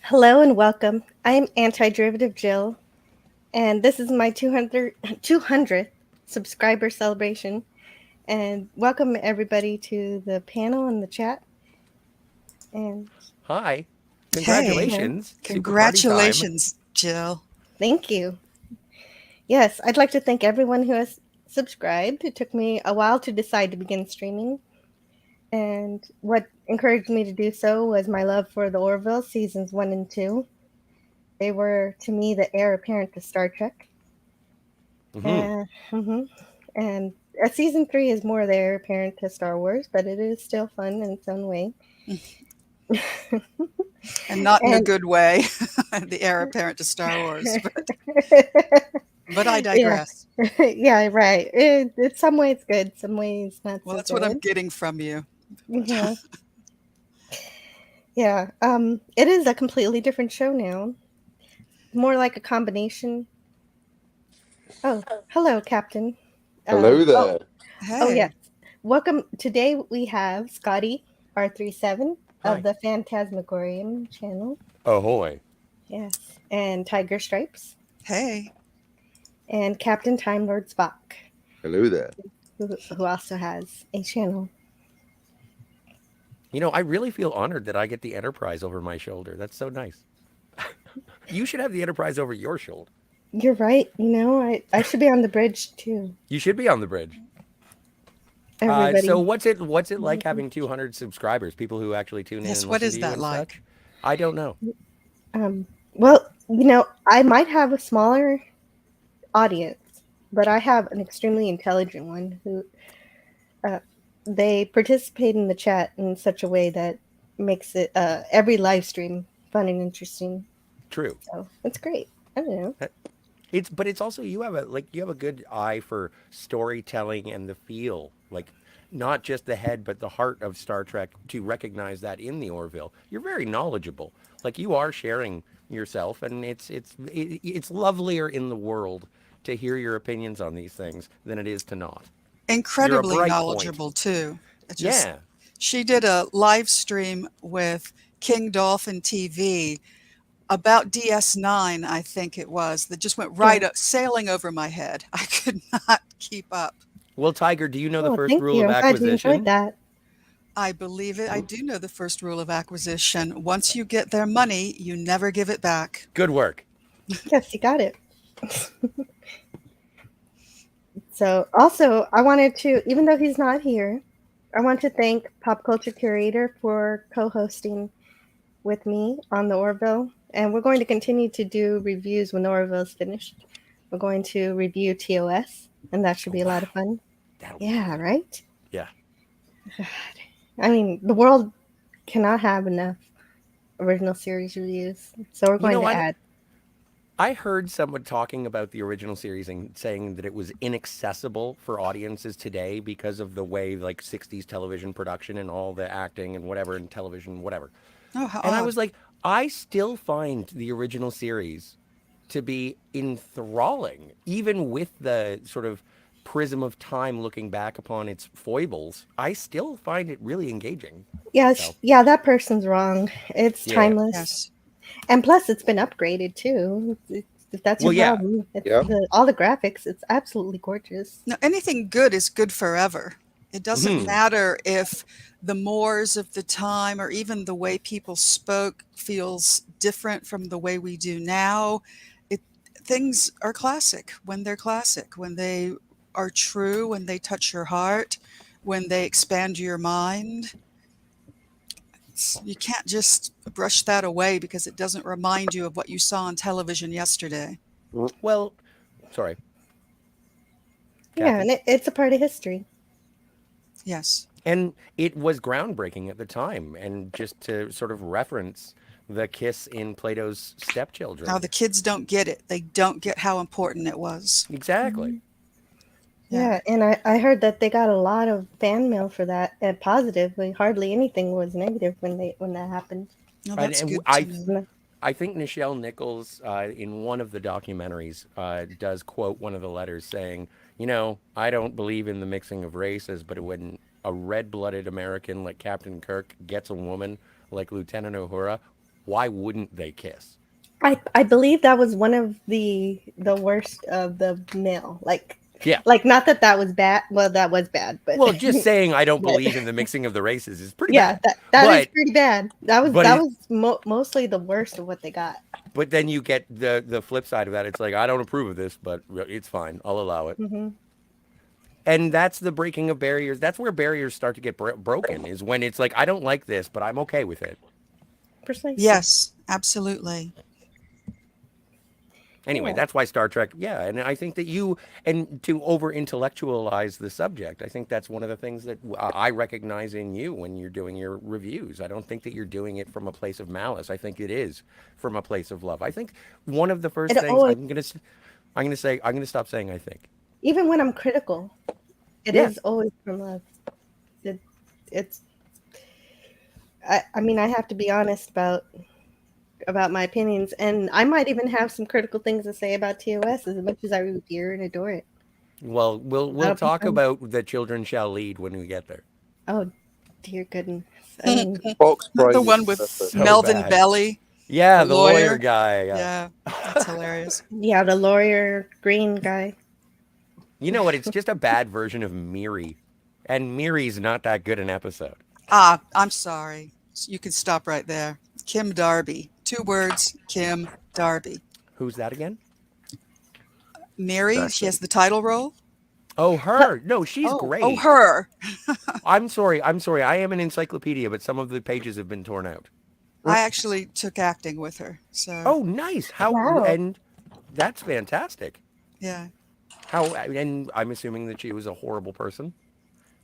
Hello and welcome. I'm Anti-Derivative Jill, and this is my 200th subscriber celebration. And welcome everybody to the panel and the chat. And Hi. Hey, yeah, Congratulations. Super party time. congratulations, Jill. thank you. Yes, I'd like to thank everyone who has subscribed. It took me a while to decide to begin streaming, and what encouraged me to do so was my love for the Orville seasons 1 and 2. They were, to me, the heir apparent to Star Trek. Hmm. Uh, mhm. And season 3 is more there apparent to Star Wars, but it is still fun in its own way. And not in a And good way, the heir apparent to Star Wars, but I yeah, digress. yeah, right. In some ways good, some ways not Well, so that's what I'm good. getting from you. Yeah, yeah. It is a completely different show now. More like a combination. Oh, hello, Captain. Hello Oh, there. oh yes. Hey, Welcome. Today we have Scotty R37 of Hi. the Phantasmagorium channel. Ahoy. Yes, and Tiger Stripes, hey. and Captain Timelord Spock, Hello there. who also has a channel. I really feel honored that I get the Enterprise over my shoulder. That's so nice. You should have the Enterprise over your shoulder. You're right. I should be on the bridge too. You should be on the bridge. So Everybody. what's it like having 200 subscribers? People who actually tune in Yes, and what listen is to you that and such? like? I don't know. Well, I might have a smaller audience, but I have an extremely intelligent one who uh, they participate in the chat in such a way that makes it every live stream fun and interesting. True. So it's great. I don't know. But it's also you have a good eye for storytelling and the feel, like not just the head but the heart of Star Trek, to recognize that in the Orville. You're very knowledgeable. Like, you are sharing yourself, and it's lovelier in the world to hear your opinions on these things than it is to not. You're a Incredibly bright point. knowledgeable too. It just Yeah. She did a live stream with King Dolphin TV about DS9, I think it was, that just went Yeah. right up, sailing over my head. I could not keep up. Well, Tiger, do you know the Oh, first thank rule you. of I'm glad you enjoyed acquisition? that. I believe it. I do know the first rule of acquisition. Once you get their money, you never give it back. Good work. Yes, you got it. So, also, I wanted to, even though he's not here, I want to thank Pop Culture Curator for co hosting with me on the Orville. And we're going to continue to do reviews when the Orville's finished. We're going to review TOS, and that should Oh, be a lot of wow. fun. That'll be Yeah, fun. right? Yeah. I mean, the world cannot have enough original series reviews. So we're You going know to what? add. I heard someone talking about the original series and saying that it was inaccessible for audiences today because of the way, like, 60s television production and all the acting and whatever, and television, whatever. Oh, how And I odd. was like, I still find the original series to be enthralling, even with the sort of prism of time looking back upon its foibles. I still find it really engaging. Yeah, So, yeah, that person's wrong. It's yeah. timeless. Yes. And plus, it's been upgraded too. If that's your Well, yeah. problem, it's Yeah. all the graphics. It's absolutely gorgeous. Now, anything good is good forever. It doesn't Hmm. matter if the mores of the time or even the way people spoke feels different from the way we do now. It Things are classic when they're classic, when they are true, when they touch your heart, when they expand your mind. You can't just brush that away because it doesn't remind you of what you saw on television yesterday. Mm. Well, sorry, Yeah, Captain. and it's a part of history. Yes. And it was groundbreaking at the time. And just to sort of reference the kiss in Plato's Now Stepchildren. the kids don't get it. They don't get how important it was. Exactly. Mhm. Yeah. Yeah, and I heard that they got a lot of fan mail for that, and positively, hardly anything was negative when that happened. Well, And, that's and good to I, know. And I think Nichelle Nichols, in one of the documentaries, does quote one of the letters saying, I don't believe in the mixing of races, but when a red blooded American like Captain Kirk gets a woman like Lieutenant Uhura, Why wouldn't they kiss? I believe that was one of the worst of the male. Yeah. Like not that that was bad. Well, that was bad, but Well, just saying I don't but believe in the mixing of the races is pretty yeah, bad. that is But pretty bad. That was but that it was mostly the worst of what they got. but then you get the flip side of that. It's like I don't approve of this, but it's fine. I'll allow it. Hmm. And that's the breaking of barriers. That's where barriers start to get broken. Is when it's like I don't like this, but I'm okay with it. Precisely. Yes, absolutely. Anyway, Yeah. that's why Star Trek, yeah, and I think that and to over intellectualize the subject, I think that's one of the things that I recognize in you when you're doing your reviews. I don't think that you're doing it from a place of malice. I think it is from a place of love. I think one of the first It things always, I'm gonna stop saying I think. even when I'm critical, it Yeah. is always from love. It, it's. I mean, I have to be honest about my opinions, and I might even have some critical things to say about TOS as much as I revere and adore it. Well, we'll That'll be talk fun. about the children shall lead when we get there. Oh, dear goodness. I mean, Spock's The brain is one with perfect. So Melvin bad. Belly, Yeah, the the lawyer lawyer. guy. Yeah. Yeah, that's hilarious. yeah, the lawyer green guy. You know what? It's just a bad version of Miri, and Miri's not that good an episode. Ah, I'm sorry. You can stop right there. Kim Darby. 2 words, Kim Darby. Who's that again? Mary, she Exactly. has the title role. Oh, Huh. her. No, she's Oh, great. her. I'm sorry. I'm sorry. I am an encyclopedia, but some of the pages have been torn out. I actually took acting with her. So, Oh, nice. How Wow. and that's fantastic. yeah. How and I'm assuming that she was a horrible person.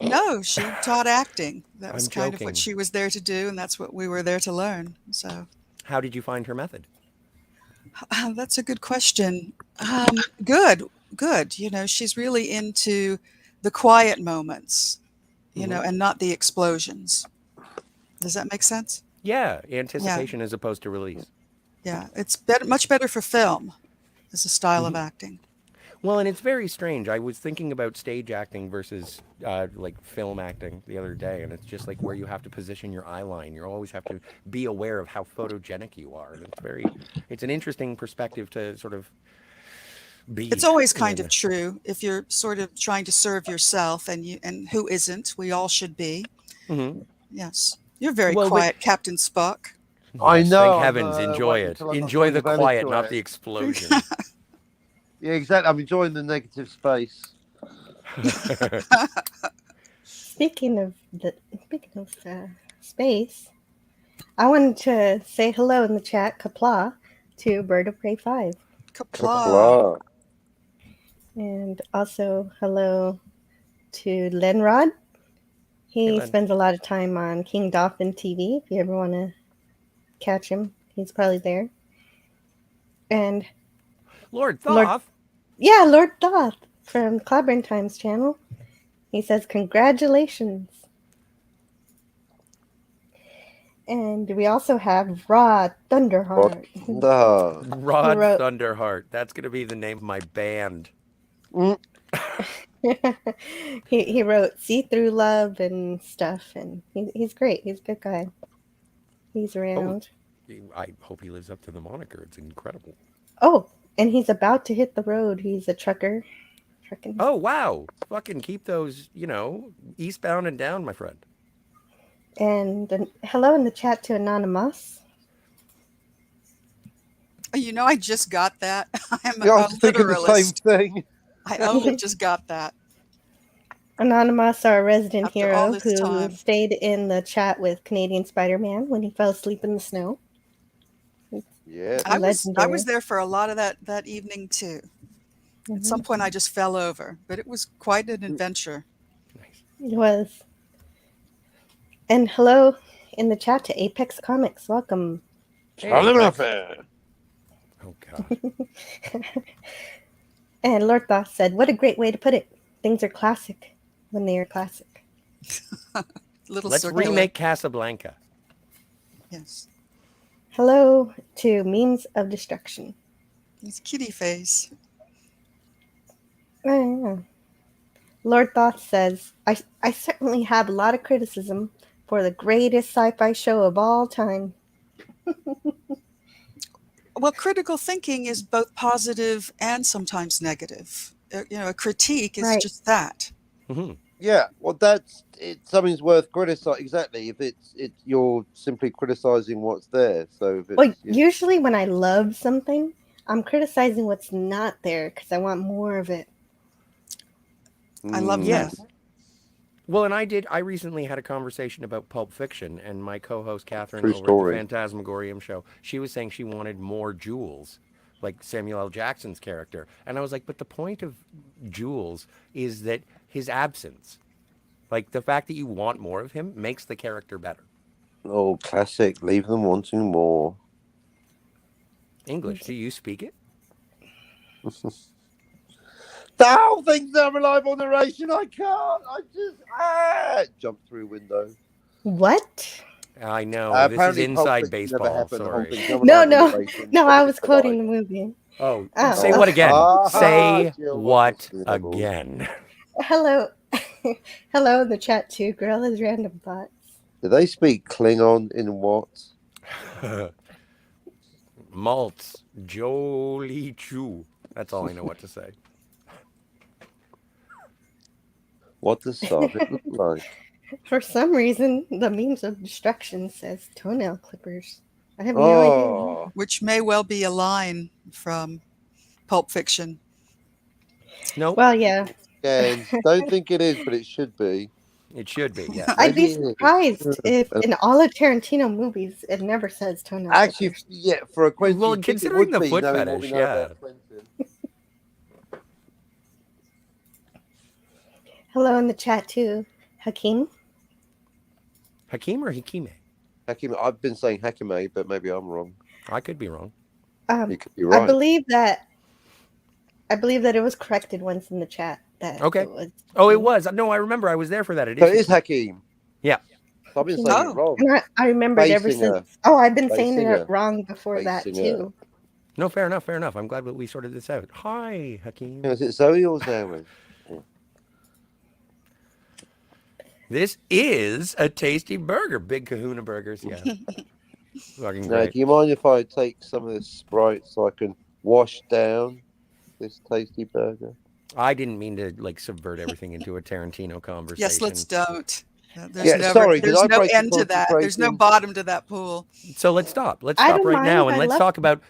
No, she taught acting. That was I'm kind of what joking. she was there to do, and that's what we were there to learn. So, How did you find her method? that's a good question. Good, good. She's really into the quiet moments, Hmm. and not the explosions. Does that make sense? Yeah, Yeah, anticipation as opposed to release. yeah. It's better, much better for film as a style of Hmm. acting. Well, and it's very strange. I was thinking about stage acting versus like film acting the other day, and it's just like where you have to position your eye line. You always have to be aware of how photogenic you are, and it's an interesting perspective to sort of It's be always kind of in. true if you're sort of trying to serve yourself, and who isn't? We all should be. Hmm. Yes, you're very Well, but quiet, Captain Spock. I yes, thank know. I'm heavens, enjoy waiting it. until I got Enjoy something the of any quiet, to not it. the explosion. Yeah, exactly. I'm enjoying the negative space. Speaking of space, I wanted to say hello in the chat, Kapla, to Bird of Prey 5. Kapla. Kapla. And also hello to Lenrod. Hey, He Len. spends a lot of time on King Dolphin TV. If you ever want to catch him, he's probably there. And Lord Lord, Thoth. yeah, Lord Doth from Clobbering Times channel. He says, congratulations. And we also have Raw Thunderheart, Wanda. who Rod wrote Thunderheart. That's going to be the name of my band. Mm. he wrote See Through Love and stuff, and he's great. He's a good guy. He's Oh, around. I hope he lives up to the moniker. It's incredible. Oh, and he's about to hit the road. He's a trucker. Trucking. Oh, wow. Fucking keep those, eastbound and down, my friend. And hello in the chat to Anonymous. I just got that. I'm Yeah, I a was thinking the same literalist. thing. I only just got that Anonymous, our resident after all hero, this who time. stayed in the chat with Canadian Spider-Man when he fell asleep in the snow. Yeah. I was Legendary. there for a lot of that evening too. At some Hmm. point, I just fell over, but it was quite an adventure. Nice. It was. And hello in the chat to Apex Comics. Welcome. Hey, Apex. Fair. Oh, God. And Lord Thoth said, what a great way to put it. Things are classic when they are classic. Little Let's circular. remake Casablanca. Yes. Hello to Memes of Destruction. It's kitty face. Oh, yeah. Lord Thoth says, I certainly have a lot of criticism for the greatest sci-fi show of all time. Well, critical thinking is both positive and sometimes negative. A critique is Right. just that. Hmm. Yeah, well, that's it. Something's worth criticizing. Exactly. If it's you're simply criticizing what's there. So if Well, it's usually when I love something, I'm criticizing what's not there because I want more of it. I love mm, that. Yes. Well, and I recently had a conversation about Pulp Fiction, and my co host, Catherine, true over at the story. Phantasmagorium show, she was saying she wanted more Jules, like Samuel L. Jackson's character. And I was like, but the point of Jules is that his absence, like the fact that you want more of him, makes the character better. Oh, classic. Leave them wanting more. English, do you speak it? The whole thing's unreliable narration. I can't. I just jump through window. What? I know. This is Apparently, Pulp inside Fiction never baseball. happened. The whole Sorry. thing's No, unreliable no, narration. no. I Everything's was a quoting lie. the movie. Oh, say Oh, what again? Say Jill, what wonderful syllables. again? hello, hello in the chat too. Girl has random thoughts. Do they speak Klingon in what? Maltz, Jolie Chu. That's all I know what to say. What does Sargent look like? For some reason, the memes of destruction says toenail clippers. I have no idea. Oh, Which may well be a line from Pulp Fiction. Nope, Well, yeah, scans. Don't think it is, but it should be. it should be, yes. I'd Maybe be it is. surprised if in all of Tarantino movies it never says toenail Actually, clippers. yeah, for a Quentin, Well, you'd think it considering would the be, foot knowing what we fetish, know yeah. about Quentin. Hello in the chat too, Hakeem. Hakim or Hikime? Hakim, I've been saying Hakime, but maybe I'm wrong. I could be wrong. You could be I right. believe that it was corrected once in the chat that Okay. it was. Oh, it Hakeem. was. No, I remember. I was there for that. It So is. it is Hakim. Hakim. Yeah. So I've been Hakeem. saying it Oh, wrong. And I remembered ever since. Basinger. Oh, I've been saying it Basinger. wrong before that Basinger. too. No, fair enough. Fair enough. I'm glad that we sorted this out. Hi, Hakim. Is it Zoe or Zoe? This is a tasty burger. Big Kahuna burgers. Yeah. Fucking Now, great. do you mind if I take some of this Sprite so I can wash down this tasty burger? I didn't mean to like subvert everything into a Tarantino conversation. yes, let's don't. Sorry, did There's I no break the end to that. There's no concentration? bottom to that pool. So let's stop. Let's I stop don't right mind. now I and let's love- talk about,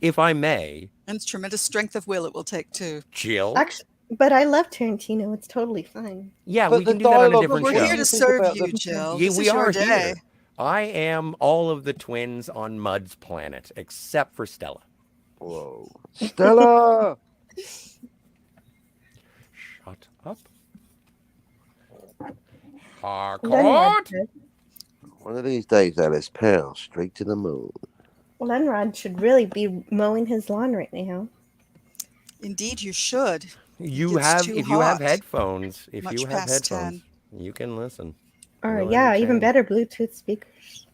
if I may, And tremendous strength of will it will take too. Jill. Actually, but I love Tarantino. It's totally fine. Yeah, But we the can do that on a dialogue- different We're show. here to think serve about you, the- Jill. Yeah, This we is your are day. here. I am all of the twins on Mud's planet, except for Stella. Whoa. Stella! Shut up. Lenrod Harcourt! says- One of these days, Alice, pow, straight to the moon. Lenrod should really be mowing his lawn right now. Indeed, you should. You It's have, too if you have hot. headphones, Much past 10. you can listen. Or You'll yeah, even understand. better Bluetooth speakers.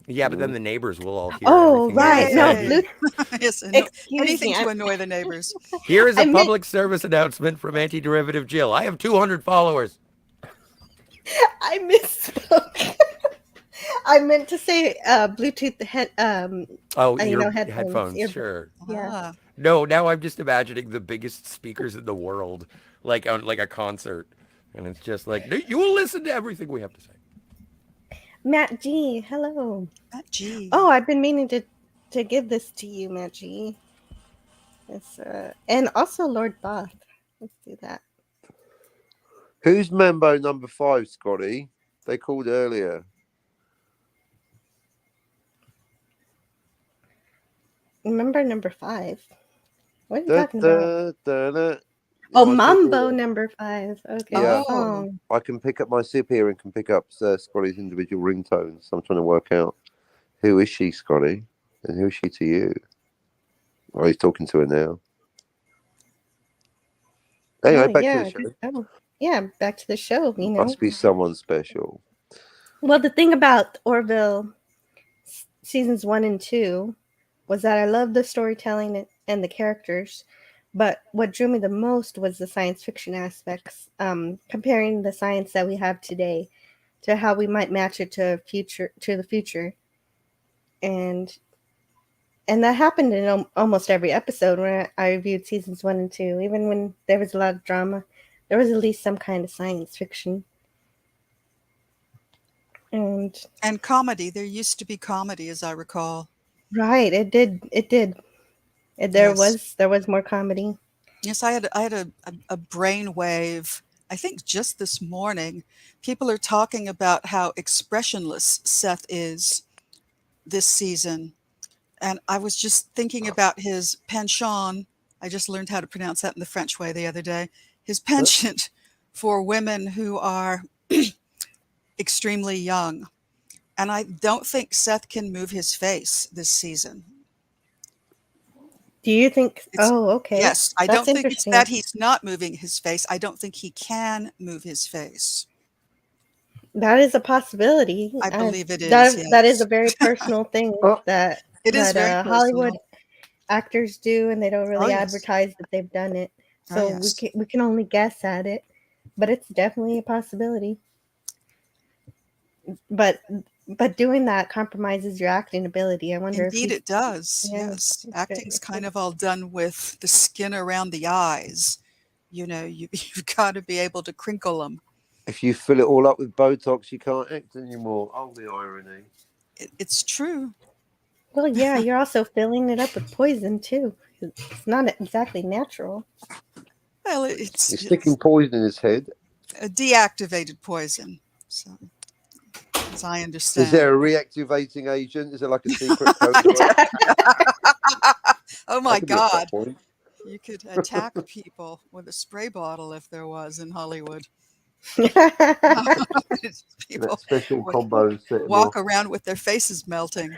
Yeah, but then the neighbors will all hear Oh, everything right. you're No, saying. Bluetooth. Yes, Excuse anything me. to annoy the neighbors. Here is I a meant- public service announcement from Anti-Derivative Jill. I have 200 followers. I misspoke. I meant to say Bluetooth head. Oh, you your know, headphones, earbuds. sure. Yeah. Ah, No, now I'm just imagining the biggest speakers in the world, like on like a concert, and it's just like you will listen to everything we have to say. Matt G. Hello. gee. Oh, I've been meaning to give this to you, Matt G. It's, and also Lord Both. Let's do that. Who's Mambo number 5, Scotty? They called earlier. Remember number 5. What are you Da, talking about? da, da. Oh, My Mambo superior. number 5. Okay. Yeah. Oh. I can pick up my SIP here and can pick up Scotty's individual ringtones. I'm trying to work out who is she, Scotty, and who is she to you? Oh, he's talking to her now. Anyway, Oh, back yeah, to the show. oh, yeah, back to the show, you know. Must be someone special. Well, the thing about Orville seasons 1 and 2 was that I loved the storytelling and the characters, but what drew me the most was the science fiction aspects, comparing the science that we have today to how we might match it to the future. and that happened in almost every episode when I reviewed seasons 1 and 2. Even when there was a lot of drama, there was at least some kind of science fiction. And comedy. There used to be comedy, as I recall. Right, it did. There Yes. was more comedy. Yes, I had a brain wave. I think just this morning, people are talking about how expressionless Seth is this season. And I was just thinking about his penchant. I just learned how to pronounce that in the French way the other day. His penchant for women who are extremely young. And I don't think Seth can move his face this season. Do you think? It's Oh, okay. Yes, I That's don't think it's interesting. that he's not moving his face. I don't think he can move his face. That is a possibility. I believe it is, That is yes. a very personal thing Oh, that It is very Hollywood personal. actors do, and they don't Oh, really yes. advertise that they've done it. Oh, So yes. we can only guess at it, but it's definitely a possibility. But doing that compromises your acting ability. I wonder if Indeed, he's it does. yeah. Yes. Acting's kind of all done with the skin around the eyes. You've got to be able to crinkle them. if you fill it all up with Botox, you can't act anymore. Oh, the irony. It's true. Well, yeah, you're also filling it up with poison too. It's not exactly natural. Well, You're it's sticking poison in his head. a deactivated poison, so as I Is understand. there a reactivating agent? Is it like a secret code word? Oh my That could be a plot God. point. You could attack people with a spray bottle if there was in Hollywood. That People special would combo set them walk off. around with their faces melting.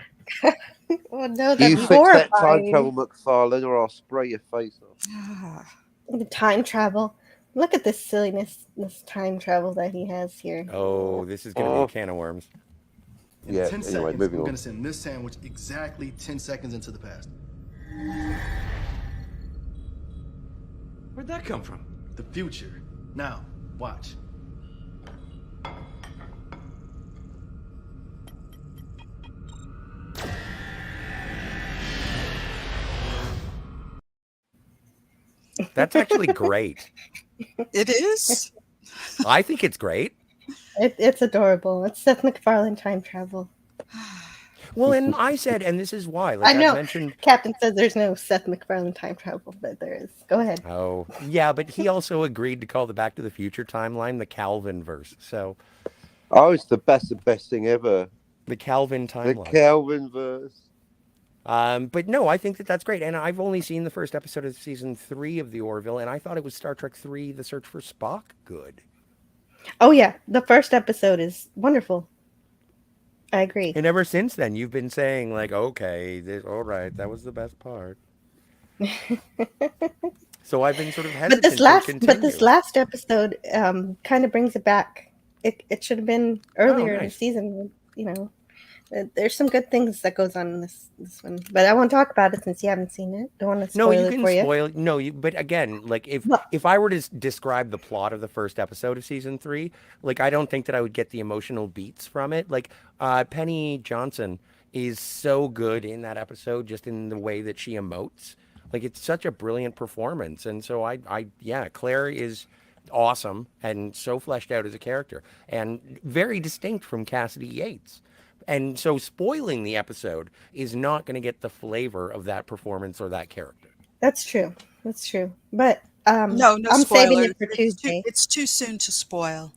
Oh no, You that'd be fix that time horrifying. travel, McFarlane, or I'll spray your face off. The time travel. Look at this silliness, this time travel that he has here. Oh, this is going to be a can of worms. In Yeah, 10 anyway, seconds, moving I'm on. going to send this sandwich exactly 10 seconds into the past. Where'd that come from? The future. Now, watch. That's actually great. It is. I think it's great. It's adorable. It's Seth MacFarlane time travel. Well, and I said, and this is why, I like I've know. mentioned. Captain says there's no Seth MacFarlane time travel, but there is. Go ahead. Oh, yeah, but he also agreed to call the Back to the Future timeline the Calvin verse. So Oh, it's the best thing ever. the Calvin The timeline. Calvin verse. But no, I think that that's great. And I've only seen the first episode of season 3 of the Orville, and I thought it was Star Trek 3, The Search for Spock, good. Oh yeah, the first episode is wonderful. I agree. And ever since then, you've been saying like, okay, all right, that was the best part. So I've been sort of hesitant to continue. But this last episode kind of brings it back. It should have been earlier in the nice. season. You know, there's some good things that goes on in this one, but I won't talk about it since you haven't seen it. Don't want to spoil No, you it can for you. spoil. No, but again, like Well- if I were to describe the plot of the first episode of season 3, like I don't think that I would get the emotional beats from it. Like Penny Johnson is so good in that episode, just in the way that she emotes. Like it's such a brilliant performance, and so yeah, Claire is awesome and so fleshed out as a character, and very distinct from Cassidy Yates. And so spoiling the episode is not going to get the flavor of that performance or that character. That's true. That's true. But No I'm saving spoilers. it for Tuesday. It's too soon to spoil.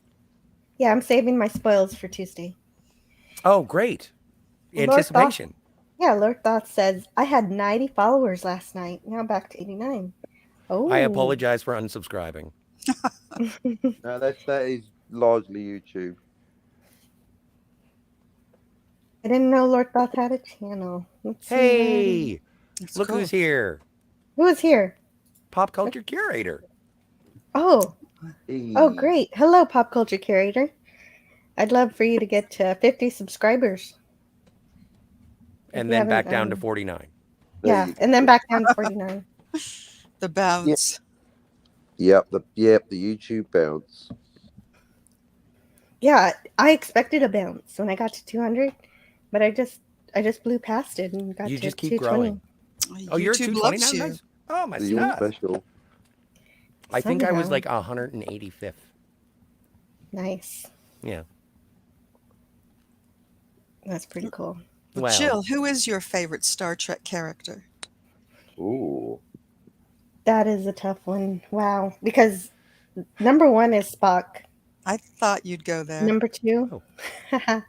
Yeah, I'm saving my spoils for Tuesday. Oh, great. Lord Anticipation. Yeah, Lord Thought says, I had 90 followers last night. Now back to 89. Oh. I apologize for unsubscribing. No, that is largely YouTube. I didn't know Lord Thought had a channel. Let's see. Hey, That's look cool. who's here. Who is here? Pop culture curator. Oh, Hey. oh, great. Hello, Pop Culture Curator. I'd love for you to get to 50 subscribers. And you then haven't, back down to 49. There Yeah, you and then back down to 49. The bounce. Yep, the YouTube bounce. Yeah, I expected a bounce when I got to 200, but I just I just blew past it and got You to just keep 220. growing. Oh, you're at YouTube 220 now? loves you. Nice. Oh, my You're stuff. special. I think I was Somehow. like 185th. Nice. Yeah. That's pretty cool. Well, Well, Jill, who is your favorite Star Trek character? Ooh. That is a tough one. Wow. Because number one is Spock. I thought you'd go there. Number two, oh,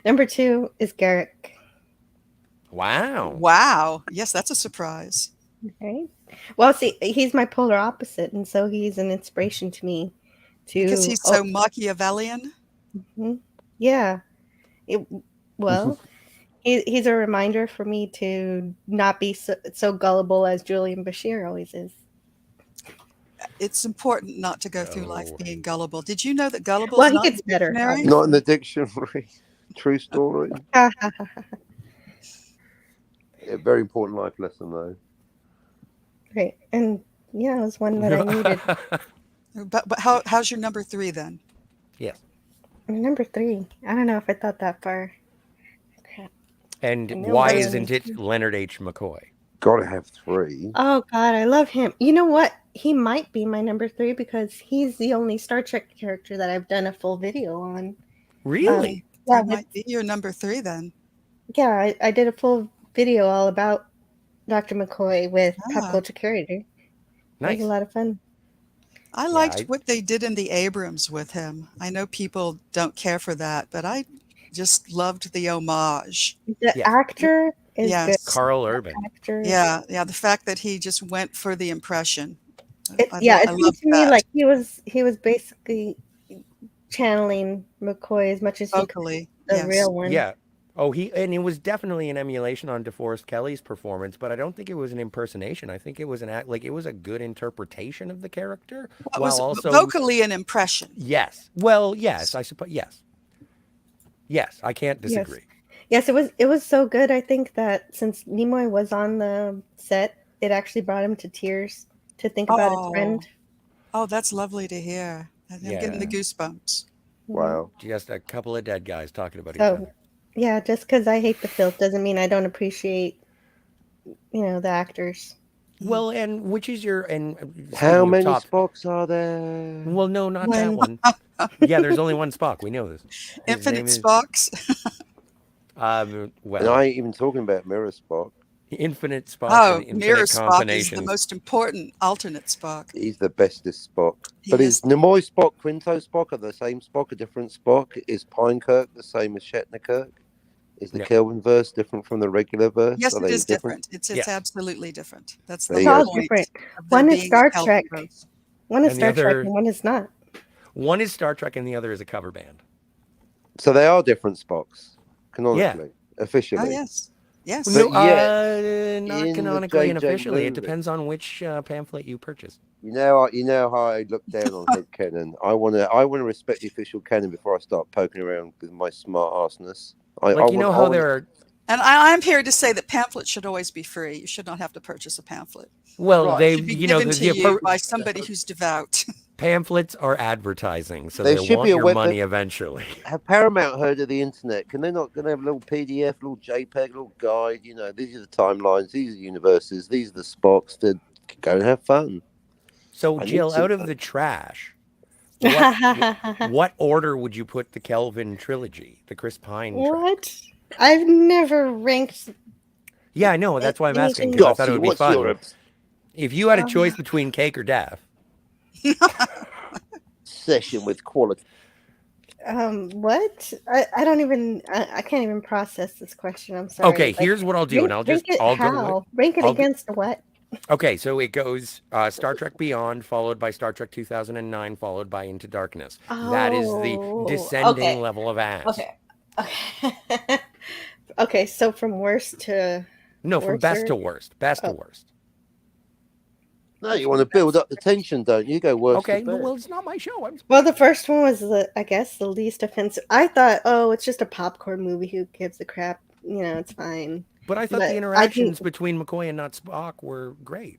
number two is Garrick. wow. Wow. Yes, that's a surprise. Right? Well, see, he's my polar opposite, and so he's an inspiration to me. Because To he's so Machiavellian. yeah. It, well, he's a reminder for me to not be so gullible as Julian Bashir always is. It's important not to go through life Oh. being gullible. Did you know that gullible Well, is he not in gets the better. dictionary? Not in the dictionary. True story. Right. A very important life lesson, though. And yeah, it was one that I needed. But how's your number 3 then? Yes. Number three. I don't know if I thought that far. Crap. And I know why better isn't than- it Leonard H. McCoy? Gotta have 3. Oh God, I love him. You know what? He might be my number three because he's the only Star Trek character that I've done a full video on. Really? Yeah, He might be your number 3 then. yeah, I did a full video all about Dr. McCoy with Pop Ah. Culture Curator. It Nice. was a lot of fun. I Yeah, liked what they did in the Abrams with him. I know people don't care for that, but I just loved the homage. The Yes. actor is Yes. good. Carl Urban. Actor. Yeah, the fact that he just went for the impression. It I seemed loved to me that. like he was basically channeling McCoy as much as he could, Vocally, the yes. real one. Yeah. Oh, and it was definitely an emulation on DeForest Kelly's performance, but I don't think it was an impersonation. I think it was an act, like it was a good interpretation of the character, It while was also vocally an impression. yes. Well, yes, I suppose yes. Yes, I can't Yes. disagree. Yes, it was so good. I think that since Nimoy was on the set, it actually brought him to tears to think about his friend. Oh, that's lovely to hear. I'm getting the goosebumps. Wow. Just a couple of dead guys talking about each So, other. yeah, just because I hate the filth doesn't mean I don't appreciate, the actors. Well, and which is your and How speaking of many top? Spocks are there? Well, no, not that one. Yeah, there's only one Spock. We know this. His Infinite name is, Spocks. And well, I ain't even talking about Mirror Spock. Infinite Spock Oh, and Infinite Mirror Spock is the Combinations. most important alternate Spock. He's the bestest Spock. He But is. is Nimoy Spock, Quinto Spock are the same Spock, a different Spock? Is Pinekirk the same as Shatnerkirk? Is the No. Kelvin verse different from the regular verse? Yes, Are it they is different. It's Yes. absolutely different. That's There the It's you all go. point. different. of there One is being a Star Kelvin Trek. verse. One is And the Star Trek other- and one is not. One is Star Trek and the other is a cover band. So they are different Spocks, canonically, officially. Oh, yes. Yes. But No, yet, not in the canonically and JJ officially. It movie- depends on which pamphlet you purchase. You know how I look down on head canon. I wanna respect the official canon before I start poking around with my smart arseness. How there are. And I'm here to say that pamphlets should always be free. You should not have to purchase a pamphlet. Well, Right. they It should be the given to you by somebody who's devout. pamphlets are advertising, so There they should want be a your web- money eventually. Have Paramount heard of the internet? Can they not gonna have a little PDF, little JPEG, little guide? These are the timelines, these are the universes, these are the Spocks. To go and have fun. So, I need Jill, to- out of the trash, what order would you put the Kelvin trilogy, the Chris Pine trilogy? What? I've never ranked. Yeah, I know. That's why I'm asking, Anything- because I thought it would be What's fun. your If you had a choice between cake or death, obsession with quality? What? I don't even. I can't even process this question. I'm sorry. okay, here's what I'll do, and I'll rank it I'll how? go. Rank it I'll go- against what? Okay, so it goes Star Trek Beyond, followed by Star Trek 2009, followed by Into Darkness. That is the Oh, descending okay. level of ass. Okay. Okay. So from worst to No, from best Worser? to worst. Best to Oh. worst. No, you want to build up the tension, don't you? Go worse. Okay, to best. well, it's not my show. well, the first one was I guess the least offensive. I thought, oh, it's just a popcorn movie. Who gives a crap? It's fine. But I thought But the I interactions between McCoy and not Spock were great.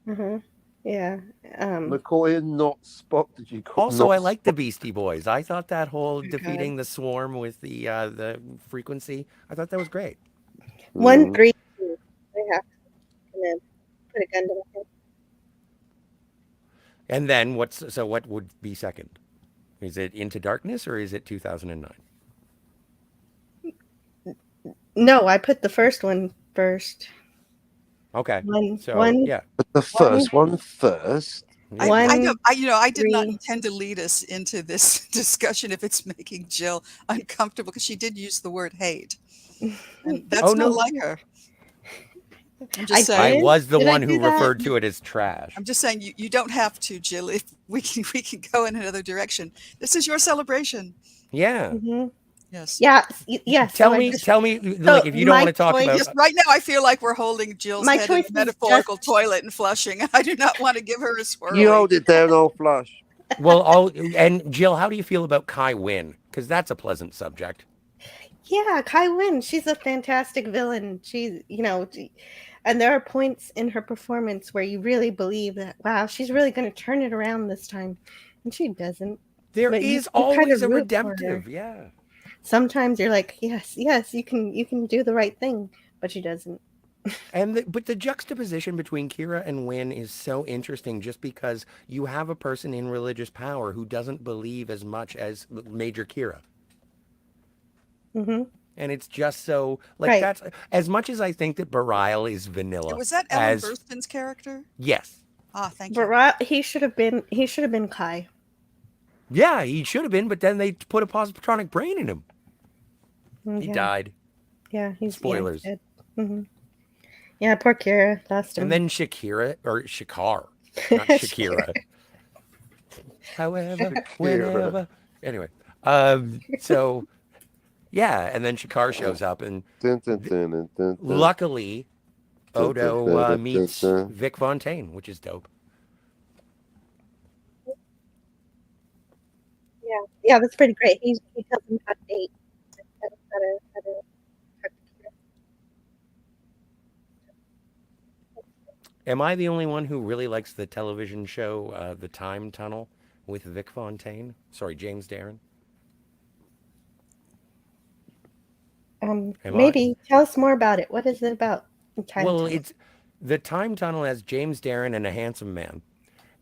Yeah. McCoy and not Spock. Did you call? Also, not I like the Beastie Boys. I thought that whole Okay. defeating the swarm with the frequency. I thought that was great. 1, Mm. 3, 2. I have to put a gun to my head. And then what would be second? Is it Into Darkness or is it 2009? No, I put the first one first. Okay. One, So, one, yeah. But the one, first one first. Yeah. I one, don't, I did not 3. intend to lead us into this discussion if it's making Jill uncomfortable because she did use the word hate, and Oh that's not no. like her. I'm I just I saying. didn't. was the Did I one do who that? referred to it as trash. I'm just saying you don't have to, Jill. If we can go in another direction. This is your celebration. Yeah. Hmm. Yes. Yeah. Yes. So I just. Tell me So like if you don't want my to talk choice. about Yes. Right now, I feel like we're holding Jill's My head in choice a is just. metaphorical toilet and flushing. I do not want to give her a You swirly. hold it down, I'll flush. well, all and Jill, how do you feel about Kai Wynn? Because that's a pleasant subject. Yeah, Kai Wynn. She's a fantastic villain. And there are points in her performance where you really believe that, wow, she's really going to turn it around this time, and she doesn't. There But is you kind always of a root for her. redemptive, yeah. Sometimes you're like, yes, yes, you can do the right thing, but she doesn't. But the juxtaposition between Kira and Wynn is so interesting just because you have a person in religious power who doesn't believe as much as Major Kira. Hmm. And it's just so like Right. that's as much as I think that Belial is vanilla Was that Ellen as Burstyn's character? yes. Ah, thank But you. he should have been Kai. Yeah, he should have been, but then they put a positronic brain in him. He Yeah, died. yeah, he's Spoilers. dead. Hmm. Yeah, poor Kira lost And him. then Shakira or Shakar, not Shakira. However, whenever. Anyway, so yeah, and then Shakar shows up, and Dun, dun, dun, dun, dun, dun, luckily, dun, dun, Odo dun, dun, meets dun. Vic Fontaine, which is dope. Yeah, yeah, that's pretty great. He tells him how to date, how to talk to Kira. Am I the only one who really likes the television show The Time Tunnel with Vic Fontaine? Sorry, James Darren. Am I? Maybe tell us more about it. What is it about? Time Well, tunnel. it's the Time Tunnel has James Darren and a handsome man,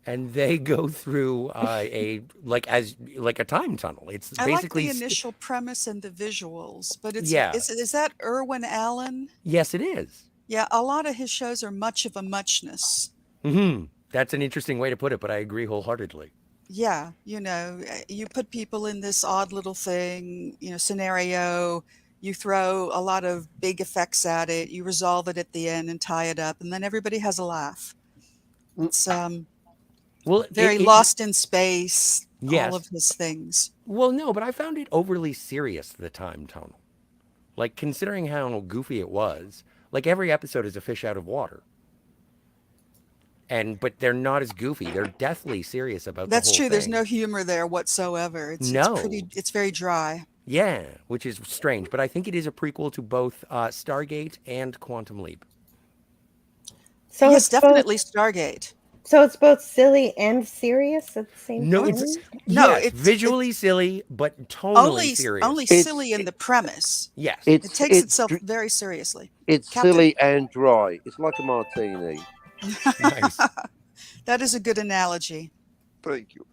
and they go through a like a time tunnel. It's I like basically the initial premise and the visuals, but yeah. is that Irwin Allen? Yes, it is. Yeah, a lot of his shows are much of a muchness. That's an interesting way to put it, but I agree wholeheartedly. Yeah, you put people in this odd little thing, scenario, you throw a lot of big effects at it, you resolve it at the end and tie it up, and then everybody has a laugh. It's Well, very Lost in Space, all of yes. his things. Well, no, but I found it overly serious, the time tunnel. Like considering how goofy it was, like every episode is a fish out of water. But they're not as goofy. They're deathly serious about the That's whole true. There's no thing. humor there whatsoever. No. It's very dry. Yeah, which is strange, but I think it is a prequel to both Stargate and Quantum Leap. So Yes, it's both. definitely Stargate. So it's both silly and serious at the same No, No, time. it's no, yes, it's visually silly, but tonally only serious. silly in the premise. Yes. It It's takes itself very seriously. it's Captain. silly and dry. It's like a martini. Nice. That is a good analogy. Thank you.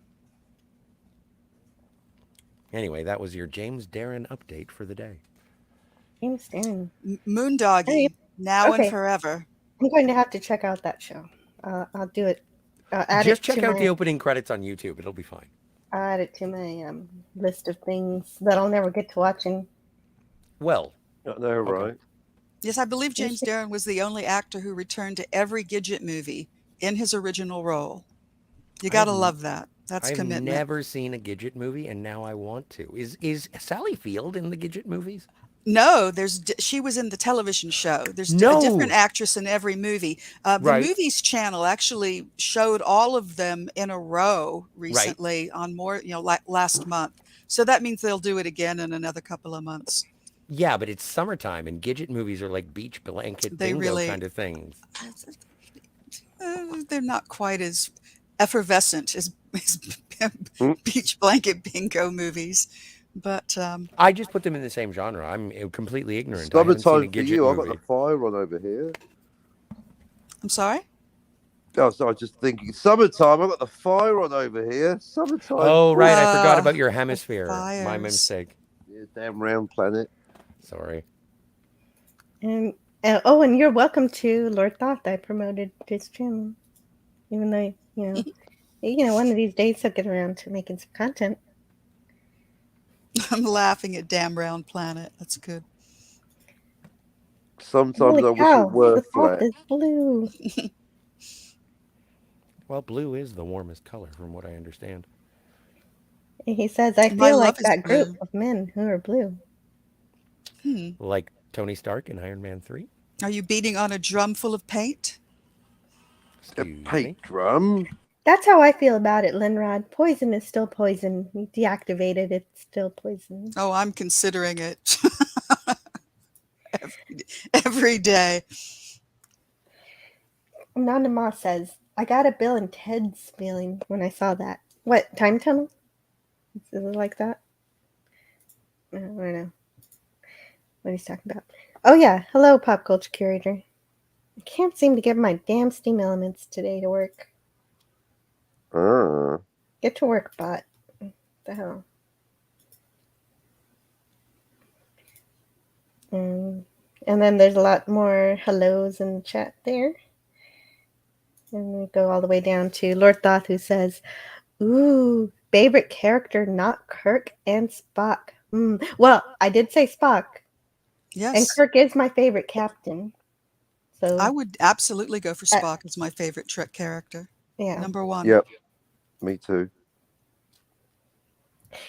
Anyway, that was your James Darren update for the day. James Darren. Moondoggy, Hey, now and okay. forever. I'm going to have to check out that show. I'll do it. Add Just it check to out my the opening credits on YouTube. It'll be fine. add it to my list of things that I'll never get to watching. Well, I know, right? Yes, I believe James Darren was the only actor who returned to every Gidget movie in his original role. You got to love that. That's I've commitment. never seen a Gidget movie, and now I want to. Is Sally Field in the Gidget movies? No, she was in the television show. There's a No. different actress in every movie. The Right. Movies channel actually showed all of them in a row recently on more, last month. So that means they'll do it again in another couple of months. Yeah, but it's summertime, and Gidget movies are like beach blanket They bingo really- kind of things. They're not quite as effervescent as beach blanket bingo movies. But I just put them in the same genre. I'm completely ignorant. I haven't seen a Summertime for Gidget you. I've got the movie. fire on over here. I'm sorry. Oh, so I was just thinking, summertime. I've got the fire on over here. Summertime. Oh, right. I forgot Uh, about your the hemisphere. My fires. mistake. Yeah, damn round planet. Sorry. And oh, and you're welcome to Lord Thoth. I promoted his channel, even though one of these days he'll get around to making some content. I'm laughing at damn round planet. That's good. Sometimes Holy I wish it cow, were the Thoth flat. is blue. Well, blue is the warmest color, from what I understand. He says, I My feel love like is that group blue. of men who are blue. Hmm. Like Tony Stark in Iron Man 3? Are you beating on a drum full of paint? A Excuse paint me. drum. That's how I feel about it, Linrod. Poison is still poison. You deactivate it, it's still poison. Oh, I'm considering it every, every day. Anonymous says, I got a Bill and Ted's feeling when I saw that. What, Time Tunnel? Is it like that? I don't know what he's talking about. Oh yeah, hello, Pop Culture Curator. I can't seem to get my damn Steam Elements today to work. Ah. Get to work, bot. What the hell? Mm. And then there's a lot more hellos in the chat there. And we go all the way down to Lord Thoth, who says, ooh, favorite character, not Kirk and Spock. Well, I did say Spock, and Yes, Kirk is my favorite captain. I So, would absolutely go for uh, Spock as my favorite Trek character. yeah. Number one. Yep. Me too.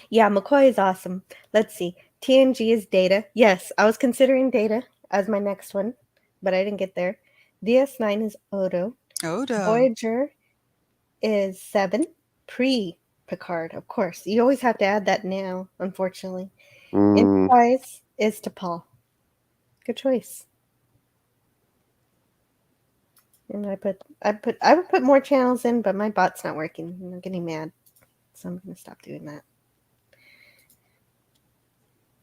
Yeah, McCoy is awesome. Let's see. TNG is Data. Yes, I was considering Data as my next one, but I didn't get there. DS9 is Odo. Odo. Voyager is 7. Pre Picard, of course. You always have to add that now, unfortunately. Mm, Enterprise is T'Pol. Good choice. And I would put more channels in, but my bot's not working. I'm getting mad. So I'm gonna stop doing that.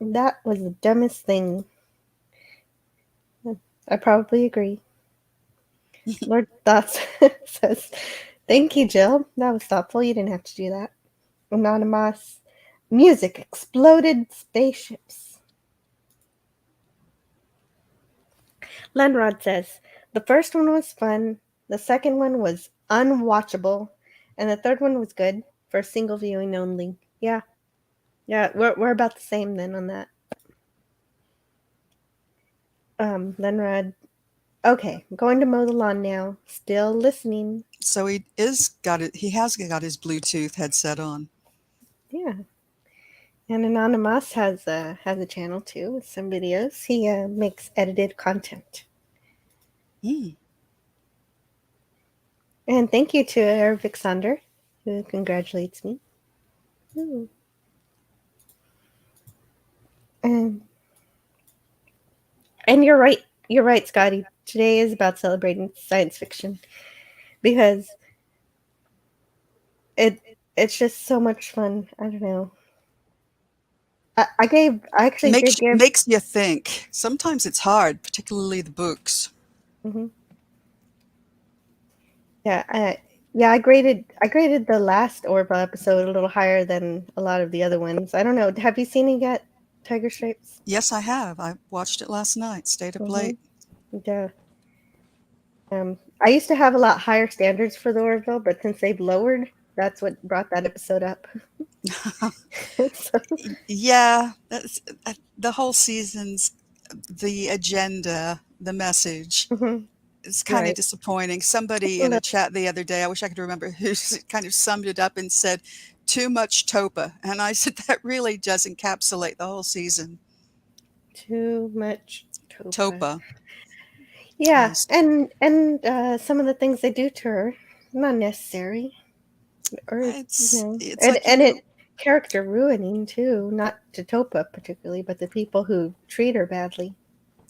That was the dumbest thing. I probably agree. Lord Thoughts says, thank you, Jill. That was thoughtful. You didn't have to do that. Anonymous. Music exploded spaceships. Lenrod says, the first one was fun, the second one was unwatchable, and the third one was good for single viewing only. Yeah. Yeah, we're about the same then on that. Lenrod. Okay, I'm going to mow the lawn now. Still listening. So he is got it. He has got his Bluetooth headset on. Yeah. And Anonymous has a channel too with some videos. He makes edited content. Mm. And thank you to Vixander, who congratulates me. Ooh. And and you're right. You're right, Scotty. Today is about celebrating science fiction because it's just so much fun. I don't know. I actually did give. Makes you think. Sometimes it's hard, particularly the books. Mhm. Yeah, yeah. I graded the last Orville episode a little higher than a lot of the other ones. I don't know. Have you seen it yet, Tiger Stripes? Yes, I have. I watched it last night. Stayed up Mm-hmm. late. Yeah. I used to have a lot higher standards for the Orville, but since they've lowered, that's what brought that episode up. So, Yeah, that's the whole season's the agenda, the message. mhm, It's kind of right. disappointing. It's Somebody a in a little chat the other day, I wish I could remember who kind of summed it up and said, too much Topa. And I said, that really does encapsulate the whole season. too much Topa. Topa. Yeah, Yes. and some of the things they do to her, not necessary, or It's and like you it character ruining too. Not to Topa particularly, but the people who treat her badly.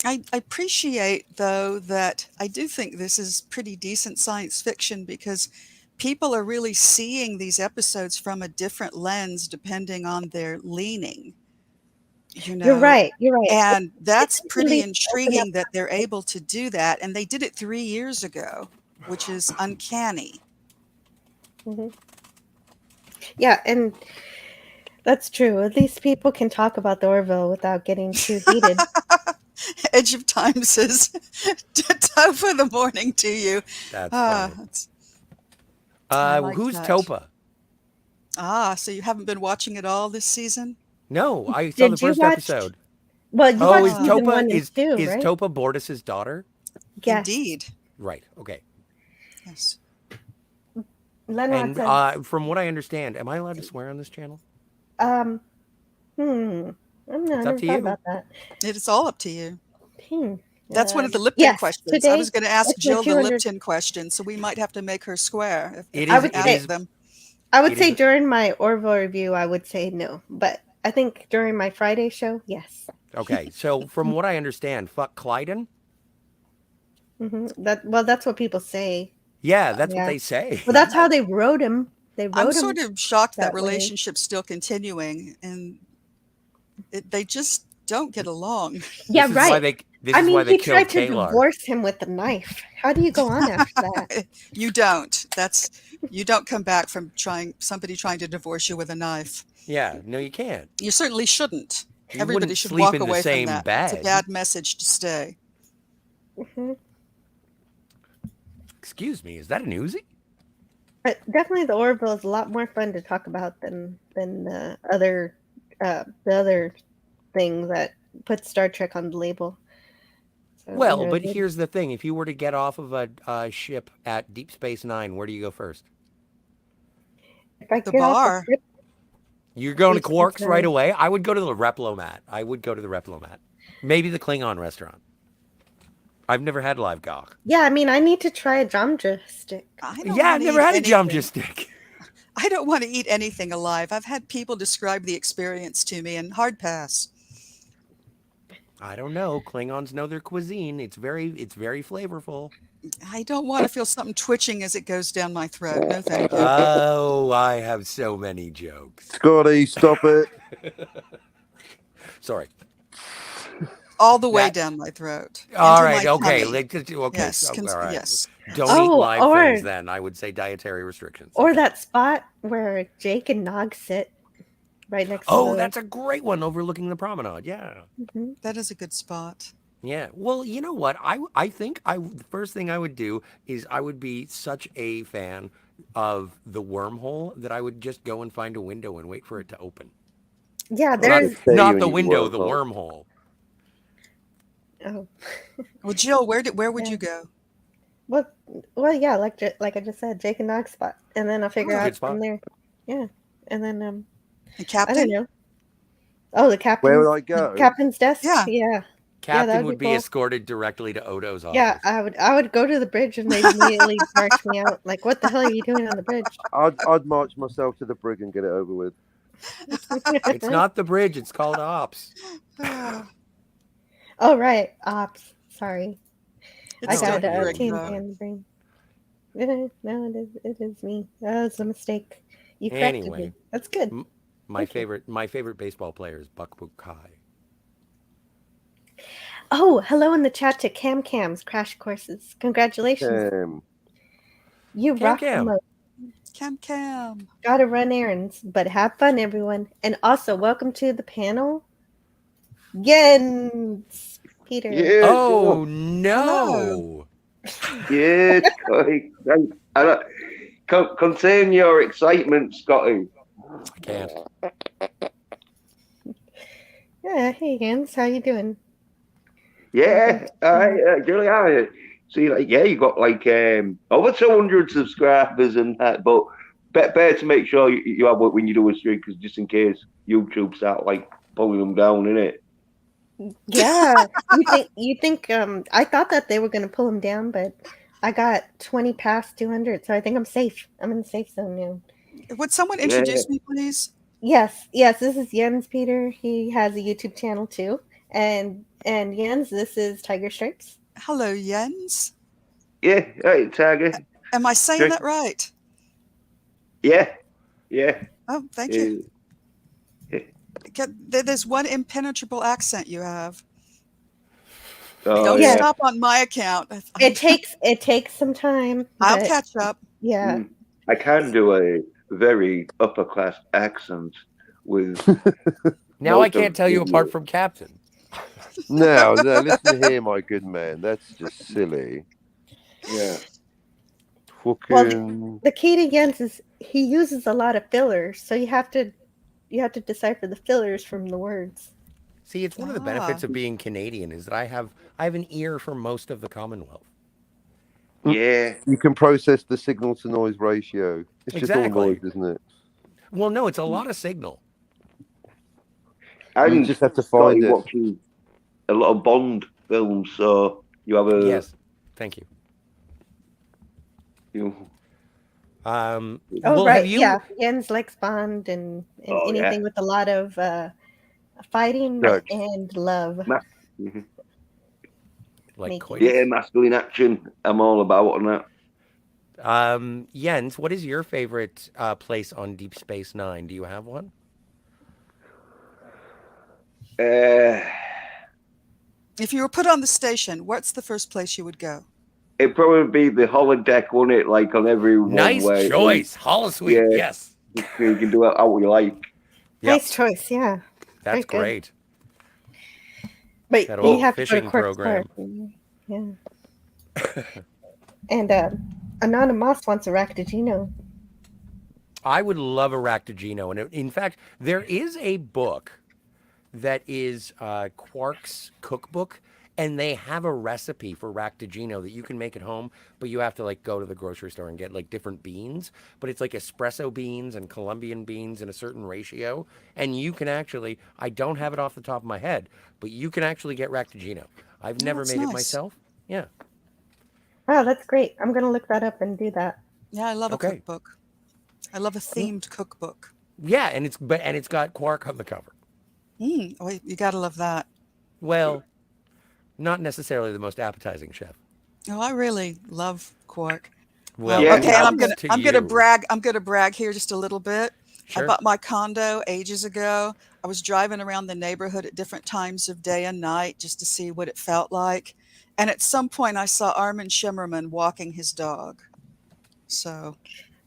I appreciate, though, that I do think this is pretty decent science fiction because people are really seeing these episodes from a different lens depending on their leaning. you You're know, right. You're right. and that's It's pretty really opened up. intriguing that they're able to do that. And they did it 3 years ago, which is uncanny. Mhm. Yeah, and that's true. At least people can talk about the Orville without getting too heated. Edge of Time says, "Top of the morning to you." That's funny. I like Who's that. Topa? So you haven't been watching it all this season? No, I saw the Did you first watch? episode. Well, you Oh, watched is Ah, season Topa 1 and 2, is right? Topa Bordis's daughter? Yes. indeed. Right. Okay. Yes. Lenrock And says, from what I understand, am I allowed to swear on this channel? um, hmm, I don't know. I It's up never to thought you. about that. It is all up to you. Hmm. That's one of the Lipton Yes, questions. I was today, going to ask that's my Jill the 200. Lipton question, so we might have to make her square if It we I is. would It say, ask is. them. I would It say is. during my Orville review, I would say no, but I think during my Friday show, yes. Okay. So from what I understand, fuck Clyden. That's what people say. Yeah, that's what Yeah. they say. Well, that's how they wrote him. They I'm wrote him sort of shocked that that way. relationship's still continuing, and they just don't get along. Yeah, This is why right. they. This I is mean, why they he tried killed to Kalar. divorce him with a knife. How do you go on after that? You don't. You don't come back from somebody trying to divorce you with a knife. Yeah. No, you can't. You certainly shouldn't. You Everybody wouldn't should sleep walk in the away from same that. It's a bed. bad message to stay. Mhm. Excuse me. Is that an Uzi? But definitely, the Orville is a lot more fun to talk about than the other thing that put Star Trek on the label. So, Well, but here's the thing: if you were to get off of a ship at Deep Space Nine, where do you go first? if I The get off the bar. ship, You're going to Deep Space Quarks right Nine. away. I would go to the Replomat. I would go to the Replomat. Maybe the Klingon restaurant. I've never had live gawk. Yeah, I mean, I need to try a Jamja stick. I don't Yeah, I've wanna never eat had a anything. Jamja stick. I don't want to eat anything alive. I've had people describe the experience to me, and hard pass. I don't know. Klingons know their cuisine. It's very flavorful. I don't want to feel something twitching as it goes down my throat. No, thank you. Oh, I have so many jokes. Scotty, stop it. Sorry. All the way That- down my throat. All Into right. my Okay. tummy. Okay. Yes, So, all right. yes. Don't Oh, eat live or- things then. I would say dietary restrictions. Or Okay. that spot where Jake and Nog sit right next to Oh, the... that's a great one overlooking the promenade. Yeah. Mhm. That is a good spot. Yeah. Well, you know what? I think the first thing I would do is I would be such a fan of the wormhole that I would just go and find a window and wait for it to open. Yeah, Not, there's... Not the window, the wormhole. Oh. Well, Jill, where would Yeah. you go? Well, yeah, like I just said, Jake and Nog spot. And then I'll figure That's a out good spot. from there. Yeah. And then, The I captain? don't know. Oh, the captain's... Where would I go? Captain's desk? Yeah. Yeah. Captain would would be be cool. escorted directly to Odo's office. Yeah, I would go to the bridge and they'd immediately march me out. Like, what the hell are you doing on the bridge? I'd march myself to the brig and get it over with. It's not the bridge. It's called Ops. Ah, Oh, right. Ops. Sorry. it's I still got a Rick, team though. in the brain. No, it is me. That was a mistake. You corrected Anyway. me. That's good. My Thank you. favorite baseball player is Buck Bukai. Oh, hello in the chat to Cam's Crash Courses. Congratulations. You rock the Cam. most. Cam. Gotta run errands, but have fun, everyone. And also, welcome to the panel, Jens Peter. Yeah, Oh no! yeah, Scotty. Contain your excitement, Scotty. I can't. Yeah, hey Jens, how you doing? Yeah, Julie, I see. Like, yeah, you got like over 200 subscribers and that, but better to make sure you have it when you do a stream, because just in case YouTube start like pulling them down, innit? Yeah, you think I thought that they were gonna pull him down, but I got 20 past 200, so I think I'm safe. I'm in the safe zone now. Would someone introduce me, please? Yes, this is Jens Peter. He has a YouTube channel too. And Jens, this is tygerstripes. Hello, Jens. Yeah, hey, Tiger. Am I saying Good. that right? Yeah. Oh, thank you. There's one impenetrable accent you have. Oh Don't Yeah, yeah. stop on my account. it takes some time, I'll but catch up. yeah. I can do a very upper class accent with Now I most of can't tell you apart the. from Captain. Now, listen here, my good man. That's just silly. Yeah. Well, Fucking. the key to Jens is he uses a lot of fillers, so you have to decipher the fillers from the words. See, it's one of the Ah, benefits of being Canadian is that I have an ear for most of the Commonwealth. Yeah. You can process the signal to noise ratio. It's just all noise, Exactly. isn't it? Well, no, it's a lot of signal. You And just have to Scotty find it. watches a lot of Bond films, so you have a Yes. Thank you. you know, Oh, Well, have right, yeah. you Jens likes Bond and oh yeah. anything with a lot of fighting Search. and love Mas- mhm. like making. Yeah, coitus? masculine action. I'm all about on that. Jens, what is your favorite place on Deep Space Nine? Do you have one? Uh, if you were put on the station, what's the first place you would go? it'd probably be the holodeck, wouldn't it? Like on every one Nice way. choice. Holosuite. Yeah, Yes. you can do it how you like. Yep. Nice choice, yeah. Very That's good. great. But That you old But have to go to fishing Quark's Park. program. Yeah. And Anonymous wants a Raktajino. I would love a Ractigino. And in fact, there is a book that is Quark's cookbook, and they have a recipe for Ractigino that you can make at home, but you have to like go to the grocery store and get like different beans. But it's like espresso beans and Colombian beans in a certain ratio, and you can actually. I don't have it off the top of my head, but you can actually get Ractigino. I've Oh, never that's made it nice. myself. Yeah. Wow, that's great. I'm gonna look that up and do that. Yeah, I love a Okay. cookbook. I love a themed cookbook. Yeah, and it's got Quark on the cover. Oh, you gotta love that. Well, not necessarily the most appetizing chef. Oh, I really love Quark. Well, yeah, Okay, and kudos to I'm gonna you. brag. I'm gonna brag here just a little bit. I Sure. bought my condo ages ago. I was driving around the neighborhood at different times of day and night just to see what it felt like. And at some point, I saw Armin Shimmerman walking his dog. So,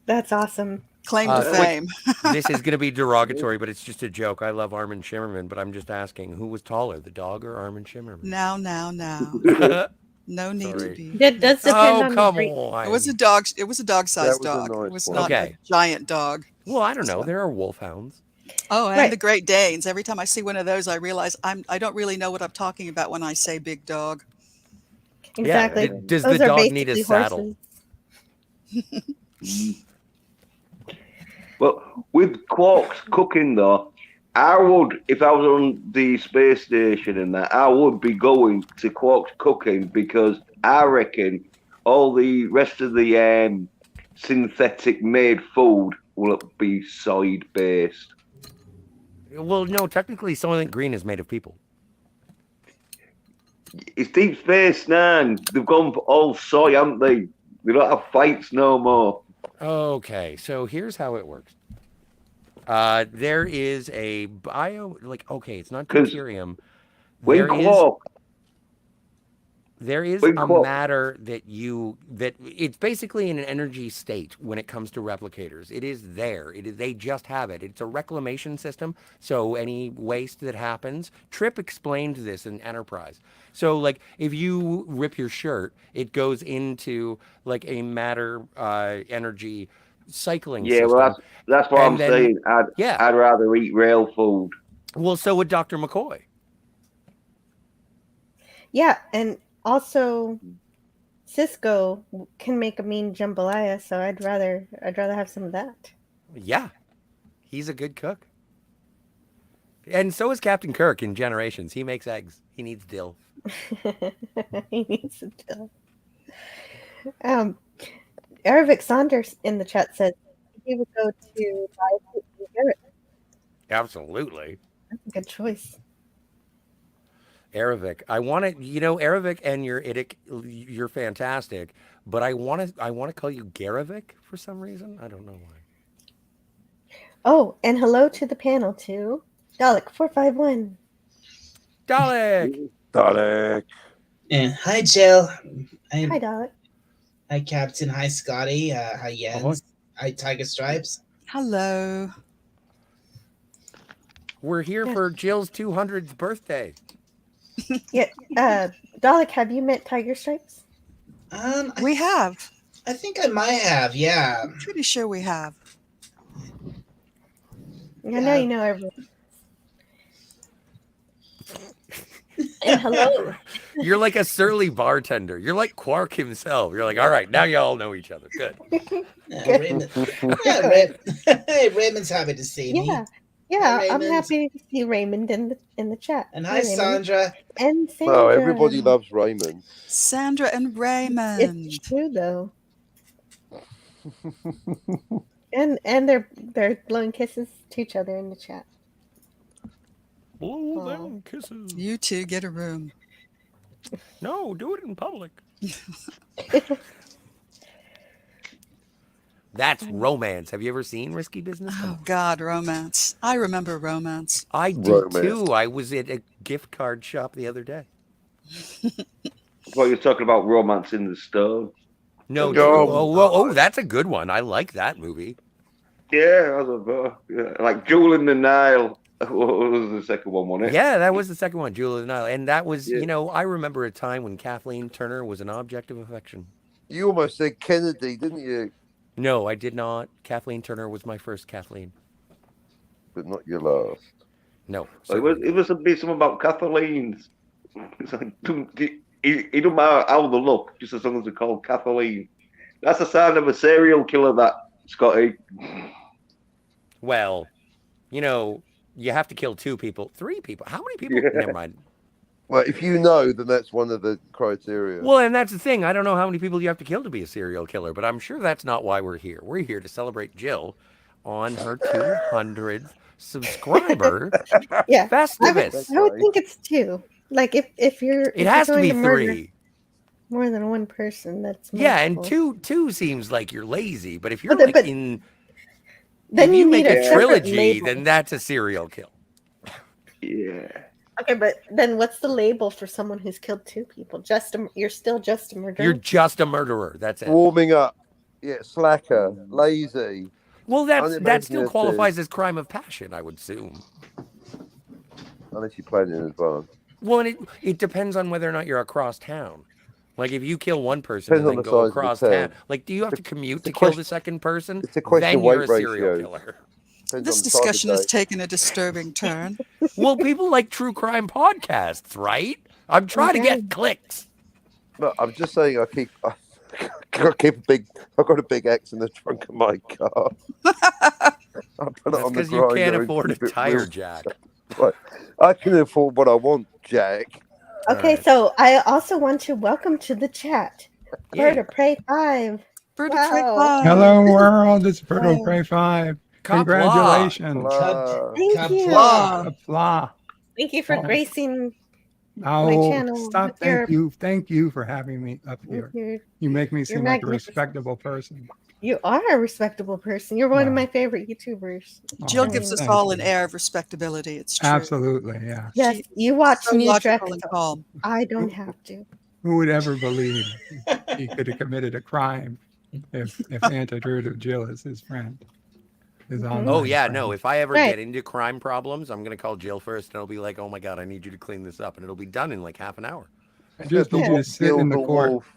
That's awesome. claim to Quick, fame. this is going to be derogatory, but it's just a joke. I love Armin Shimmerman, but I'm just asking who was taller, the dog or Armin Shimmerman? Now. No need to Sorry. be. That does depend Oh, on the come breed. It was a on. dog. It was a That dog-sized was a dog. It nice was one. not a Okay. giant dog. Well, I don't know. So, There are wolfhounds. oh, and Right. the Great Danes. Every time I see one of those, I realize I don't really know what I'm talking about when I say big dog. Yeah. Exactly. Does the Those are dog need a basically saddle? horses. but with Quark's cooking though, I would, if I was on the space station and that, I would be going to Quark's cooking because I reckon all the rest of the synthetic made food will be soy based. Well, no, technically, Soylent Green is made of people. It's Deep Space Nine. They've gone for all soy, haven't they? They don't have fights no more. Okay, so here's how it works. There is a okay, it's not Because deuterium. when There is Quark, there is when a Quark, matter that it's basically in an energy state when it comes to replicators. It is there. They just have it. It's a reclamation system. So any waste that happens, Trip explained this in Enterprise. So like if you rip your shirt, it goes into like a matter energy cycling yeah, well, system, that's what I'm and then saying. I'd yeah. I'd rather eat real food. Well, so would Dr. McCoy. Yeah, and also Cisco can make a mean jambalaya, so I'd rather have some of that. Yeah, he's a good cook. And so is Captain Kirk in Generations. He makes eggs. He needs dill. He needs to tell. Um, Aravic Saunders in the chat said he would go to buy Garrett. Absolutely. That's a good choice. Aravic. I want to, Aravic and your Idic, you're fantastic, but I want to call you Garavic for some reason. I don't know why. Oh, and hello to the panel too. Dalek 451. Dalek. Dalek. And hi, Jill. Hi, Hi, Dalek. hi, Captain. Hi, Scotty. Hi, Ahoy. Jens. Hi, Tiger Stripes. Hello. We're here Yeah. for Jill's 200th birthday. Yeah, Dalek, have you met Tiger Stripes? We have. I think I might have. Yeah. I'm pretty sure we have. I know Yeah. you know everyone. And hello. You're like a surly bartender. You're like Quark himself. You're like, all right, now y'all know each other. Good. Raymond. Hey, Raymond's happy to see me. Yeah, Hi, I'm Raymond. happy to see Raymond in the chat. And hi, Raymond. Sandra. And Sandra. No, everybody loves Raymond. Sandra and Raymond. It's true though. and they're blowing kisses to each other in the chat. Blow Aw. them kisses. You two get a room. No, do it in public. That's romance. Have you ever seen Risky Business? Come Oh on. God, romance. I remember romance. I do Romance. too. I was at a gift card shop the other day. Well, you're talking about romance in the stove. No, Oh, true. Oh, God. that's a good one. I like that movie. Yeah, like Jewel in the Nile. What was the second one, wasn't it? Yeah, that was the second one, Jewel of the Nile. And that was, Yeah. you know, I remember a time when Kathleen Turner was an object of affection. You almost said Kennedy, didn't you? No, I did not. Kathleen Turner was my first Kathleen. But not your last. No. It was a bit something about Kathleen's. It's like, it don't matter how they look, just as long as they're called Kathleen. That's the sign of a serial killer, that, Scotty. Well, you know, you have to kill 2 people, 3 people. How many people? Yeah. Never mind. Well, if you know, then that's one of the criteria. Well, and that's the thing. I don't know how many people you have to kill to be a serial killer, but I'm sure that's not why we're here. We're here to celebrate Jill on her 200th subscriber Yeah. Festivus. I would think it's 2. Like if you're It has to be 3. more than one person, that's Yeah, and multiple. two seems like you're lazy, but if you're But- like but- in Then if you you need make a a separate trilogy, label. then that's a serial kill. Yeah. Okay, but then what's the label for someone who's killed 2 people? You're still just a murderer. You're just a murderer. That's it. Warming up. Yeah, slacker, lazy. Well, that still unimaginative. qualifies as crime of passion, I would assume. Unless you plan in advance. Well, and it depends on whether or not you're across town. Like if you kill one person Depends on and then the go size of the across town. town, like do you have to commute to a kill question- the second person? it's a question then of you're a weight serial ratios. killer. Depends This on the discussion has target date. taken a disturbing turn. Well, people like true crime podcasts, right? I'm trying to get clicks. No, I'm just saying I've got a big X in the trunk of my car. I put it That's on the because you can't grinder and afford a keep it tire real. jack. Right. I can afford what I want, Jack. Okay, Alright. so I also want to welcome to the chat Yeah. Bird of Prey 5. Bird Wow. of Prey 5. Hello, world. It's Bird of Wow. Prey 5. Kapla. Congratulations. Blah. Thank you. Kapla. Kapla. Thank you for Oh. gracing Oh, channel stop. with your- Thank you for having me up here. your. You make me seem like a magnificent. respectable person. You are a respectable person. You're one of Wow. my favorite YouTubers. Jill Oh, gives us thank all an you. air of respectability. It's true. Absolutely, yeah. Yes, She- you watch So New Trek. logical and calm. I don't have to. Who would ever believe he could have committed a crime if Antitrue Jill is his friend? His online Oh yeah, friend. no. If I ever Right. get into crime problems, I'm gonna call Jill first, and I'll be like, "Oh my god, I need you to clean this up," and it'll be done in like half an hour. I just need you to sit in the Kill court wolf.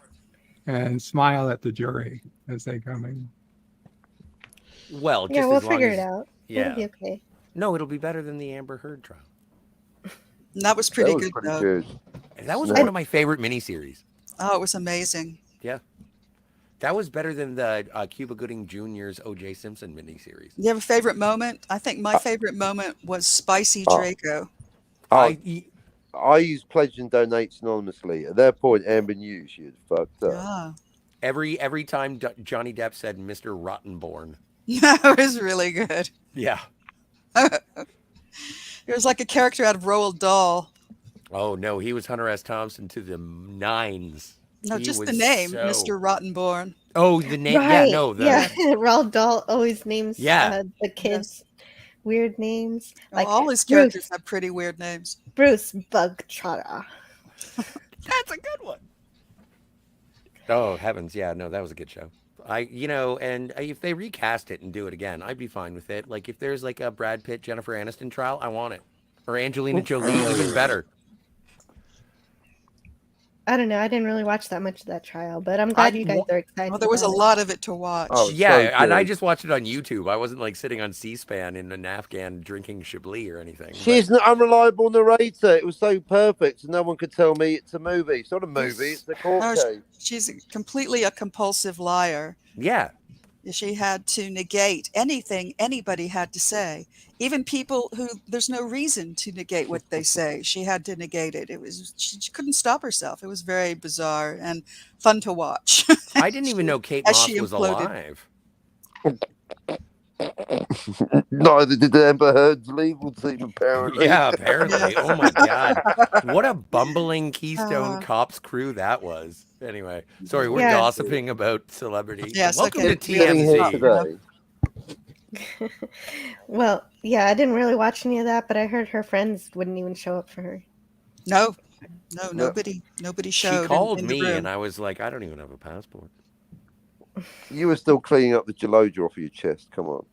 and smile at the jury as they come in. Well, just Yeah, we'll as long figure as, it out. Yeah. It'll be okay. No, it'll be better than the Amber Heard trial. And that was pretty That was good, pretty though. good. That was Yeah. one of my favorite miniseries. Oh, it was amazing. That was better than the Cuba Gooding Jr.'s O.J. Simpson miniseries. You have a favorite moment? I think my favorite moment was Spicy Oh. Draco. I use pledge and donate anonymously. At that point, Amber knew she had fucked up. Ah. every time Johnny Depp said Mr. Rottenborn. That was really good. Yeah. It was like a character out of Roald Dahl. Oh no, he was Hunter S. Thompson to the nines. No, He just the was name, so- Mr. Rottenborn. Oh, the name. Right. Yeah, no. The, Yeah, Roald Dahl always names Yeah. the kids weird names. Well, Like all his Bruce, characters have pretty weird names. Bruce Bugtrotter. That's a good one. Oh heavens, yeah, no, that was a good show. And if they recast it and do it again, I'd be fine with it. Like if there's like a Brad Pitt, Jennifer Aniston trial, I want it. Or Angelina Jolie, even better. I don't know. I didn't really watch that much of that trial, but I'm glad you guys are excited. Well, there was a about it. lot of it to watch. Oh, Yeah, so and I good. just watched it on YouTube. I wasn't like sitting on C-SPAN in an Afghan drinking Chablis or anything. She's an unreliable narrator. It was so perfect, and no one could tell me it's a movie. It's not a movie. It's a court No, case. she's completely a compulsive liar. Yeah. She had to negate anything anybody had to say. Even people who there's no reason to negate what they say. She had to negate it. She couldn't stop herself. It was very bizarre and fun to watch. I didn't even know Kate As Moss she was imploded. alive. Neither did Amber Heard's legal team, apparently. Yeah, apparently. Oh my God. What a bumbling Keystone Cops crew that was. Anyway, sorry, we're Yeah. gossiping about celebrity. Yes, Welcome okay. to Getting here TMZ. today. Well, yeah, I didn't really watch any of that, but I heard her friends wouldn't even show up for her. No, nobody showed. She called in the me room. and I was like, I don't even have a passport. You were still cleaning up the geloja off your chest. Come on.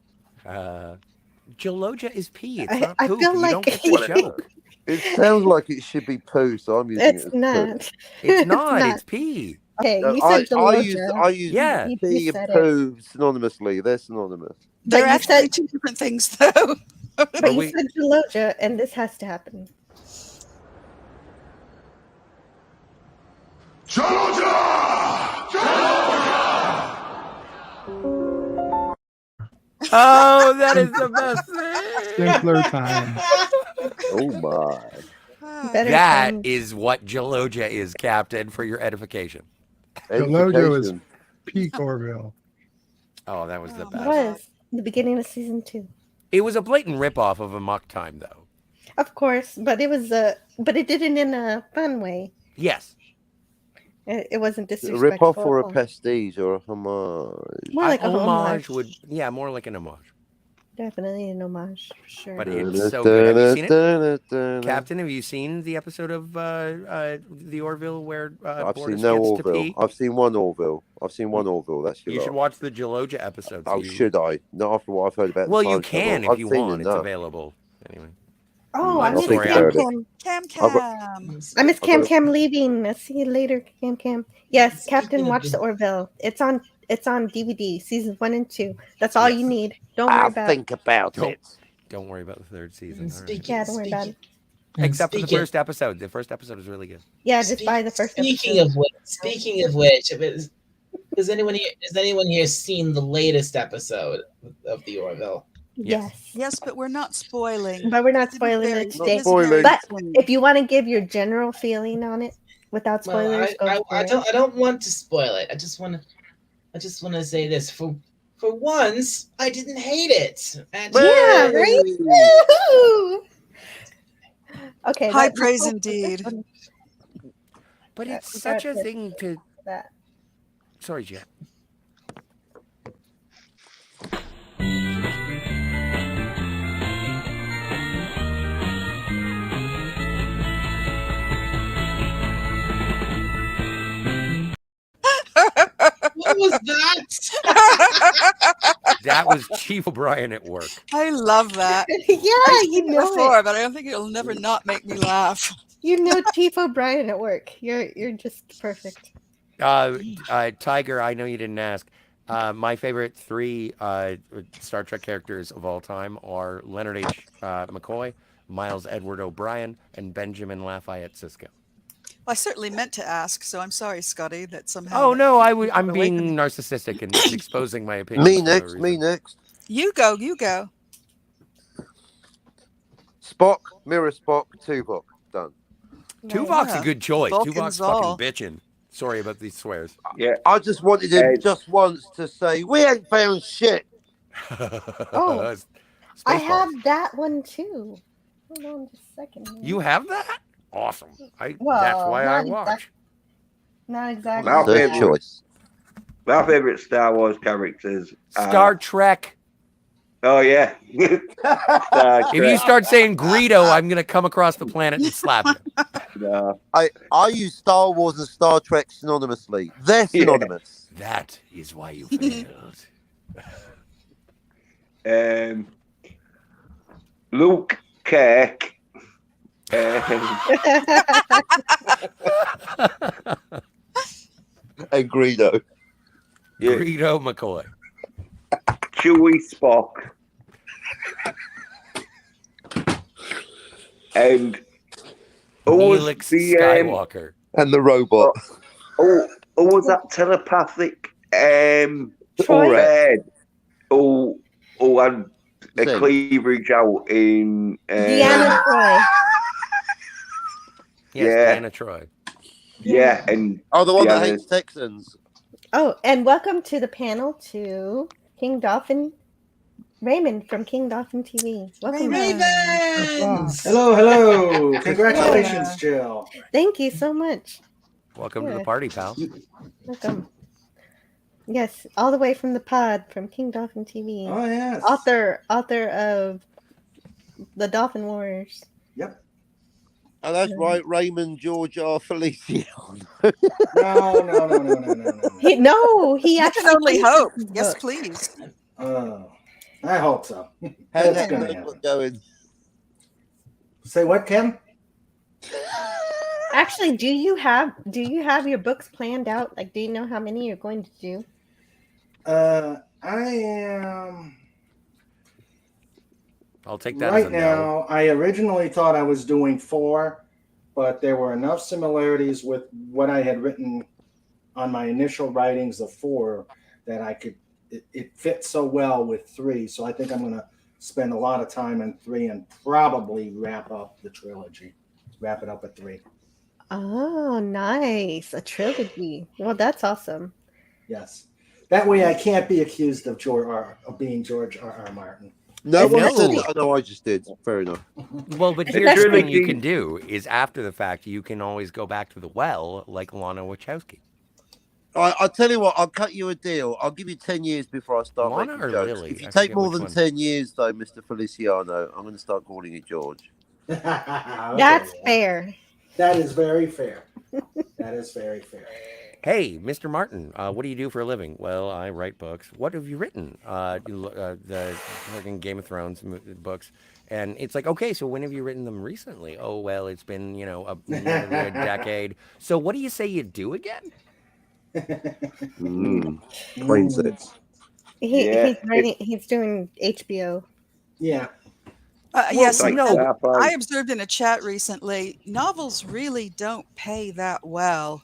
Geloja is pee. It's I- not I poop. feel You like- don't get the joke. It sounds like it should be poo, so I'm using It's it as not. It's not. not. It's pee. Okay, poo. you I said use Geloja. Yeah. You pee and said it. poo synonymously. They're synonymous. They're But you actually said- two different things, though. But Are you we- said Geloja, and this has to happen. Oh, that is the best thing. Simpler time. Oh my. Better That times. is what Geloja is, Captain, for your edification. Geloja was Edification. peak Orville. Oh, that was the It best. was the beginning of season 2. It was a blatant ripoff of Amok Time, though. Of course, but it was but it did it in a fun way. Yes. It wasn't A disrespectful. rip-off or a at all. pastiche or a homage? More like a homage homage. would, yeah, more like an homage. Definitely an homage, for sure. But it's so good. Have you seen it? Captain, have you seen the episode of the Orville where I've Boris seen no gets to Orville. pee? I've seen one Orville. That's your You should lot. watch the Geloja episode. Oh, so you- should I? Not after what I've heard about. the Well, you time can travel. if you I've seen want. It's enough. available. Anyway. Oh, I I miss think Cam I Cam. Cam I've Cam. I miss I've Cam got- Cam leaving. I'll see you later, Cam Cam. Yes, Speaking Captain, of watch the- the Orville. It's on DVD, seasons 1 and 2. That's all you need. Don't worry I'll about think about Don't- it. Don't worry about the third season. And all right. speaking, Yeah, don't worry about it. Except for the speaking- first episode. The first episode was really good. Yeah, just buy the first Speaking episode. of which, has anyone here seen the latest episode of the Orville? Yes. Yes, but we're not spoiling. But we're not It is spoiling very- it Not today. is very spoiling. But clean. if you want to give your general feeling on it without Well, spoilers, go for I it. don't want to spoil it. I just want to say this for once, I didn't hate it. And Yeah, right? Woohoo! Okay. High that's praise all for indeed. this one. But Yeah, it's we such got a this. thing to. That. Sorry, Jet. what was that? That was Chief O'Brien at work. I love that. Yeah, you know Before, it. but I don't think it'll never not make me laugh. You know Chief O'Brien at work. You're just perfect. Tiger, I know you didn't ask. My favorite 3 Star Trek characters of all time are Leonard H. McCoy, Miles Edward O'Brien, and Benjamin Lafayette Sisko. Well, I certainly meant to ask, so I'm sorry, Scotty, that somehow. Oh no, I'm got away being from- narcissistic and exposing my opinion. Me next. Me next. You go, you go. Spock, Mirror Spock, Tuvok. Done. Tuvok's Yeah. a good choice. Vulcans Tuvok's all. fucking bitching. Sorry about these swears. Yeah. I just wanted him just once to say, "We ain't found shit." Oh. I Spaceballs. have that one too. Hold on just a second. here. You have that? Awesome. That's Well, why I not watch. Not exactly. Well, Third favorite. choice. My favorite Star Wars characters are Star Trek. Oh yeah. Star If you Trek. start saying Greedo, I'm gonna come across the planet and slap you. No. I use Star Wars and Star Trek synonymously. They're Yeah. synonymous. That is why you failed. Luke Kirk. And Greedo. Yeah. Greedo McCoy. Chewie Spock. And who was Neelix the Skywalker. And the robot. who was that telepathic Troy? red who had a Same. cleavage out in Deanna Troy. Yes, Yeah. Deanna Troy. Yeah, and Oh, the one that Deanna- hates Texans. Oh, and welcome to the panel to King Dolphin Raymond from King Dolphin TV. Welcome. Ravens! Hello. Congratulations, Jill. Thank you so much. Welcome to the Yeah. party, pal. Welcome. Yes, all the way from the pod from King Dolphin TV. Oh, yes. Author of the Dolphin Wars. Yep. Oh, that's right, Raymond George R. Feliciano. No. He You actually can only finished hope. his Yes, book. please. Oh, I hope so. How's That's gonna that happen. book going? Say what, Kim? Actually, do you have your books planned out? Like, do you know how many you're going to do? I am I'll take that as right a no. now. I originally thought I was doing 4, but there were enough similarities with what I had written on my initial writings of 4 that I could. It fits so well with 3, so I think I'm going to spend a lot of time in 3 and probably wrap up the trilogy. Wrap it up at 3. Oh, nice. A trilogy. Well, that's awesome. Yes. That way I can't be accused of being George R. Martin. No one No. said that. Oh, no, I just did. Fair enough. Well, but It's here's the actually- thing you can do is after the fact, you can always go back to the well like Lana Wachowski. I'll tell you what, I'll cut you a deal. I'll give you 10 years before I start Lana making or jokes. Lily? If you I take forget more which than one. 10 years, though, Mr. Feliciano, I'm going to start calling you George. That's fair. That is very fair. That is very fair. Hey, Mr. Martin, what do you do for a living? Well, I write books. What have you written? The fucking Game of Thrones books. And it's like, okay, so when have you written them recently? Oh, well, it's been, a decade. So what do you say you do again? Plain six. He's writing. He's doing HBO. Yeah. Yes, like and sci-fi. I observed in a chat recently, novels really don't pay that well.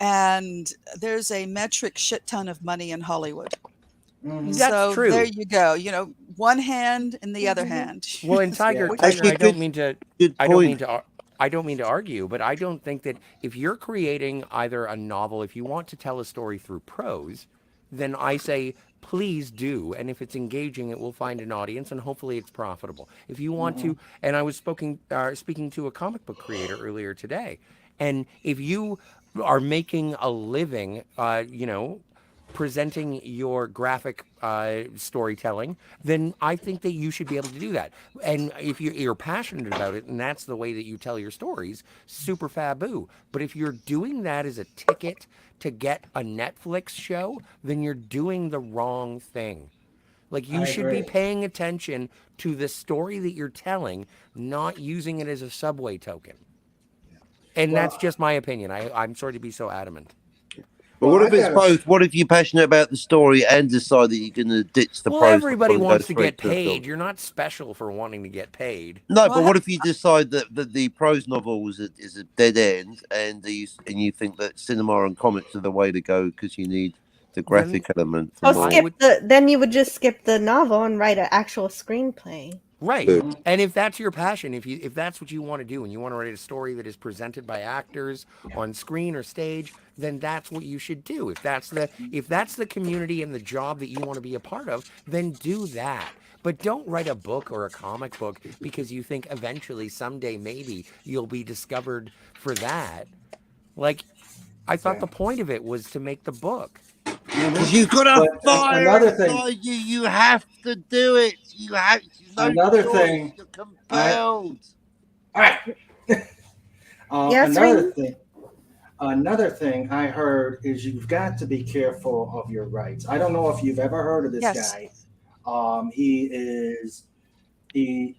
And there's a metric shit ton of money in Hollywood. That's So true. there you go. One hand in the other hand. Well, in Tiger, Yeah. Tiger, Actually, I don't mean to Good I don't point. mean to I don't mean to argue, but I don't think that if you're creating either a novel, if you want to tell a story through prose, then I say please do, and if it's engaging, it will find an audience, and hopefully it's profitable. If you want to, and I was speaking to a comic book creator earlier today, and if you are making a living, presenting your graphic storytelling, then I think that you should be able to do that. And if you're passionate about it and that's the way that you tell your stories, super faboo. But if you're doing that as a ticket to get a Netflix show, then you're doing the wrong thing. Like you I should be agree. paying attention to the story that you're telling, not using it as a subway token. And Well, that's just my opinion. I'm sorry to be so adamant. But Well, what if I it's gotta- both? What if you're passionate about the story and decide that you're going to ditch the Well, prose everybody and go wants to straight get to the film? paid. You're not special for wanting to get paid. No, Well, but what if you decide that the prose novel is a dead end, and you think that cinema and comics are the way to go because you need the graphic element? Oh, For more. then you would just skip the novel and write an actual screenplay. Right. Good. And if that's your passion, if that's what you want to do and you want to write a story that is presented by actors on screen or stage, then that's what you should do. If that's the community and the job that you want to be a part of, then do that. But don't write a book or a comic book because you think eventually someday maybe you'll be discovered for that. Like I thought the point of it was to make the book. Because you've got a But fire another thing, inside you. You have to do it. You have no another choice. thing, You're I compelled. all right. Yes, Rain? Another thing I heard is you've got to be careful of your rights. I don't know if you've ever heard of this Yes. guy. He is he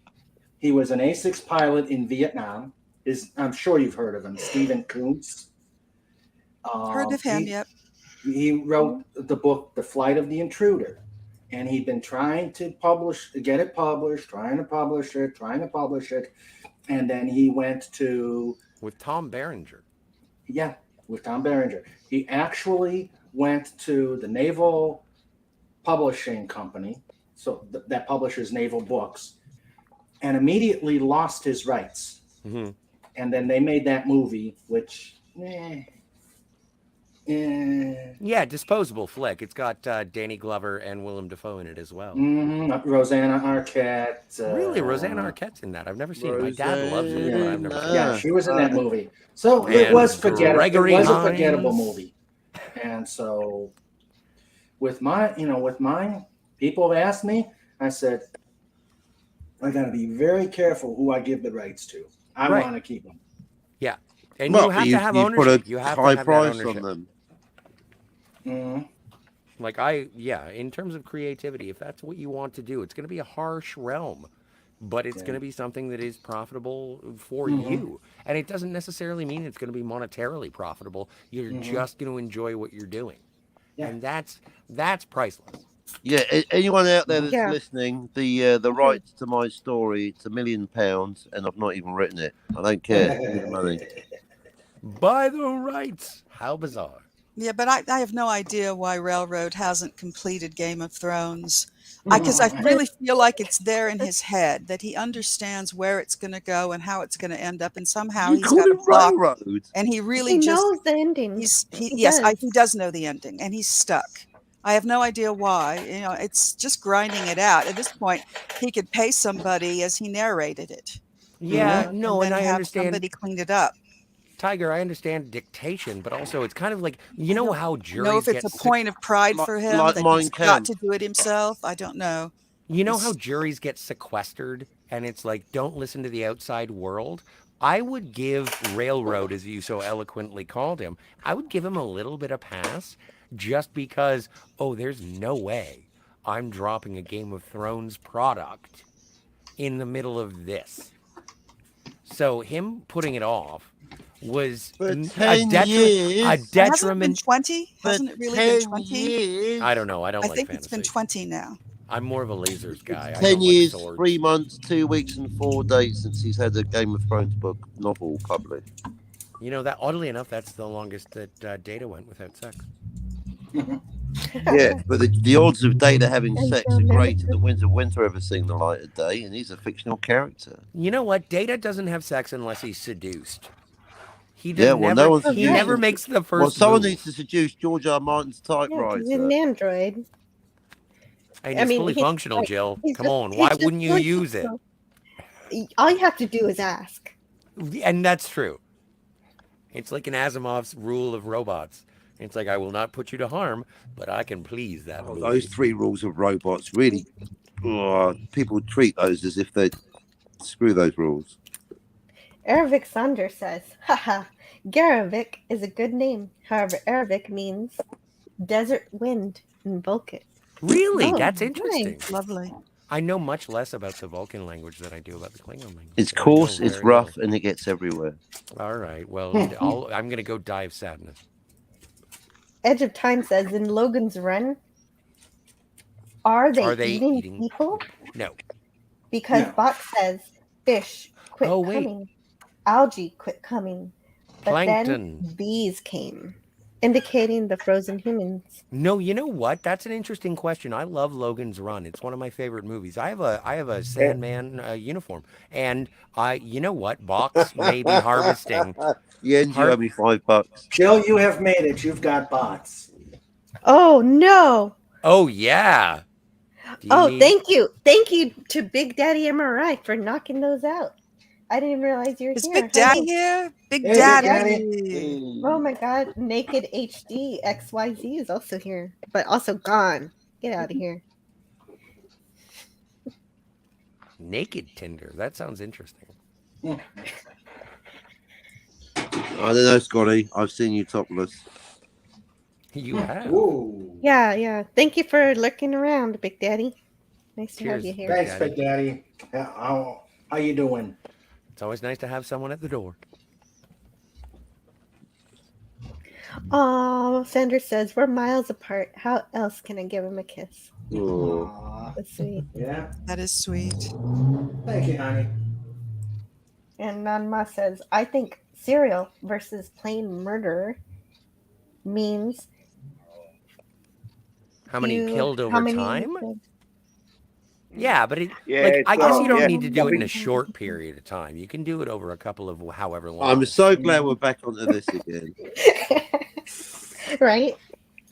he was an A6 pilot in Vietnam. I'm sure you've heard of him, Stephen Kuntz. Heard of him, yep. He wrote the book The Flight of the Intruder, and he'd been trying to get it published, trying to publish it, and then he went to With Tom Berenger. yeah, with Tom Berenger. He actually went to the Naval Publishing Company, so that publishes naval books, and immediately lost his rights. Mm-hmm. And then they made that movie, which, Yeah, disposable flick. It's got Danny Glover and Willem Dafoe in it as well. Rosanna Arquette. Really, Rosanna Arquette's in that. I've never seen it. My dad loves it, but I've never seen it. Yeah, she was in that movie. So And it was forgettable. Gregory It was a Hines. forgettable movie. And so with mine, people have asked me, I said, I got to be very careful who I give the rights to. I Right. want to keep them. Yeah. And Well, you have to have you ownership. put a You have to high have price that ownership. on them. Like in terms of creativity, if that's what you want to do, it's going to be a harsh realm, but it's going to be something that is profitable for you. And it doesn't necessarily mean it's going to be monetarily profitable. You're just going to enjoy what you're doing. Yeah. And that's priceless. Yeah, anyone out there that's Yeah. listening, the rights to my story, it's £1 million, and I've not even written it. I don't care. Give me the money. Buy the rights. How bizarre. Yeah, but I have no idea why Railroad hasn't completed Game of Thrones. Because I really feel like it's there in his head, that he understands where it's going to go and how it's going to end up, and somehow You he's call got a it block, railroad. and he really He just knows the ending. he does know the ending, and he's stuck. I have no idea why. It's just grinding it out. At this point, he could pay somebody as he narrated it. Yeah, no, and and then I have understand. somebody clean it up. Tiger, I understand dictation, but also it's kind of like, you know how juries Know if it's get a point of pride for him like that Mein he's got Kampf. to do it himself. I don't know. You know how juries get sequestered and it's like, don't listen to the outside world? I would give Railroad, as you so eloquently called him, I would give him a little bit of pass just because, there's no way I'm dropping a Game of Thrones product in the middle of this. So him putting it off was For a 10 years. Hasn't it been detriment. 20? For Hasn't it really 10 been 20? years. I don't know. I don't I like think fantasy. it's been 20 now. I'm more of a lasers guy. I 10 don't years, like swords. 3 months, 2 weeks, and 4 days since he's had a Game of Thrones novel published. You know, that oddly enough, that's the longest that Data went without sex. Yeah, but the odds of Data having sex are greater than Winter ever seeing the light of day, and he's a fictional character. You know what? Data doesn't have sex unless he's seduced. He never makes the first Well, someone move. needs to seduce George R. Martin's typewriter. He's an android. And it's fully functional, Jill. Come on, why wouldn't you use it? All you have to do is ask. And that's true. It's like an Asimov's rule of robots. It's like, I will not put you to harm, but I can please that. Those 3 rules of robots really, people treat those as if they screw those rules. Ervik Sander says, haha, Garavik is a good name. However, Ervik means desert wind in Vulcan. Really? That's interesting. Nice. Lovely. I know much less about the Vulcan language than I do about the Klingon language. It's coarse, it's rough, and it gets everywhere. All right. Well, I'm going to go die of sadness. Edge of Time says, in Logan's Run, are they eating people? No. Because Bot says, fish, quit coming. Algae, quit coming. But Plankton. then bees came, indicating the frozen humans. No, you know what? That's an interesting question. I love Logan's Run. It's one of my favorite movies. I have a Sandman uniform, and you know what? Box may be harvesting. Yeah, and you owe me $5. Jill, you have made it. You've got bots. Oh no! Oh yeah. Thank you to Big Daddy MRI for knocking those out. I didn't even realize you were here. Big Daddy here? Big Daddy. Oh my God, Naked HD XYZ is also here. but also gone. Get out of here. Naked Tinder. That sounds interesting. I don't know, Scotty. I've seen you topless. You have. Ooh. Yeah. Thank you for lurking around, Big Daddy. Nice to have Cheers, you here. Big Thanks, Daddy. Big Daddy. How you doing? It's always nice to have someone at the door. Oh, Sandra says we're miles apart. How else can I give him a kiss? Oh. Aw, That's sweet. yeah. That is sweet. Thank you, honey. And Nanma says, I think serial versus plain murder means How many killed how over many time? killed? Yeah, but Yeah, like it's I guess you don't yeah. need to do I it in a think short period of time. You can do it over a couple of however long. I'm so glad we're back onto this again. Right?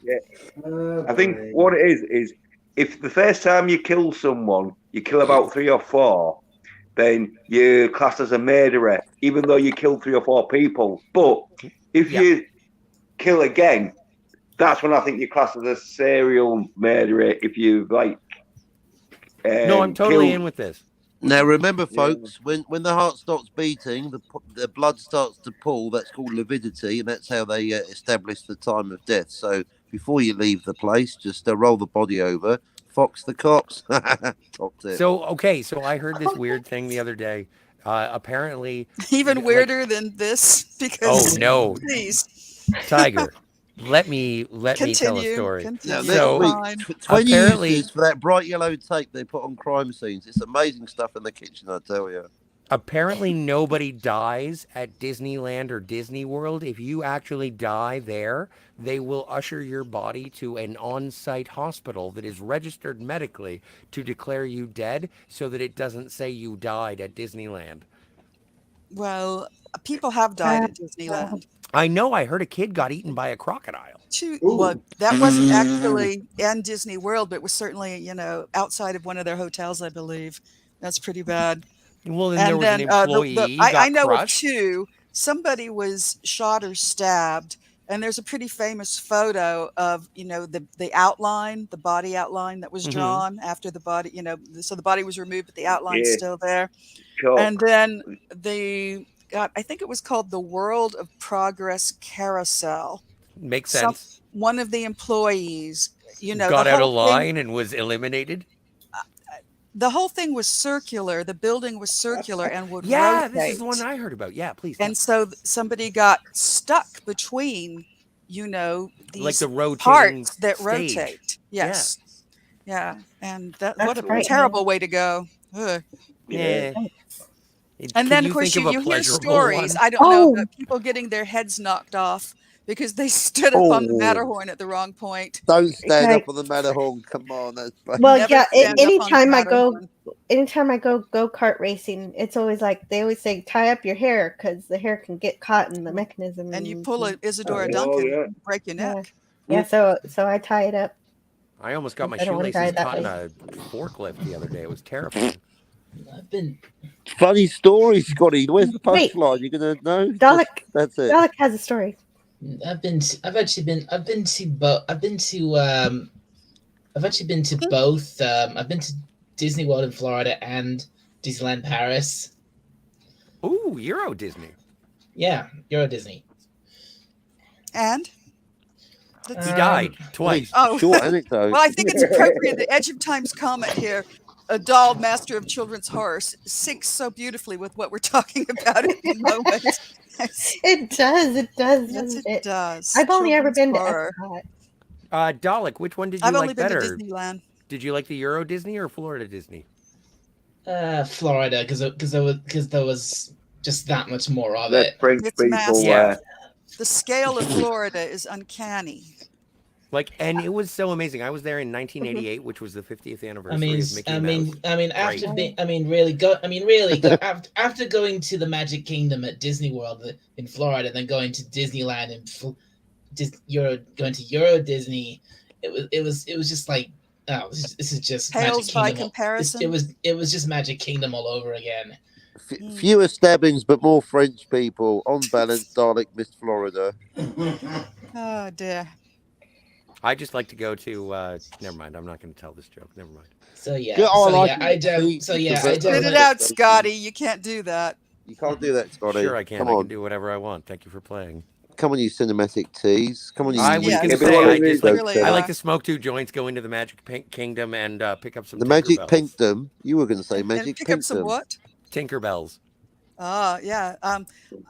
yeah. Oh, I think boy. what it is if the first time you kill someone, you kill about 3 or 4, then you're classed as a murderer, even though you killed 3 or 4 people. But if Yeah. you kill again, that's when I think you're classed as a serial murderer. If you like, No, I'm totally killed. in with this. Now remember, folks, when the heart stops beating, the blood starts to pool. That's called lividity, and that's how they establish the time of death. So before you leave the place, just roll the body over, fox the cops. Top tip. So okay, so I heard this weird thing the other day. Apparently, Even like, weirder than this oh because no, please Tiger, let me tell a continue. story. Now, Continue. next So week, Fine. 20 apparently, uses for that bright yellow tape they put on crime scenes. It's amazing stuff in the kitchen, I tell you. apparently nobody dies at Disneyland or Disney World. If you actually die there, they will usher your body to an on-site hospital that is registered medically to declare you dead so that it doesn't say you died at Disneyland. Well, people have died at Disneyland. I know, I heard a kid got eaten by a crocodile. Well, that wasn't actually in Disney World, but it was certainly, outside of one of their hotels, I believe. That's pretty bad. Well, then there And was an then employee I got know of crushed. 2. Somebody was shot or stabbed, and there's a pretty famous photo of the outline, the body outline that was drawn after the body. So the body was removed, but the outline's still there. And then I think it was called the World of Progress Carousel. Makes sense. One of the employees, Got out of line and was eliminated. the whole thing was circular. The building was circular and would Yeah, rotate. this is the one I heard about. Yeah, please. And so somebody got stuck between, these like the rotating parts that stage. rotate. Yes. Yeah. And what That's a frightening. terrible way to go. Ugh. Yeah. And then, of course, you hear pleasurable stories. one? I don't know about people getting their heads knocked off because they stood up on the Oh. Matterhorn at the wrong point. Don't stand Okay. up on the Matterhorn. Come on, that's Well, Never yeah. stand up on the Anytime I go kart racing, it's always like they always say tie up your hair because the hair can get caught in the mechanism. And you pull a Isadora Oh, Duncan, yeah. break your neck. Yeah. So I tie it up. I almost got my I don't wanna die shoelaces that caught in way. a forklift the other day. It was terrifying. I've been funny story, Scotty. Where's the Wait. punchline? You're gonna know? Dalek. That's it. Dalek has a story. I've been to both. I've actually been to both. I've been to Disney World in Florida and Disneyland Paris. Ooh, Euro Disney. Yeah, Euro Disney. And? He died twice. Oh, Short anecdote. well, I think it's appropriate. The Edge of Time's comment here, a doll master of children's horror, syncs so beautifully with what we're talking about at the moment. It does. It does. Yes, doesn't it does. I've only ever Children's been horror. to Epcot. Dalek, which one did you I've like only been better? to Disneyland. Did you like the Euro Disney or Florida Disney? Florida, because there was just that much more of That it. French It's people. massive. Yeah. The scale of Florida is uncanny. And it was so amazing. I was there in 1988, which was the 50th anniversary I mean, of Mickey Mouse. after going to the Magic Kingdom at Disney World in Florida, then going to Disneyland and going to Euro Disney, it was just like, oh, this is just Pales Magic by Kingdom. comparison. It was just Magic Kingdom all over again. Fewer stabbings, but more French people. On balance, Dalek missed Florida. Oh dear. I just like to go to. Never mind. I'm not going to tell this joke. Never mind. So yeah, Get on so like yeah, you see, I Spit it definitely. out, Scotty. You can't do that. You can't do that, Scotty. Sure, I can. Come I can on. do whatever I want. Thank you for playing. Come on, you cinematic tease. Come on, I was Yes. gonna Give me say one I of just these, like Really, I like to smoke 2 joints, go into the Magic Kingdom, and pick up some the Magic Tinkerbells. Pinkdom. You were going to say and Magic pick up some Pinkdom. what? Tinkerbells. Yeah.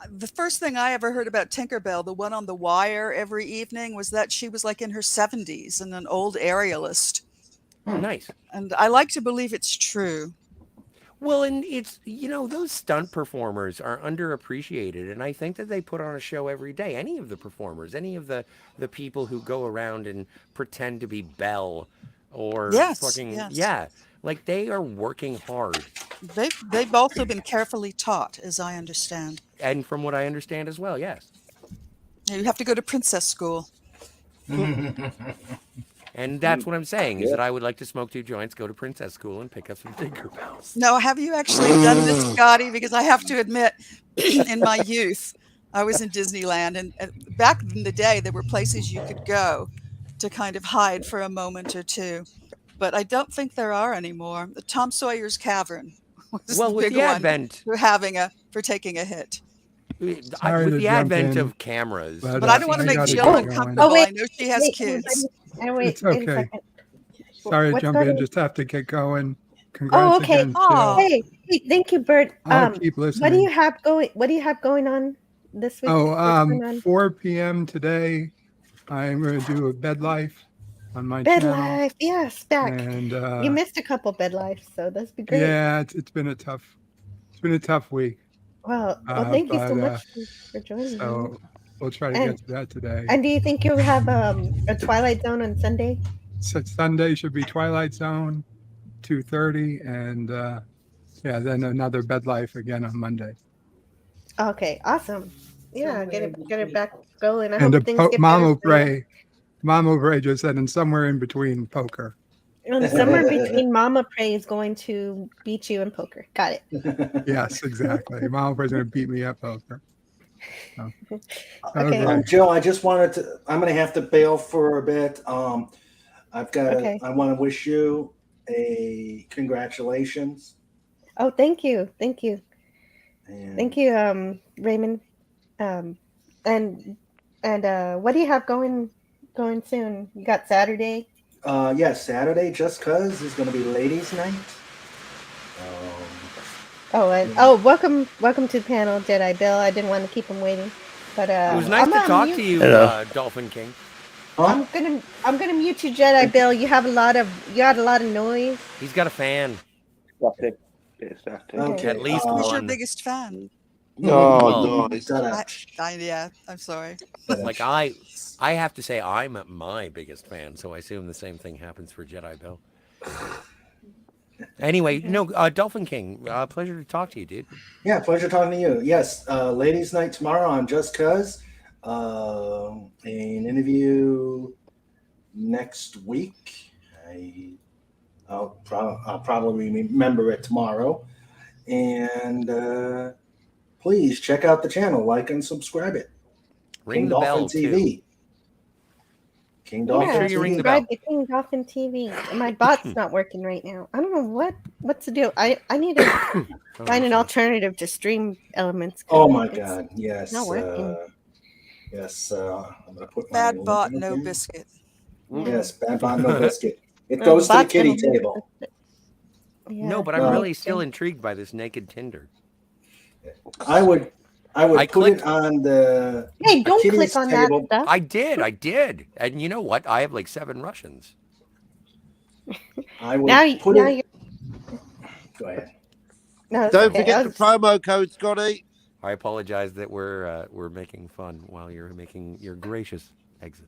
The first thing I ever heard about Tinkerbell, the one on the wire every evening, was that she was like in her 70s and an old aerialist. Nice. And I like to believe it's true. Well, and it's those stunt performers are underappreciated, and I think that they put on a show every day. Any of the performers, any of the people who go around and pretend to be Belle, or Yes, fucking yes. yeah, like they are working hard. They've also been carefully taught, as I understand. And from what I understand as well, yes. You have to go to princess school. And that's what I'm saying is Yeah. that I would like to smoke 2 joints, go to princess school, and pick up some Tinkerbells. No, have you actually done this, Scotty? Because I have to admit, in my youth, I was in Disneyland, and back in the day, there were places you could go to kind of hide for a moment or two. But I don't think there are anymore. The Tom Sawyer's Cavern was Well, the with big the one advent, for taking a hit. Sorry with to the jump advent in, of cameras, but But I don't want to I make gotta Jill get Oh, going. uncomfortable. wait, I know she has wait, kids. wait, It's wait a okay. second. Sorry to What's jump going in. on? Just have to get going. Oh, Congrats okay. again, Oh. Jill. Hey, thank you, Bert. I'll keep What do listening. you have going? What do you have going on this week? What's going on? 4 p.m. today. I'm going to do a bed life on my Bed channel, life, yes, back. and You missed a couple bed lives, so that's be great. yeah, it's been a tough week. Well, thank you so but, much for joining me. So we'll try to And get to that today. and do you think you'll have a Twilight Zone on Sunday? So Sunday should be Twilight Zone, 2:30, and yeah, then another bed life again on Monday. Okay, awesome. Yeah, get it back going. I And hope things get better for you. Mama Bray just said, and somewhere in between poker. And somewhere between Mama Prey is going to beat you in poker. Got it. Yes, exactly. Mama Bray's going to beat me at poker. So, Okay. Jill, I just wanted to. I'm going to have to bail for a bit. I've got. Okay. I want to wish you a congratulations. Oh, thank you. Thank you. And Thank you, Raymond. And what do you have going soon? You got Saturday? yes, Saturday, just cause is going to be ladies' night. Welcome to the panel, Jedi Bill. I didn't want to keep him waiting, but it was nice I'm to gonna talk mute- to you, Hello. Dolphin King. Huh? I'm gonna mute you, Jedi Bill. You had a lot of noise. He's got a fan. Static. Yeah, static. Okay. At least Who's your one. biggest fan? Oh, nice. Shut up. Yeah, I'm sorry. Like I have to say I'm my biggest fan, so I assume the same thing happens for Jedi Bill. Anyway, no, Dolphin King, pleasure to talk to you, dude. Yeah, pleasure talking to you. Yes, ladies' night tomorrow on Just Cause. An interview next week. I'll probably remember it tomorrow. And please check out the channel, like and subscribe it. Ring King the Dolphin bell TV. too. King Make Dolphin sure you ring TV. the bell. Subscribe to King Dolphin TV. My bot's not working right now. I don't know what's the deal. I need to find an alternative to stream elements. Oh my It's God! Yes. not working. Yes. I'm gonna put my Bad link bot, in no again. biscuit. Yes, bad bot, no biscuit. It The goes to the bot's gonna kitty lose table. Yeah, No, but I'm No. really still intrigued by this naked Tinder. I would I put clicked- it on the Hey, don't kitty's click on table. that stuff. I did. And you know what? I have like 7 Russians. I would Now put you're. it. Go ahead. No, it's Don't okay. forget the promo code, Scotty. I apologize that we're making fun while you're making your gracious exit.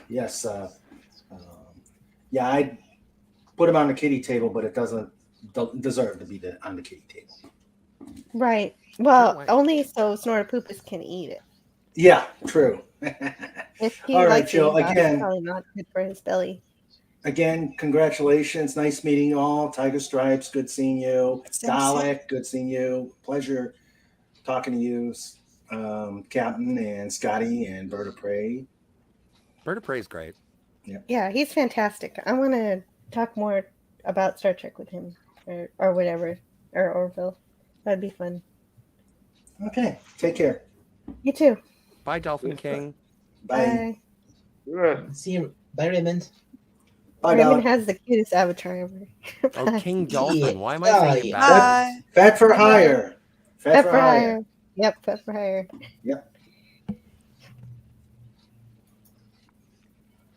Yes. Yeah, I put him on the kitty table, but it doesn't deserve to be on the kitty table. Right. Well, Sure, why- only so Snortopoopas can eat it. Yeah, true. If he All right, likes Jill, it, it's again. probably not good for his belly. Again, congratulations. Nice meeting you all. Tiger Stripes, good seeing you. Same, Dalek, good seeing you. Pleasure talking to you, Captain and Scotty and Bird of Prey. Bird of Prey is great. Yeah, he's fantastic. I want to talk more about Star Trek with him, or whatever, or Orville. That'd be fun. Okay, take care. You too. Bye, Dolphin King. Bye. Bye. Yeah. See you. Bye, Raymond. Bye, Raymond dog. has the cutest avatar ever. Oh, Bye. King Yeah. Dolphin. Why am I Oh, saying it yeah. backwards? Bye. Fat for hire. Fat Pep for for hire. hire. Yep, pep for hire. Yep.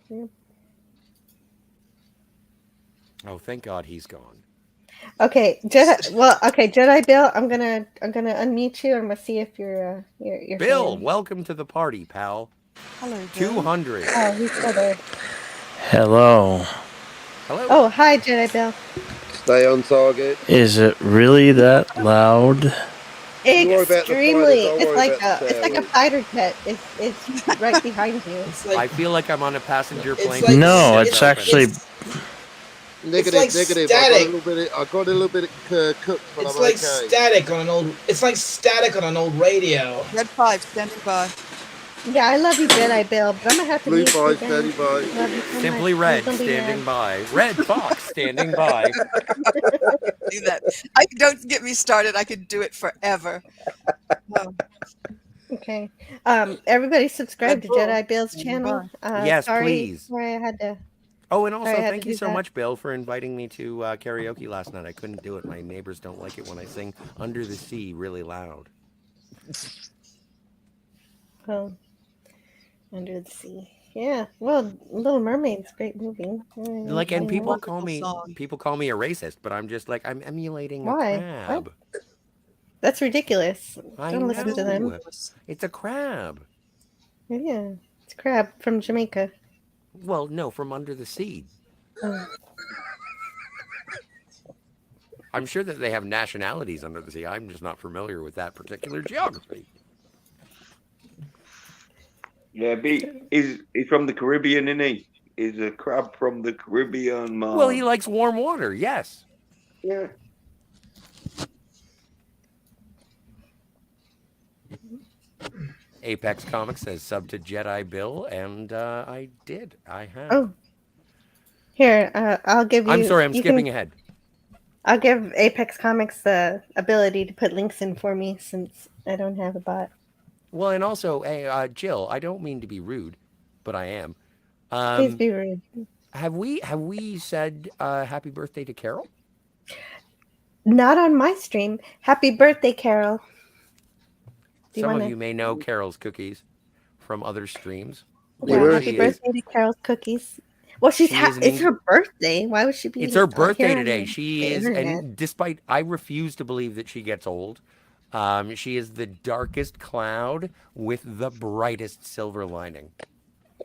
Yep. Oh, thank God he's gone. Okay, Jedi. Well, okay, Jedi Bill. I'm gonna unmute you. I'm gonna see if you're Bill, saying. welcome to the party, pal. Hello, Bill. 200. Oh, he's still there. Hello. Hello. Oh, hi, Jedi Bill. Stay on target. Is it really that loud? Don't worry about the fighters, Extremely. I'll It's worry like about the it's like a towers. fighter jet. It's right behind you. It's I like feel like I'm on a passenger It's plane. like- with No, the it's windows open. actually Negative, like negative. static. I got a little bit cooked, but it's I'm like okay. static on an old. It's like static on an old radio. Red 5 standing by. Yeah, I love you, Jedi Bill, but I'm gonna have to Blue mute you five, again. standing by. Love you so Simply much. Red Please don't be standing mad. by. Red Fox standing by. Do that. Don't get me started. I could do it forever. Oh, Okay. Everybody subscribe to Red Bull. Jedi Bill's Standing channel. Yes, please. Sorry, I had to. Oh, and also Sorry, I had thank to you do so that. much, Bill, for inviting me to karaoke last night. I couldn't do it. My neighbors don't like it when I sing Under the Sea really loud. Oh, Under the Sea. Yeah. Well, Little Mermaid's a great movie. Like, and people wonderful call me song. a racist, but I'm just like I'm emulating Why? a crab. That's ridiculous. I Don't listen to them. know. It's a crab. Yeah, it's a crab from Jamaica. Well, no, from under the sea. Oh. I'm sure that they have nationalities under the sea. I'm just not familiar with that particular geography. Yeah, he's from the Caribbean, isn't he? He's a crab from the Caribbean, man. Well, he likes warm water, yes. Yeah. Apex Comics says sub to Jedi Bill, and I did. I have. Oh. Here, I'll give you. I'm sorry, I'm you skipping can- ahead. I'll give Apex Comics the ability to put links in for me since I don't have a bot. Well, and also, hey, Jill, I don't mean to be rude, but I am. Please be rude. Have we said happy birthday to Carol? Not on my stream. Happy birthday, Carol. Do Some wanna... of you may know Carol's cookies from other streams. Yeah, Where happy she birthday to Carol's cookies. Well, She is an it's her birthday. Why would she be? It's her birthday here on today. the She is, internet? and despite I refuse to believe that she gets old, she is the darkest cloud with the brightest silver lining.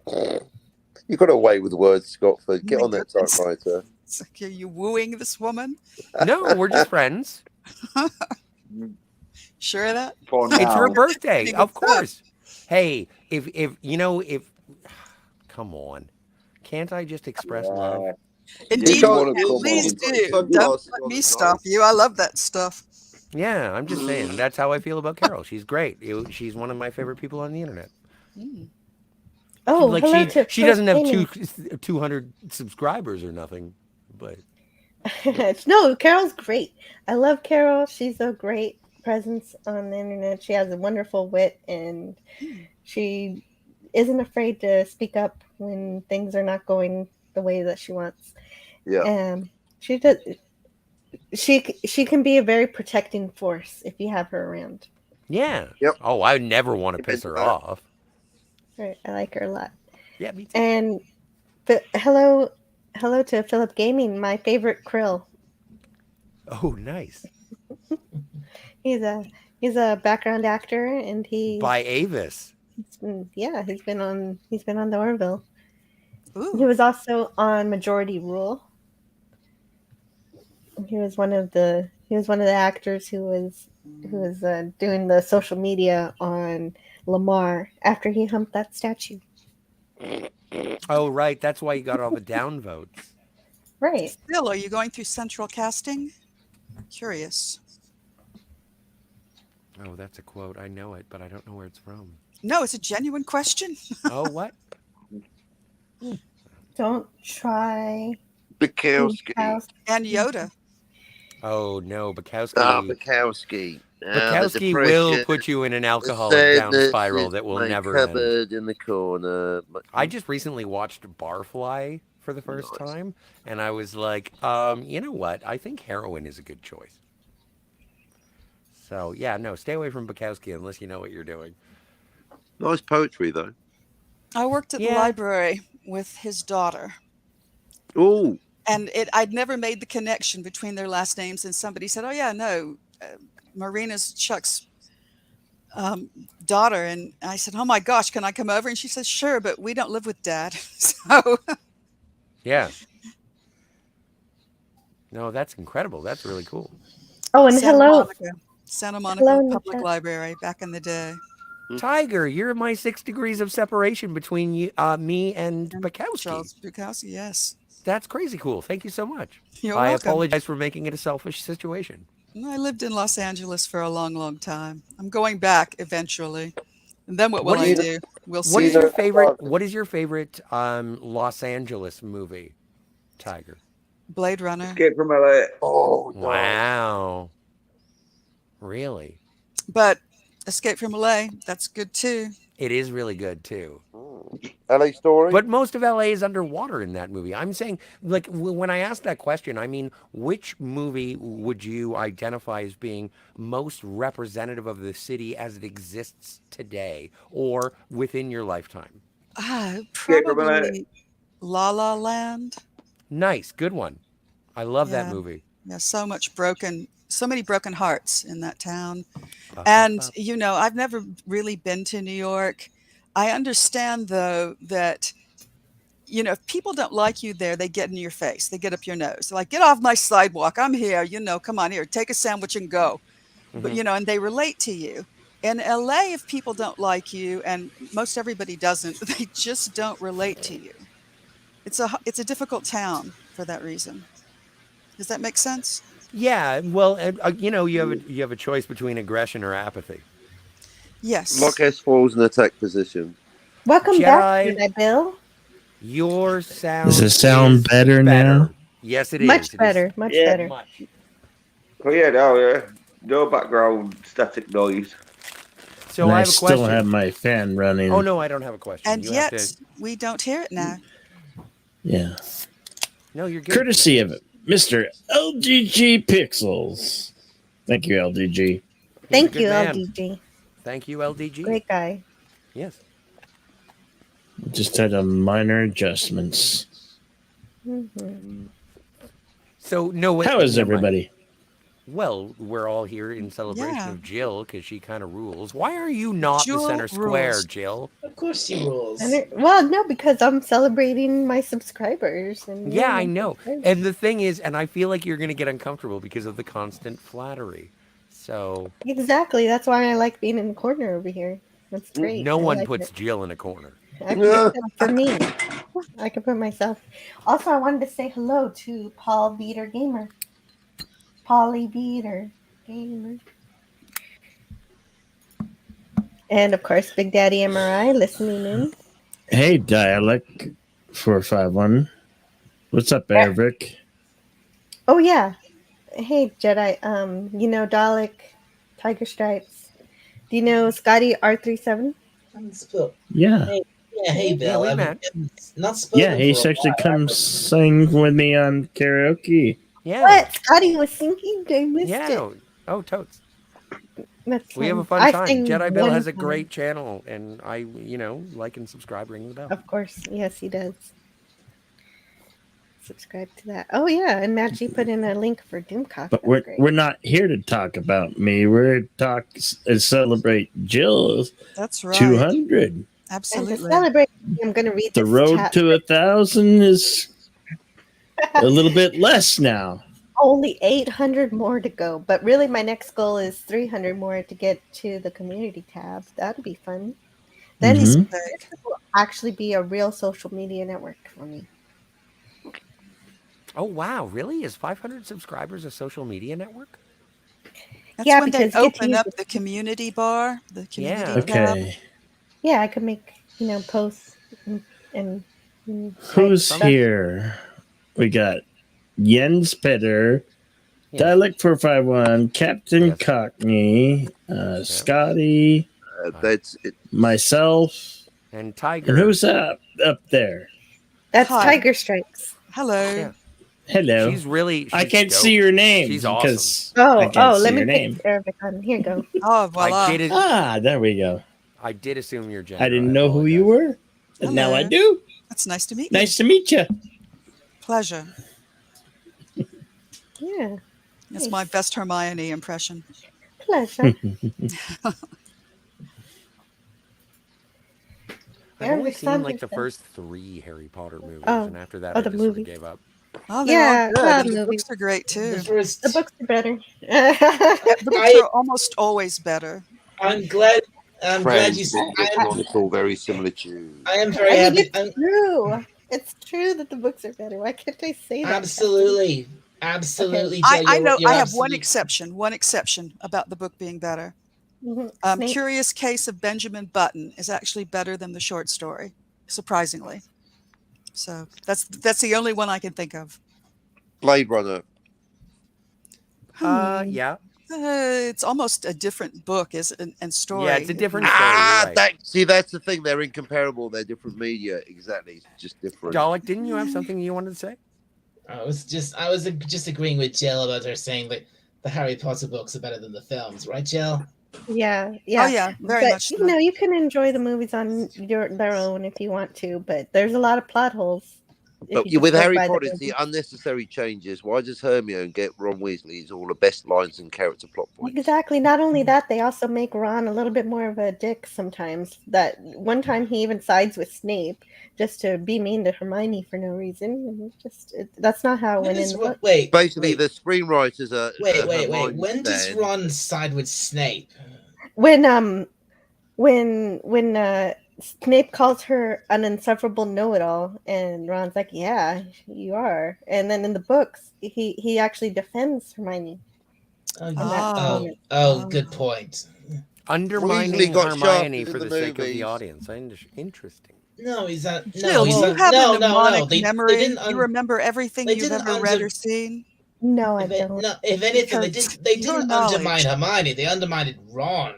You got away with words, Scott. Get my on that goodness. typewriter. It's like, are you wooing this woman? No, we're just friends. Sure of that? For It's her now. birthday, Big of what's up? course. Hey, if come on, can't I just express love? Indeed, You wanna you come please on. do. Sunglasses Don't on, let me it's stop nice. you. I love that stuff. Yeah, I'm just saying. That's how I feel about Carol. She's great. She's one of my favorite people on the internet. Oh, Like hello to she doesn't have Gaming. 200 subscribers or nothing, but No, Carol's great. I love Carol. She's a great presence on the internet. She has a wonderful wit, and she isn't afraid to speak up when things are not going the way that she wants. Yeah. She does. She can be a very protecting force if you have her around. yeah. Yep. Oh, I would never want to piss her off. Right, I like her a lot. Yeah, me too. And hello to Philip Gaming, my favorite krill. Oh, nice. He's a background actor, and By Avis. he's been on the Orville. He Ooh, was also on Majority Rule. He was one of the actors who was doing the social media on Lamar after he humped that statue. Oh, right. That's why you got all the downvotes. Right. still, are you going through central casting? Curious. Oh, that's a quote. I know it, but I don't know where it's from. No, it's a genuine question. Oh, what? Don't try Bukowski. house. And Yoda. Oh no, Bukowski. Ah, Bukowski. The Bukowski will depression, put you in an the alcoholic down sadness. spiral It's that will my never end. cupboard in the corner. I just recently watched Barfly for the first Nice. time, and I was like, you know what? I think heroin is a good choice. So yeah, no, stay away from Bukowski unless you know what you're doing. Nice poetry though. I worked at the Yeah. library with his daughter. Oh, And I'd never made the connection between their last names. And somebody said, "Oh yeah, no, Marina's Chuck's daughter." And I said, "Oh my gosh, can I come over?" And she said, "Sure, but we don't live with Dad." So Yeah. No, that's incredible. That's really cool. Oh, and hello. Santa Monica Hello in the Public chat. Library back in the day. Tiger, you're my 6 degrees of separation between you, me and Bukowski. Charles Bukowski, yes. That's crazy cool. Thank you so much. You're I welcome. apologize for making it a selfish situation. I lived in Los Angeles for a long, long time. I'm going back eventually. And then what will I do? We'll see. What is your favorite? What is your favorite Los Angeles movie, Tiger? Blade Runner. Escape from LA. Oh, Wow. Really? But Escape from LA, that's good too. It is really good too. LA Story. But most of LA is underwater in that movie. I'm saying, like, when I ask that question, I mean, which movie would you identify as being most representative of the city as it exists today or within your lifetime? Probably La La Land. Nice. Good one. I love that movie. Yeah, so many broken hearts in that town. And, you know, I've never really been to New York. I understand, though, that, you know, if people don't like you there, they get in your face. They get up your nose. They're like, get off my sidewalk. I'm here. You know, come on here. Take a sandwich and go. But, you know, and they relate to you. In LA, if people don't like you, and most everybody doesn't, they just don't relate to you. It's a difficult town for that reason. Does that make sense? Yeah, well, you know, you have a choice between aggression or apathy. Yes. Lock falls in attack position. Welcome back, Jedi Bill. Your sound. Does it sound better now? Yes, it is. Much better. Much better. Much. Oh yeah, no background static noise. So and I I have a question. still have my fan running. Oh no, I don't have a question. And yet we don't hear it now. Yeah. No, you're good. Courtesy of Mr. LGG Pixels. Thank you, LDG. Thank you, LDG. Thank you, LDG. Great guy. Yes. Just had a minor adjustments. Mm-hmm. So no. How is everybody? Well, we're all here in celebration of Jill because she kind of rules. Why are you not Jill the center square, rules. Jill? Of course she rules. Well, no, because I'm celebrating my subscribers. And Yeah, I know. And the thing is, and I feel like you're going to get uncomfortable because of the constant flattery. So exactly, that's why I like being in the corner over here. That's great. No one like puts it. Jill in a corner. For me, I can put myself. Also, I wanted to say hello to Paul Beater Gamer. Paulie Beater Gamer. And of course, Big Daddy MRI listening in. Hey, Dialect 451. What's up, Eric? Oh yeah. Hey Jedi. You know Dalek, Tiger Stripes. Do you know ScottyR37? Yeah. Hey, Bill. we I've met. not spoken Yeah, he's for a actually while. come sing with me on karaoke. Yeah. What? Scotty was singing? I missed it. Oh, totes. That's We have a fun time. Jedi Bill has a great channel, and I, like and subscribe, ring the bell. Of course. Yes, he does. Subscribe to that. Oh, yeah. And Matt G put in a link for Doomcock. But we're not here to talk about me. We're here to talk and celebrate Jill's That's right. 200. Absolutely. And to celebrate, I'm going to read The this road chat. to 1,000 is a little bit less now. Only 800 more to go. But really, my next goal is 300 more to get to the community tab. That'll be fun. Then this will actually be a real social media network for me. Oh, wow. Really? Is 500 subscribers a social media network? That's Yeah, when they because you get to open use up the community bar, the community Okay. Yeah, I could make, posts and Who's Stuff. here? We got Jens Petter, Yes. Dialect 451, Captain Yes. Cockney, Scotty, That's it. myself, And Tiger. and who's up there? That's Hi. Tiger Stripes. Hello. Yeah. Hello. She's really. I she's can't dope. see your name She's because Oh, I can't see let me your pick name. Arabic on. Here you go. Oh, voila. I did. There we go. I did assume your gender. I didn't know who you were, and now I Hello. do. It's nice to meet Nice you. to meet you. Pleasure. Yeah. It's my best Hermione impression. Pleasure. I've only Arabic seen sounds like the good. first 3 Harry Potter movies, Oh. and after that, Oh, I the just sort of movies. gave up. Oh, they're Yeah, all good. love And the movies. books are great too. The first. The books are better. The books are almost always better. I'm glad. I'm glad you. Transcript Chronicle, very similar to. I am very I mean, happy. it's true. It's true that the books are better. Why can't I say that? Absolutely, absolutely. Okay. Joe, I know. you're I have one absolutely- exception about the book being better. Snape. Curious Case of Benjamin Button is actually better than the short story, surprisingly. So that's the only one I can think of. Blade Runner. Yeah. It's almost a different book, and story. Yeah, it's a different story. You're right. That's the thing. They're incomparable. They're different media. Exactly. It's just different. Dalek, didn't you have something you wanted to say? I was just agreeing with Jill about her saying that the Harry Potter books are better than the films, right, Jill? Yeah. Oh yeah, very much. You know, you can enjoy the movies on their own if you want to, but there's a lot of plot holes. But with Harry Potter, it's the unnecessary changes. Why does Hermione get Ron Weasley? Is all the best lines and character plot points. Exactly. Not only that, they also make Ron a little bit more of a dick sometimes. That one time he even sides with Snape just to be mean to Hermione for no reason. That's not how it went in the book. Basically, the screenwriters are. Wait. When does Ron side with Snape? When Snape calls her an insufferable know-it-all, and Ron's like, "Yeah, you are." And then in the books, he actually defends Hermione. Good point. Undermining Weasley got Hermione shafted for in the the sake of the movies. audience. Interesting. No, he's not. Jill, he's you not. have No, a mnemonic They memory. didn't. You remember everything they you've didn't ever read or seen. No, I don't. No, if anything, Because they your didn't knowledge- undermine Hermione. They undermined Ron,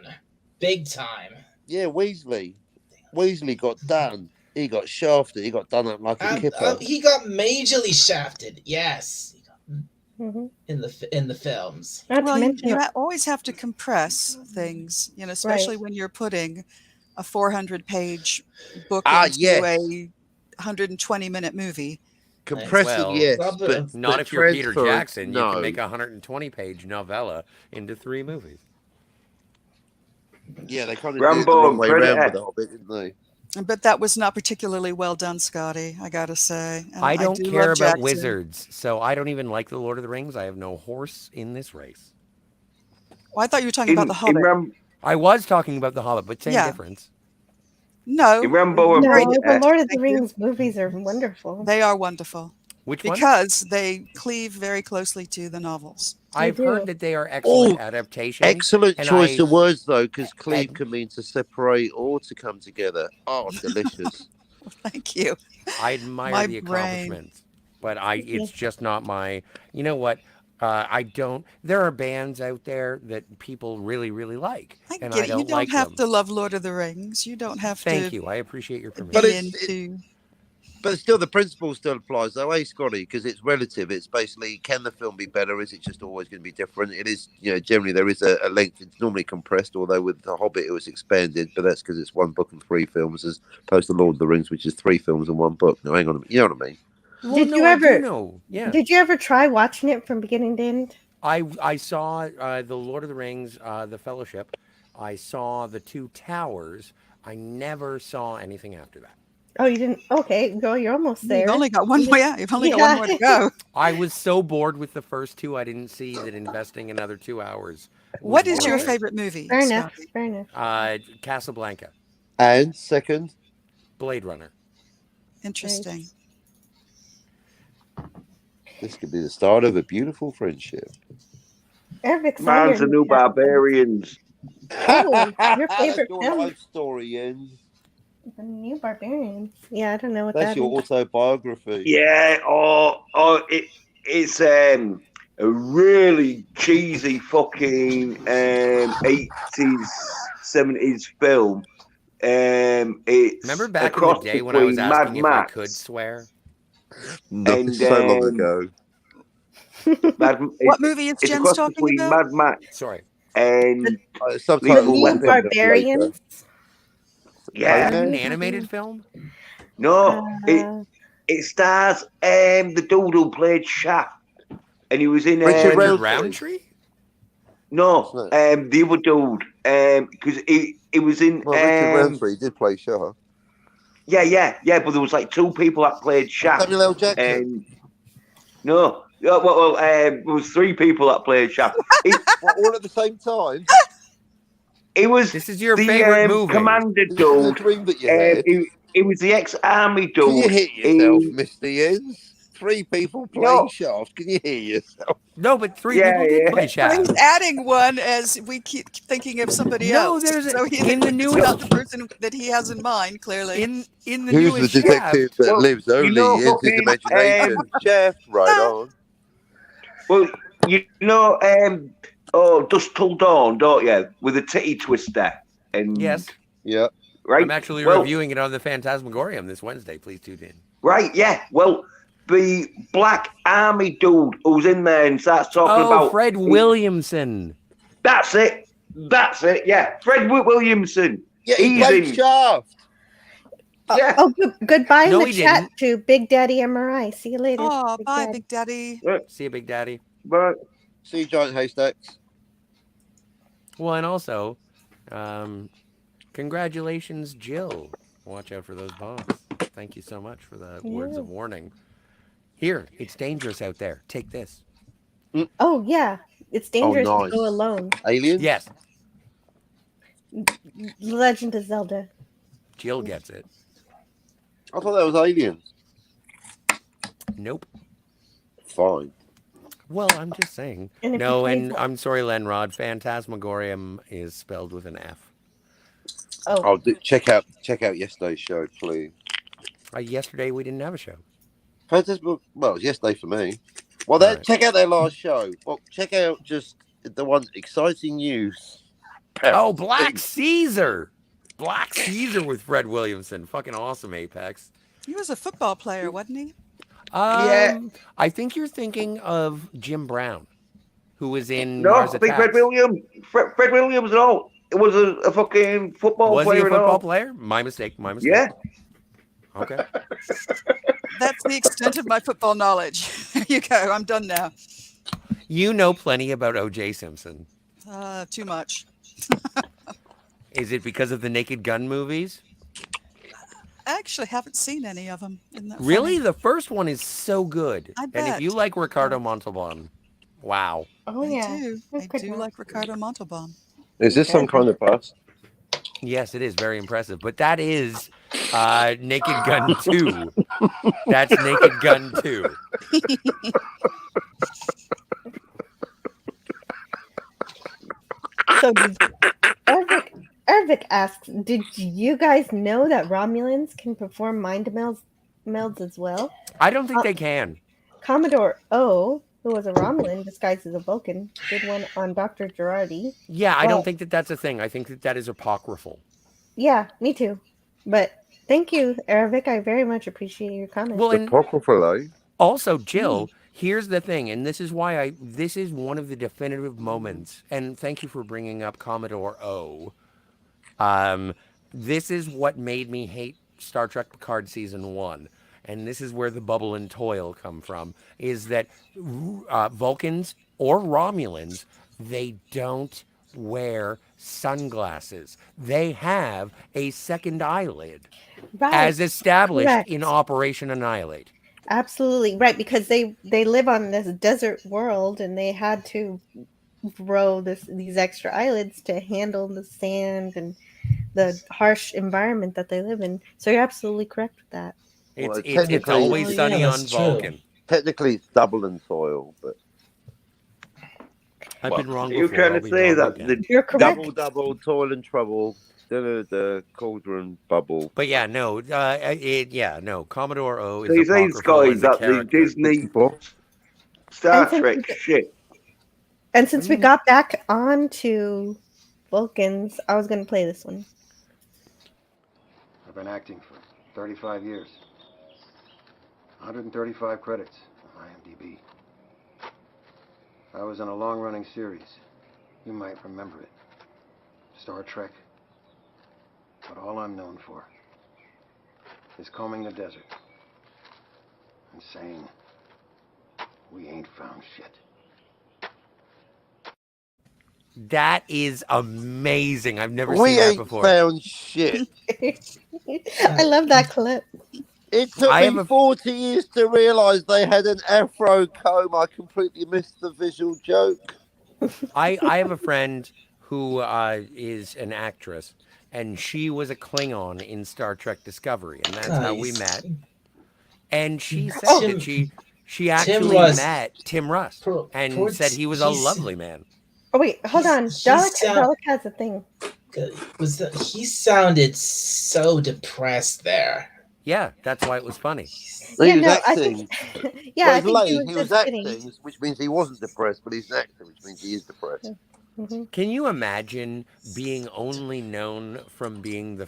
big time. Yeah, Weasley got done. He got shafted. He got done up like a kipper. He got majorly shafted. Yes, Mm-hmm. in the films. Well, you always have to compress things, especially when you're putting a 400-page book into a 120-minute movie. Compressing, yes, but not if you're Peter transfer, Jackson. You no. can make a 120-page novella into 3 movies. Yeah, they kind of did it the wrong way around with the Hobbit, didn't they? But that was not particularly well done, Scotty, I gotta say. And I don't do care love about Jackson. wizards, so I don't even like The Lord of the Rings. I have no horse in this race. Well, I thought you were talking about The Hobbit. I was talking about The Hobbit, but same difference. No. The Lord of the Rings movies are wonderful. They are wonderful. Which one? Because they cleave very closely to the novels. I've heard that they are excellent adaptations. Excellent choice of words, though, because cleave can mean to separate or to come together. Oh, delicious. Thank you. I admire My the brain. accomplishments, but it's just not my. You know what? I don't. There are bands out there that people really, really like, and I don't you don't like have them. to love Lord of the Rings. You don't have to. Thank you. I appreciate your be permission. But still, the principle still applies, though, Scotty? Because it's relative. It's basically, can the film be better? Is it just always going to be different? It is, generally there is a length. It's normally compressed, although with The Hobbit it was expanded, but that's because it's 1 book and 3 films, as opposed to Lord of the Rings, which is 3 films and 1 book. No, hang on a minute. You know what I mean? Well, Did no, you I ever? do know. Yeah. Did you ever try watching it from beginning to end? I saw the Lord of the Rings, the Fellowship. I saw the 2 Towers. I never saw anything after that. Oh, you didn't? Okay, girl, you're almost there. You've only got one more. Yeah, you've only got one more to go. I was so bored with the first 2, I didn't see that investing another 2 hours. What is your favorite movie? Fair enough. Fair enough. Casablanca. And second? Blade Runner. Interesting. This could be the start of a beautiful friendship. Arabic Man's the new barbarians. Oh, your favorite That's your film. life story, Ian. The New Barbarians. Yeah, I don't know what That's that your is. autobiography. Yeah, it's a really cheesy fucking 80s, 70s film. Remember It's a back in the cross day when I was between Mad asking if I could Max swear? No, and it's so long ago. What movie is it's a Jen's cross talking between about? Mad Max Sorry. and The Lethal Subtitles will New send Weapon. them later. Barbarians. Is Yeah, that an New animated Barbarians. film? no, Uh, it stars the dude who played Shaft, and he was in Richard Richard Roundtree. Roundtree? no, Isn't it? the other dude, because he was in Well, Richard Roundtree did play Shaft. yeah, but there was like two people that played Shaft, Samuel L. Jackson. and no, there was three people that played Shaft. What, all at the same time? It was This is your the favorite movie. commander This is a dude. dream that you had. He was the ex-army Can you dude. hear yourself, Mr. Yens? 3 people playing No, Shaft. Can you hear yourself? No, but 3 yeah, people did play Well, he's Shaft. adding one as we keep thinking of somebody No, else. there's So in the it's newest not the person that he has in mind, clearly. in the Who's the newest detective Shaft. that well, lives you know, only in his fucking, imagination? Shaft, right on. well, you know, Dusk Till Dawn, don't you? With a titty twister, and Yes. Yeah. right. I'm actually Well, reviewing it on the Phantasmagorium this Wednesday. Please tune in. right, yeah. Well, the black army dude who's in there and starts talking Oh, about Fred Williamson. That's it. Yeah, Fred Williamson. Yeah, he He's played in. Shaft. Yeah. Oh, goodbye No, in the he chat didn't. to Big Daddy MRI. See you later. Oh, Big bye, Daddy. Big Daddy. See you, Big Daddy. But See you, Giant Haystacks. Well, and also, congratulations, Jill. Watch out for those bombs. Thank you so much for the words of warning. Here, it's dangerous out there. Take this. Oh yeah, it's dangerous nice. to go alone. Aliens? Yes, Legend of Zelda. Jill gets it. I thought that was aliens. Nope. Fine. Well, I'm just saying. And if No, you and please- I'm sorry, Lenrod. Phantasmagorium is spelled with an F. Oh, Check out yesterday's show, please. Yesterday we didn't have a show. Well, it was yesterday for me. Well, Right. check out their last show. Well, check out just the one exciting news. Oh, Black Caesar. Black Caesar with Fred Williamson. Fucking awesome, Apex. He was a football player, wasn't he? Yeah. I think you're thinking of Jim Brown, who was in no, Mars I think Attacks. Fred Williams, no, it was a fucking football Was player. he a and football all. player? My mistake. Yeah. Okay. That's the extent of my football knowledge. There you go. I'm done now. You know plenty about O.J. Simpson. Too much. Is it because of the Naked Gun movies? I actually haven't seen any of them. Really? The first one is so good. I And bet. if you like Ricardo Montalban, wow. oh yeah. I do like Ricardo Montalban. Is this some kind of bust? Yes, it is very impressive. But that is Naked Gun 2. That's Naked Gun 2. So Ervik asks, did you guys know that Romulans can perform mind melds as well? I don't think they can. Commodore O, who was a Romulan disguised as a Vulcan, did one on Dr. Girardi. Yeah, I Well- don't think that that's a thing. I think that that is apocryphal. Yeah, me too. But thank you, Ervik. I very much appreciate your comment. Well, and Apocryphal, eh? also, Jill, here's the thing, and this is why this is one of the definitive moments, and thank you for bringing up Commodore O. This is what made me hate Star Trek Picard Season 1, and this is where the bubble and toil come from, is that Vulcans or Romulans, they don't wear sunglasses. They have a second eyelid, Right. as established Correct. in Operation Annihilate. Absolutely right, because they live on this desert world and they had to grow these extra eyelids to handle the sand and the harsh environment that they live in. So you're absolutely correct with that. Well, It's technically- always Oh, yeah, sunny on that's true. Vulcan. Technically, it's double and soil, but I've been wrong You're before. trying I'll to be say wrong that again. the You're correct. double, toil and trouble, The cauldron bubble. But yeah, no, no. Commodore O is So you say, apocryphal Scotty, as a that the character. Disney 64. Star And since Trek shit. And since we got back onto Vulcans, I was going to play this one. I've been acting for 35 years. 135 credits on IMDb. I was in a long-running series. You might remember it. Star Trek. But all I'm known for is combing the desert and saying, we ain't found shit. That is amazing. I've never We seen that ain't before. found shit. I love that clip. It took I have me a- 40 years to realise they had an afro comb. I completely missed the visual joke. I have a friend who is an actress, and she was a Klingon in Star Trek Discovery, and that's how we met. And she said that she actually Russ. met Tim Russ and Poor said he was a lovely man. Oh, wait, hold on. Dalek has a thing. He sounded so depressed there. Yeah, that's why it was funny. He was no, I acting. think, yeah, I think he was just acting, kidding. which means he wasn't depressed, but he's an actor, which means he is depressed. Mm-hmm. Can you imagine being only known from being the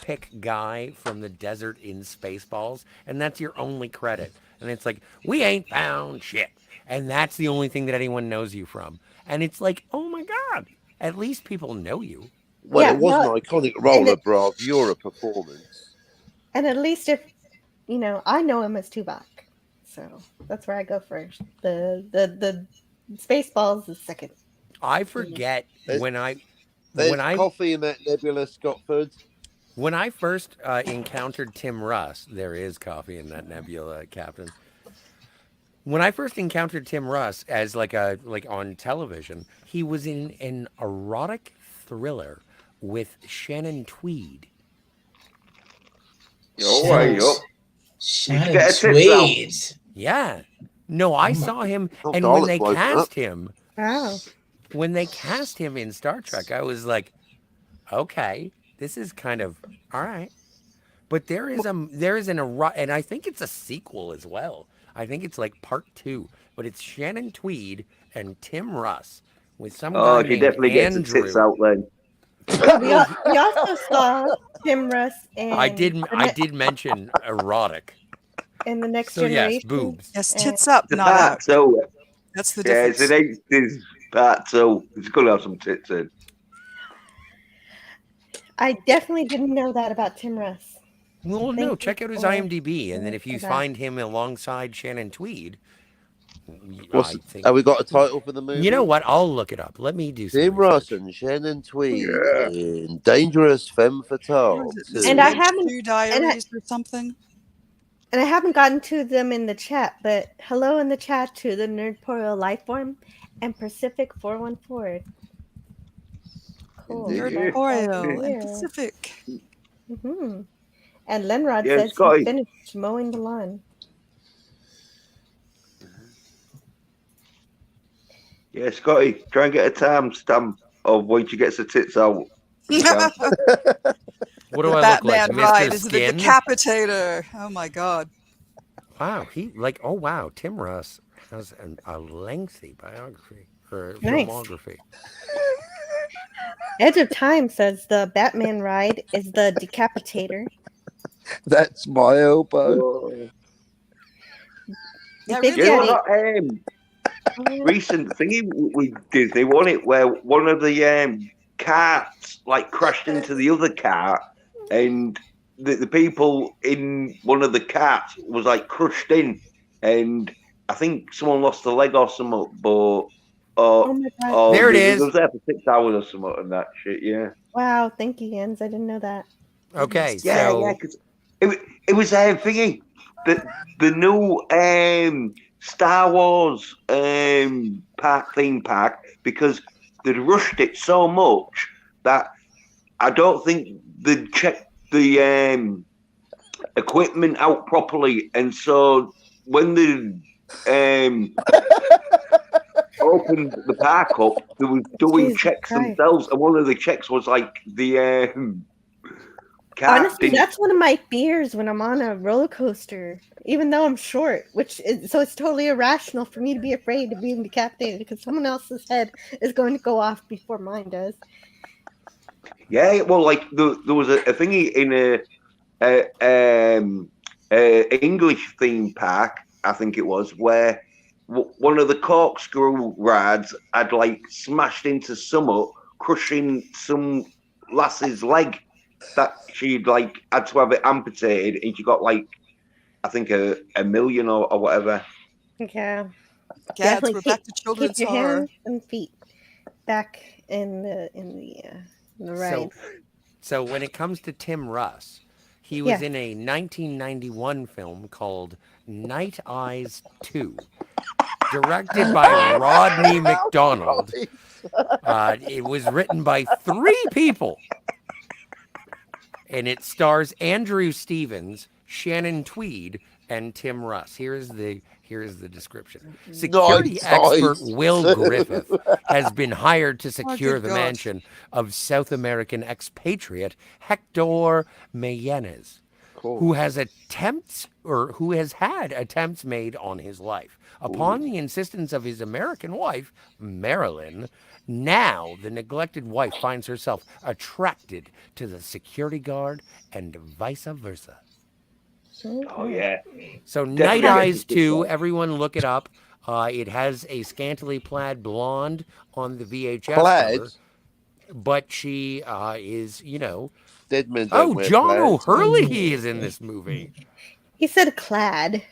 pick guy from the desert in Spaceballs, and that's your only credit? And it's like, we ain't found shit. And that's the only thing that anyone knows you from. And it's like, oh my God, at least people know you. Well, Yeah, it was well, an iconic role of bravura performance. And at least if, I know him as Tuvok. So that's where I go first. The Spaceballs is second. I forget There's when I coffee in that nebula, Scotford. When I first encountered Tim Russ, there is coffee in that nebula, Captain. When I first encountered Tim Russ as like on television, he was in an erotic thriller with Shannon Tweed. Shannon Tweed. Yeah. No, I saw him, and when they cast him, when they cast him in Star Trek, I was like, okay, this is kind of all right. But there is an and I think it's a sequel as well. I think it's like part 2, but it's Shannon Tweed and Tim Russ with some guy named definitely Andrew. gets the tits out then. We also saw Tim Russ in. I did mention erotic. In the Next So Generation. yes, boobs. Yes, tits up, The not part out. 2. That's the Yeah, difference. it's an 80s part 2. It's going to have some tits in. I definitely didn't know that about Tim Russ. Well, no, check out his IMDb, and then if you for that. find him alongside Shannon Tweed, Have we got a title for the movie? You know what? I'll look it up. Let me do some Tim research. Russ and Shannon Tweed in Dangerous Femme Fatale. And I haven't Two diaries or something. And I haven't gotten to them in the chat, but hello in the chat to the Nerdporial Lifeform and Pacific 414. Cool. Nerdporial and Pacific. Mm-hmm. And Lenrod Yeah, says Scotty. he finished mowing the lawn. Yeah, Scotty, try and get a time stamp of when she gets her tits out. What do I look like, Batman Mr. ride is the Skin? decapitator. Oh my God. Wow, Tim Russ has a lengthy biography or Nice. filmography. Edge of Time says the Batman ride is the decapitator. That's my elbow. Yeah, You know that recent thingy we Disney won it where one of the carts like crashed into the other cart and the people in one of the carts was like crushed in and I think someone lost a leg or something, but Oh my God. There it It is. was there for 6 hours or something and that shit, yeah. Wow, thank you, Jens. I didn't know that. Okay, Yeah, so yeah, 'cause it was thingy. The new Star Wars theme park because they'd rushed it so much that I don't think they'd checked the equipment out properly, and so when the opened the park up, they were doing Jesus checks Christ. themselves, and one of the checks was like the car Honestly, didn't. that's one of my fears when I'm on a roller coaster, even though I'm short, so it's totally irrational for me to be afraid of being decapitated because someone else's head is going to go off before mine does. Yeah, well, like there was a thingy in a English theme park, I think it was, where one of the corkscrew rides had like smashed into Summit, crushing some lass's leg that she'd like had to have it amputated, and she got like I think a million or whatever. Yeah, Cats, definitely we're back to keep children's your horror. hands and feet back in the ride. So when it comes to Tim Russ, he was Yeah. in a 1991 film called Night Eyes 2, directed by Rodney McDonald. It was written by 3 people. And it stars Andrew Stevens, Shannon Tweed, and Tim Russ. Here is the description. Security Night expert Eyes Will 2. Griffith has been hired to secure good the God. mansion of South American expatriate Hector Mayenes, who has had attempts made on his life. Upon the insistence of his American wife, Marilyn, now the neglected wife finds herself attracted to the security guard and vice versa. Oh yeah. So Definitely Night Eyes gets a good 2, one. everyone look it up. It has a scantily plaid blonde on the VHS Plaid? cover, but she is, Dead men don't wear John plaid. O'Hurley is in this movie. He said clad.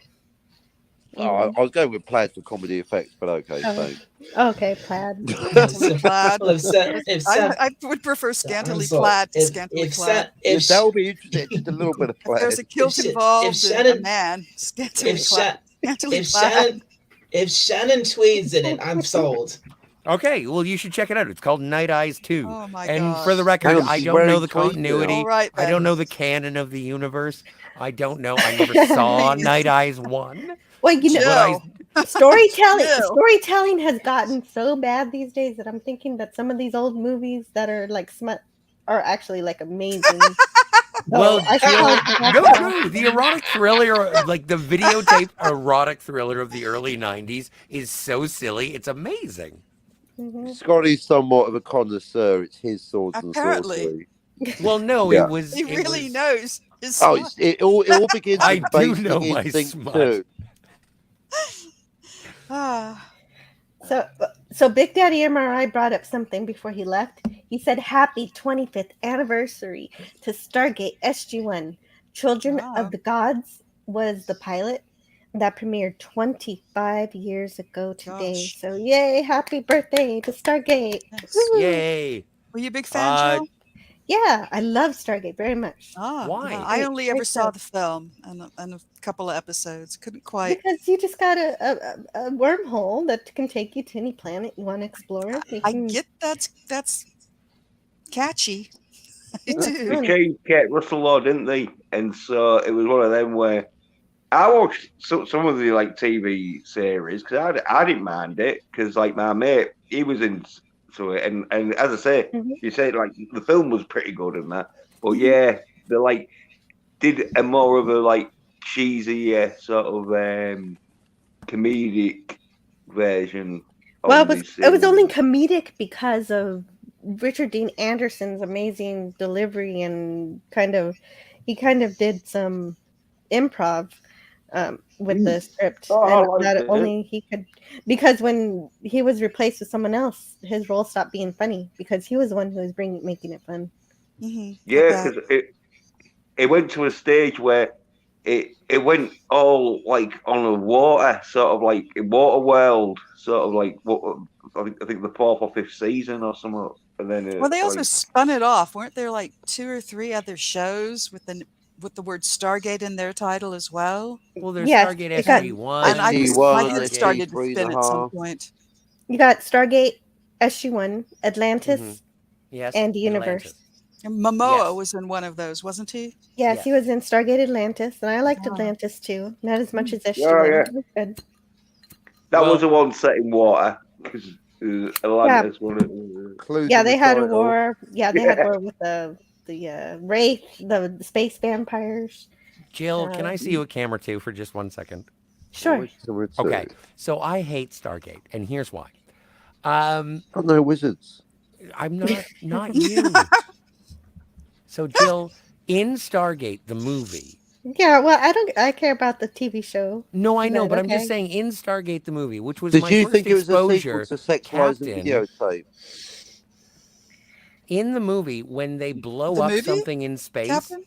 Oh, I was going with plaid for comedy effects, but okay, thanks. Okay, plaid. Scantily plaid. Well, if I would prefer scantily sorry, plaid to if- scantily if clad. Sa- if that would be interesting. Just a little bit of If plaid. there's a kilt If Sha- involved if and a Shannon- man, scantily if clad. Sha- Scantily if clad. Shannon Tweed's in it, I'm sold. Okay, well, you should check it out. It's called Night Eyes 2. Oh my And gosh. for the record, Hang on, I she's don't know wearing the tweed now. continuity. All right, I then. don't know the canon of the universe. I don't know. I never saw Please. Night Eyes 1. Well, you know, Joe. storytelling has gotten so bad these days that I'm thinking that some of these old movies that are like smut are actually like amazing. Well, I should probably check that out. no, the erotic thriller, like the videotape erotic thriller of the early 90s is so silly. It's amazing. Mhm. Scotty's somewhat of a connoisseur. It's his swords Apparently. and sorcery. Well, no, Yeah. it was. He it really was- knows. His Oh, smut. it all begins I with do basic know my instinct smut. too. Ah, So Big Daddy MRI brought up something before he left. He said, "Happy 25th anniversary to Stargate SG-1. Children Wow. of the Gods was the pilot that premiered 25 years ago today. Gosh. So yay, happy birthday to Stargate. yes. Woo. Yay. Were you a big fan, Joe? Yeah, I love Stargate very much. Why? I Great- only ever great saw stuff. the film and a couple of episodes. Couldn't quite. Because you just got a wormhole that can take you to any planet you want to explore. You I can- get that's catchy. I Yeah. do. They changed Kate Russell Law, didn't they? And so it was one of them where I watched some of the like TV series because I didn't mind it because like my mate he was into it and as I say Mhm. you said like the film was pretty good and that but yeah they like did a more of a like cheesy sort of comedic version. Well, of it was the only series. comedic because of Richard Dean Anderson's amazing delivery and he kind of did some improv with the script, Oh, I and liked that it. only he could, because when he was replaced with someone else, his role stopped being funny because he was the one who was making it fun. Mm-hmm. Yeah, because it went to a stage where it went all like on a water sort of like a water world sort of like what I think the 4th or 5th season or something. And then Well, they also spun it off. Weren't there like 2 or 3 other shows with the word Stargate in their title as well? Well, there's Yes, Stargate it got- SG-1. And I just SG-1, might have started to SG-3 spin and at a some half. point. You got Stargate, SG-1, Atlantis, Yes, and the Universe. Atlantis. And Momoa Yes. was in one of those, wasn't he? Yes, Yes. he was in Stargate Atlantis, and I liked Ah. Atlantis too. Not as much as SG-1. Yeah. It was good. that Well- was the one set in water. Because Atlantis one. Clues Yeah, in the they had a title. war. Yeah, they had war with the Wraith, the space vampires. Jill, can I see you at camera 2 for just 1 second? Sure. Okay, so I hate Stargate, and here's why. Got no wizards. I'm not you. So Jill, in Stargate the movie. Yeah, well, I care about the TV show. No, I Is know, that but I'm just okay? saying in Stargate the movie, which was Did my you first think it was a sequel exposure, to Sex, Lies, and Captain. Videotape? In the movie, when they blow The up movie, something in space, Captain?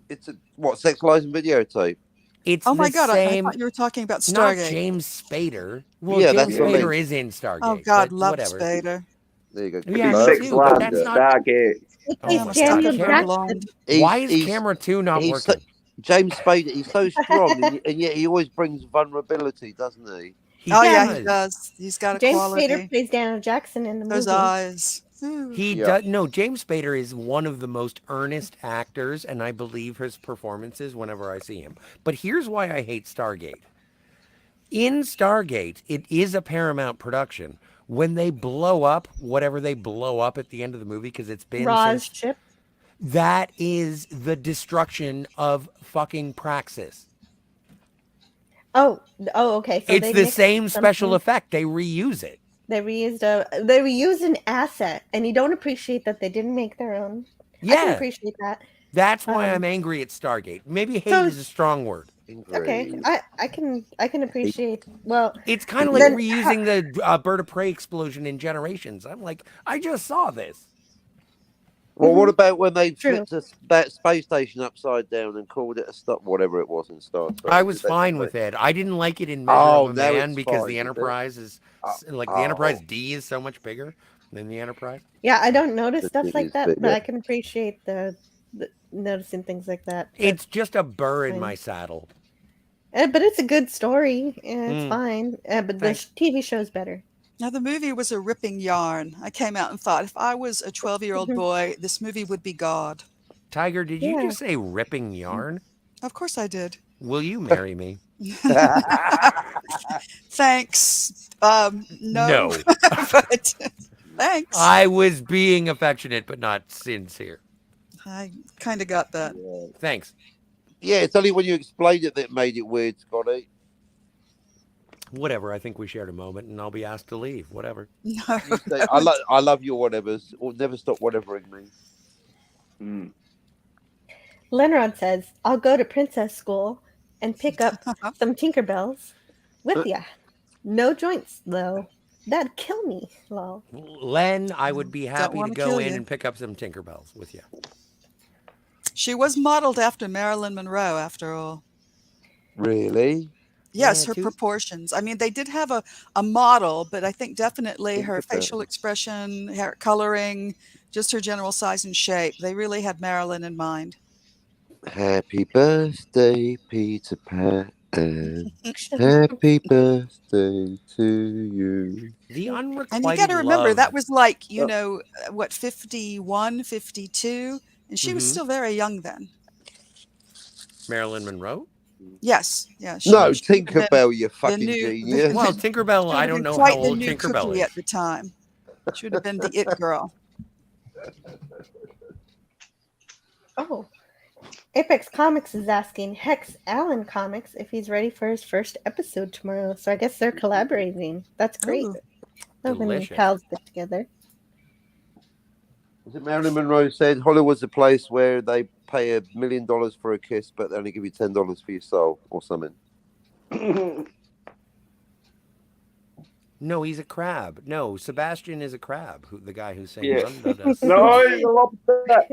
It's what, Sex, Lies, and Videotape? it's Oh my the God, I same. thought you were talking about Not Stargate. James Spader. Well, Yeah, James that's what I Spader mean. is in Oh Stargate, God, but loved whatever. Spader. There you go. Yeah, It's me Six too, but Flags, that's not. Stargate. It Oh plays I'm my a God, sucker Daniel for a camera. blonde. Why is camera 2 not he's working? James Spader. He's so strong, and yet he always brings vulnerability, doesn't he? He Oh yeah, he does. does. He's got a James Spader quality. plays Daniel Jackson in the Those movie. eyes. Ooh. He does. No, James Spader is one of the most earnest actors, and I believe his performances whenever I see him. But here's why I hate Stargate. In Stargate, it is a Paramount production. When they blow up whatever they blow up at the end of the movie, because it's been Roz since ship. that is the destruction of fucking Praxis. Oh, okay. So It's they the mixed same special something. effect. They reuse it. They reused an asset, and you don't appreciate that they didn't make their own. I can Yeah. appreciate that. That's why I'm angry at Stargate. Maybe hate So is a strong word. okay, I can appreciate. Well, It's kind of like then reusing the bird of prey explosion in Generations. I'm like, I just saw this. Well, what about when they True. flipped that space station upside down and called it a stop, whatever it was in Star Trek? I was Did that fine make- with it. I didn't like it in Measure Oh, of a now Man it's because fine, the is it? Enterprise is like the Oh. Enterprise D is so much bigger than the Enterprise. yeah, I don't notice The stuff thing like is that, but bigger. I can appreciate the noticing things like that. It's just a burr in fine. my saddle. But it's a good story, and it's Mm. fine. But the Thanks. TV show's better. Now the movie was a ripping yarn. I came out and thought, if I was a 12-year-old boy, this movie would be God. Tiger, did you Yeah. just say ripping yarn? Of course I did. Will you marry me? Thanks. No. No. But thanks. I was being affectionate but not sincere. I kind of got that. Thanks. Yeah, it's only when you explained it that it made it weird, Scotty. Whatever. I think we shared a moment, and I'll be asked to leave. Whatever. No. I love your whatevers. Or never stop whatevering me. Lenrod says, "I'll go to princess school and pick up some Tinkerbells with ya. No joints though. That'd kill me." Lol. Len, I would be happy to wanna go kill in you. and pick up some Tinkerbells with you. She was modeled after Marilyn Monroe, after all. Really? Yes, Yeah, her too. proportions. I mean, they did have a model, but I think definitely her facial expression, hair coloring, just her general size and shape. They really had Marilyn in mind. Happy birthday, Peter Pan. Happy birthday to you. The unrequited And you got to remember, love. that was like, what, 51, 52? And she was Mhm. still very young then. Marilyn Monroe? Yes. Yeah. No, she would have been Tinkerbell, you fucking new- genius. Well, Tinkerbell, she would I have don't been know quite how the old new Tinkerbell cookie is. at the time. She would have been the it girl. Oh. Apex Comics is asking Hex Allen Comics if he's ready for his first episode tomorrow. So I guess they're collaborating. That's great. Ooh. Love when Delicious. pals get together. Was it Marilyn Monroe said Hollywood's a place where they pay $1 million for a kiss, but they only give you $10 for your soul or something? No, he's a crab. No, Sebastian is a crab. The guy who sings Yeah. Under the Sea. No, he's a lobster.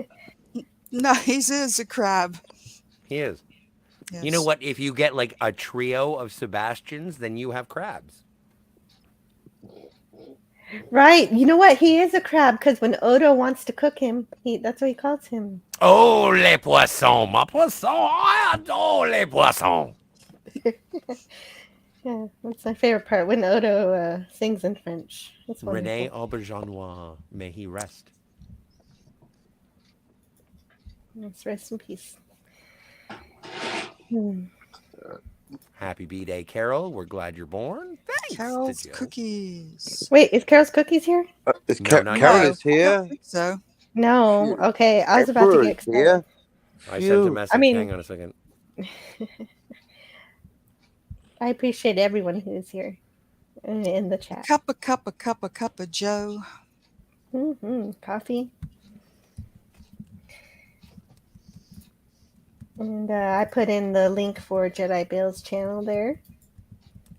No, he is a crab. He is. Yes. You know what? If you get like a trio of Sebastians, then you have crabs. Right. You know what? He is a crab because when Odo wants to cook him, that's what he calls him. Oh, les poissons, ma poisson. I adore les poissons. Yeah, that's my favorite part when Odo sings in French. That's wonderful. Rene Auberjonois, may he rest. Let's rest in peace. Happy B-Day, Carol. We're glad you're born. Thanks. Carol's Jill. cookies. Wait, is Carol's Cookies here? Is No, not Carol yet. is here. I don't think so. No. Phew. Okay, I was about to Emperor get is excited. here. I sent a Phew. message. I mean- Hang on a second. I appreciate everyone who's here in the chat. Cup of Joe. Coffee. And I put in the link for Jedi Bill's channel there.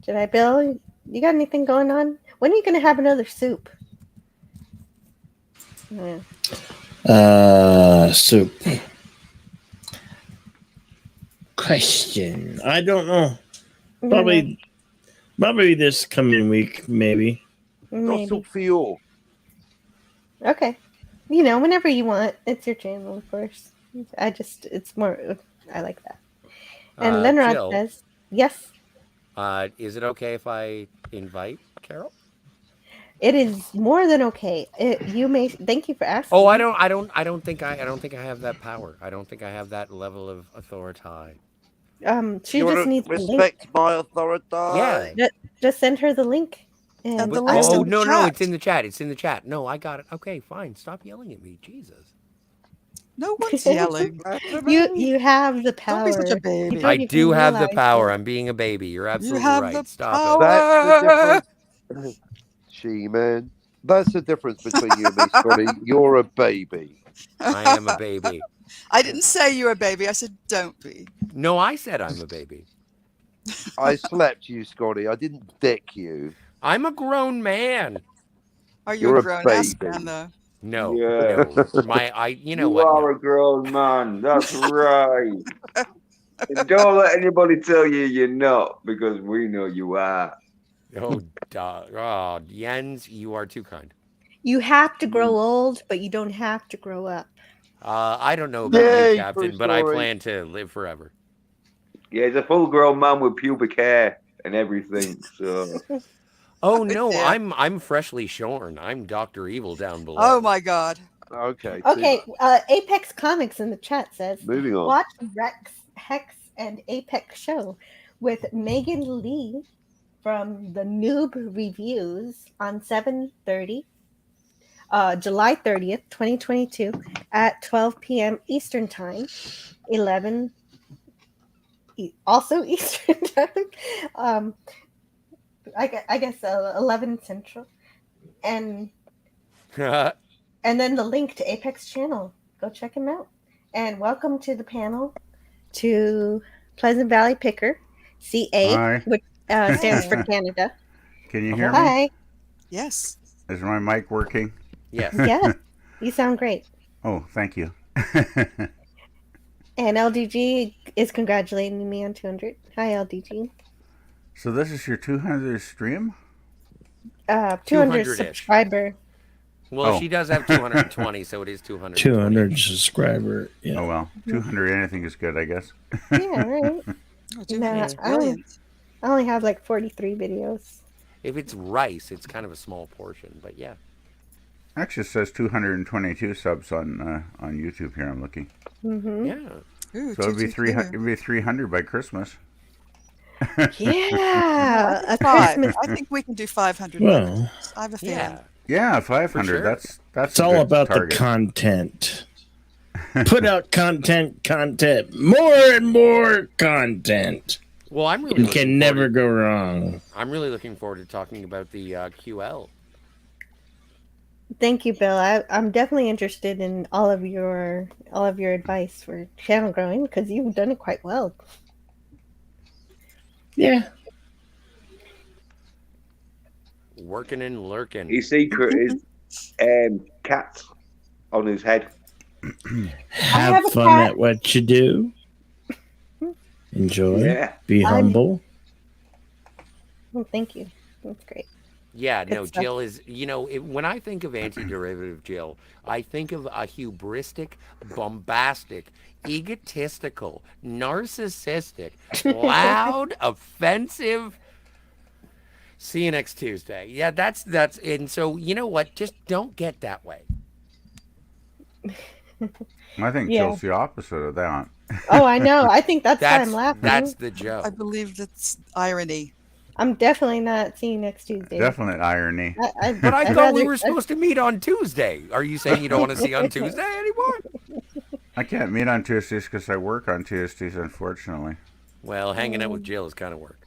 Jedi Bill, you got anything going on? When are you going to have another soup? Yeah. Soup. Question. I don't know. Probably this coming week, maybe. No Maybe. soup for you. Okay. Whenever you want. It's your channel, of course. It's more, I like that. And Lenrod Jill, says, yes, is it okay if I invite Carol? it is more than okay. Thank you for asking. Oh, I don't think I have that power. I don't think I have that level of authority. She You just wanna needs the link. respect my authority. Yeah. Just send her the link. And the link's Oh in the no, chat. it's in the chat. It's in the chat. No, I got it. Okay, fine. Stop yelling at me, Jesus. No one's yelling. You have the power. Don't be such a baby. Don't I even do have the realize power. it. I'm being a baby. You're absolutely have right. the Stop power. That's the difference. She-Man. That's the difference between you and me, Scotty. You're a baby. it. I am a baby. I didn't say you're a baby. I said don't be. No, I said I'm a baby. I slapped you, Scotty. I didn't dick you. I'm a grown man. Are you You're a a grown-ass baby. man, though? No, Yeah. no. You know You what? are No. a grown man. That's right. And don't let anybody tell you you're not, because we know you are. Oh, Jens, you are too kind. You have to grow old, but you don't have to grow up. I don't know about Yay, you, Captain, true but I story. plan to live forever. Yeah, he's a full-grown man with pubic hair and everything. So Oh Oh, no, dear. I'm freshly shorn. I'm Dr. Evil down below. Oh my God. Okay. Okay, Apex Comics in the chat says, Moving on. watch Rex, Hex, and Apex show with Megan Lee from the Noob Reviews on 7:30, July 30th, 2022 at 12 p.m. Eastern Time, 11 also Eastern Time. I guess 11 Central. And then the link to Apex channel. Go check him out. And welcome to the panel to Pleasant Valley Picker, CA, Hi. which stands for Canada. Can you hear me? Hi. Yes. Is my mic working? Yes. Yeah, you sound great. Oh, thank you. And LDG is congratulating me on 200. Hi, LDG. So this is your 200th stream? 200 200-ish. subscriber. Well, she does have 220, so it is 200. 200 subscriber. Yeah. Oh, well. 200 anything is good, I guess. Yeah, right. Oh, 200 is Nah, brilliant. I only have like 43 videos. If it's rice, it's kind of a small portion, but yeah. Actually, it says 222 subs on YouTube here. I'm looking. Mm-hmm. Yeah. Ooh, So it'd be 222. 300. It'd be 300 by Christmas. Yeah, a Five. Christmas. I think we can do 500. Well, I have a feeling. Yeah. Yeah, 500. For sure. That's it's a all good about target. the content. Put out content, more and more content. Well, I'm really You looking can never forward- go wrong. I'm really looking forward to talking about the QL. Thank you, Bill. I'm definitely interested in all of your advice for channel growing because you've done it quite well. Yeah. Working and lurking. his secret is cats on his head. Have have a fun cat. at what you do. Enjoy. Yeah. Be humble. Well, thank you. That's great. Yeah, Good no, stuff. Jill is, when I think of anti-derivative Jill, I think of a hubristic, bombastic, egotistical, narcissistic, loud, offensive. See you next Tuesday. Yeah, that's, and so, you know what? Just don't get that way. I think Yeah. Jill's the opposite of that. Oh, I know. I think that's why I'm laughing. That's the joke. I believe that's irony. I'm definitely not seeing you next Tuesday. Definite irony. But I I'd thought we rather- were supposed to meet on Tuesday. Are you saying you don't want to see on Tuesday anymore? I can't meet on Tuesdays because I work on Tuesdays, unfortunately. Well, hanging out with Jill is kind of work.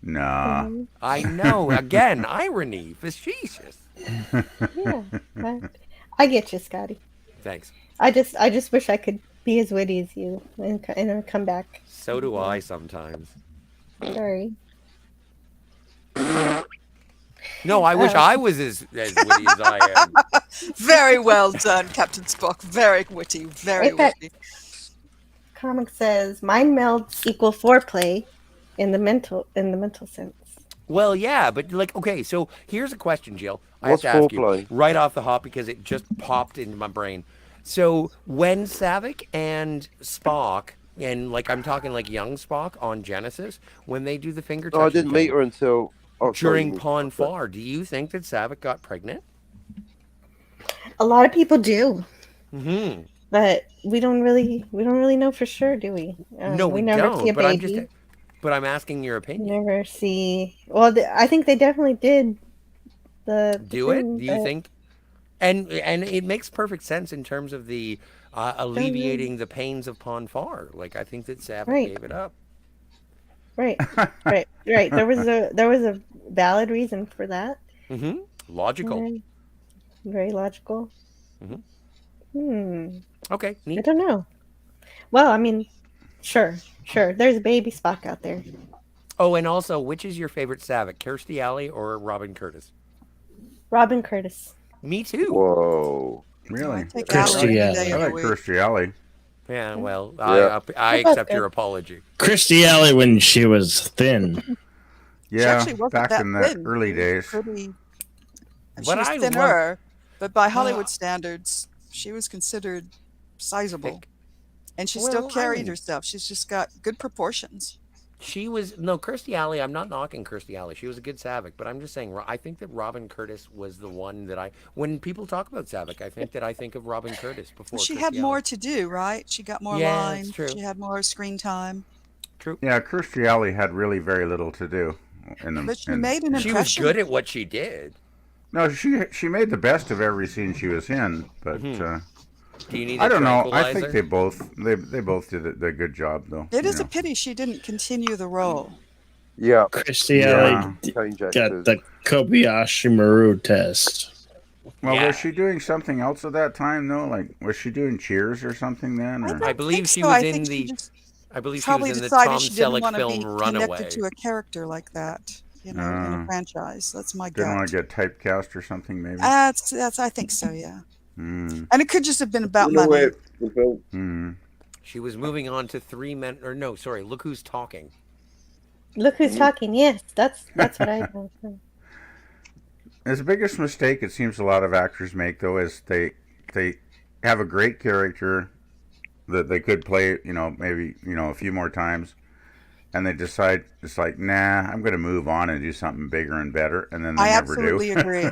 Nah. I know. Again, irony, facetious. Yeah, I get you, Scotty. Thanks. I just wish I could be as witty as you and come back. So do I sometimes. Sorry. No, I wish I was as witty as I am. Very well done, Captain Spock. Very witty. Very In fact, witty. Comic says mind melds equal foreplay in the mental sense. Well, yeah, but like, okay, so here's a question, Jill. I What's have to ask foreplay? you right off the hop because it just popped into my brain. So when Saavik and Spock, and like I'm talking like young Spock on Genesis, when they do the finger touching No, I didn't meet her until during Pon Farr, do you think that Saavik got pregnant? A lot of people do, Mm-hmm. but we don't really know for sure, do we? No, we never don't. see a But baby. I'm asking your opinion. Never see. Well, I think they definitely did. The Do it? thing, Do you but- think? And it makes perfect sense in terms of the alleviating the pains of Pon Farr. Like I think that Saavik Right. gave it up. Right, right. There was a valid reason for that. Mm-hmm. Logical. Very, very logical. Okay, I neat. don't know. Well, I mean, sure. There's a baby Spock out there. Oh, and also, which is your favorite Saavik, Kirstie Alley or Robin Curtis? Robin Curtis. Me too. Whoa. Really? Take Kirstie Alley any Alley. day I of the like week. Kirstie Alley. Yeah, well, Yeah. I both accept good. your apology. Kirstie Alley when she was thin. She Yeah, actually wasn't back that in the thin. early She was days. pretty. But She was I thinner, but by Hollywood standards, she was considered sizable. Thick. And she Well, still I carried mean- herself. She's just got good proportions. Kirstie Alley, I'm not knocking Kirstie Alley. She was a good Saavik, but I'm just saying, I think that Robin Curtis was the one that when people talk about Saavik, I think of Robin Curtis before Well, she Kirstie had more Alley. to do, right? She got more Yeah, lines. that's true. She had more screen time. True. Yeah, Kirstie Alley had really very little to do. But she made an She impression. was good at what she did. No, she made the best of every scene she was in, but Do you need I a don't know. I tranquilizer? think they both did a good job, though. It is you a pity she didn't continue the role. Yeah. Kirstie Yeah. Alley Change got actors. the Kobayashi Maru test. Well, Yeah. was she doing something else at that time, though? Like, was she doing Cheers or something then? Or? I believe she so. was I in think she the. just I believe she probably was in the decided Tom she didn't Selleck want to film be Runaway. connected to a character like that, in a franchise. That's my Didn't gut. want to get typecast or something, maybe. That's I think so, yeah. Hmm. And it could just have been about No way. money. Hmm. She was moving on to Three Men, or no, sorry, Look Who's Talking. Look who's talking. Yes, that's what I know. His biggest mistake, it seems a lot of actors make, though, is they have a great character that they could play, maybe a few more times, and they decide it's like, nah, I'm going to move on and do something bigger and better, and then they I never absolutely do. agree.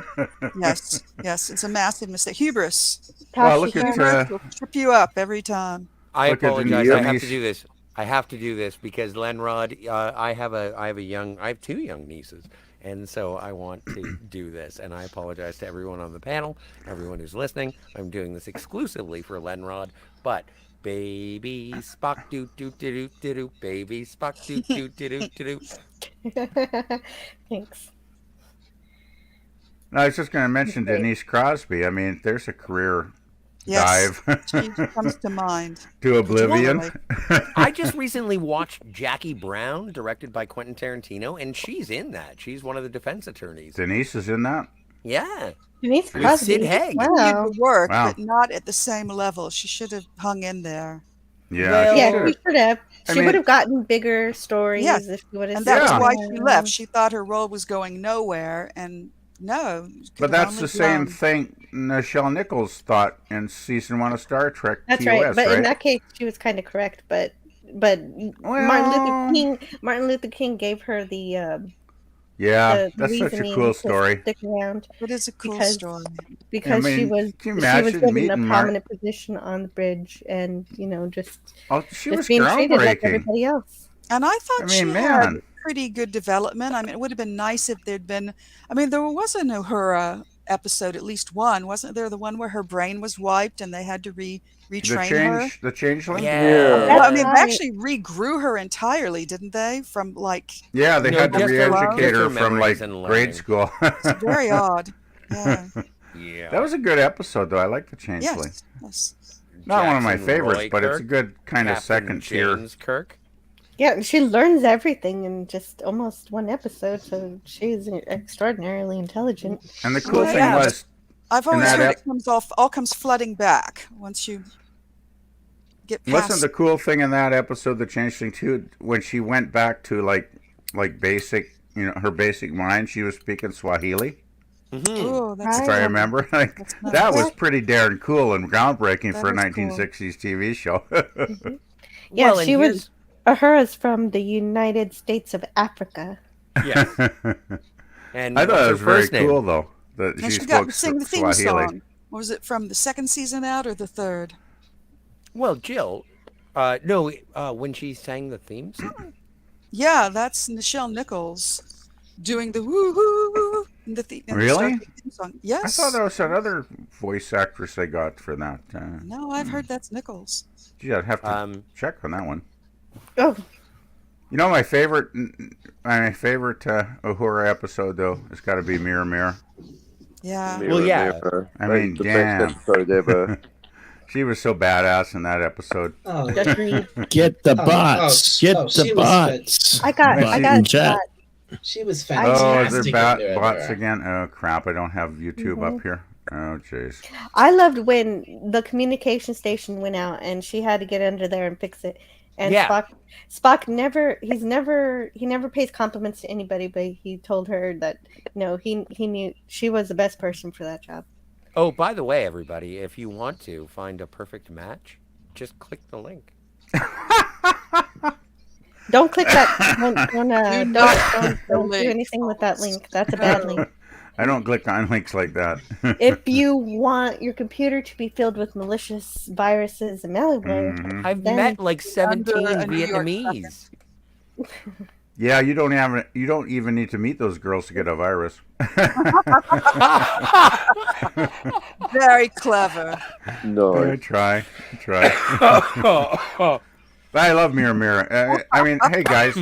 Yes, it's a massive mistake. Hubris. Well, look at Hubris will trip you up every time. I Look at apologize. I have Denise. to do this. I have to do this because Lenrod, I have two young nieces, and so I want to do this. And I apologize to everyone on the panel, everyone who's listening. I'm doing this exclusively for Lenrod, but baby Spock doo doo doo doo doo, baby Spock doo doo doo doo doo. Thanks. I was just going to mention Denise Crosby. I mean, there's a career Yes, dive she comes to mind. to oblivion. Totally. I just recently watched Jackie Brown, directed by Quentin Tarantino, and she's in that. She's one of the defense attorneys. Denise is in that? Yeah. Denise With Crosby. Sid Haig. Wow. Did the work, Wow. but not at the same level. She should have hung in there. Yeah. Well, she Yeah, did. she should have. I She mean- would have gotten bigger stories Yeah, if she would have. And that was Yeah. why she left. She thought her role was going nowhere, and no. it could But have that's only the same grown. thing Nichelle Nichols thought in season 1 of Star Trek That's TOS, right. But right? in that case, she was kind of correct. But Well- Martin Luther King gave her the yeah, that's such a reasoning cool to story. stick around It is a cool because- story. because I mean, she was can you given imagine a meeting prominent position on the bridge, and just Oh, she was being treated like groundbreaking. everybody else. And I thought I she mean, had man. pretty good development. I mean, it would have been nice if there'd been. I mean, there was an Uhura episode, at least one, wasn't there? The one where her brain was wiped and they had to retrain her. The changeling. Yeah. Well, I mean, they Right. actually regrew her entirely, didn't they? From like, Yeah, they No, had to just her- re-educate just her her from like memories and grade learning. school. it's very odd. Yeah. Yeah. That was a good episode, though. I like the changeling. Yes. Not one of my Jackson favorites, Roy but it's a Kirk, good kind of Captain second tier. James Kirk. Yeah, she learns everything in just almost one episode, so she's extraordinarily intelligent. And the cool Well, thing yeah, but was, I've in always that heard it all comes flooding back once you get past. wasn't the cool thing in that episode, the changeling too, when she went back to like basic, her basic mind, she was speaking Swahili. Oh, that's If I Right. remember, like That's nice. that was pretty darn cool and groundbreaking That for a is cool. 1960s TV show. Yeah, Well, and she was. Uhura's from the United States of Africa. Yes. And I thought what's it her was very first name? cool though that And she she got spoke to sing the theme Swahili. song. What was it, from the second season out or the third? Well, Jill. No, when she sang the theme song. Yeah, that's Nichelle Nichols doing the woo hoo in the in the Really? start of the theme song. I Yes. thought that was that other voice actress they got for that. No, I've heard that's Nichols. Gee, I'd have to check on that one. Oh, My favorite Uhura episode though has got to be Mirror Mirror. Yeah. Well, yeah. Mirror. I That's mean, the damn. best episode ever. She was so badass in that episode. Oh, agreed. Get the Oh, bots. oh, Get oh, the she was bots. I got Bot in chat. she was Oh, fantastic. is there in Mirror bots Mirror. again? Oh crap! I don't have YouTube up here. Oh jeez. I loved when the communication station went out and she had to get under there and fix it. And Yeah. Spock never pays compliments to anybody, but he told her that he knew she was the best person for that job. Oh, by the way, everybody, if you want to find a perfect match, just click the link. Don't click that. Don't do link. anything with that link. That's a bad link. I don't click on links like that. If you want your computer to be filled with malicious viruses and malware, Mhm. I've Then- met like 17 Under a New York Vietnamese. Yeah, you don't even need to meet those girls to get a virus. Very clever. No. Try. But I love Mirror Mirror. I mean, hey guys,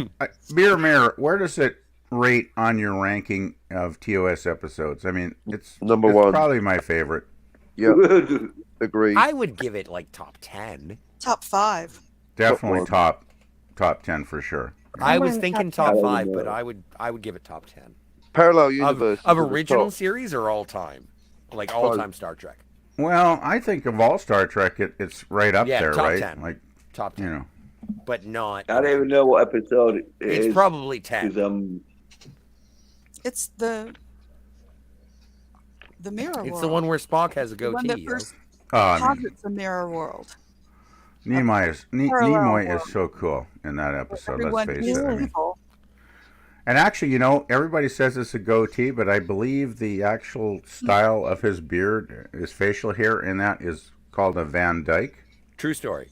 Mirror Mirror, where does it rate on your ranking of TOS episodes? I mean, it's Number it's one. probably my favorite. Yeah. Agreed. I would give it like top 10. Top 5. Definitely one. top 10 for sure. I was in thinking top top 10. 5, but I would give it top 10. Parallel Of, universe. of original series or all time? Like all time Star Trek. Well, I think of all Star Trek, it's right up Yeah, there, top right? 10. Like, Top 10. But not. I don't even know what episode it It's is. probably 10. 'Cause, It's the mirror world. It's the one where Spock has a The one that goatee. first I mean, posits the mirror world. Nimoy Parallel is so cool in that episode. Everyone Let's face is it. I mean, evil. and actually, everybody says it's a goatee, but I believe the actual style of his beard, his facial hair in that is called a Van Dyke. True story.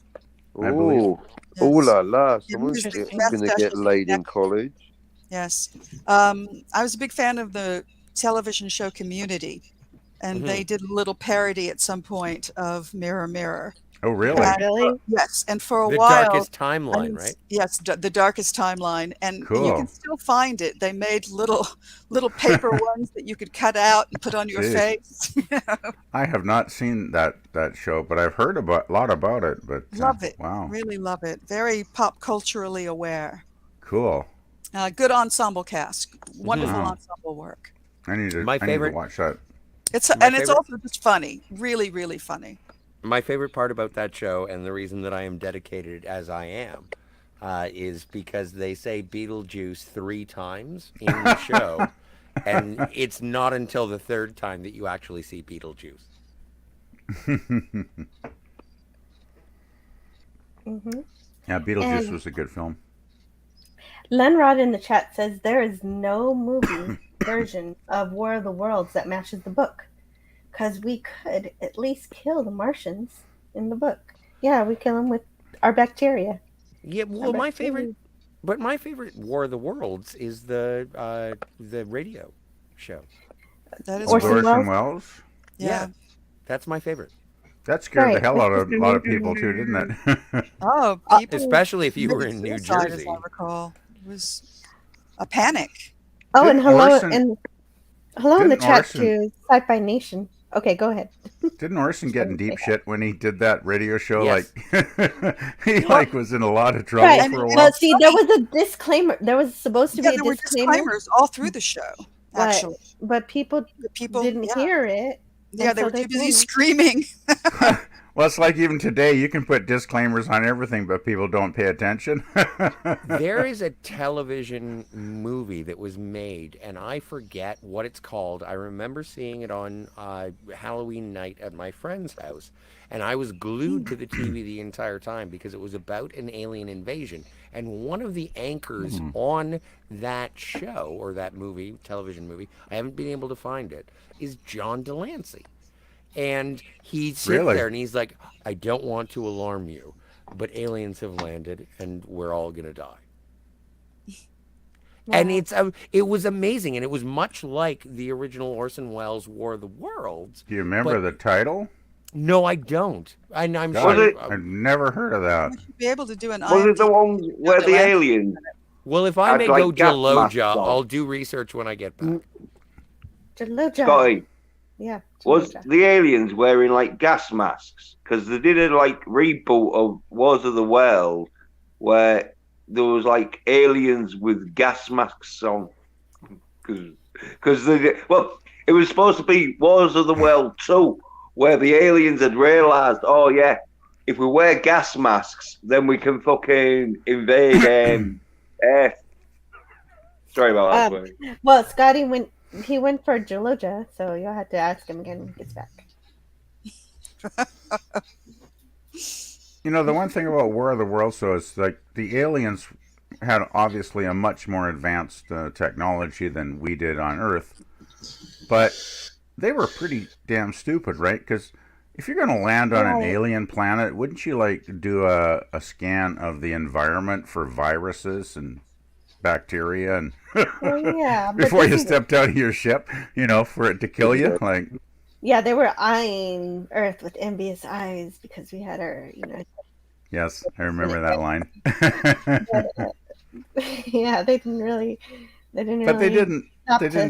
I believe. Ooh. Oh la la. Someone's Interesting. going to That's get laid in actually- college. Yes. I was a big fan of the television show Community, and Mm-hmm. they did a little parody at some point of Mirror Mirror. Oh, really? And, Really? yes, and for a The while, Darkest Timeline, right? Yes, the Darkest Timeline, and you Cool. can still find it. They made little paper ones that you could cut out and put on your Jeez. face. I have not seen that show, but I've heard a lot about it. But Love it. Wow, Really love it. Very pop culturally aware. cool. Good ensemble cast. Wonderful Wow. ensemble work. My I need to favorite- watch that. It's My it's favorite- also just funny. Really, really funny. My favorite part about that show, and the reason that I am dedicated as I am, is because they say Beetlejuice 3 times in the show, and it's not until the 3rd time that you actually see Beetlejuice. Mm-hmm. Yeah, Beetlejuice And- was a good film. Lenrod in the chat says there is no movie version of War of the Worlds that matches the book. Because we could at least kill the Martians in the book. Yeah, we kill them with our bacteria. Yeah, well, my favorite But my favorite War of the Worlds is the radio show. That is Orson one. Orson Welles? Welles. Yeah. That's my favorite. That scared the Right. hell out of a lot of people too, didn't it? Oh, people Especially if you were committed in New suicide, as Jersey. I recall. It was a panic. Oh, and Didn't hello Orson- and hello in the didn't chat Orson- to Sci-Fi Nation. Okay, go ahead. Didn't Orson get in deep shit when he did that radio show? Yes. Like he like was in a lot of trouble Right. for a Well, while. see, there was a disclaimer. There was supposed to Yeah, be a there were disclaimer, disclaimers all through the show, actually. but people The people didn't hear it. Yeah, and they so were too busy didn't. screaming. Well, it's like even today you can put disclaimers on everything, but people don't pay attention. There is a television movie that was made, and I forget what it's called. I remember seeing it on Halloween night at my friend's house, and I was glued to the TV the entire time because it was about an alien invasion. And one of the anchors on that show, or that movie, television movie, I haven't been able to find it, is John Delancey. And he sits Really? there and he's like, I don't want to alarm you, but aliens have landed and we're all going to die. And it was amazing. And it was much like the original Orson Welles War of the Worlds. Do you remember the title? No, I don't. I'm God, sure. I've never heard of that. We should be able to do an Was it the one where the aliens? Well, if I had, may like, go gas masks Jaloja, on? I'll do research when I get back. Jaloja. Scotty, Yeah. was Jaloja. the aliens wearing like gas masks? Because they did a like reboot of Wars of the World where there was like aliens with gas masks on. Because they did, well, it was supposed to be Wars of the World 2, where the aliens had realised, oh yeah, if we wear gas masks, then we can fucking invade Earth. Sorry about that. sorry. Well, Scotty went for Jaloja, so you'll have to ask him again when he gets back. You know, the one thing about War of the Worlds, though, is like the aliens had obviously a much more advanced technology than we did on Earth, but they were pretty damn stupid, right? Because if you're going to land on an alien planet, wouldn't you like do a scan of the environment for viruses and bacteria and Well, yeah, but before you this is- stepped out of your ship, you know, for it to kill you? Like, Yeah, they were eyeing Earth with envious eyes because we had our, yes, I remember that line. yeah, they didn't really. But they didn't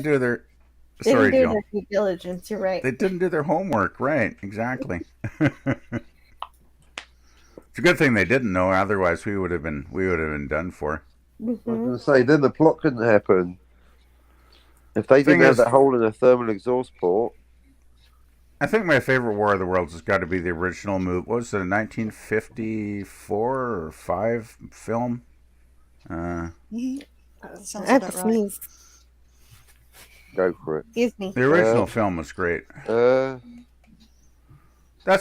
do their. They Sorry, didn't do Jill. their due diligence. You're right. They didn't do their homework, right? Exactly. It's a good thing they didn't know, otherwise we would have been done for. I was going to say, then the plot couldn't happen. If they didn't have that hole in a thermal exhaust port. I think my favorite War of the Worlds has got to be the original movie. What was it, a 1954 or 5 film? Sounds I have about to right. sneeze. Go for it. Excuse me. The original film was great. That's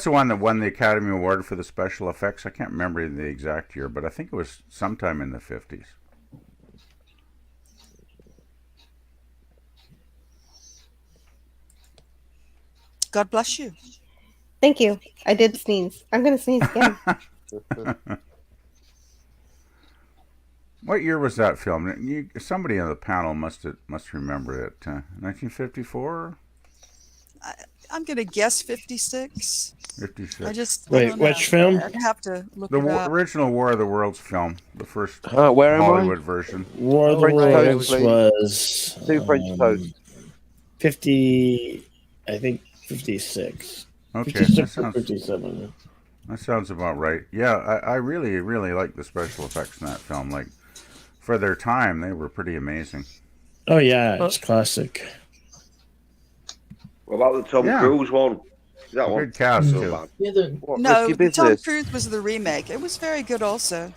the one that won the Academy Award for the special effects. I can't remember the exact year, but I think it was sometime in the 50s. God bless you. Thank you. I did sneeze. I'm going to sneeze again. What year was that film? Somebody on the panel must remember it. 1954? I'm going to guess 56. 56. I just Wait, I don't know. which film? I'd have to look The it up. original War of the Worlds film, the first where am I? Hollywood version. War of the French Worlds toast, was 2 French toast. 50, I think 56. Okay, 56 or 57. that sounds about right. Yeah, I really, really like the special effects in that film. Like, for their time, they were pretty amazing. Oh yeah, it's classic. What about the Tom Cruise one? Is that one? Good cast, So too. bad. No, Risky Tom Business. Cruise was the remake. It was very good also.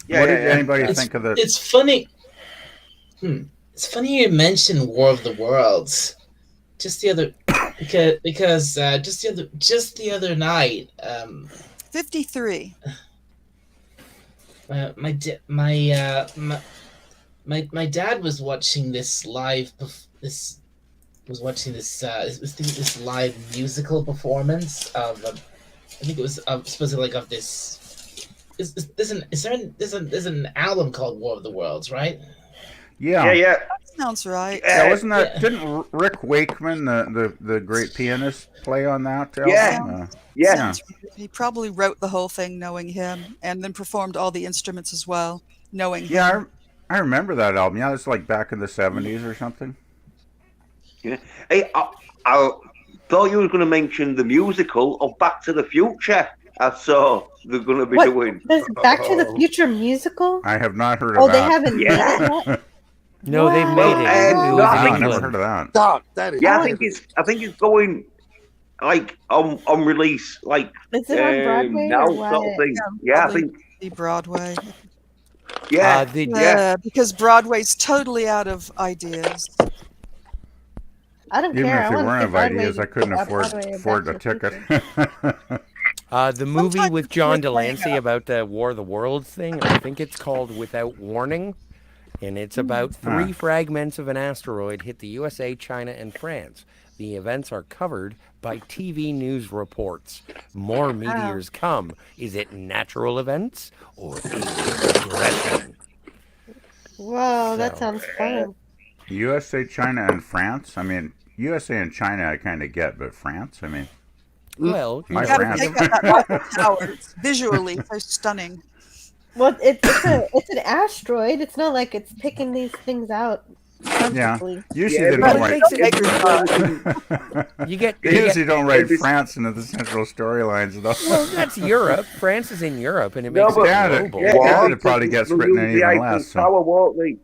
What did anybody It's- think of the... It's funny. It's funny you mentioned War of the Worlds. Just the other, because just the other night, 53. my dad was watching this live. This live musical performance of. I think it was supposedly like of this There's an album called War of the Worlds, right? Yeah. Yeah. Sounds right. Yeah, wasn't that? Yeah. Didn't Rick Wakeman, the great pianist, play on that Yeah. album? Yeah. Sounds right. He probably wrote the whole thing knowing him, and then performed all the instruments as well, knowing Yeah, him. I remember that album. Yeah, it's like back in the 70s or something. Yeah. Hey, I thought you were going to mention the musical of Back to the Future. I saw they're going to be What? doing. There's Back to the Future musical? I have not heard Oh, of they that. haven't made it yet? No, they've made it. Wow. It No, was I in think I've never England. heard of that. Doc, that is Yeah, heavy. I think it's going like on release like Is it on Broadway now or sort of what? thing. Yeah, I Probably think be Broadway. yeah. Because Broadway's totally out of ideas. I don't Even care. if I they want weren't to of see Broadway. ideas, I couldn't afford Broadway or afford a Back to the ticket. Future. The movie Sometimes with it's John worth Delancey playing up. about the War of the Worlds thing, I think it's called Without Warning. And it's about three fragments of an asteroid hit the USA, China, and France. The events are covered by TV news reports. More meteors come. Is it natural events or alien aggression? Whoa, that So- sounds fun. USA, China, and France. I mean, USA and China I kind of get, but France, I mean, Well, my You gotta France. check out that Eiffel Tower. It's visually so stunning. Well, it's an asteroid. It's not like it's picking these things out Yeah. consciously. Usually Yeah, they but don't it write. makes it You get They usually don't write it's- France into the central storylines, though. well, that's Europe. France is in Europe, and it No, makes but- it Yeah, global. Yeah, Well, they it probably gets they'll written use in the even Eiffel less, so. Tower, won't they?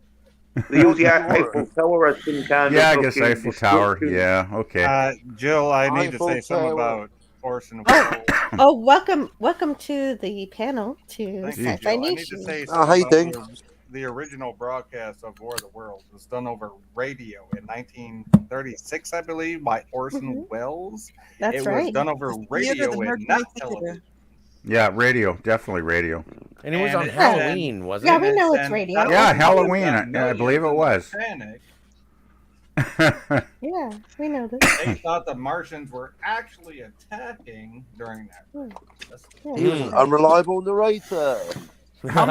They use the Eiffel Tower as some kind Yeah, I of guess fucking Eiffel Tower. destruction. Yeah, okay. Jill, I need to Eiffel say something Tower. about Orson Welles. Oh, welcome to the panel to Thank you, Sci-Fi Jill. I need to Nation. say Oh, how something you about doing? the original broadcast of War of the Worlds was done over radio in 1936, I believe, by Orson Welles. That's It was right. done over Theater, radio the and Mercury not Theater. television. Yeah, radio, definitely radio. And it was on And- Halloween, wasn't Yeah, it? we know it's And radio. not Yeah, only Halloween, was that I believe it millions was. in panic, Yeah, we know this. they thought the Martians were actually attacking during that. Yeah. He was an unreliable narrator. How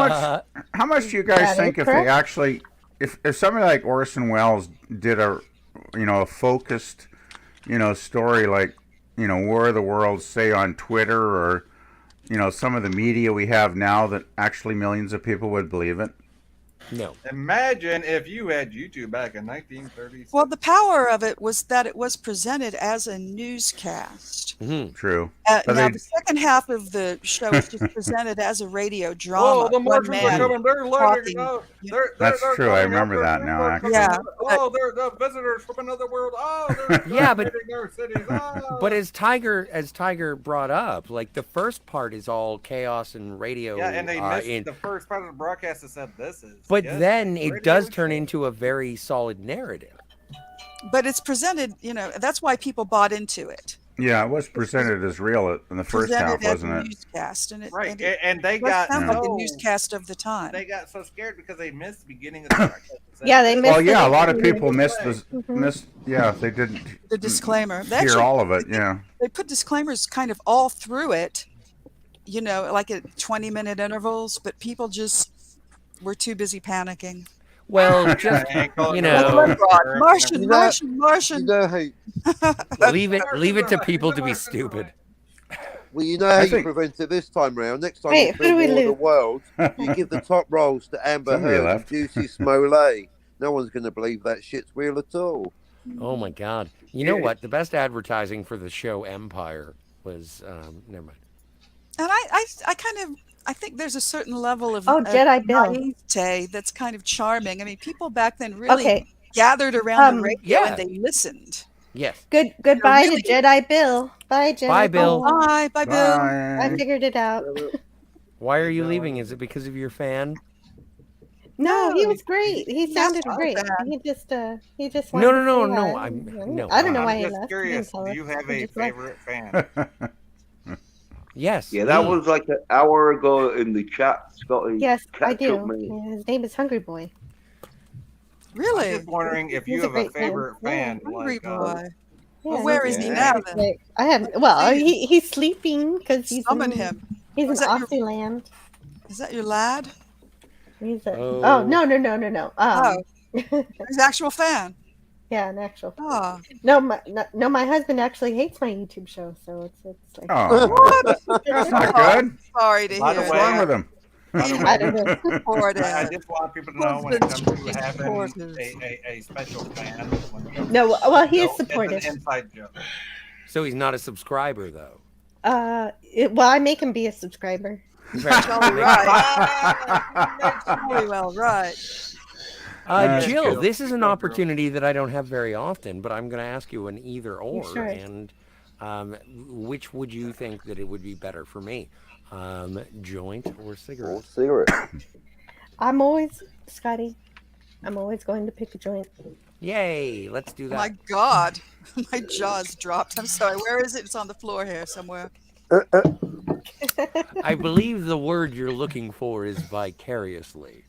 much do you guys That think is if they correct. actually, if somebody like Orson Welles did a focused, story like, War of the Worlds, say on Twitter or, some of the media we have now that actually millions of people would believe it? No. Imagine if you had YouTube back in 1936. Well, the power of it was that it was presented as a newscast. True. Now, they- the second half of the show is just presented as a radio Oh, drama. the One Martians are man coming. They're talking. landing. That's They're true. I coming remember up. that now, They're actually. Yeah. Oh, they're the visitors from another world. Oh, they're Yeah, but- invading their cities. Oh. But as Tiger brought up, like the first part is all chaos and radio. yeah, and they missed in- the first part of the broadcast that said this is. but yes, then it radio does show. turn into a very solid narrative. But it's presented, that's why people bought into it. Yeah, it was presented as real in the first half, Presented as wasn't a it? newscast, and it, Right, and it and they was got sound like the so- newscast of the time. They got so scared because they missed the beginning of the broadcast. Yeah, they missed Well, yeah, a it. lot of people missed Mhm. Yeah, they didn't The disclaimer. They hear actually- all of it. Yeah. They put disclaimers kind of all through it, like at 20-minute intervals, but people just were too busy panicking. Well, just Martian, You Martian. know how leave it to people to be stupid. Well, you know how I you think- prevent it this time round. Next time Wait, you who do film we War of the lose? World, you give the top roles to Amber Somebody Heard and left. Juicy Smollett. No one's going to believe that shit's real at all. Oh my God! You know what? The best advertising for the show Empire was never mind. And I think there's a certain level of Jedi Bill. naivete that's kind of charming. I mean, people back then really Okay. gathered around the radio yeah. and they listened. Yes. Goodbye really- to Jedi Bill. Bye, Jedi Bye, Bill. Bye, Bill. I figured it out. Why are you leaving? Is it because of your fan? No, he was great. He sounded not great. bad. He just No, wanted no, to no, say no. hi. No. I don't know why I'm he just left. He curious. didn't tell Do us. you have He a just left. favorite fan? Yes. Yeah, that me. was like an hour ago in the chat, Scotty. Yes, I catch up do. me. Yeah, his name is Hungry Boy. Really? I'm just wondering if He's you a have a great fan. favorite fan. Hungry like, boy. Yeah, Well, where is he yeah. now then? I have. Well, he's sleeping because he's Summon in, him. He's in Was that your- Aussie land. Is that your lad? He's a, Oh. oh no. He's an actual fan. Yeah, an actual. Oh. No, my husband actually hates my YouTube show, so it's like. Oh, What? that's not good. Sorry to By hear. the What's way, wrong with him? By the I don't way, know. I just want people to know when it comes to having Supportive. a special fan. When it comes No, to well, he is show, supportive. It's an inside joke. So he's not a subscriber, though. Well, I make him be a subscriber. Jolly right. Jolly well, right. Jill, this is an opportunity that I don't have very often, but I'm going to ask you an either or. Sure. And which would you think that it would be better for me? Joint or cigarette? Or cigarette. I'm always, Scotty, I'm always going to pick a joint. Yay, let's do that. My God, my jaw's dropped. I'm sorry. Where is it? It's on the floor here somewhere. I believe the word you're looking for is vicariously.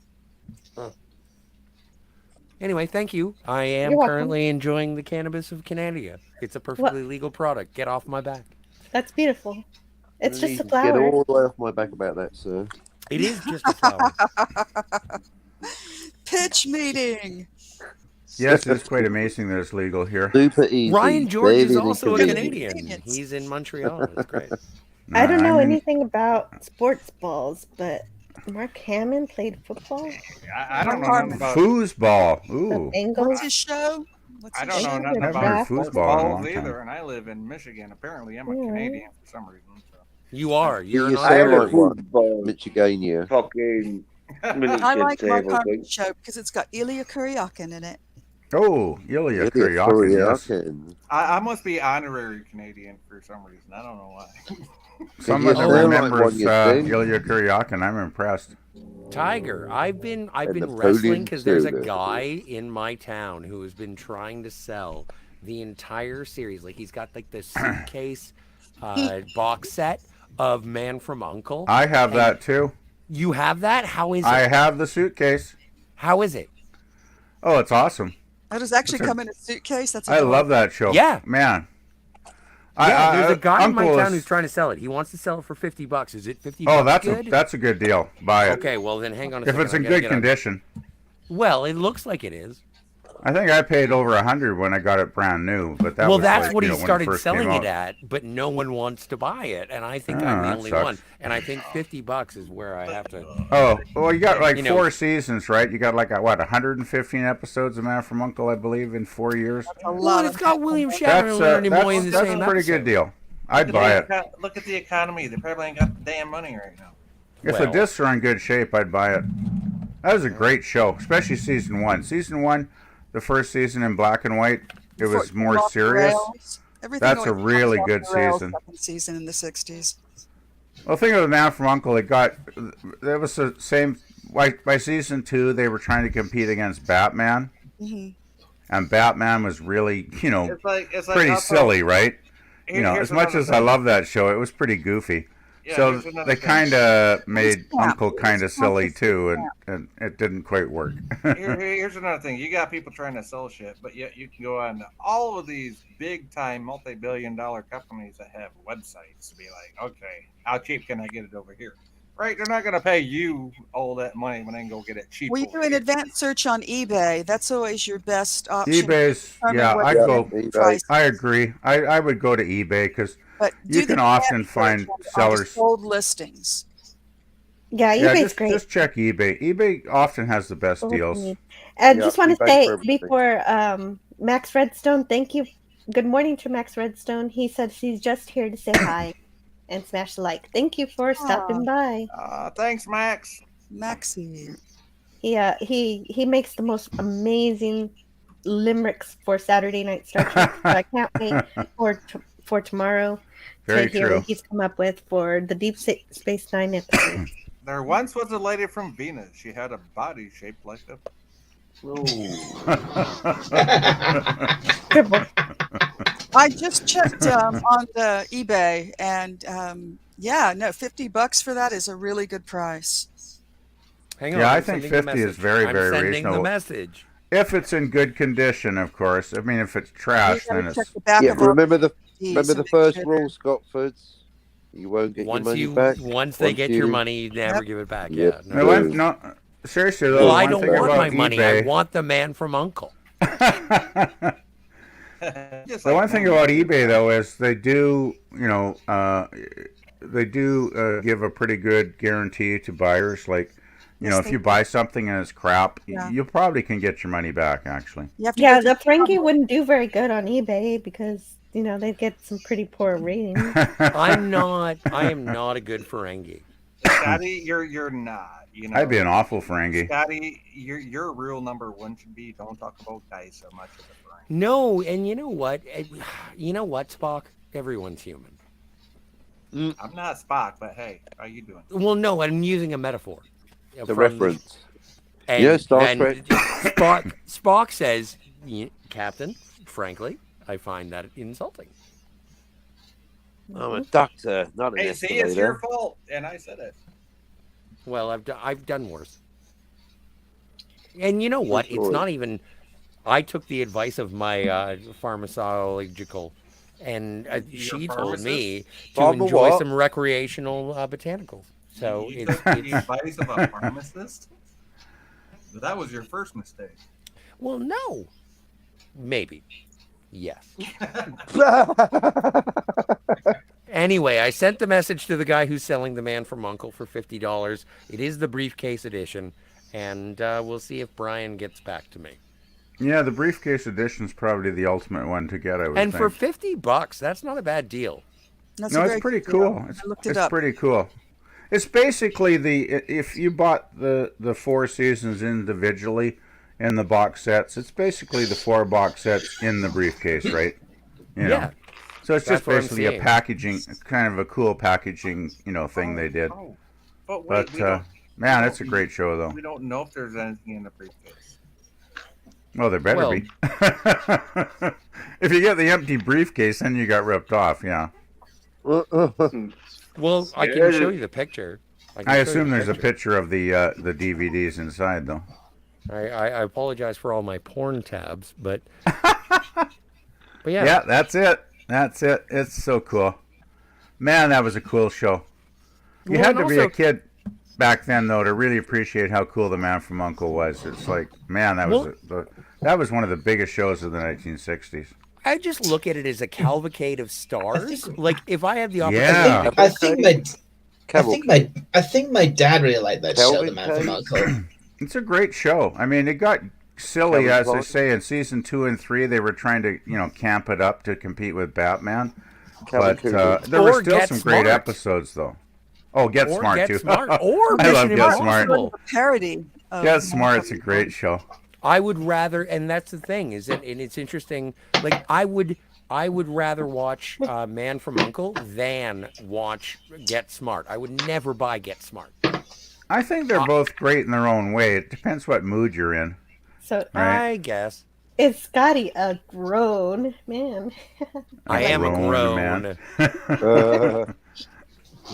Anyway, thank you. I am currently enjoying the cannabis of Canada. It's a perfectly legal product. Get off my back. That's beautiful. It's You just a need to flower. Get all the way off my back about that, sir. It is just a flower. Pitch meeting. Yes, it's quite amazing that it's legal here. Super easy. Ryan George is Daily also a convenience. Canadian. He's in Montreal. It's great. I don't know anything about sports balls, but Mark Hammond played football. I don't know nothing about foosball. Ooh. What's his show? I don't know nothing Haven't about heard foosball in a long footballs time. either, and I live in Michigan. Apparently, I'm a Canadian for some reason. So. You are. You're You an sound Irish. like one. Michigania. I like my current show because it's got Ilya Kuryakin in it. Oh, Ilya Kuryakin, yes. I must be honorary Canadian for some reason. I don't know why. Someone that remembers Ilya Kuryakin, I'm impressed. Tiger, I've been Napoleon wrestling because there's a Silver. guy in my town who has been trying to sell the entire series. Like he's got like this suitcase box set of Man from U.N.C.L.E. I have that too. You have that? How is it? I have the suitcase. How is it? Oh, it's awesome. That does actually It's a- come in a suitcase. That's I love that show. Yeah. Man. Yeah, there's a guy in my Uncle town is- who's trying to sell it. He wants to sell it for $50. Is it $50? Oh, that's good? that's a good deal. Buy it. Okay, well then hang on a If second. it's I in gotta good get up. condition. Well, it looks like it is. I think I paid over $100 when I got it brand new, but that Well, was that's like, what you he know, when started first came selling it out. at, but no one wants to buy it, and I think Oh, I'm the that only sucks. one. And I think $50 is where I have to. Oh, well, you got like You know- 4 seasons, right? You got like, what, 115 episodes of Man from U.N.C.L.E., I believe, in 4 years? Well, it's got William Shatner and Leonard Nimoy in the that's same a pretty episode. good deal. I'd buy it. Look at the economy. They probably ain't got the damn money right now. If the discs are in good shape, I'd buy it. That was a great show, especially season 1. Season 1, the first season in black and white, it was more Off the serious. rails. Everything That's a always really comes off good the rails season. Second season in the 60s. Well, think of the Man from U.N.C.L.E., it got, there was the same, by season 2, they were trying to compete against Batman. Mhm. And Batman was really, you know, It's like pretty also- silly, right? You know, Here's as much another as I thing. love that show, it was pretty goofy. Yeah, So here's another they thing. kind of made camp. Uncle kind of silly too, and it didn't quite work. Here's another thing. You got people trying to sell shit, but yet you can go on all of these big time multi-billion-dollar companies that have websites to be like, okay, how cheap can I get it over here? Right? They're not going to pay you all that money when they can go get it cheap. Well, you do an advanced search on eBay. That's always your best option. eBay's, Determine yeah, what I the go. price I agree. I would go to eBay because But you do can the often advanced find search on the sellers. sold listings. Yeah, Yeah, eBay's just, great. just check eBay. eBay often has the best Oh, deals. yeah. I Yeah, just want to eBay say for everything. before Max Redstone, thank you. Good morning to Max Redstone. He said he's just here to say hi and smash the like. Thank you for stopping by. Thanks, Max. Maxie. He makes the most amazing limericks for Saturday Night Star Trek. So I can't wait for tomorrow Very to hear true. what he's come up with for the Deep Space Nine episode. There once was a lady from Venus. She had a body shaped like a. I just checked on the eBay, and yeah, no, $50 for that is a really good price. Hang on. Yeah, I'm I think sending the 50 is message. very, I'm very sending reasonable. the message. If it's in good condition, of course. I mean, if it's trash, You gotta then check it's. the back Yeah, of all remember the these remember and the make first sure rule, Scotfords? You won't get Once your money back. once they get your money, you never Yep. give it back. Yep. Yeah. My wife, no, seriously though, Well, I one don't thing want about my money. I eBay. want the man from Uncle. Just The like one thing money. about eBay though is they do, give a pretty good guarantee to buyers. Like, Yes, if they you do. buy something and it's crap, Yeah. you probably can get your money back. Actually, You have to Yeah, go through the Frankie trouble. wouldn't do very good on eBay because they get some pretty poor ratings. I am not a good Ferengi. Scotty, you're not. I'd be an awful Ferengi. Scotty, your rule number one should be don't talk about guys so much as a Ferengi. No, and you know what? Spock? Everyone's human. I'm not Spock, but hey, how you doing? Well, no, I'm using a metaphor. The reference. And Yeah, Star then Trek. Spock says, Captain, frankly, I find that insulting. I'm a doctor, not an Hey, see, it's your escalator. fault, and I said it. Well, I've done worse. And you know what? It's Sure. not even. I took the advice of my pharmacological, and she told me to Pharma enjoy what? some recreational botanicals. So You it's, took the advice of a pharmacist? That was your first mistake. well, no, maybe, yes. Anyway, I sent the message to the guy who's selling the Man from Uncle for $50. It is the briefcase edition, and we'll see if Brian gets back to me. Yeah, the briefcase edition's probably the ultimate one to get. I would And think. for $50, that's not a bad deal. That's No, a it's very pretty good deal. cool. I looked it It's up. pretty cool. It's basically if you bought the 4 seasons individually in the box sets, it's basically the 4 box sets in the briefcase, right? Yeah. So it's That's just what I'm basically a seeing. packaging, kind of a cool packaging, thing they did. Oh, but wait, But we don't, man, we it's a don't- great show though. we don't know if there's anything in the briefcase. Well, there better Well- be. If you get the empty briefcase, then you got ripped off. Yeah. Well, I can show you the picture. I assume there's a picture of the DVDs inside though. I apologize for all my porn tabs, but yeah. Yeah, that's it. That's it. It's so cool. Man, that was a cool show. You Well, had and to be a also- kid back then, though, to really appreciate how cool the Man from Uncle was. It's like, man, that was that was one of the biggest shows of the 1960s. I just look at it as a cavalcade of stars. Like if I had the opportunity, Yeah. I think my dad really liked that show, The Man from Uncle. It's a great show. I mean, it got silly, Kevin as they Bond. say, in season 2 and 3. They were trying to, camp it up to compete with Batman. Calvin But Coolidge. there were Or still Get some great Smart. episodes, though. Oh, Get or Smart, Get too. Smart, or I love Mission Get Smart. Impossible. A parody. Of Get Smart's a great show. I would rather, and that's the thing, is that, and it's interesting. Like I would rather watch Man from Uncle than watch Get Smart. I would never buy Get Smart. I think they're both great in their own way. It depends what mood you're in. So Right. I guess is Scotty a grown man? I am a grown man.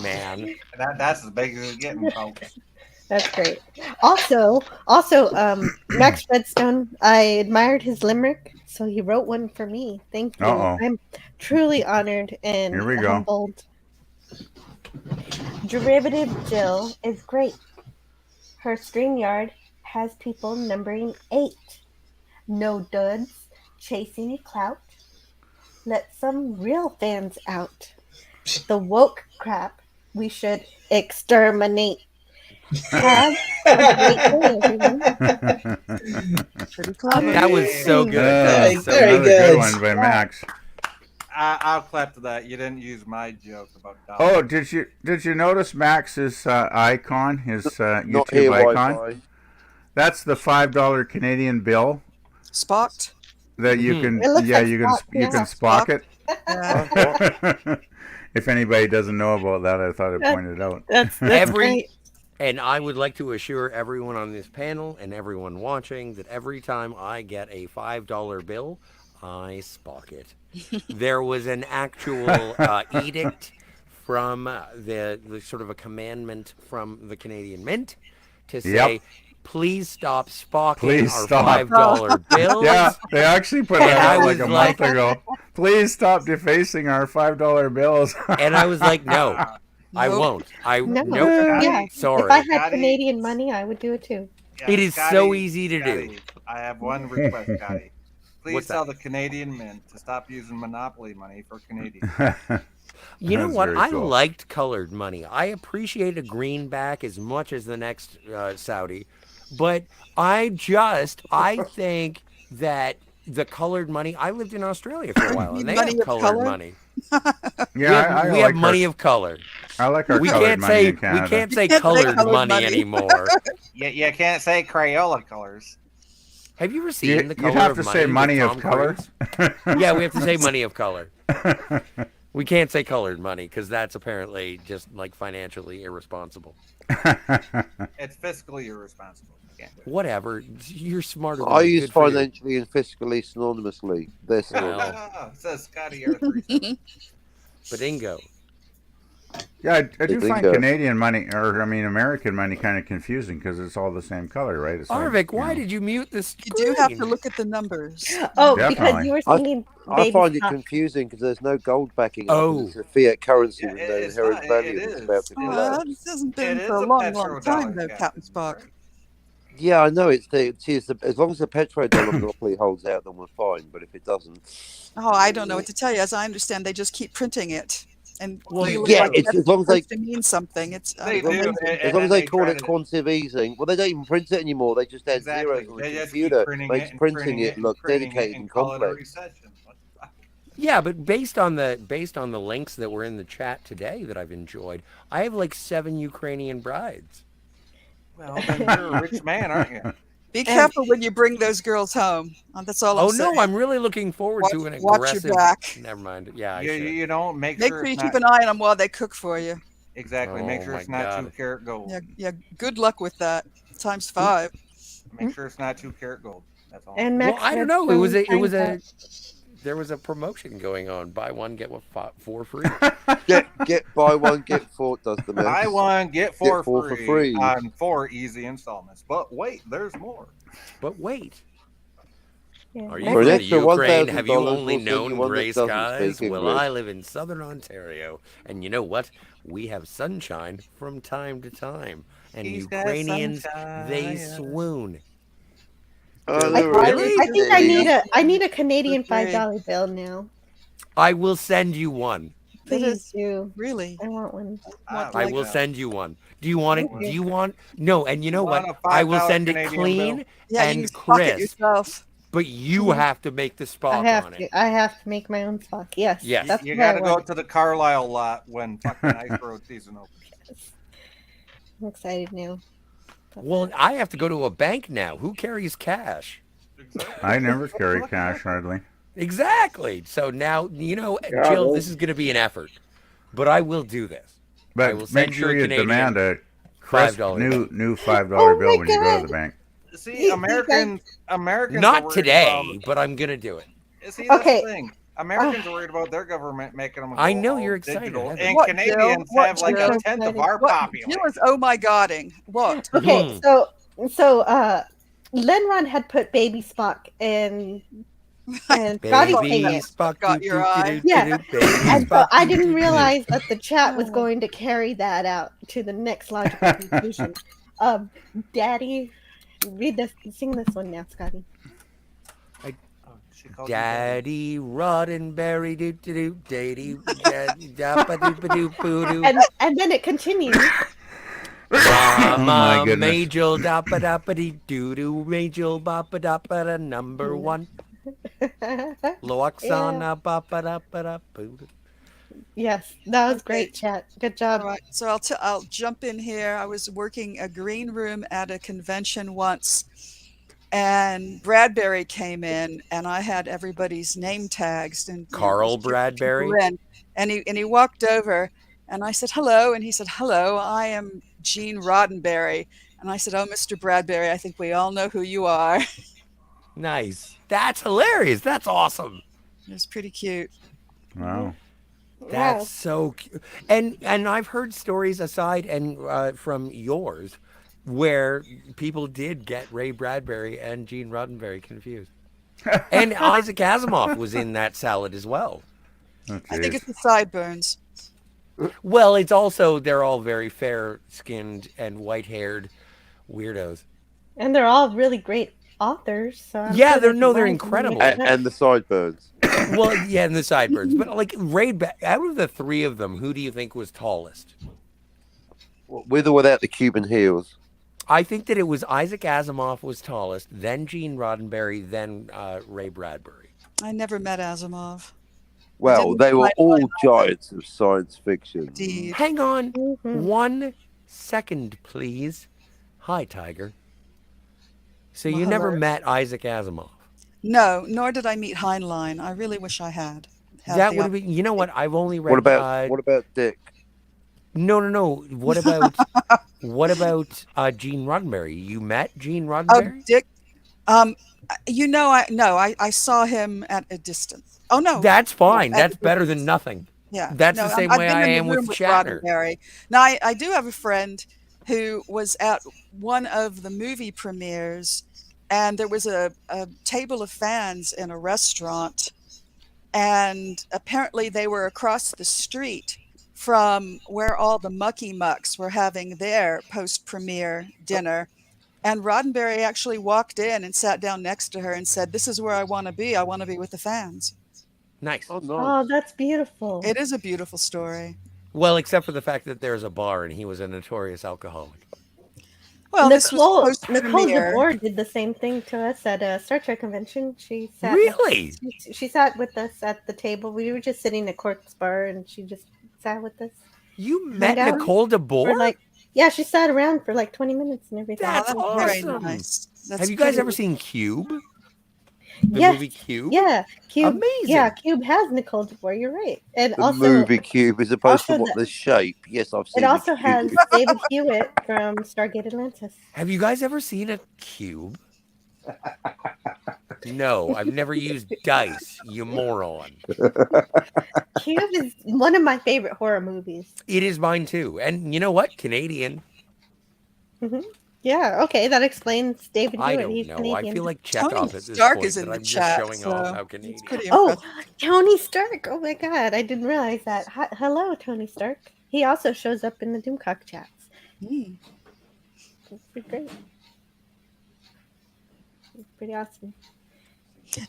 man. That's as big as it's getting, folks. That's great. Also, Max Redstone, I admired his limerick, so he wrote one for me. Thank you. Uh-oh. I'm truly honored and Here we go. humbled. Derivative Jill is great. Her StreamYard has people numbering 8. No duds, chasing clout. Let some real fans out. The woke crap we should exterminate. Have a great day, everyone. Pretty clever. That was so good. Very That was so good. Another good one by Max. I'll clap to that. You didn't use my joke about dollars. Oh, did you notice Max's icon, his Not YouTube here, icon? Wi-Fi. That's the $5 Canadian bill Spocked. that you can, It looks like you can Spock, you yeah. can Spock it. Yeah. If anybody doesn't know about that, I thought I'd point it out. That's Every great. and I would like to assure everyone on this panel and everyone watching that every time I get a $5 bill, I Spock it. There was an actual edict from the sort of a commandment from the Canadian Mint to say, Yep. please stop Spocking Please our stop. $5 bills. Yeah, they actually put And that I out like was a like- month ago. please stop defacing our $5 bills. And I was like, no, I Nope. won't. No, Nope. yeah. If I Sorry. had Scotty- Canadian money, I would do it too. Yeah, It is so Scotty- easy to do. Scotty, I have one request, Scotty. Please What's tell that? the Canadian Mint to stop using Monopoly money for Canadians. You know That's what? very I cool. liked colored money. I appreciate a greenback as much as the next Saudi, but I think that the colored money. I lived in Australia for a while, You and mean they money have of colored color? money. Yeah, we have money of color. I like our We colored can't money say in Canada. we can't say You can't say colored colored money money. anymore. You can't say Crayola colors. Have you ever seen the color You'd have of to money? say with money Tom of color. Cruise? Yeah, we have to say money of color. We can't say colored money because that's apparently just like financially irresponsible. It's fiscally irresponsible. You can't do it. Whatever. You're smarter than I me. use Good for you. financially and fiscally synonymously. They're synonymous. Well, Says ScottyR37. Badingo. Yeah, I do find Bingo. Canadian money, or I mean American money, kind of confusing because it's all the same color, right? It's like, Arvik, you why know. did you mute the You screen? do have to look at the numbers. Oh, Definitely. because you were singing I Baby find it Stock. confusing because there's no gold backing Oh. up. It's a fiat currency Yeah, with no it's inherent not- value it and it's is. about to Oh, collapse. This hasn't been It for is a a long petrodollar, time, though, Captain. Captain Spock. Yeah, I know it's as long as the petrodollar monopoly holds out, then we're fine. But if it doesn't, Oh, I don't know what to tell you. As I understand, they just keep printing it. And Well, clearly, yeah, like, it's that's as long as they supposed to mean something. It's They do. amazing. as long as they call it quantitative easing. Well, they don't even print it anymore. They just add Exactly. zeros on the They just keep computer, printing makes it and printing printing it it and look printing it dedicated and and call it a complex. recession. What the fuck? Yeah, but based on the links that were in the chat today that I've enjoyed, I have like 7 Ukrainian brides. Well, then you're a rich man, aren't you? Be careful when you bring those girls home. That's all I'm Oh saying. no, I'm really looking forward to an Watch your aggressive. back. Never mind. Yeah, I You, should. you don't make Make sure sure you it's keep not, an eye on them while they cook for you. exactly. Make Oh sure my it's not God. 2 karat gold. Yeah. Good luck with that. Times 5. Make sure it's not 2 karat gold. That's all. And Well, Max I don't had know. some There was a promotion going on. Buy one get 4 free. Get buy one get 4 does the math. Buy one, get 4 4 free, for free. on 4 easy installments. But wait, there's more. But wait. Yeah, Are you Max For an from the extra Ukraine? Have you $1,000, only we'll send you known one that gray doesn't skies? speak Well, English. I live in southern Ontario, and you know what? We have sunshine from time to time, and He's got Ukrainians they sunshine. swoon. Oh, I, they're Really? I think I need a Canadian Okay. $5 bill now. I will send you one. That Please is do. really. I want one. I will send you one. Do you want it? Thank Do you. you want? No, and you know Want what? a I will $5 send it Canadian clean bill? Yeah, you and can stock it crisp. yourself. But you have to make the Spock on it. I have to make my own Spock. Yes. Yes. That's You what I got to go want. to the Carlisle lot when fucking ice road season opens. I'm excited now. Well, I have to go to a bank now. Who carries cash? I never carry cash hardly. Exactly. So now, Jill, this is going to be an effort, but I will do this. I will But send make sure you a you Canadian demand a crisp $5 new $5 Oh bill my when you go to God. the bank. See, Americans are Not worried today, but I'm going to do it. See, that's Okay. the thing. Americans are worried about their government making them. I go know all you're excited, digital, Heather. and What, Canadians Jill? have like What, a Jill? tenth of our What? population. Jill is oh my godding. What? Okay, so Lenron had put Baby Spock and Scotty came Baby up. Spock, Got your eye. Yeah. baby And so Spock, I doo, didn't doo, doo. realize that the chat was going to carry that out to the next logical conclusion. Daddy, sing this one now, Scotty. She called you daddy. Daddy Roddenberry, doo doo doo, daddy, dappa doo doo boo doo. And then it continues. my Mama goodness. Majel dappa dappa dee doo doo, Majel bappa dappa da, number 1. Loaxana bappa dappa da boo doo. Yes, that was Okay. great, chat. Good job. All right, so I'll jump in here. I was working a green room at a convention once, and Bradbury came in, and I had everybody's name tags. And Carl Bradbury? and he walked over, and I said hello, and he said hello. I am Gene Roddenberry, and I said, oh, Mr. Bradbury, I think we all know who you are. Nice. That's hilarious. That's awesome. It was pretty cute. Wow. That's so cute. And I've heard stories aside and from yours where people did get Ray Bradbury and Gene Roddenberry confused. And Isaac Asimov was in that salad as well. Oh, I think jeez. it's the sideburns. Well, it's also they're all very fair-skinned and white-haired weirdos. And they're all really great authors, so I'm Yeah, sure they're there's a no, they're line to be mixed incredible. up. And the sideburns. Well, yeah, and the sideburns. But like out of the three of them, who do you think was tallest? With or without the Cuban heels? I think that it was Isaac Asimov was tallest, then Gene Roddenberry, then Ray Bradbury. I never met Asimov. Well, didn't they were find all giants of science fiction. Indeed. Hang on Mhm. 1 second, please. Hi, Tiger. So Well, you never hello. met Isaac Asimov? No, nor did I meet Heinlein. I really wish I had. That the would have been. You know what? I've only read. What about Dick? No. What about Gene Roddenberry? You met Gene Oh, Roddenberry? Dick. I saw him at a distance. Oh no, That's fine. at a That's better than distance. nothing. Yeah, That's no, the same I've way been I in the am with room with Shatner. Roddenberry. Now, I do have a friend who was at one of the movie premieres, and there was a table of fans in a restaurant, and apparently they were across the street from where all the Mucky Mucks were having their post-premiere dinner. And Roddenberry actually walked in and sat down next to her and said, "This is where I want to be. I want to be with the fans." Nice. Oh, nice. Oh, that's beautiful. It is a beautiful story. Well, except for the fact that there's a bar and he was a notorious alcoholic. Well, this was Nicole post-premiere. DeBoer did the same thing to us at a Star Trek convention. She sat Really? she sat with us at the table. We were just sitting at Cork's bar, and she just sat with us. You Hung met out Nicole for DeBoer? yeah, she sat around for like 20 minutes and everything. That's Oh, that's very awesome. nice. That's Have you guys pretty- ever seen Cube? The Yes, movie Cube? Yeah, Cube. Amazing. Yeah, Cube has Nicole DeBoer. You're right, and The also movie Cube as opposed to also what the shape. Yes, I've seen it also the has Cube. David Hewitt from Stargate Atlantis. Have you guys ever seen a cube? No, I've never used dice, you moron. Cube is one of my favorite horror movies. It is mine too. And you know what? Canadian. Hmm. Yeah, okay, that explains David I Hewitt. don't He's know. Canadian. I feel like Tony Chekhov at this Stark point is in that the I'm just chat, showing off so how it's Canadian. pretty Oh, impressive. Tony Stark! Oh my god, I didn't realize that. Hello, Tony Stark. He also shows up in the Doomcock chats. Mm. It's pretty great. It's pretty awesome.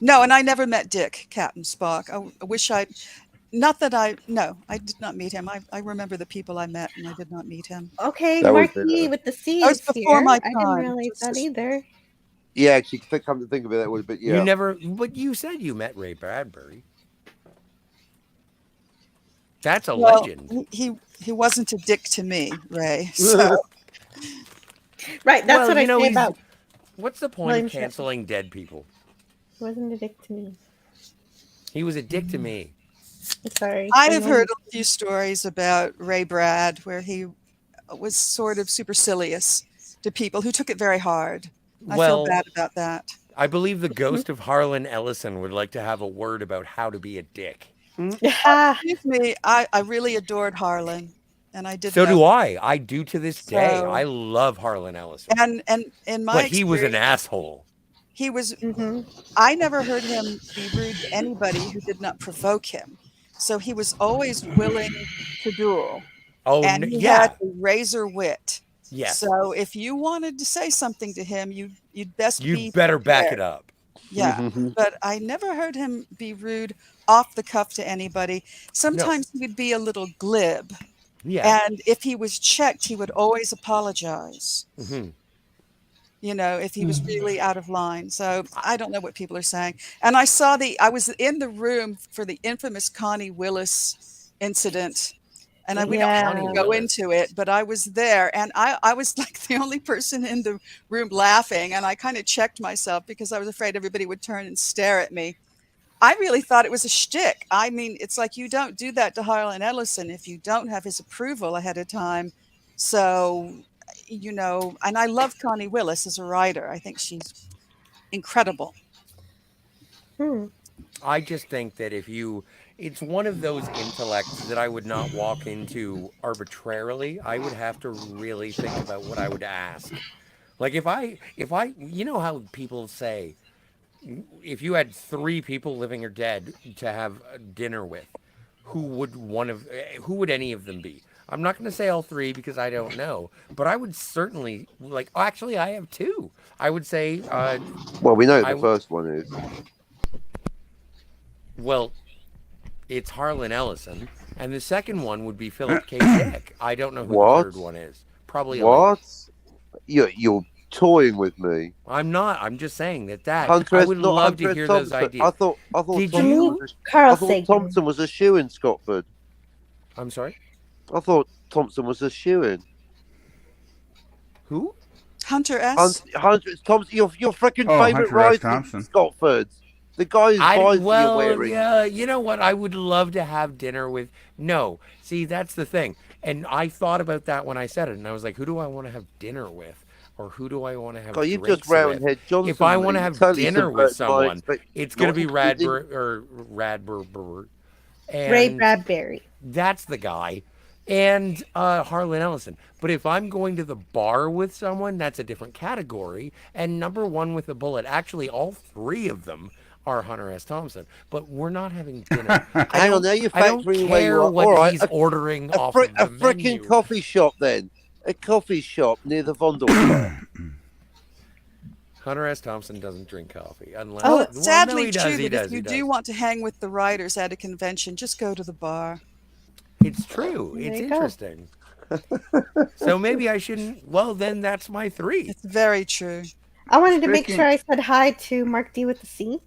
No, and I never met Dick, Captain Spock. I wish I'd. Not that I. No, I did not meet him. I remember the people I met, and I did not meet him. Okay, That was Marquis with the C That was is before here. my I didn't time. realize that either. Yeah, actually, come to think of it, that would have been, yeah. You never, but you said you met Ray Bradbury. That's a Well, legend. he wasn't a dick to me, Ray. So Right, that's Well, what I you know, say he's- about. What's the point William of Shatner. canceling dead people? He wasn't a dick to me. He was a dick to me. I'm sorry. I have heard a few stories about Ray Brad where he was sort of supercilious to people who took it very hard. I feel Well, bad about that. I believe the ghost of Harlan Ellison would like to have a word about how to be a dick. Excuse me, I really adored Harlan, and I did. So know do I. I do to this day. So- I love Harlan Ellison. And in my But he was an experience, asshole. he was. Mm-hmm. I never heard him be rude to anybody who did not provoke him. So he was always willing to duel, Oh, and he yeah. had a razor wit. Yes. So if you wanted to say something to him, you'd best be You better back prepared. it up. Yeah, Mhm. but I never heard him be rude off the cuff to anybody. Sometimes he would be a little glib, Yeah. and if he was checked, he would always apologize. Mhm. You know, if he was really out of line. So I don't know what people are saying. And I was in the room for the infamous Connie Willis incident. And we don't have to Connie go Willis. into it, but I was there, and I was like the only person in the room laughing, and I kind of checked myself because I was afraid everybody would turn and stare at me. I really thought it was a shtick. I mean, it's like you don't do that to Harlan Ellison if you don't have his approval ahead of time. So, you know, and I love Connie Willis as a writer. I think she's incredible. I just think that it's one of those intellects that I would not walk into arbitrarily. I would have to really think about what I would ask. Like if I, you know how people say, if you had 3 people living or dead to have dinner with, who would any of them be? I'm not going to say all 3 because I don't know, but I would certainly like. Oh, actually, I have 2. I would say. Well, we know I the first one is. Well, it's Harlan Ellison, and the second one would be Philip K. Dick. I don't know who the What? third one is. Probably a lady. What? You're toying with me. I'm not. I'm just saying that Hunter I S. would Not love to Hunter S. hear those Thompson. ideas. I thought Did Thompson you? was a, Carl I thought Sagan. Thompson was a shoe in Scotford. I'm sorry. I thought Thompson was a shoe in. Who? Hunter S. Hunter Thompson. Your freaking Oh, favorite Hunter S. rider Thompson. in Scotford. The guy whose visor you're Well, wearing. yeah. You know what? I would love to have dinner with. No, see, that's the thing. And I thought about that when I said it, and I was like, who do I want to have dinner with? Or who do I want to have God, you've drinks just Roundhead with? Johnson. If I want to me. have Totally dinner with subverted my someone, it's going to be not including- Radber. Ray And Bradbury. that's the guy. And Harlan Ellison. But if I'm going to the bar with someone, that's a different category. And number 1 with a bullet, actually, all 3 of them are Hunter S. Thompson. But we're not having dinner. Hang on, now you're I don't factoring away care what what he's ordering off of the a freaking menu. coffee shop then. A coffee shop near the Vondel Fair. Hunter S. Thompson doesn't drink coffee unless. Well, well, it's sadly no, he does. true He that does. if you He do does. want to hang with the writers at a convention, just go to the bar. It's true. There It's you go. interesting. So maybe I shouldn't. Well, then that's my 3. It's very true. I wanted to make Speaking- sure I said hi to Mark D with the C.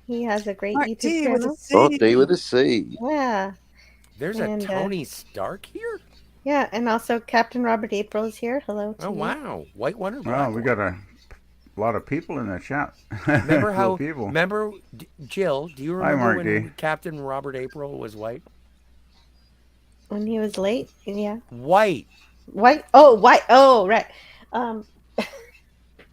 He has a great Mark YouTube D with a channel. C. Not D with a C. Yeah. There's And, a Tony Stark here. Yeah, and also Captain Robert April is here. Hello to Oh you. wow, white one or black Well, we one? got a lot of people in the chat. Remember Cool how? people. Remember, Jill? Do you Hi, remember Mark when D. Captain Robert April was white? When he was late, yeah. White. White. Oh, white. Oh, right.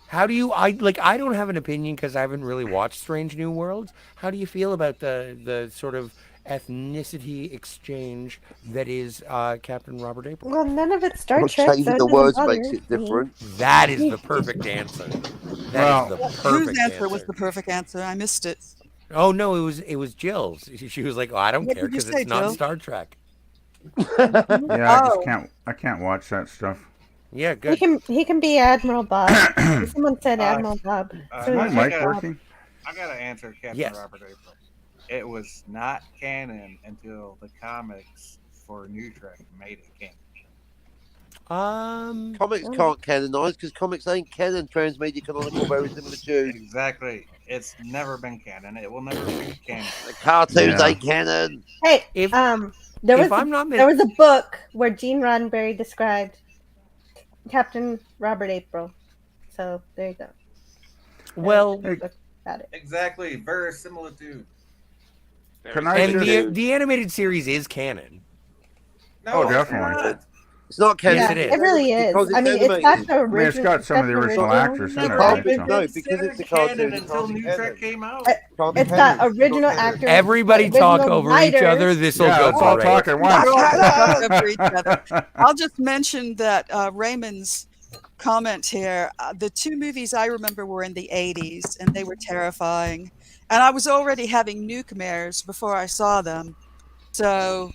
How do you? I don't have an opinion because I haven't really watched Strange New Worlds. How do you feel about the sort of ethnicity exchange that is Captain Robert April? Well, none of it's Star Well, Trek. changing so it the doesn't words bother makes it me. different. That is the perfect answer. That is the perfect Whose answer was the perfect answer? I missed it. Oh no, it was Jill's. She was like, "Oh, I don't What care did you because say, it's not Jill? Star Trek." Yeah, Oh. I can't watch that stuff. Yeah, He good. can be Admiral Bob. Someone said Admiral Bob. Is So my he's mic Bob. working? I gotta answer Captain Yes. Robert April. It was not canon until the comics for New Trek made it canon. Comics can't canonize because comics ain't canon. Transmedia canonical, very similar to Exactly. It's never been canon. It will never be canon. the cartoons Yeah. ain't canon. Hey, If there was if I'm not there was a book where Gene Roddenberry described Captain Robert April. So there you go. well, There's a book about it. Exactly. Verisimilitude. Can I and just? the animated series is canon. No, Oh, it's definitely. not. It's not canon. Yes, Yeah, it is. it really is. Because it's I mean, it's animated. got the I mean, original. it's got some of the original actors in it, Never right? been So. No, because it's a considered cartoon, canon it until can't be New canon. Trek came out. Can't be It's got canon. original It's not canon. actors. Everybody talk original over each writers. other. This will Yeah, go let's all great. talk at We're all once. talking over each other. I'll just mention that Raymond's comment here. The 2 movies I remember were in the 80s, and they were terrifying. And I was already having nightmares before I saw them. So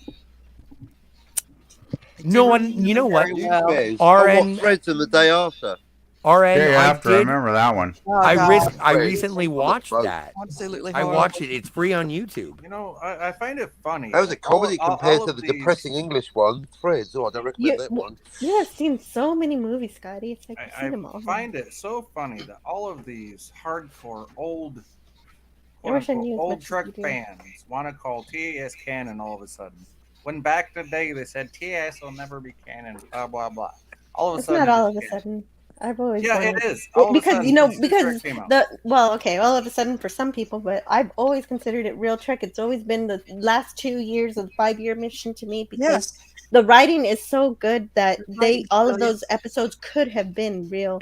No one, you know what? very well. Nightmares. Oh, what RN, Threads and the day after? RN, Day after, I did. remember that one. Oh, I God. I recently watched that. Absolutely I horrible. watched it. It's free on YouTube. You know, I find it funny. That was a comedy compared all to of the these- depressing English one, Threads. Oh, I don't recommend that one. You have seen so many movies, Scotty. It's like you've I seen them all. find it so funny that all of these hardcore old, I wish I quote-unquote, knew as old much as Trek you do. fans want to call TAS canon all of a sudden. When back in the day they said TAS will never be canon, blah blah blah. All of a It's sudden, not all of it's a canon. sudden. I've always Yeah, wanted- it is. Well, All of a because sudden, you know, since New Trek because came out. well, okay, all of a sudden for some people, but I've always considered it real Trek. It's always been the last 2 years of the 5-year mission to me because Yes. the writing is so good that The they writing's all of brilliant. those episodes could have been real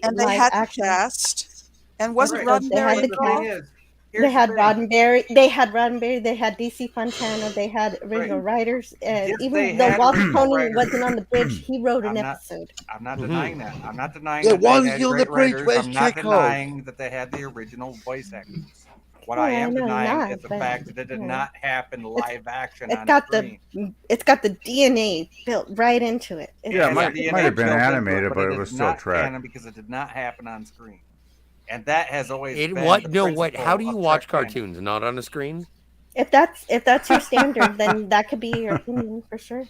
And they live had the action. cast. And wasn't Right. They had Roddenberry the The thing involved? is, They had the thing. Roddenberry. They had Roddenberry. They had DC Fontana. They had original writers, and Yes, they even though had Walter original Tony writers. wasn't on the bridge, he wrote an I'm not. episode. I'm not Mhm. denying that. I'm not denying Yeah, that why they was had he on the great bridge? writers. Where's I'm not Chekhov? denying that they had the original voice actors. What I Yeah, I am know you're denying not, is the but fact that it did yeah. not happen live action It's on got screen. it's got the DNA built right into it. It Yeah, has might the have been built into animated, but but it is was still not Trek. canon because it did not happen on screen, and that has always It been what? the No, what? How principle do you of watch Trek canon. cartoons? Not on a screen? If that's your standard, then that could be your opinion for sure.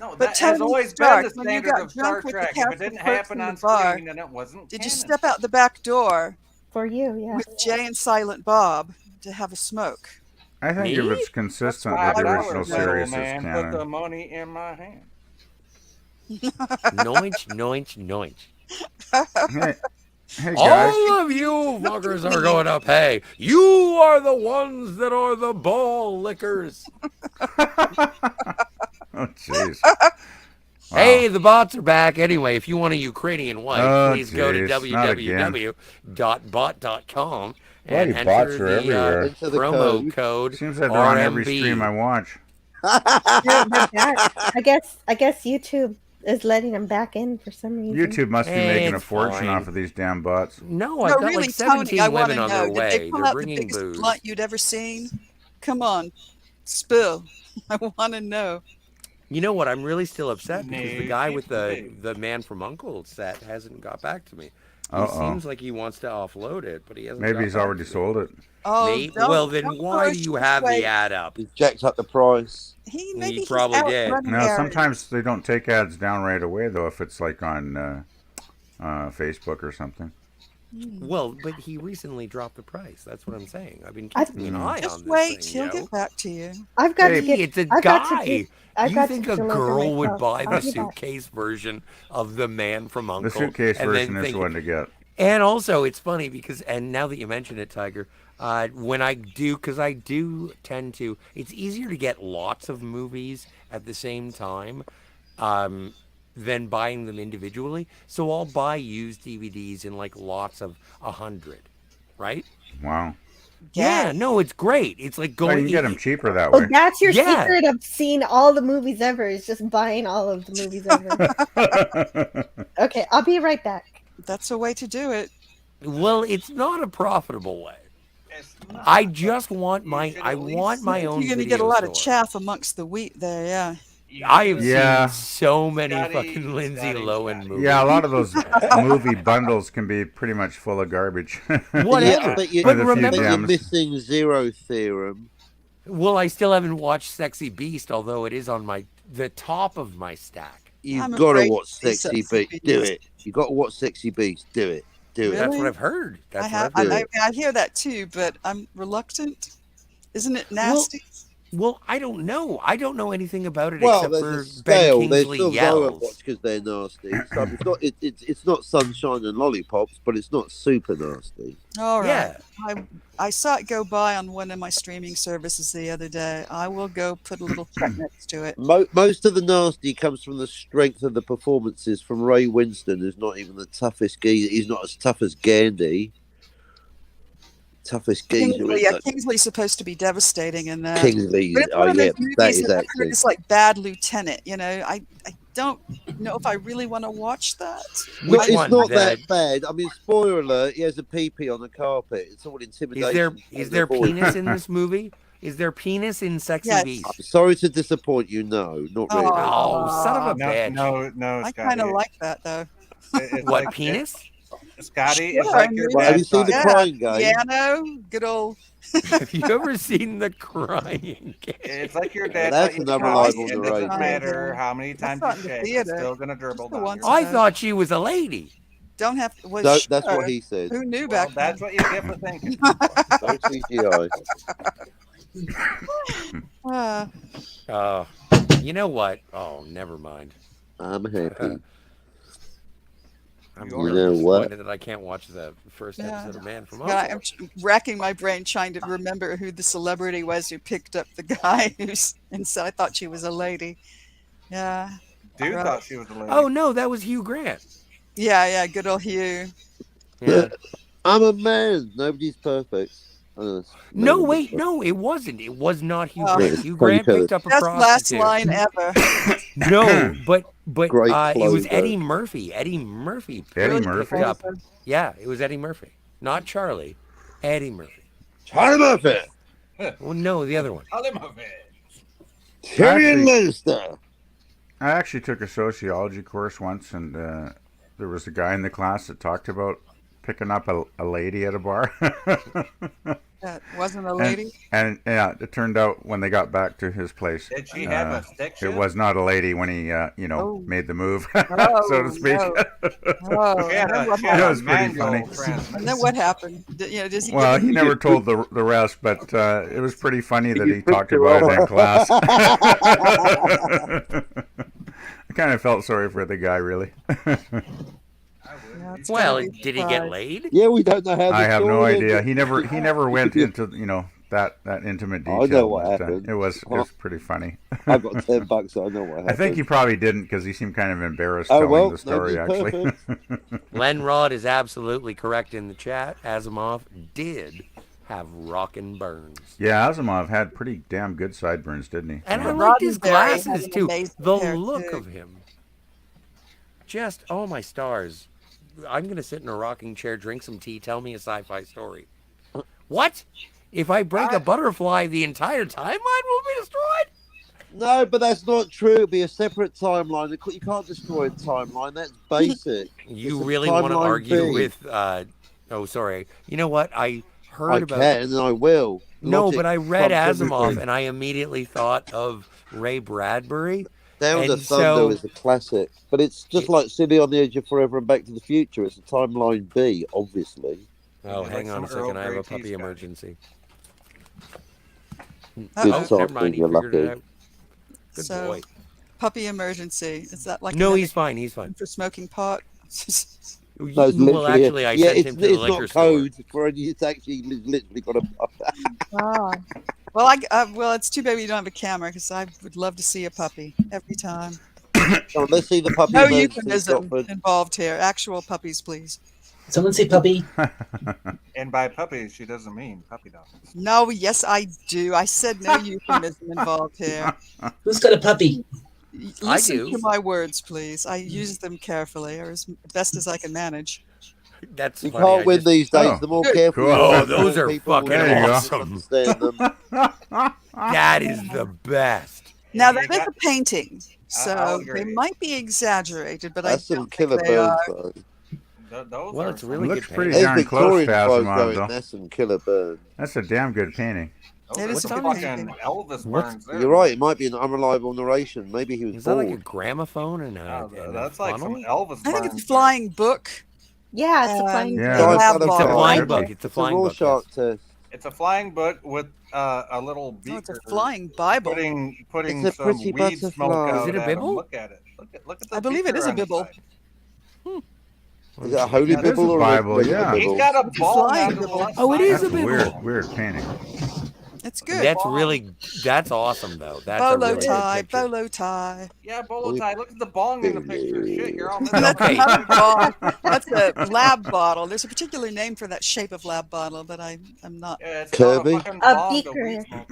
No, But that has Tony always Stark, been the when you standard got of Star drunk with the Trek. If it cast didn't of Perks happen in the on bar, screen, then it wasn't did you canon. step out the back door For you, yeah. with Jay and Silent Bob to have a smoke? I think if Me? it's consistent why with the I original wrote that. series, it's man, put the canon. money in my hand. Noinch, noinch, noinch. Hey guys. All of you fuckers are going to pay. You are the ones that are the ball lickers. Oh, jeez. Hey, the bots are back. Anyway, if you want a Ukrainian wife, Oh, please go to jeez, not again. www.bot.com Bloody and bots enter are the everywhere. Enter the promo code Seems like they're on every RMB. stream I watch. They're back. I guess YouTube is letting them back in for some reason. YouTube must be making a It's fortune fine. off of these damn bots. No, I've got really, like 17 Tony, I want women to on know, their did way. they pull They're out the bringing biggest booze. blunt you'd ever seen? Come on, spill. I want to know. You know what? I'm really still upset because the guy with Nay, the Man from U.N.C.L.E. set hasn't got back to me. He Uh-oh. seems like he wants to offload it, but he hasn't. Maybe got he's back already to me. Oh, sold it. Well, then don't why do push you this have way. the ad up? He's jacked up the price. Maybe He he's probably out did. running No, errands. sometimes they don't take ads down right away though. If it's like on Facebook or something. Well, but he recently dropped the price. That's what I'm saying. I've been I- keeping an eye Just on this wait, thing. he'll yo. get back to you. I've got Hey, to get. It's a I've got to guy. do- I've You got think to a deliver girl would myself. buy I'll the do that. suitcase version of the Man from The U.N.C.L.E. suitcase and version then is think, the one to get. And also, it's funny because, and now that you mention it, Tiger, when I do, because I do tend to, it's easier to get lots of movies at the same time than buying them individually. So I'll buy used DVDs in like lots of 100, right? Wow. Yeah, no, it's great. It's like Well, going. you can get them cheaper that Oh, way. that's your Yeah. secret of seeing all the movies ever is just buying all of the movies ever. Okay, I'll be right back. That's a way to do it. Well, it's not a profitable way. It's not, I just want you my. should I at least want my say- own. You're going to video get a lot of store. chaff amongst the wheat there, yeah. I have Yeah. seen so many Scotty, fucking Lindsay Scotty, Lohan Scotty. movies. Yeah, a lot of those movie bundles can be pretty much full of garbage. Whatever. But, you, But With a few remember, but you're gems. missing Zero Theorem. well, I still haven't watched Sexy Beast, although it is on the top of my stack. You've I'm got to afraid watch to see Sexy Sexy Beast. Do Beast. it. You got to watch Sexy Beast. Do it. Do it. That's Really? what I've heard. That's I have. what I've do heard. it. I hear that too, but I'm reluctant. Isn't it nasty? Well, I don't know. I don't know anything about it Well, except there's for a scale. Ben There's Kingsley some I won't yells. watch because they're nasty. So it's not. It's not sunshine and lollipops, but it's not super nasty. All right. Yeah. I saw it go by on one of my streaming services the other day. I will go put a little check next to it. Most of the nasty comes from the strength of the performances from Ray Winston, who's not even the toughest geezer. He's not as tough as Gandhi. Toughest geezer. Kingsley, yeah, Kingsley's supposed to be devastating in that. Kingsley. But it's Oh one of yeah, those movies that is that I've heard actually. it's like Bad Lieutenant. You know, I don't know if I really want to watch that. Which It's one? not The- that bad. I mean, spoiler alert: he has a pee-pee on the carpet. It's all intimidation. Is there penis in this movie? Is there penis in Sexy Yes. Beast? I'm sorry to disappoint you. No, not really. Oh, son of a bitch. No, I Scotty. kind of like that though. It's What, like- penis? Scotty, Sure, it's like I your mean, Well, have you dad's seen the son. Crying Game? Piano, good old. Have you ever seen The Crying Game? It's like your Well, dad. that's taught you another to live cry. on It the doesn't radio. matter how many times not you in the shake, it's theater. still gonna dribble Just the down once your I back. thought she was a lady. Don't have. Was No, sure. that's what he said. Who knew Well, back that's then? what you get for thinking. No CGI. You know what? Oh, never mind. I'm happy. I'm You really know what? disappointed that I can't watch the first Yeah. episode of Man from Yeah, U.N.C.L.E. I'm racking my brain trying to remember who the celebrity was who picked up the guy and so I thought she was a lady. Yeah. Dude Right. thought she was a lady. Oh no, that was Hugh Grant. Yeah, good old Hugh. Yeah. I'm a man. Nobody's perfect. No, wait, no, it wasn't. It was not Hugh Oh. Grant. Hugh Grant picked up a Best last prostitute. line ever. No, but Great it was closer. Eddie Murphy. Eddie Murphy. Eddie picked Murphy? up. Yeah, it was Eddie Murphy, not Charlie. Eddie Murphy. Charlie Murphy. Well, no, the other one. Charlie Murphy. Tyrion Lannister. I actually took a sociology course once, and there was a guy in the class that talked about picking up a lady at a bar. That wasn't a lady? And yeah, it turned out when they got back to his place, Did she have a stick it shift? was not a lady when he, Oh. made the move, Oh, so to speak. no. Oh, She had and then what she had That a was pretty manual funny. transmission. And then what happened? Does he Well, give he him- never told the rest, but it was pretty funny that You he talked picked her about it up. in class. I kind of felt sorry for the guy, really. Yeah, it's Well, gotta be did he get surprised. laid? Yeah, we don't know how. I the have no story idea. ended. He never went into that intimate detail. I know what but, happened. it was pretty funny. I've got $10. So I know what happened. I think he probably didn't because he seemed kind of embarrassed Oh, telling well, the story. that'd be Actually, Len Rod is absolutely correct in the chat. Asimov did have rockin' burns. yeah, Asimov had pretty damn good sideburns, didn't he? And I Yeah. liked his Roddenberry had glasses an too. amazing The hair, look too. of him. Just, oh my stars. I'm going to sit in a rocking chair, drink some tea, tell me a sci-fi story. What? If I break a butterfly, the entire timeline will be destroyed? No, but that's not true. It'll be a separate timeline. You can't destroy a timeline. That's basic. You It's a really want to timeline argue B. with, oh, sorry. You know what? I heard I about... can and I will. No, Logic but I read trumps Asimov everything. and I immediately thought of Ray Bradbury. Down to and Thunder so- is a classic, but it's just like City on the Edge of Forever and Back to the Future. It's a timeline B, obviously. Oh, Like hang on a some Earl second. I have Grey a puppy tea, Scotty. emergency. Good Oh, song, never mind. He you're figured it lucky. out. Good So, boy. puppy emergency. Is that like No, another he's fine. He's fine. for smoking pot? No, it's well, literally actually, I yeah, sent it's, him to the it's liquor not store. code for any. It's actually literally got a. Ah. Well, well, it's too bad we don't have a camera because I would love to see a puppy every time. Oh, let's see the puppy. No emergency, euphemism Stopford. involved here. Actual puppies, please. Someone say puppy. And by puppies, she doesn't mean puppy dogs. No, yes, I do. I said no euphemism involved here. Who's got a puppy? Listen do. to my words, please. I use them carefully, or as best as I can manage. That's You funny. can't I win just- these days. Oh. The more Good. careful Cool. you Oh, are, the those more are people will fucking There you go. awesome. misunderstand them. That is the best. Now, You that is got- a painting, so I'll they agree. might be exaggerated, but That's I some don't think killer they birds, are. though. Those Well, are it's some- really Looks good pretty painting. There's darn close Victorian to photos Asimov, going. though. That's some killer birds. That's a damn good painting. Those It are is some a good fucking painting. Elvis What's- burns there. You're right. It might be an unreliable narration. Maybe he was Is that like a bored. gramophone and Oh, a that's like some funnel? Elvis I think burns it's a flying book. Yeah, it's a and flying. Yeah. the Giant lab butterfly. It's a bottle. flying Could book. be. It's a It's a flying book. Rorschach Yes. test. It's a flying book with a little beaker. No, it's a flying Bible. Putting It's a some pretty weed smoke butterfly. out Is it a at 'em. Bible? Look at it. Look at the I believe it beaker is a on the Bible. side. Is it a holy It is a Bible or Bible, a regular yeah. Bible? He's got a It's a ball flying on the Bible. left Oh, it side. is a That's Bible. weird painting. It's good. That's really, that's awesome though. That's a Bolo really tie, good picture. bolo tie. Yeah, bolo tie. Look at the bong in the picture. Shit, you're all missing. That's Okay. not a bong. That's a lab bottle. There's a particular name for that shape of lab bottle, but I'm not. Yeah, it's not Kirby? a fucking A bong to beaker. weed smoke.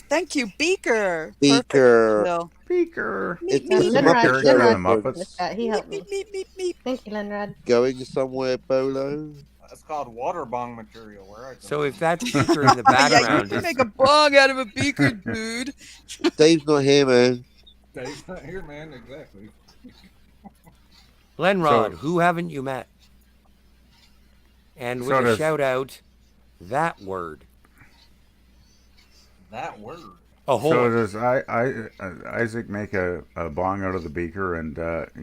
Thank you, beaker. Beaker. Perfect, Bill. Beaker. It's Yeah, it's a Lenrod- Muppet Lenrod- show the Muppets. reference. He helped me. Meep, meep, meep, meep. Thank you, Lenrod. Going somewhere, Bolo? That's called water bong material. Where I So if that beaker in the Yeah, you background can is make a bong out of a beaker, dude. Dave's not here, man. Dave's not here, man. Exactly. Lenrod, So- who haven't you met? And with So a does- shout out, that word. That word. A whole. So does Isaac make a bong out of the beaker and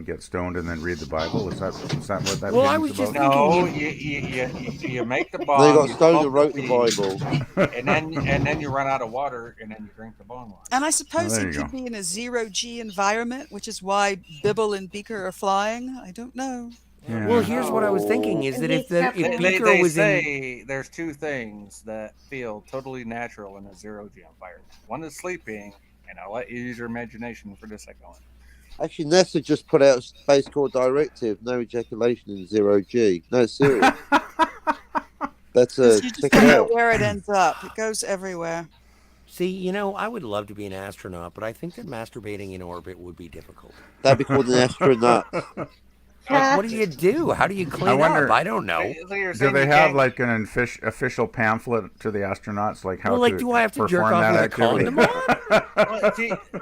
get stoned and then read the Bible? Is that what that Well, I painting's was just about? No, you make the bong. They got you stoned smoke and wrote the weed, Bible. and then you run out of water, and then you drink the bong water. And I suppose Oh, there it you could go. be in a zero-G environment, which is why Bibble and Beaker are flying. I don't know. Yeah. Well, here's what I was thinking: is that if They, beaker they was in, say there's two things that feel totally natural in a zero-G environment. One is sleeping, and I'll let you use your imagination for the second one. Actually, NASA just put out a Space Corps directive: no ejaculation in zero G. No, serious. That's You just check don't it know out. where it ends up. It goes everywhere. See, I would love to be an astronaut, but I think that masturbating in orbit would be difficult. That'd be called an astronaut. Like, what do you do? How do you I clean wonder. up? I don't know. So you're Do saying they you have can't. like an official pamphlet to the astronauts, like how Well, like, to do I have to jerk perform off that with a activity? condom on? What,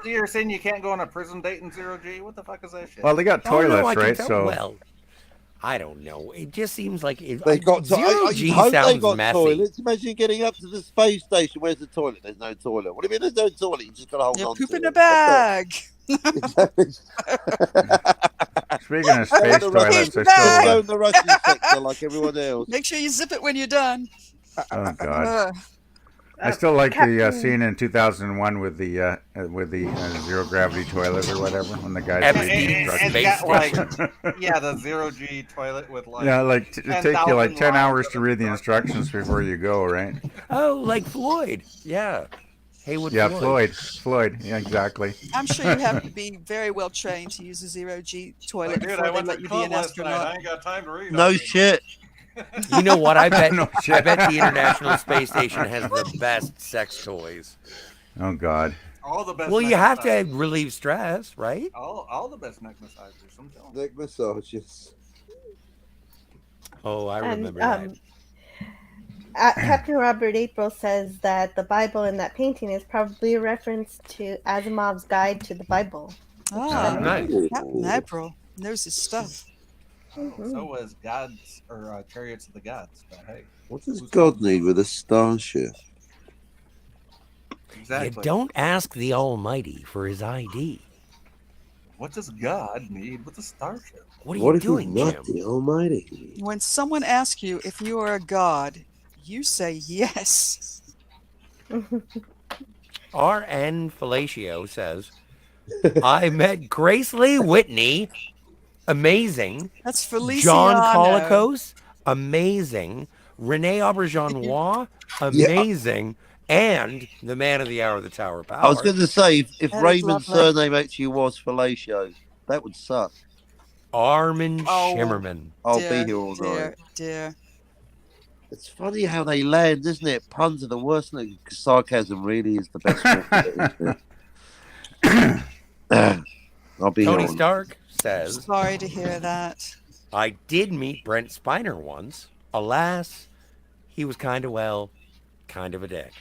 so you're saying you can't go on a prison date in 0G? What the fuck is that shit? Well, they got Oh, no, toilets, I can right? tell. So Well, I don't know. It just seems like They got. zero You'd G hope they sounds got messy. toilets. Imagine getting up to the space station. Where's the toilet? There's no toilet. What do you mean there's no toilet? You just got to hold You on poop to in it. a bag. Exactly. speaking of Go in space the Russian, toilets, I Bag. still. go in the Russian sector like everyone else. Make sure you zip it when you're done. Oh God. I Uh, still like the Captain- scene in 2001 with the zero gravity toilet or whatever when the guys read the Epstein's instructions. space got like station. yeah, the 0G toilet with like Yeah, like it take you like 10,000 10 lines hours of to read the instructions before you go, right? Oh, like Floyd. Yeah. Haywood Yeah, Floyd. Floyd. Yeah, exactly. I'm sure you have to be very well trained to use a 0G toilet Like, dude, before I they went to let you be club an last night. I astronaut. ain't got time to read. No all day. shit. You know what? I bet No I shit. bet the International Space Station has the best sex toys. Oh God. All the best. Well, neck you have to massagers. relieve stress, right? All the best neck massagers. I'm telling you. Neck massages. Oh, I And remember that. Captain Robert April says that the Bible in that painting is probably a reference to Asimov's Guide to the Bible. Ah, Nice. Captain April knows his stuff. So was Gods or Chariots of the Gods. But hey, What does God need with a starship? exactly. You don't ask the Almighty for his ID. What does God need with a starship? What are What you if doing, he's not Jim? the Almighty? When someone asks you if you are a god, you say yes. R.N. Fellatio says, I met Grace Lee Whitney, amazing. That's Feliciano. John Colicos, amazing. Renee Auberjonois, amazing. And the man of the hour, the Tower of Power. I was going to say, if That is Raymond's lovely. surname actually was Fellatio, that would suck. Armin Oh, Shimmerman. I'll dear, be here all night. dear. It's funny how they land, isn't it? Puns are the worst. Sarcasm really is the best form of it, isn't it? I'll be Tony here all Stark says, Sorry to hear that. I did meet Brent Spiner once. Alas, he was kind of a dick.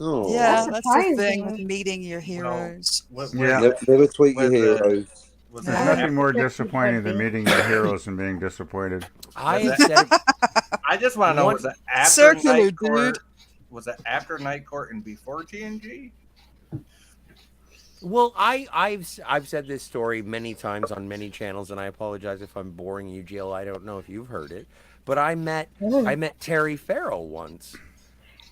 Oh, Yeah, That's that's the thing with surprising. meeting your heroes. Yeah. never tweet your with the- heroes. Was Yeah. There's that nothing more Yes, disappointing than meeting your heroes and being disappointed. I Was have said, I just want to know, was it after Circular, Night dude. Court? Was it after Night Court and before TNG? well, I've said this story many times on many channels, and I apologize if I'm boring you, Jill. I don't know if you've heard it, but I met Terry Farrell once,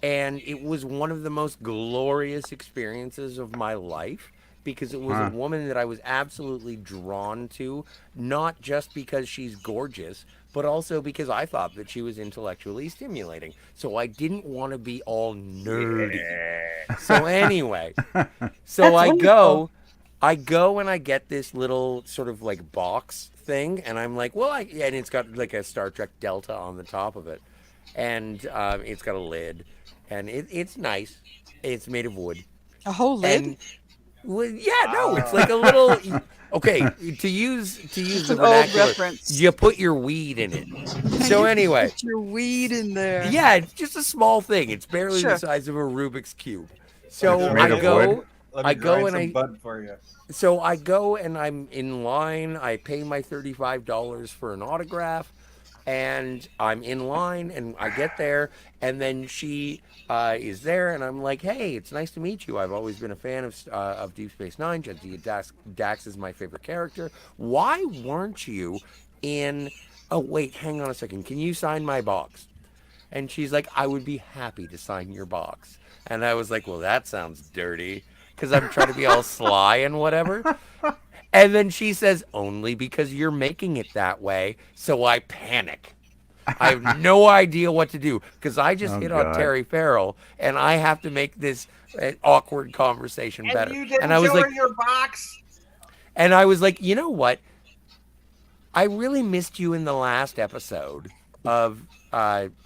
and it was one of the most glorious experiences of my life because it was a woman that I was absolutely drawn to, not just because she's gorgeous, but also because I thought that she was intellectually stimulating. So I didn't want to be all nerdy. So anyway, so That's I wonderful. go and I get this little sort of like box thing, and I'm like, well, and it's got like a Star Trek Delta on the top of it, and it's got a lid, and it's nice. It's made of wood. A whole lid? And well, yeah, no, it's like a little. Okay, to use the an old vernacular, reference. you put your weed in it. So anyway, Put your weed in there. yeah, it's just a small thing. It's barely Sure. the size of a Rubik's cube. So It's made I of go, wood? Let me I go grind and some I. bud for you. So I go and I'm in line. I pay my $35 for an autograph, and I'm in line. And I get there, and then she is there, and I'm like, "Hey, it's nice to meet you. I've always been a fan of Deep Space Nine. Dax is my favorite character. Why weren't you in? Oh wait, hang on a second. Can you sign my box?" And she's like, "I would be happy to sign your box." And I was like, "Well, that sounds dirty." Because I'm trying to be all sly and whatever. And then she says, only because you're making it that way. So I panic. I have no idea what to do because I just hit on God. Terry Farrell and I have to make this awkward conversation better. And you didn't And I was show like, her your box. and I was like, you know what? I really missed you in the last episode of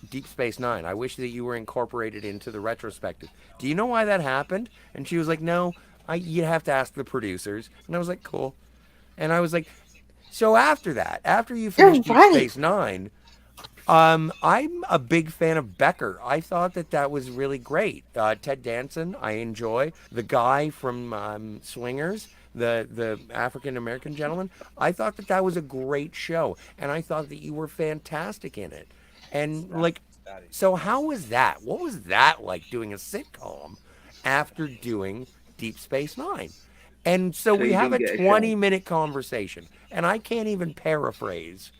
Deep Space Nine. I wish that you were incorporated into the retrospective. Do you know why that happened?" And she was like, "No, you have to ask the producers." And I was like, "Cool." And I was like, "So after that, after you You're finished Deep right. Space Nine, I'm a big fan of Becker. I thought that was really great. Ted Danson, I enjoy. The guy from Swingers, the African American gentleman, I thought that was a great show, and I thought that you were fantastic in it. And like, so how was that? What was that like doing a sitcom after doing Deep Space Nine? And so So we you have didn't a get a show. 20-minute conversation, and I can't even paraphrase,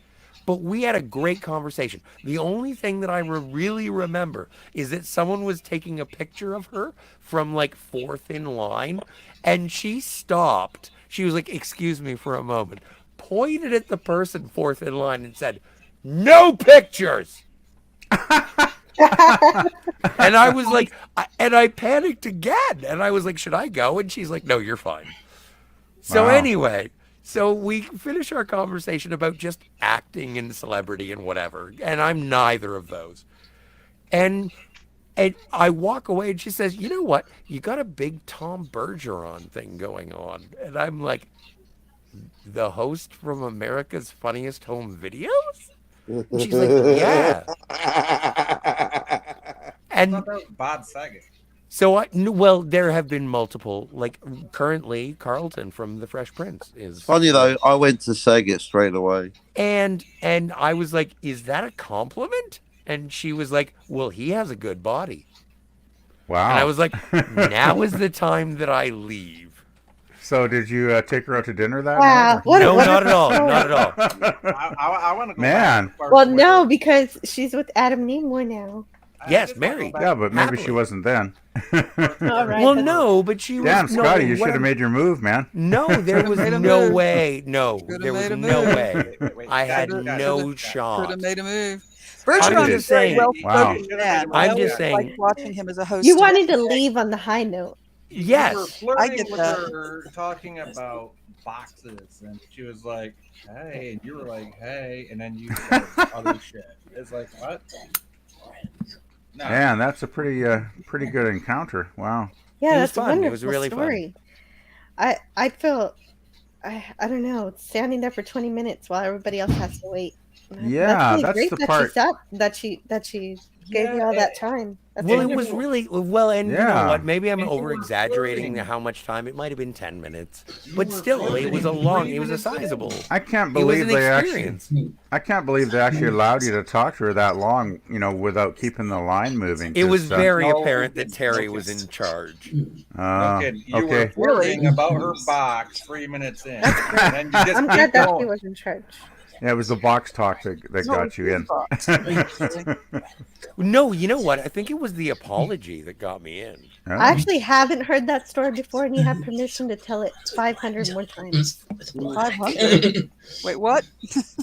but we had a great conversation. The only thing that I really remember is that someone was taking a picture of her from like fourth in line, and she stopped. She was like, "Excuse me for a moment," pointed at the person fourth in line and said, "No pictures." And I was like, and I panicked again. And I was like, "Should I go?" And she's like, "No, you're fine." So Wow. anyway, so we finish our conversation about just acting and celebrity and whatever. And I'm neither of those. And I walk away and she says, "You know what? You got a big Tom Bergeron thing going on." And I'm like, "The host from America's Funniest Home Videos?" And she's like, "Yeah." I And thought that was Bob Saget. so well, there have been multiple. Like currently, Carlton from The Fresh Prince is Funny though, I went to Saget straight away. And I was like, "Is that a compliment?" And she was like, "Well, he has a good body." Wow. And I was like, "Now is the time that I leave." So did you take her out to dinner that Wow, night? what a No, not at all. wonderful Not at all. I want to go Man. back to Well, with no, her. because she's with Adam Nimoy now. Yes, married. Yeah, but maybe she Happily. wasn't then. All right. Well, then. no, but she Damn, was. Scotty, no, you what should have I'm- made your move, man. No, there was made a no move. way. No, Coulda there was made a no move. way. Wait, I had guys, no Could shot. have made a move. I'm Bergeron just is very saying. well Wow. spoken man. I'm I just always saying. liked watching him as a host. You of wanted to Today. leave on the high note. You were Yes. flirting I get with that. her, talking about boxes, and she was like, "Hey," and you were like, "Hey," and then you said other shit. It's like, what? No. Man, that's a pretty good encounter. Wow. Yeah, It was that's a fun. wonderful It was really fun. story. I feel I don't know, standing there for 20 minutes while everybody else has to wait. Yeah, really that's great the that part. She sat, that she gave you all that time. That's Well, it wonderful. was really well, and you know Yeah. what? Maybe I'm And you were over exaggerating flirting. how much time. It might have been 10 minutes, You but were still, it was a flirting long. 3 It was a minutes in. sizable. I can't It was believe an they experience. I can't believe they actually allowed you to talk to her that long, without keeping the line moving. It was 'cause, very No, apparent that Terry no was kids. in charge. No kidding. You okay. were flirting about her box 3 minutes in, and then you just I'm keep glad that she going. was in charge. Yeah, it was the box talk that got you in. No, you know what? I think it was the apology that got me in. Oh. I actually haven't heard that story before, and you have permission to tell it 500 more times. 500. Wait, what?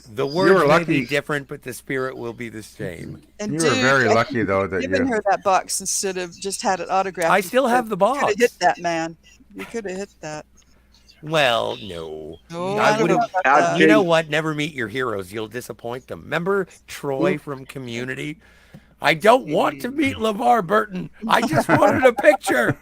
The were words may lucky. be different, but the spirit will be the same. And You were very I lucky, could've though, that given you. her that box instead of just had it autographed. I still have the You could box. have hit that man. You could have hit that. Well, no. Oh, I I don't would know have. about that. You know what? Never meet your heroes. You'll disappoint them. Remember Troy from Community? I don't want to meet LeVar Burton. I just wanted a picture.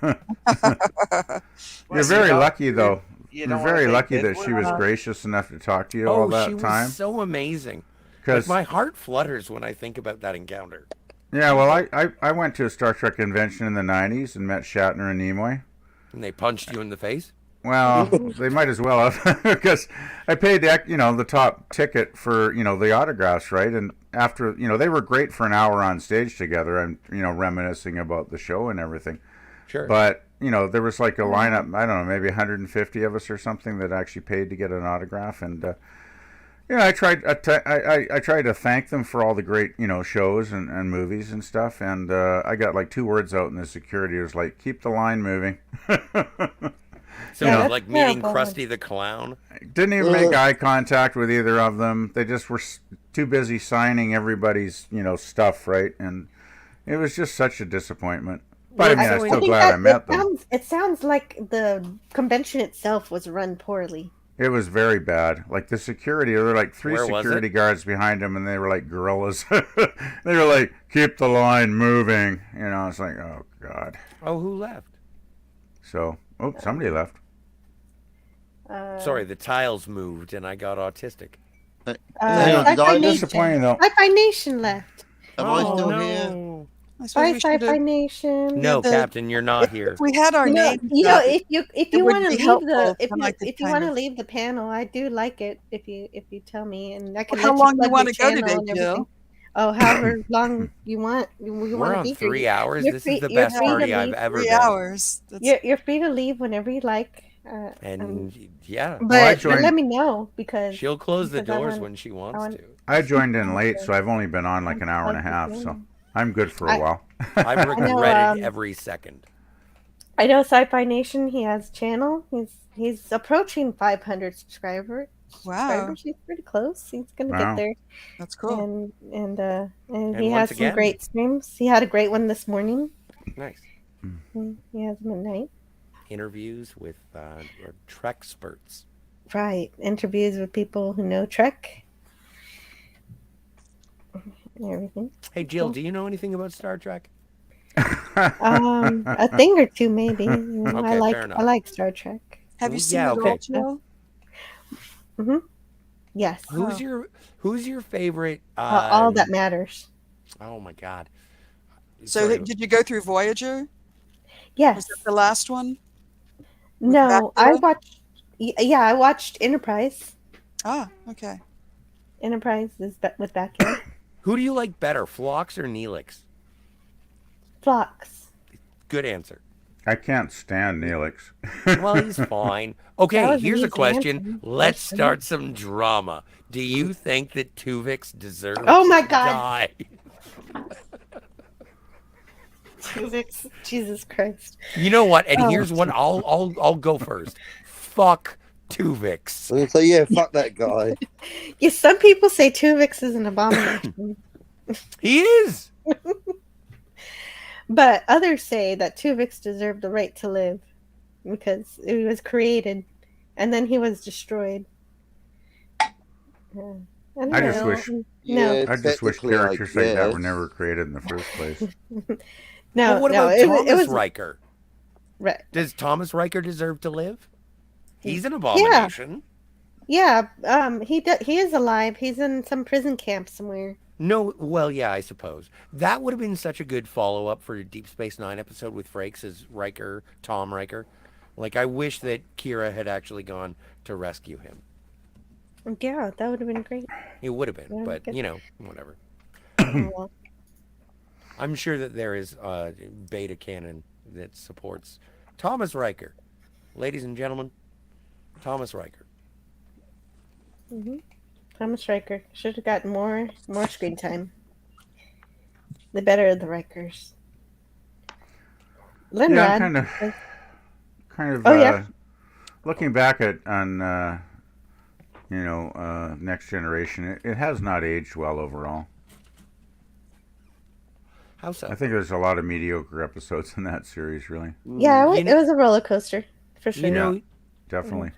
You're very lucky, though. You You're don't wanna very take lucky kids that she with was her? gracious enough to talk to you all Oh, that she was time. so amazing. Like, 'Cause- my heart flutters when I think about that encounter. Yeah, well, I went to a Star Trek convention in the 90s and met Shatner and Nimoy. And they punched you in the face? Well, they might as well have, because I paid the top ticket for the autographs, right? And after they were great for an hour on stage together, and reminiscing about the show and everything. Sure. But there was like a lineup, I don't know, maybe 150 of us or something that actually paid to get an autograph, and I tried to thank them for all the great shows and movies and stuff, and I got like 2 words out, and the security was like, "Keep the line moving." So Yeah, it was that's like meeting terrible. Krusty the Clown. Didn't even make eye contact with either of them. They just were too busy signing everybody's stuff, right? And it was just such a disappointment. But I mean, I'm still glad I met them. It sounds like the convention itself was run poorly. It was very bad. Like the security, there were like three Where was security it? guards behind him, and they were like gorillas. They were like, "Keep the line moving." You know, it's like, oh god. Oh, who left? So, oh, somebody left. Sorry, the tiles moved and I got autistic. Hang on, did I disappointing though? Sci-Fi Nation left. Am I still here? Bye, Sci-Fi Nation. No, Captain, you're not here. If we had our name, if you it want would to be leave helpful, the then I could if you kind want to of- leave the panel, I do like it if you tell me, and I can Well, how let long you plug wanna your go today, channel and everything. Jill? Oh, however long you want. You We're want to on be 3 here. hours. You're This free- is the you're best free to party I've leave. ever 3 been. hours. You're free to leave whenever you like. And yeah, But let me know because she'll close the because I doors want- when she wants to. I joined in late, so I've only been on like an hour and a half, so I'm good for a while. I've regretted every second. I know Sci-Fi Nation. He has a channel. He's approaching 500 subscribers. Wow. He's pretty close. He's gonna Wow. get there. That's cool. And And he once has some again- great streams. He had a great one this morning. Nice. He has them at night. Interviews with Trek experts. Right. Interviews with people who know Trek. And everything. Hey, Jill, do you know anything about Star Trek? A thing or two maybe. You know, Okay, fair enough. I like Star Trek. Have you seen Yeah, it okay. all, Jill? Yes. Who's your favorite? All that matters. Oh my God. So Sorry. did you go through Voyager? Yes. Was that the last one? No, I Bachelor? watched. Yeah, I watched Enterprise. Ah, okay. Enterprise is with Bachelor. Who do you like better, Phlox or Neelix? Phlox. Good answer. I can't stand Neelix. Well, he's fine. That Okay, was an here's a easy question. answer. Let's start some drama. Do you think that Tuvix deserves Oh my to God. die? Jesus Christ. You know what? And Oh. here's one. I'll go first. Fuck Tuvix. So yeah, fuck that guy. Yeah, some people say Tuvix is an abomination. He is. But others say that Tuvix deserved the right to live because he was created and then he was destroyed. I just wish. No, I just wish technically, I characters like that were guess. never created in the first place. no, But what no. about Thomas it was Riker? right. Does Thomas Riker deserve to live? He's an abomination. Yeah, he is alive. He's in some prison camp somewhere. No, well, yeah, I suppose. That would have been such a good follow-up for a Deep Space Nine episode with Frakes as Riker, Tom Riker. Like, I wish that Kira had actually gone to rescue him. Yeah, that would have been great. It would have been, Yeah, but, good. you know, whatever. Well, I'm sure that there is beta canon that supports Thomas Riker. Ladies and gentlemen, Thomas Riker. Thomas Riker should have gotten more screen time. The better of the Rikers. Linrod. Yeah, kind of. Oh, yeah? Looking back on Next Generation, it has not aged well overall. How so? I think there's a lot of mediocre episodes in that series, really. Yeah, it was a roller coaster for sure. You know, Yeah, definitely.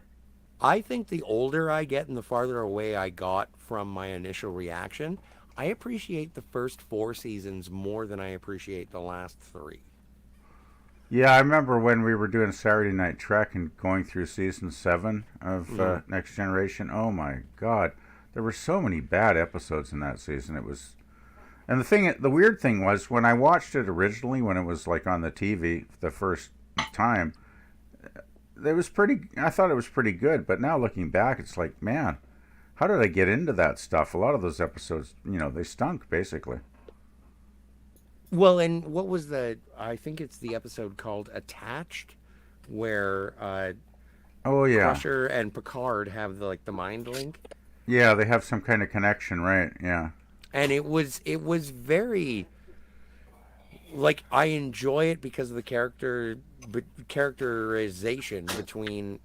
I think the older I get and the farther away I got from my initial reaction, I appreciate the first 4 seasons more than I appreciate the last 3. Yeah, I remember when we were doing Saturday Night Trek and going through season 7 of Next Generation. Oh my God, there were so many bad episodes in that season. It was, and the weird thing was when I watched it originally, when it was like on the TV the first time, I thought it was pretty good. But now looking back, it's like, man, how did I get into that stuff? A lot of those episodes, they stunk basically. Well, and what was I think it's the episode called Attached, where Oh yeah, Crusher and Picard have the mind link. yeah, they have some kind of connection, right? Yeah. And it was very, like, I enjoy it because of the characterization between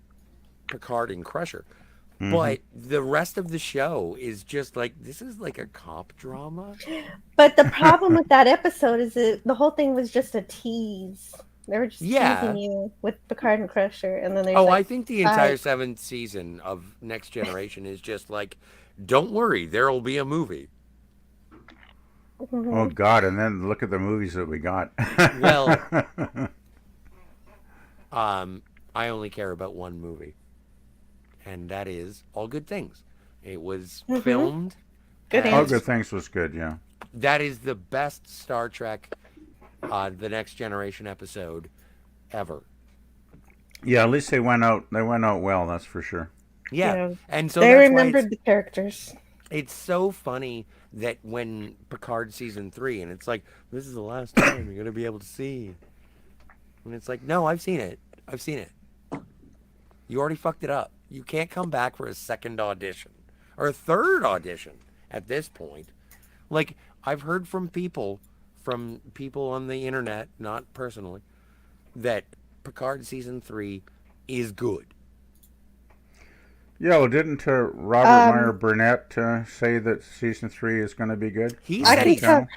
Picard and Crusher. Mm-hmm. But the rest of the show is just like, this is like a cop drama. But the problem with that episode is that the whole thing was just a tease. They were just Yeah. teasing you with Picard and Crusher, and then there's Oh, like I think the entire 5. 7th season of Next Generation is just like, don't worry, there'll be a movie. Oh Mhm. God! And then look at the movies that we got. Well, I only care about one movie, and that is All Good Things. It was Mhm. filmed Good All answer. Good Things was good. Yeah. That is the best Star Trek, the Next Generation episode ever. Yeah. At least they went out. They went out well. That's for sure. Yeah, Yeah. and so They that's why remembered the characters. it's so funny that when Picard season 3, and it's like, this is the last time you're gonna be able to see, and it's like, no, I've seen it. I've seen it. You already fucked it up. You can't come back for a second audition or a third audition at this point. Like, I've heard from people on the internet, not personally, that Picard season 3 is good. Yeah. Well, didn't Robert Meyer Um, Burnett say that season 3 is going to be good? He on I said his can he, tell. channel?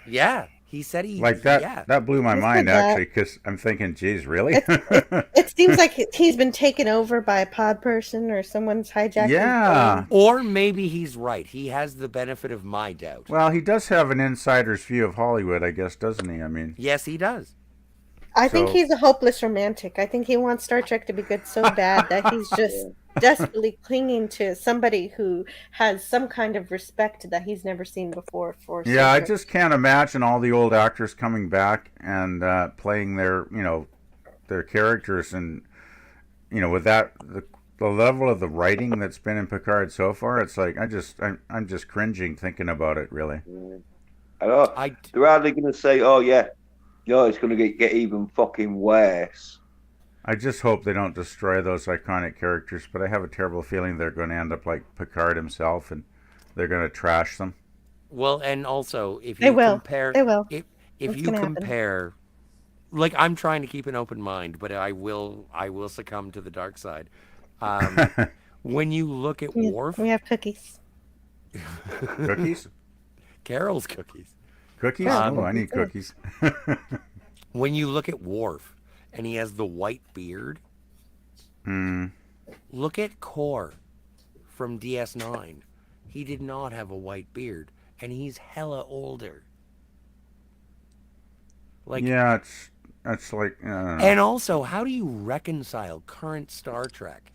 yeah, he said he, Like that. yeah. That blew my He mind said that. actually, because I'm thinking, geez, really? It seems like he's been taken over by a pod person or someone's hijacked Yeah. his brain. Or maybe he's right. He has the benefit of my doubt. Well, he does have an insider's view of Hollywood, I guess, doesn't he? I mean, Yes, he does. I think so he's a hopeless romantic. I think he wants Star Trek to be good so bad that he's just desperately clinging to somebody who has some kind of respect that he's never seen before for yeah, Star I Trek. just can't imagine all the old actors coming back and playing their, their characters, and with that the level of the writing that's been in Picard so far, it's like I'm just cringing thinking about it. Really, I know. I They're hardly going to say, "Oh yeah, no, it's going to get even fucking worse." I just hope they don't destroy those iconic characters, but I have a terrible feeling they're going to end up like Picard himself, and they're going to trash them. well, and also if They you will. compare, They will. if It's you gonna happen. compare, like, I'm trying to keep an open mind, but I will succumb to the dark side. When you look at Worf, We have cookies. Cookies? Carol's cookies. Cookies? Um, Oh, I need cookies. When you look at Worf, and he has the white beard, look at Core from DS9. He did not have a white beard, and he's hella older. Like, Yeah, it's like. and also, how do you reconcile current Star Trek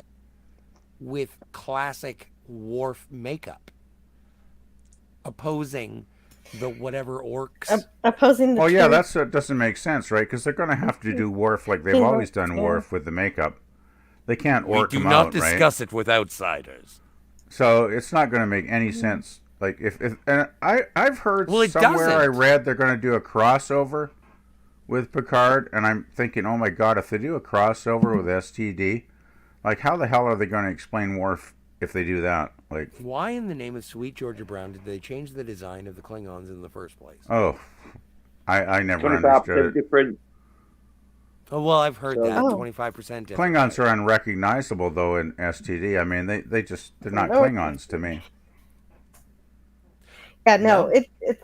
with classic Worf makeup, opposing the whatever orcs? Opposing the Oh yeah, truth. that doesn't make sense, right? Because they're going to have to do Worf like they've He always works, done yeah. Worf with the makeup. They can't We orc do him not out, right? discuss it with outsiders. So it's not going to make any sense. Like if and I've heard Well, it somewhere I doesn't. read they're going to do a crossover with Picard, and I'm thinking, oh my god, if they do a crossover with STD, like how the hell are they going to explain Worf if they do that? Like, Why in the name of Sweet Georgia Brown did they change the design of the Klingons in the first place? oh, I never 25% understood it. different. Oh, well, I've heard that. Oh. 25% different. Klingons are unrecognizable though in STD. I mean, they're not No. Klingons to me. Yeah, no, No.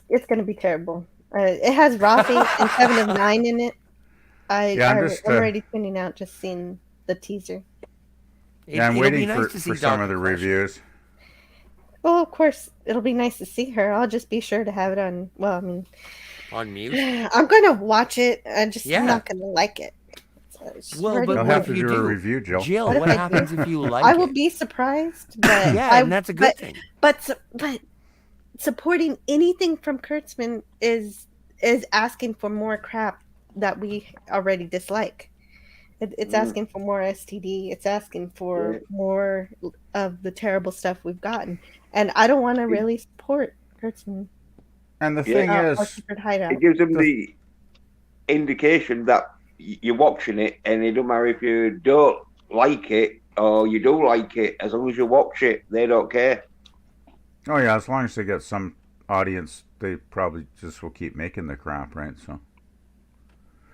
it's going to be terrible. It has Rafi and 7 of 9 in it. Yeah, I'm just, already tuning out just seeing the teaser. Yeah, I'm It'll waiting be nice for to see some Dr. of the Crusher. reviews. Well, of course, it'll be nice to see her. I'll just be sure to have it on. Well, I mean, On mute. I'm going to watch it. I'm just Yeah. not going to like it. So it's Well, already but You'll what have if to you do a do? review, Jill. Jill, What if what I happens do? if you like I it? will be surprised, but Yeah, and that's a good thing. But supporting anything from Kurtzman is asking for more crap that we already dislike. It's asking for more STD. It's asking for more of the terrible stuff we've gotten, and I don't want to really support Kurtzman. And the Yeah. thing Or is, Secret Hideout. It gives them the indication that you're watching it, and it don't matter if you don't like it or you do like it. As long as you watch it, they don't care. oh yeah, as long as they get some audience, they probably just will keep making the crap, right? So,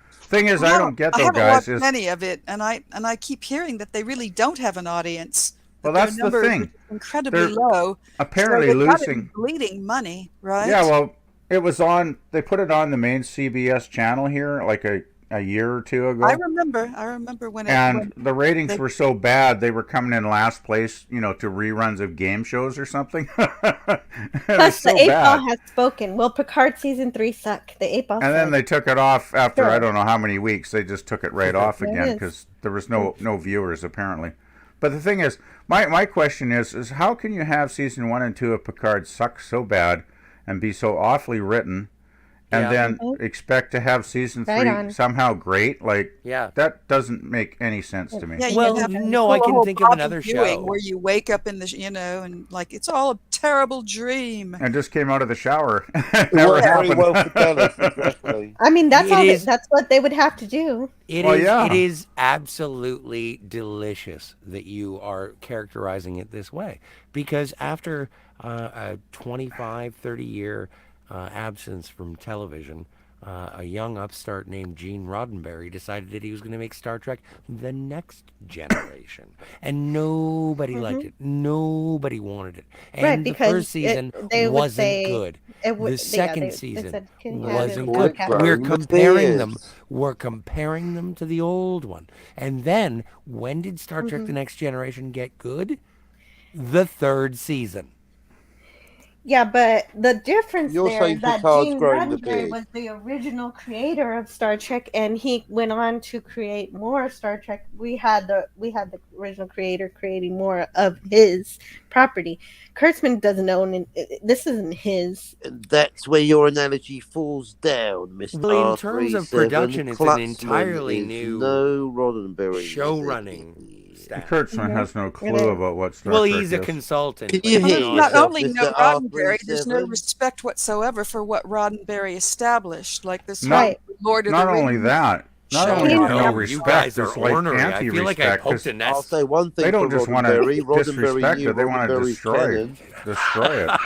thing is, I don't get I though, haven't guys. watched Is many of it, and I keep hearing that they really don't have an audience. well, Their that's the numbers thing. are incredibly They're low. apparently so they gotta be losing. bleeding money, right? Yeah, well, it was on. They put it on the main CBS channel here, like a year or two ago. I remember when And when the ratings they were so bad they were coming in last place, to reruns of game shows or something. It was Plus, the so 8 Ball bad. has spoken. Will Picard season 3 suck? The 8 Ball And then said. they took it off after I Sure. don't know how many weeks. They just took it right off There it again is. because there was no viewers apparently. But the thing is, my question is how can you have season 1 and 2 of Picard suck so bad and be so awfully written, and Yeah. then Mhm. expect to have season Right 3 on. somehow great? Like Yeah. that doesn't make any sense to me. Yeah, you Well, have to no, pull I a can whole think of Bobby another Ewing show. where you wake up in the and like it's all a terrible dream. And just came out of the shower. It Never works very happened. well for Dallas, exactly. I mean, that's It all. is. That's what they would have to do. It Well, is. It yeah. is absolutely delicious that you are characterizing it this way, because after a 25, 30-year absence from television, a young upstart named Gene Roddenberry decided that he was going to make Star Trek The Next Generation, and nobody liked Hmm. it. Nobody wanted it, Right, and the because first season they would wasn't say good. it would. The second season said, "Can you have wasn't it Call good. it podcast?" We're growing the comparing them. beard. We're comparing them to the old one. And then, when did Star Trek Mhm. The Next Generation get good? The third season. Yeah, but the difference You're there saying is that Picard's Gene growing the Roddenberry beard. was the original creator of Star Trek, and he went on to create more Star Trek. We had the original creator creating more of his property. Kurtzman doesn't own it. This isn't his. And that's where your analogy falls down, Mr. Well, in terms of R37. production, it's an Klutzman entirely is new no Roddenberry. show is he? running staff. Kurtzman has no It clue is. about what Star Well, Trek he's a is. consultant. Can but you he's hear Well, not not yourself, only no Mr. Roddenberry, there's no R37? respect whatsoever for what Roddenberry established. Like this Not- whole Right. Lord of Not the only Rings that, not show. only He- no no, respect, you guys are it's like ornery. I feel like I anti-respect, poked 'cause a I'll nest. say one thing they don't for just want to Roddenberry. Roddenberry disrespect knew it; they want to Roddenberry's canon. destroy it.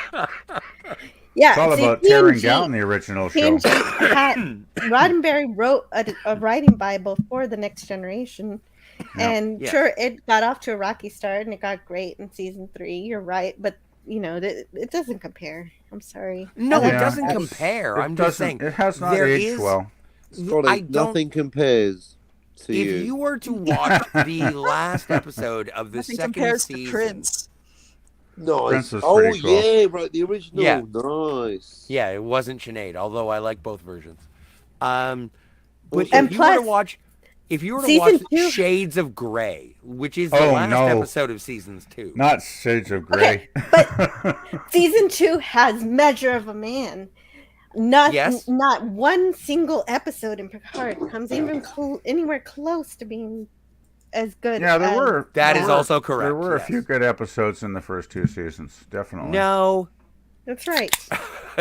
Yeah, It's all see, about tearing PNG down the original show. PNG had Roddenberry wrote a writing Bible for the Next Generation, Yeah. and Yes. sure, it got off to a rocky start, and it got great in season 3. You're right, but it doesn't compare. I'm sorry. No, I it like doesn't that. compare. It I'm just doesn't. saying It has not there aged is. well. Scotty, I don't. nothing compares to If you. you were to watch the last episode of the Nothing second compares to season, Prince. Nice. Prince was Oh pretty cool. yeah, right. The original. Yeah. Nice. yeah, it wasn't Sinead, although I like both versions. But Also- And if you were to plus, watch, if you were to season watch 2 Shades of Grey, which is the Oh, last no. episode of seasons 2, Not Shades of Grey. Okay, season 2 has Measure of a Man. Not Yes. not one single episode in Picard comes even anywhere close to being as good. yeah, there as were. that there is were- also correct. There were yes. a few good episodes in the first 2 seasons, definitely. No, That's right.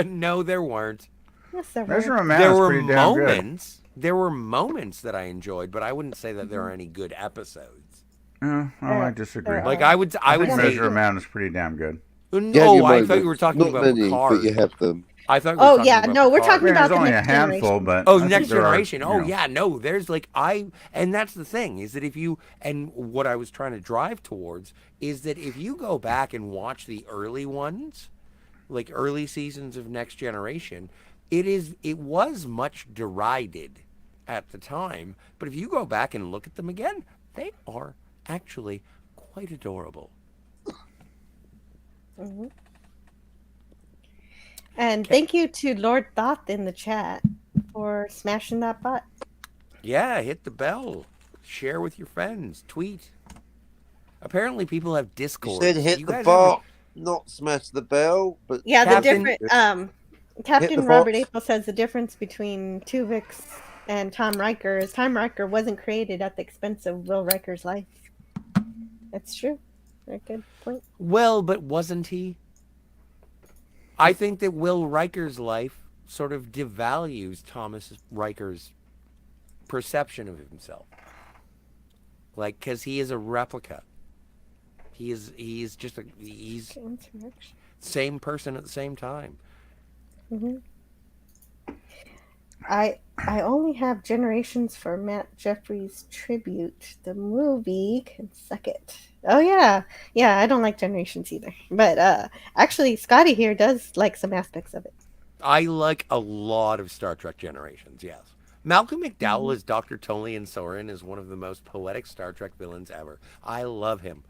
no, there weren't. Yes, there Measure were. of a Man There is were pretty damn good. moments. There were moments that I enjoyed, but I wouldn't say that there are any good episodes. I disagree. there Like are. I would think say, Measure of a Man is pretty damn good. You have no, your I thought you moments. were talking Not about many, Picard. but you have them. I thought. We were Oh talking yeah, about no, we're Picard. I talking mean, about there's the only a Next handful, Generation. but Oh, I think Next there are, Generation. Oh, you know. yeah, no, there's like and that's the thing is that if you and what I was trying to drive towards is that if you go back and watch the early ones, like early seasons of Next Generation, it was much derided at the time, but if you go back and look at them again, they are actually quite adorable. Hmm. And thank you to Lord Thoth in the chat for smashing that butt. Yeah, hit the bell, share with your friends, tweet. Apparently, people have You Discord. said hit You the guys bot, not smash the bell. But Yeah, Captain- the different Captain the Robert box. April says the difference between Tuvix and Tom Riker is Tom Riker wasn't created at the expense of Will Riker's life. That's true. Very good point. Well, but wasn't he? I think that Will Riker's life sort of devalues Thomas Riker's perception of himself. Like, because he is a replica. He's just he's same person at the same time. Hmm. I only have Generations for Matt Jeffries tribute. The movie can suck it. Oh yeah, I don't like Generations either. But actually, Scotty here does like some aspects of it. I like a lot of Star Trek Generations, yes. Malcolm McDowell Mhm. as Dr. Tolian Soren is one of the most poetic Star Trek villains ever. I love him.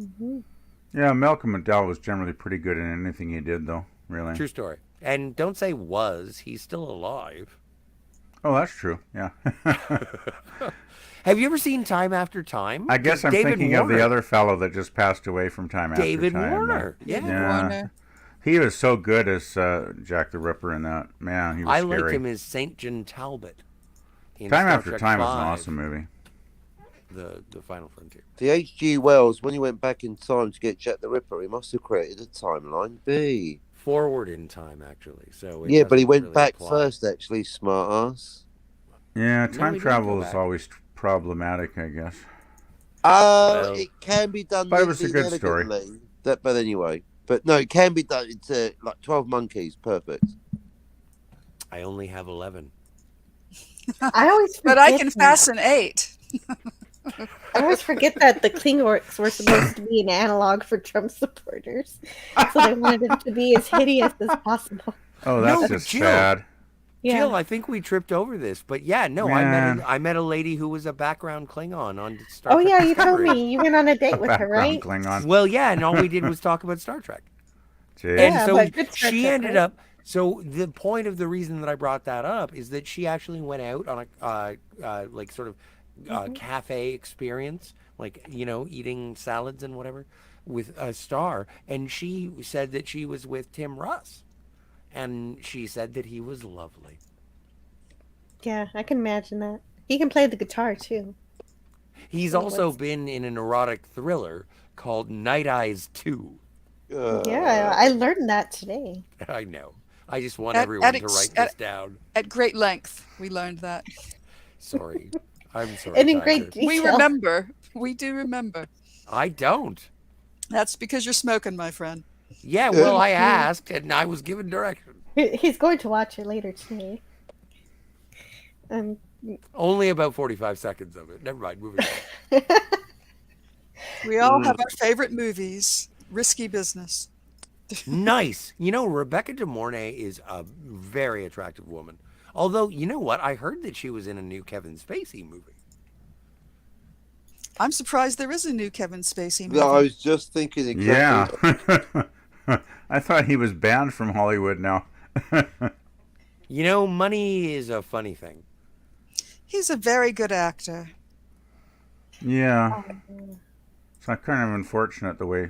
Mhm. Yeah, Malcolm McDowell was generally pretty good in anything he did, though. Really. True story. And don't say was, he's still alive. Oh, that's true. Yeah. Have you ever seen Time After Time? I Because guess I'm David thinking Warner. of the other fellow that just passed away from Time After David Time. Warner. David Yeah. Warner. He was so good as Jack the Ripper in that. Man, he was I scary. liked him as St. John Talbot in Time Star After Trek Time 5, is an awesome movie. The Final Frontier. The H.G. Wells, when he went back in time to get Jack the Ripper, he must have created a timeline B. Forward in time, actually. So it Yeah, but he doesn't went really back apply. first, actually, smart ass. Yeah, No, time he didn't travel go is back. always problematic, I guess. Well, It can be done But it was a neatly and good story. elegantly. But anyway. But no, it can be done. It's like 12 Monkeys. Perfect. I only have 11. I always But I forget can that- fasten 8. I always forget that the Klingorks were supposed to be an analog for Trump supporters, so they wanted it to be as hideous as possible. Oh, that's No, just Jill. sad. Yeah. Jill, I think we tripped over this, but yeah, no, Man. I met a lady who was a background Klingon on Star Oh Trek yeah, you told Discovery. me you went on a date with her, Background right? Klingon. Well, yeah, and all we did was talk about Star Trek. Jeez. And Yeah, so but good Star she Trek, ended right? up. So the point of the reason that I brought that up is that she actually went out on a like sort of cafe experience, like eating salads and whatever, with a star, and she said that she was with Tim Russ, and she said that he was lovely. Yeah, I can imagine that. He can play the guitar too. He's So also what's- been in an erotic thriller called Night Eyes 2. Yeah, I learned that today. I know. I just want At- everyone at to ex- write this down. At great length, we learned that. Sorry. I'm sorry. And in Tiger. great detail. We remember. We do remember. I don't. That's because you're smoking, my friend. Yeah, well, I asked and I was given direction. He's going to watch it later today. Only about 45 seconds of it. Never mind. Moving on. We all have our favorite movies. Risky business. Nice. Rebecca De Mornay is a very attractive woman. Although, you know what? I heard that she was in a new Kevin Spacey movie. I'm surprised there is a new Kevin Spacey movie. Yeah, I was just thinking exactly. Yeah. I thought he was banned from Hollywood now. Money is a funny thing. He's a very good actor. Yeah. It's kind of unfortunate the way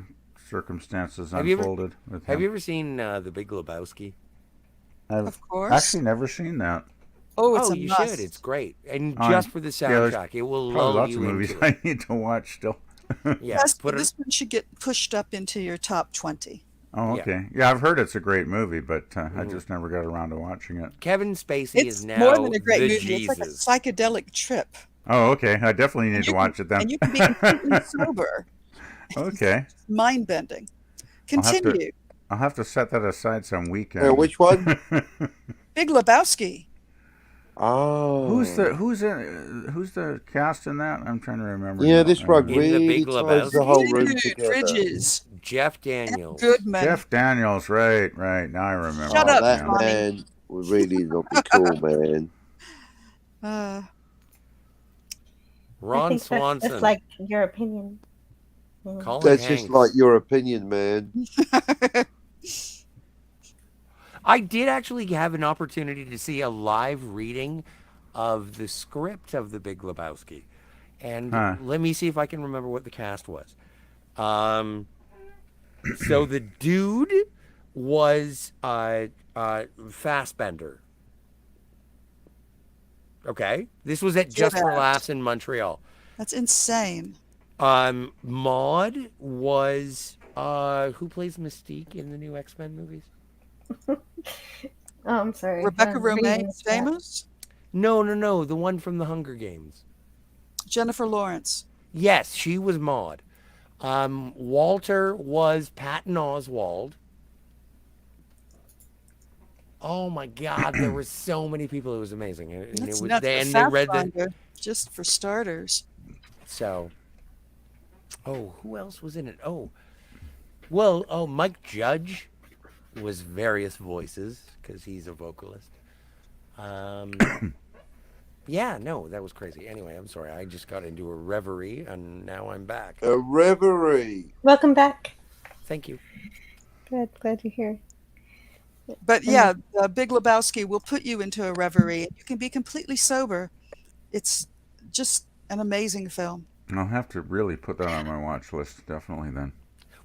circumstances Have you unfolded with him. Have you ever seen The Big Lebowski? I've Of course. actually never seen that. Oh, it's Oh, a you must. should. It's great. And Um, just for the yeah, there's soundtrack, it will Probably lull lots you of movies into it. I need to watch still. Yeah, Yes, put it. this one should get pushed up into your top 20. Oh, Yeah. okay. Yeah, I've heard it's a great movie, but I just never got around to watching it. Kevin Spacey It's is now more than a great the movie. Jesus. It's like a psychedelic trip. Oh, okay. I definitely need to watch it then. And you can be completely sober. Okay. Mind bending. I'll have to- Continue. I'll have to set that aside some weekend. Which one? Big Lebowski. Oh. Who's the cast in that? I'm trying to remember. Yeah, now. this rug In The really Big ties the Lebowski? whole room Dude, together. Bridges. Jeff Daniels. Goodman. Jeff Daniels, right. Now I remember. Shut up, That Johnny. man would really not be cool, man. I Ron think Swanson. that's like your opinion. Colin That's Hanks. just like your opinion, man. I did actually have an opportunity to see a live reading of the script of The Big Lebowski. And let me see if I can remember what the cast was. So the dude was Fassbender. Okay. This was at Just for Yeah. Laughs in Montreal. That's insane. Maud was who plays Mystique in the new X-Men movies? Oh, I'm sorry. Rebecca I'm reading Romaine, this chat. famous. No, the one from the Hunger Games. Jennifer Lawrence. Yes, she was Maud. Walter was Patton Oswald. Oh my God, there were so many people. It was amazing, and That's it was. nuts. And they read the. Pathfinder, just for starters. So. Oh, who else was in it? Oh, well, Mike Judge was various voices because he's a vocalist. Yeah, no, that was crazy. Anyway, I'm sorry. I just got into a reverie, and now I'm back. A reverie. Welcome back. Thank you. Glad you're here. But yeah, Big Lebowski will put you into a reverie. You can be completely sober. It's just an amazing film. I'll have to really put that on my watch list, definitely then.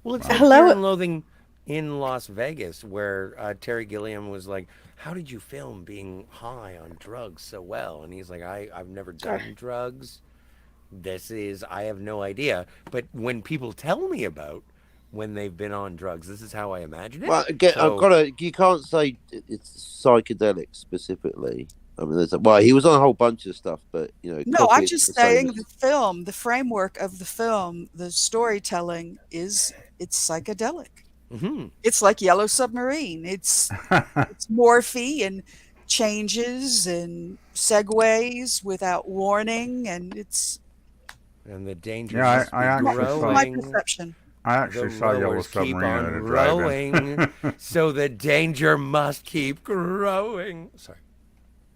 Well, it's Wow. like Fear and Loathing in Las Vegas, where Terry Gilliam was like, "How did you film being high on drugs so well?" And he's like, "I've never done drugs. I have no idea. But when people tell me about when they've been on drugs, this is how I imagine it." Well, again, you can't say it's psychedelic specifically. I mean, he was on a whole bunch of stuff, but No, I'm just saying the film, the framework of the film, the storytelling it's psychedelic. Mm-hmm. It's like Yellow Submarine. It's morphe and changes and segues without warning, and the danger. Yeah, I actually saw my perception. I actually saw Yellow Submarine at a drive-in. So the danger must keep growing. Sorry.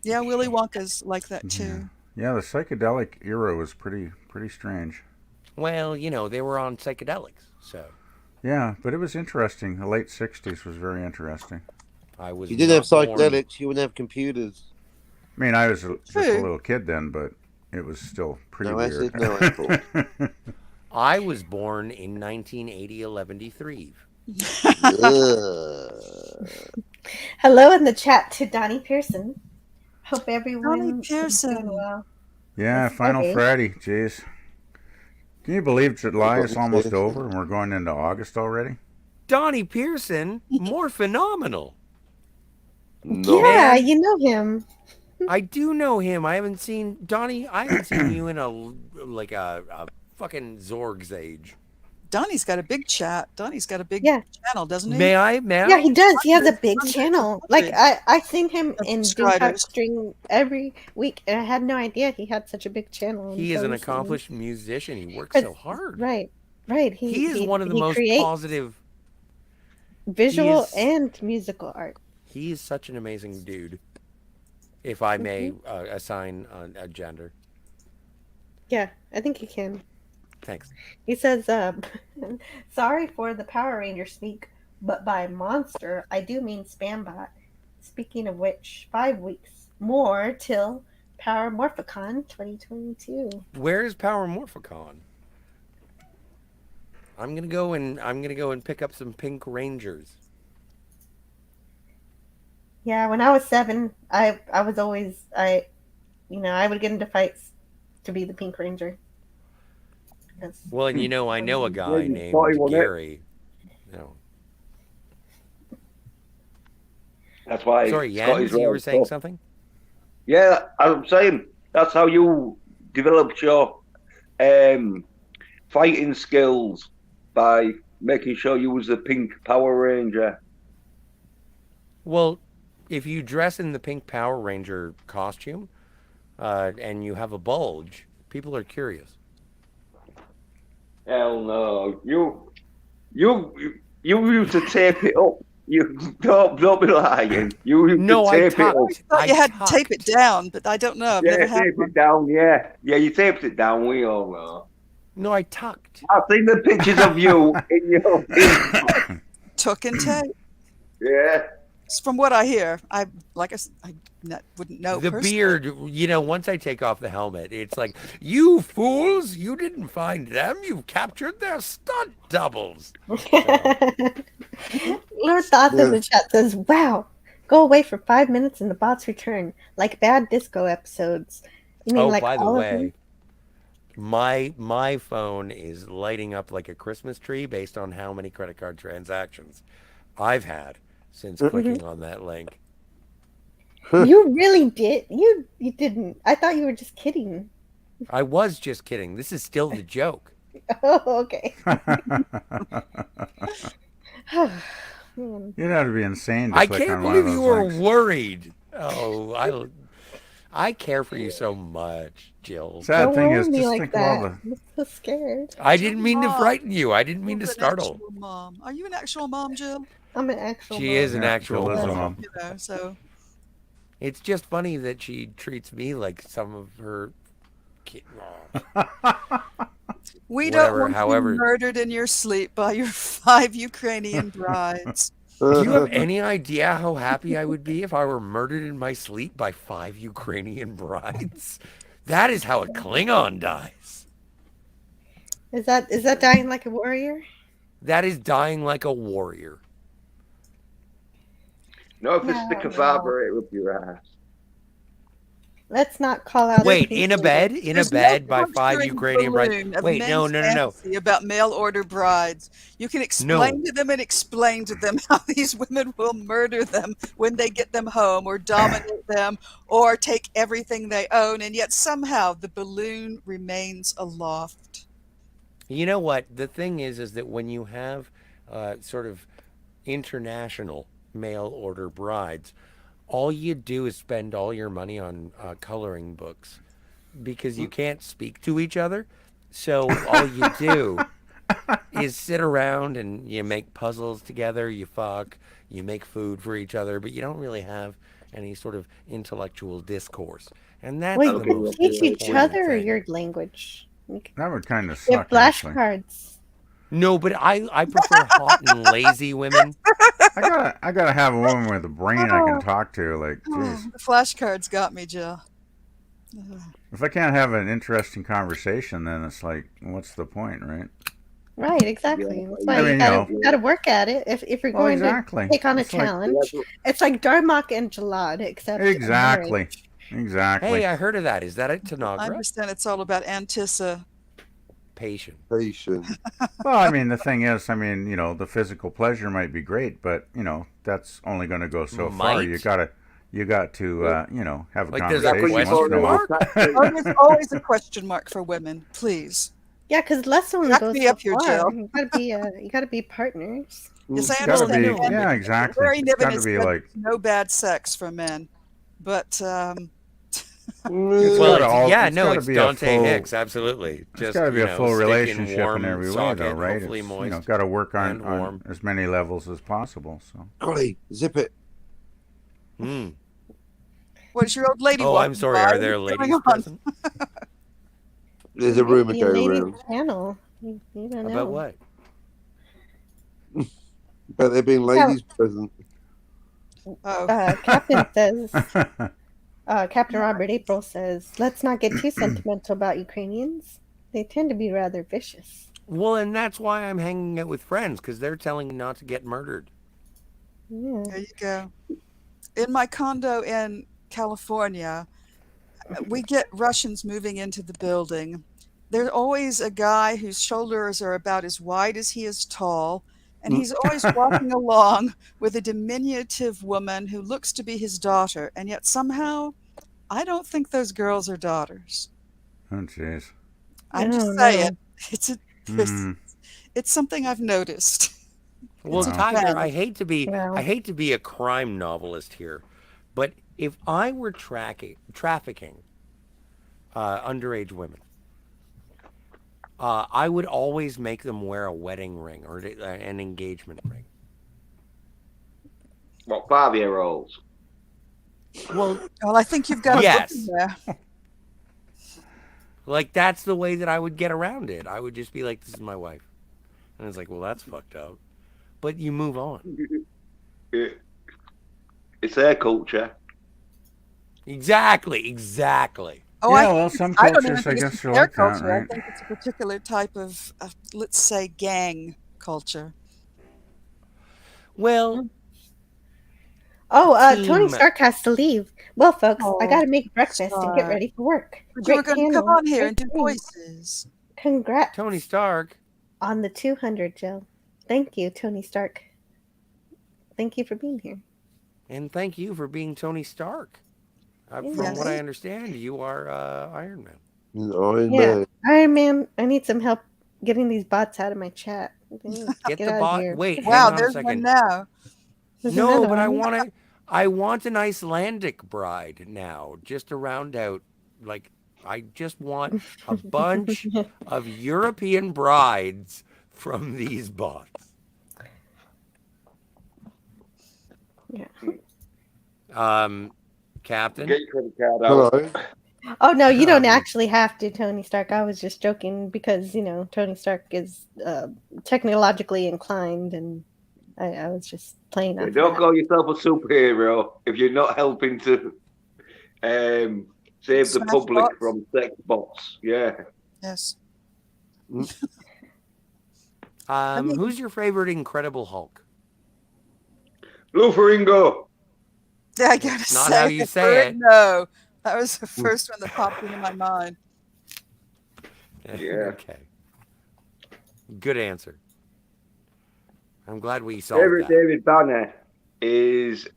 Yeah, Willy Wonka's like that too. Yeah, the psychedelic era was pretty strange. Well, they were on psychedelics, so. Yeah, but it was interesting. The late 60s was very interesting. You didn't have psychedelics, you wouldn't have computers. I mean, I was just a little kid then, but it was still pretty weird. I was born in 1980, 11-3. Hello in the chat to Donnie Pearson. Hope everyone is doing well. Yeah, Final Friday. Jeez. Can you believe July is almost over and we're going into August already? Donnie Pearson, more phenomenal. Yeah, you know him. I do know him. I haven't seen Donnie. I haven't seen you in a fucking Zorg's age. Donnie's got a big chat. Donnie's got a big channel, doesn't he? May I? Yeah, he does. He has a big channel. Like I seen him in Doom Stream every week, and I had no idea he had such a big channel. He is an accomplished musician. He works so hard. Right. He is one of the most positive visual and musical art. He is such an amazing dude. If I may assign a gender. Yeah, I think you can. Thanks. He says, sorry for the Power Ranger speak, but by monster, I do mean Spambot. Speaking of which, 5 weeks more till Power Morphicon 2022. Where is Power Morphicon? I'm gonna go and pick up some Pink Rangers. Yeah, when I was 7, I was always I would get into fights to be the Pink Ranger. Well, and I know a guy named Gary. No. That's why. Sorry, Jens, you were saying something? Yeah, I'm saying that's how you developed your fighting skills, by making sure you was the Pink Power Ranger. Well, if you dress in the Pink Power Ranger costume and you have a bulge, people are curious. Hell no! You used to tape it up. You don't be lying. You used to tape it up. I thought you had to tape it down, but I don't know. I've never had tape it down. Yeah, you taped it down. We all know. No, I tucked. I've seen the pictures of you in your tuck and tape. Yeah. From what I hear, I wouldn't know. The personally. beard, once I take off the helmet, it's like, you fools, you didn't find them, you captured their stunt doubles. Lord Thoughts in the chat says, wow, go away for 5 minutes and the bots return, like bad disco episodes. You mean like by the all way, my phone is lighting up like a Christmas tree based on how many credit card transactions I've had since clicking on that link. You really did? You didn't. I thought you were just kidding. I was just kidding. This is still the joke. Oh, okay. You'd have to be insane to I click can't on one of believe you those were links. worried. Oh, I care for you so much, Jill. Sad thing is, me just like think that. of all I'm so scared. I didn't mean to frighten you. I didn't mean to startle. Mom. Are you an actual mom, Jill? I'm an actual She mom. is an actual Jill is a mom. mom. You know, so It's just funny that she treats me like some of her We don't whatever. want you However, murdered in your sleep by your 5 Ukrainian brides. do you have any idea how happy I would be if I were murdered in my sleep by 5 Ukrainian brides? That is how a Klingon dies. Is that dying like a warrior? That is dying like a warrior. No, if they No, stick a no. vibrator up your ass. Let's not call out. Wait, in a bed? In a There's no bed by 5 puncturing Ukrainian brides? balloon of Wait, no, men's no, no, no. fantasy about mail order brides. You can explain to them and explain to them how these women will murder them when they get them home, or dominate them, or take everything they own, and yet somehow the balloon remains aloft. You know what? The thing is that when you have sort of international mail order brides, all you do is spend all your money on coloring books because you can't speak to each other. So all you do is sit around and you make puzzles together, you fuck, you make food for each other, but you don't really have any sort of intellectual discourse. And that's Well, the you most teach each important other thing. your language. That would kind of You have suck, actually. flashcards. No, but I prefer hot and lazy women. I gotta have a woman with a brain I can talk to. Like, geez, The flashcards got me, Jill. if I can't have an interesting conversation, then it's like, what's the point, right? Right, exactly. That's why I mean, you gotta work at it. If you're Well, going exactly. to take on a It's like- challenge, it's like Darmok and Jalad, except in Exactly. marriage. Exactly. Hey, I heard of that. Is that a I Tanagra? understand it's all about anticipation. Patient. Well, I mean, the thing is, I mean, the physical pleasure might be great, but that's only going to go so far. Might? You got to, have a Like, there's a conversation once question in a while. mark? Oh, there's always a question mark for women, please. Yeah, because less only Back goes me so up here, far. Jill. You gotta be partners. Yes, I It's gotta be, understand. yeah, exactly. Larry It's Niven got to has be said like, no bad sex for men, but it's Well, gotta all, yeah, it's no, gotta it's be a Dante full, Hicks, absolutely. it's Just, got to be a full stick in relationship warm in every way, socket, though, right? hopefully It's, moist got to work and on warm. as many levels as possible. So, Golly, zip it. Hmm. what is your old lady Oh, walking I'm sorry. by? Are there What's ladies going on? present? There's a rumor Maybe going ladies around. panel. You don't know. About what? But there being ladies present. Oh, Captain says. Captain Robert April says, "Let's not get too sentimental about Ukrainians. They tend to be rather vicious." Well, and that's why I'm hanging out with friends, because they're telling me not to get murdered. Yeah. there you go. In my condo in California, we get Russians moving into the building. There's always a guy whose shoulders are about as wide as he is tall, and he's always walking along with a diminutive woman who looks to be his daughter, and yet somehow I don't think those girls are daughters. oh, jeez. I'm Oh, just no. saying, it's Hmm. it's something I've noticed. Well, It's a Tiger, trend. I hate to be Well. I hate to be a crime novelist here, but if I were trafficking underage women, I would always make them wear a wedding ring or an engagement ring. What, 5-year-olds? Well, Well, I think you've got a book in yes. there. Like, that's the way that I would get around it. I would just be like, this is my wife. And it's like, well, that's fucked up. But you move on. It's their culture. Exactly. Oh, Yeah, well, some I don't even cultures, I think it's guess, are their like that, culture. I right? think it's a particular type of, let's say, gang culture. Well, Tony team. Stark has to leave. Well, folks, I Oh, gotta make breakfast and get Stark. ready for work. But you were Great going to come panel. on here and Great do thing. voices. Congrats Tony Stark. on the 200, Jill. Thank you, Tony Stark. Thank you for being here. And thank you for being Tony Stark. From what I understand, you are Iron Man. Iron Yeah, Man. Iron Man, I need some help getting these bots out of my chat. Get the out of bot. here. Wait, Wow, hang on a there's one second. now. There's No, another but one. I want an Icelandic bride now, just to round out. Like, I just want a bunch of European brides from these bots. Yeah. Captain. Get your credit card out. Hello. Oh no, you don't Um, actually have to, Tony Stark. I was just joking because Tony Stark is technologically inclined, and I was just playing Yeah, off of don't that. call yourself a superhero if you're not helping to save the Smash public bots. from sex bots. Yeah. Yes. Who's your favorite Incredible Hulk? Lou Ferrigno. Yeah, I gotta That's not say, how you say it. No, that was the first one that popped into my mind. Yeah. Okay. Good answer. I'm glad we solved that. David Banner is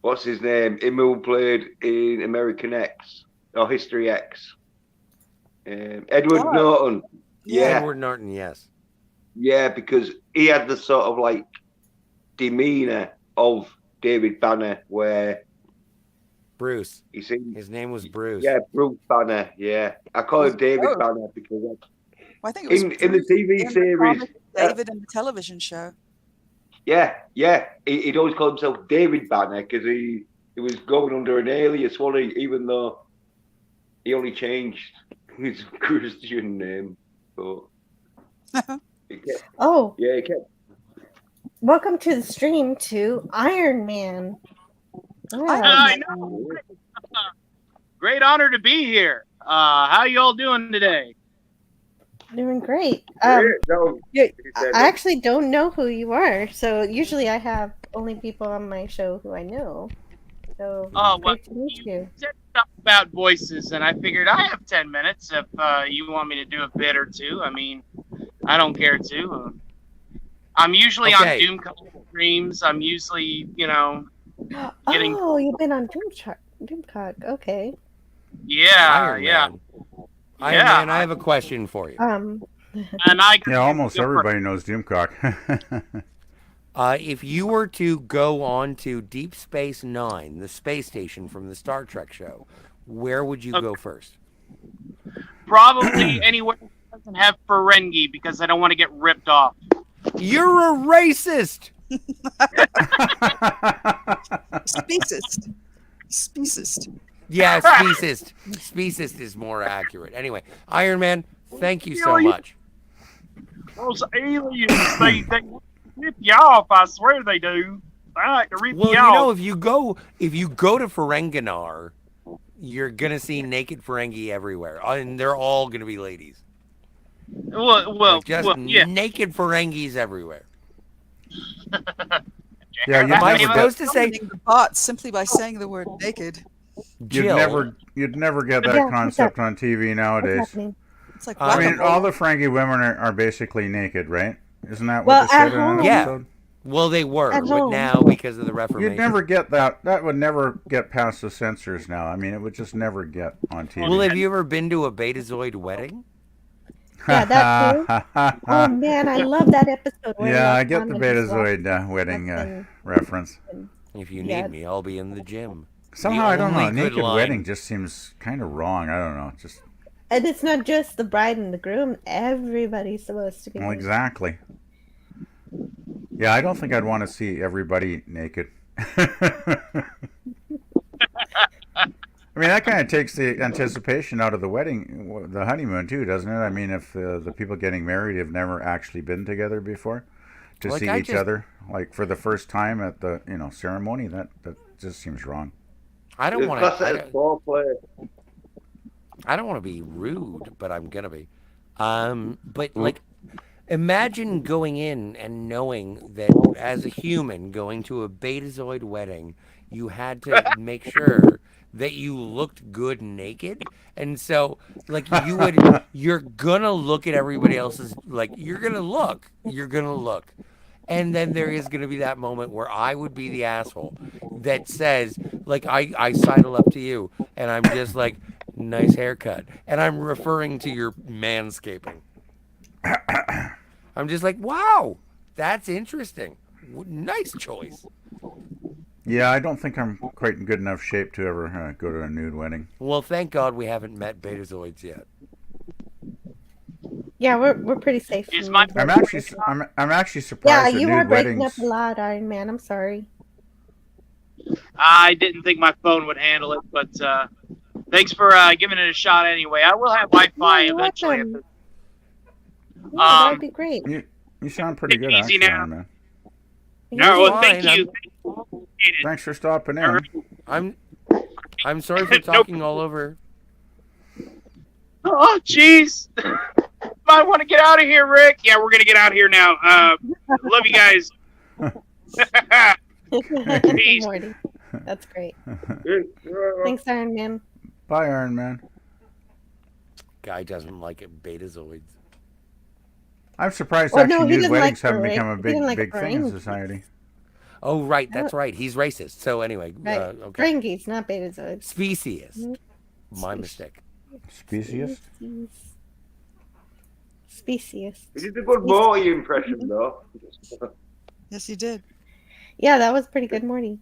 what's his name? Him who played in American X or History X. Edward Norton. Yeah. Edward Norton, yes. Yeah, because he had the sort of like demeanor of David Banner, where Bruce. His name was Bruce. Yeah, Bruce Banner. Yeah, I call him David Banner because I think it was in the TV in the series. comic, David in the television show. Yeah, he'd always call himself David Banner because he was going under an alias, wasn't he? Even though he only changed his Christian name, but he kept, he kept. Welcome to the stream to Iron Man. I know. Great honor to be here. How y'all doing today? Doing great. No, I actually don't know who you are, so usually I have only people on my show who I know. So great to meet you. Said stuff about voices, and I figured I have 10 minutes if you want me to do a bit or two. I mean, I don't care to. I'm usually on Doomcock streams. I'm usually, getting. Oh, you've been on Doomcock. Okay. Yeah, Iron Man. Iron Man, I have a question for you. And I almost everybody knows Doomcock. If you were to go on to Deep Space Nine, the space station from the Star Trek show, where would you go first? Probably anywhere that doesn't have Ferengi because I don't want to get ripped off. You're a racist. Speciest. Yeah, speciest. Speciest is more accurate. Anyway, Iron Man, thank you so much. Those aliens, they rip you off. I swear they do. They like to rip Well, you off. if you go to Ferenginar, you're gonna see naked Ferengi everywhere, and they're all gonna be ladies. Yeah. Naked Ferengis everywhere. Yeah, Am I supposed to say the bots simply by saying the word naked? You'd never get that concept on TV nowadays. It's like I mean, all the Ferengi women are basically naked, right? Isn't that what they said in an episode? Well, they were, At but home. now because of the Reformation, You'd never get that. That would never get past the censors now. I mean, it would just never get on TV. Well, have you ever been to a Betazoid wedding? Yeah, that too. Oh man, I love that episode. where Yeah, I Rock get the Conlon just Betazoid wedding reference. If you need me, I'll be in the gym. Somehow, I don't know. only good Naked line- wedding just seems kind of wrong. I don't know. Just And it's not just the bride and the groom. Everybody's supposed to be. well, exactly. Yeah, I don't think I'd want to see everybody naked. I mean, that kind of takes the anticipation out of the wedding, the honeymoon too, doesn't it? I mean, if the people getting married have never actually been together before, to see each other like for the first time at the ceremony, that just seems wrong. I don't want to. I don't want to be rude, but I'm gonna be. But like, imagine going in and knowing that as a human going to a Betazoid wedding, you had to make sure that you looked good naked, and so like you're gonna look at everybody else's, like you're gonna look, and then there is gonna be that moment where I would be the asshole that says, like, I sidle up to you and I'm just like, nice haircut, and I'm referring to your manscaping. I'm just like, wow, that's interesting. Nice choice. Yeah, I don't think I'm quite in good enough shape to ever go to a nude wedding. Well, thank God we haven't met Betazoids yet. Yeah, we're pretty safe. I'm actually surprised. Yeah, a you nude are breaking weddings. up a lot, Iron Man. I'm sorry. I didn't think my phone would handle it, but thanks for giving it a shot anyway. I will have Wi-Fi You're eventually. welcome. Yeah, that would be great. You sound pretty good, easy actually, now. Iron Man. No, well, thank fine. you. Thanks for stopping in. I'm sorry for talking all over. Oh, jeez. I want to get out of here, Rick. Yeah, we're gonna get out of here now. Love you guys. Peace. Morty. That's great. Thanks, Iron Man. Bye, Iron Man. Guy doesn't like it. Betazoids. I'm surprised Well, actually no, he nude doesn't weddings like haven't the become a Rick. He didn't like big thing in Ferengi. society. Oh, right. That's right. He's racist. So anyway, Right. okay. Ferengis, not betazoids. Speciest. My mistake. Speciest? Speciest. He did a good Morty impression, though. Yes, you did. Yeah, that was pretty good, Morty.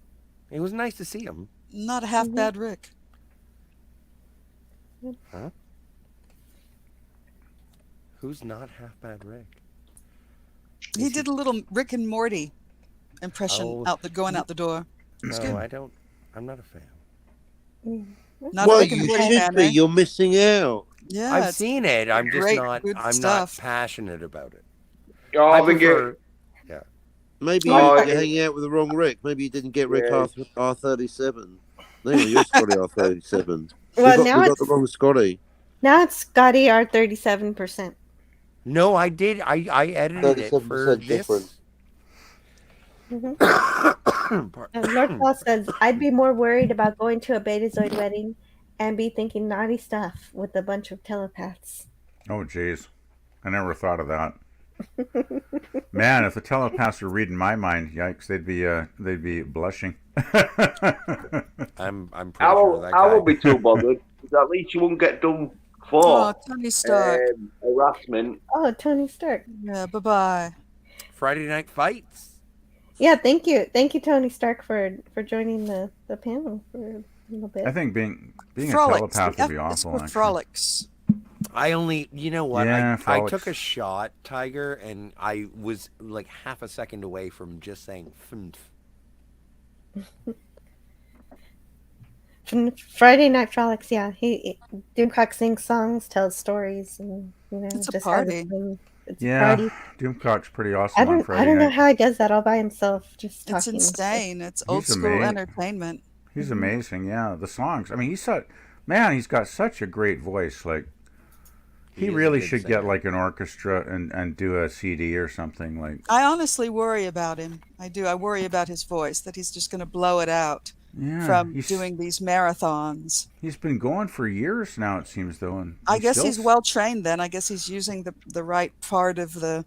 It was nice to see him. Not a half bad Rick. Huh? Who's not half bad Rick? He did a little Rick and Morty impression going out the door. It's good. I'm not a fan. Not well, a Rick and you Morty should fan, be. eh? You're missing out. Yeah, I've seen it. I'm just great, not. good I'm stuff. not passionate about it. Oh, I I think prefer. Yeah. Maybe Oh, you're hanging out with the wrong Rick. Maybe you didn't get Rick R37. No, you're Scotty R37. Well, we now got it's the wrong Scotty. now it's ScottyR37%. No, I did. I edited it for 37% this. different. And Lord Paul says, I'd be more worried about going to a Betazoid wedding and be thinking naughty stuff with a bunch of telepaths. Oh, jeez. I never thought of that. Man, if the telepaths were reading my mind, yikes, they'd be blushing. I'm pretty I sure that guy. won't be too bothered. 'Cause at least you won't get done for Oh, Tony Stark. harassment. Oh, Tony Stark. Yeah, bye-bye. Friday Night Fights. Yeah, thank you, Tony Stark, for joining the panel for a little bit. I think being Frolics. a telepath would be It's awful. called Actually. Frolics. I only, you know what? Yeah, I frolics. took a shot, Tiger, and I was like half a second away from just saying "fnf." From Friday Night Frolics, yeah. Doomcock sings songs, tells stories, and It's a just party. has fun. It's a Yeah, party. Doomcock's pretty awesome I on don't Friday know night. how he does that all by himself, just It's talking. insane. It's old He's school amazing. entertainment. He's amazing. Yeah, the songs. I mean, he's got such a great voice. Like, he is a really good should singer. get like an orchestra and do a CD or something. Like, I honestly worry about him. I do. I worry about his voice, that he's just going to blow it out yeah, from he's doing these marathons. he's been going for years now. It seems though, and I guess he's well trained then. I guess he's using the right part of the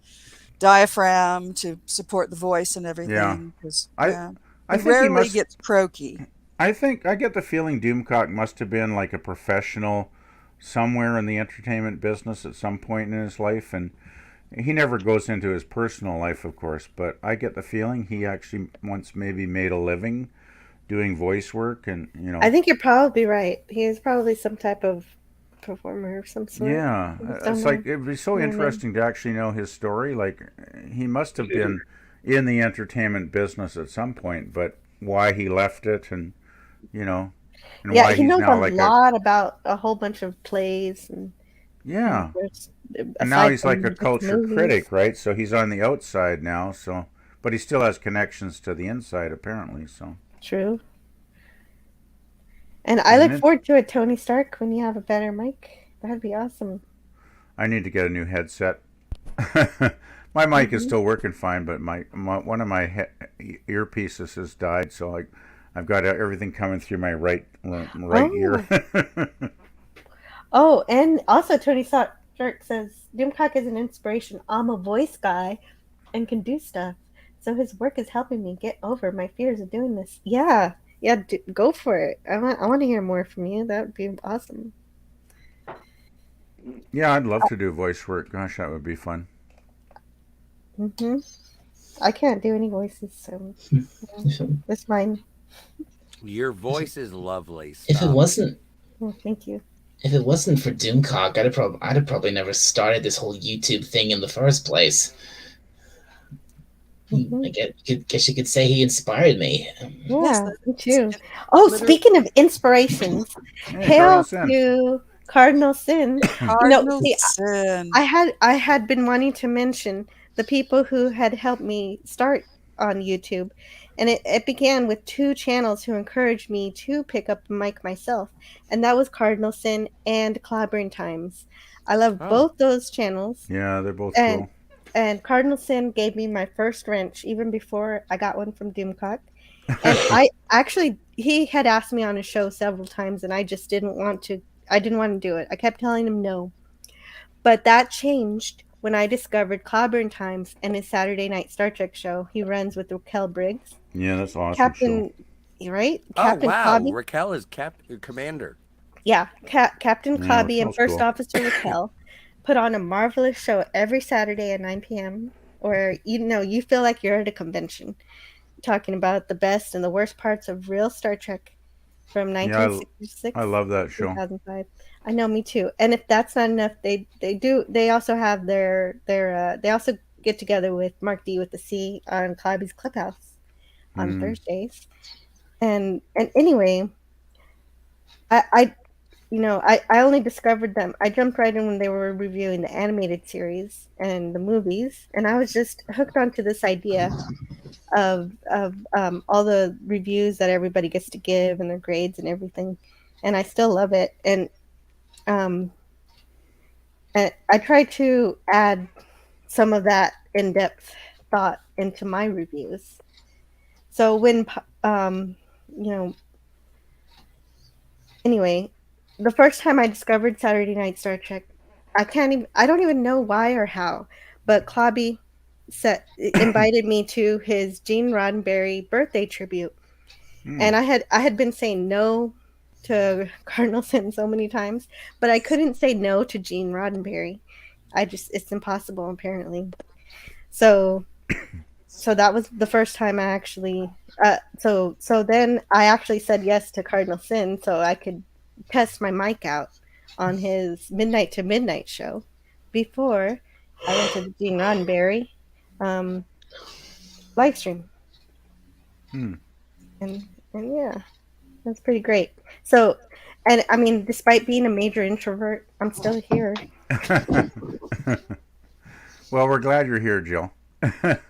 diaphragm to support the voice and everything. Yeah. 'Cause, I yeah. I He think he rarely must. gets croaky. I think I get the feeling Doomcock must have been like a professional somewhere in the entertainment business at some point in his life, and he never goes into his personal life, of course, but I get the feeling he actually once maybe made a living doing voice work, and I think you're probably right. He is probably some type of performer of some sort. yeah, I just don't it's know. like it'd be so You know what I mean? interesting to actually know his story. Like, he must have been in the entertainment business at some point, but why he left it, and and Yeah, why he he's knows now a like lot about a whole bunch of plays and yeah. there's- And now aside he's like from a just culture movies. critic, right? So he's on the outside now. So, but he still has connections to the inside, apparently. So True. And I Isn't look it? forward to it, Tony Stark, when you have a better mic. That'd be awesome. I need to get a new headset. My mic is still working fine, but my one of my earpieces has died, so I've got everything coming through my right ear. Oh, and also Tony Stark says Doomcock is an inspiration. I'm a voice guy and can do stuff. So his work is helping me get over my fears of doing this. Yeah, go for it. I want to hear more from you. That would be awesome. Yeah, I'd love to do voice work. Gosh, that would be fun. I can't do any voices, so that's mine. Your voice is lovely. If it wasn't, Oh, thank you. if it wasn't for Doomcock, I'd have probably never started this whole YouTube thing in the first place. I guess you could say he inspired me. Yeah, me too. Oh, speaking of inspirations, Hey, Cardinal hail Sin. to Cardinal Sin. Cardinal See, Sin. I had been wanting to mention the people who had helped me start on YouTube, and it began with 2 channels who encouraged me to pick up the mic myself, and that was Cardinal Sin and Clobbering Times. I love Oh. both those channels. Yeah, they're both and cool. and Cardinal Sin gave me my first wrench even before I got one from Doomcock. And I actually he had asked me on his show several times and I just didn't want to do it. I kept telling him no. But that changed when I discovered Clobbering Times and his Saturday night Star Trek show he runs with Raquel Briggs. Yeah, that's an awesome show. Captain right? Oh Captain wow, Clobby. Raquel is commander. Yeah, Captain Yeah, Clobby and Raquel's First cool. Officer Raquel put on a marvelous show every Saturday at 9 p.m. where you feel like you're at a convention talking about the best and the worst parts of real Star Trek from Yeah, 1966 I love that to show. 2005. I know, me too. And if that's not enough, they also have they also get together with Mark D with the C on Clobby's Clubhouse on Thursdays. And anyway, I only discovered them. I jumped right in when they were reviewing the animated series and the movies, and I was just hooked onto this idea of all the reviews that everybody gets to give and their grades and everything, and I still love it. Um, and I try to add some of that in-depth thought into my reviews. So when you know anyway, the first time I discovered Saturday Night Star Trek, I don't even know why or how, but Clobby invited me to his Gene Roddenberry birthday tribute. And I had been saying no to Cardinal Sin so many times, but I couldn't say no to Gene Roddenberry. It's impossible apparently. So that was the first time I actually so then I actually said yes to Cardinal Sin so I could test my mic out on his Midnight to Midnight show before I went to the Gene Roddenberry live stream. And yeah, that's pretty great. So, and I mean, despite being a major introvert, I'm still here. Well, we're glad you're here, Jill.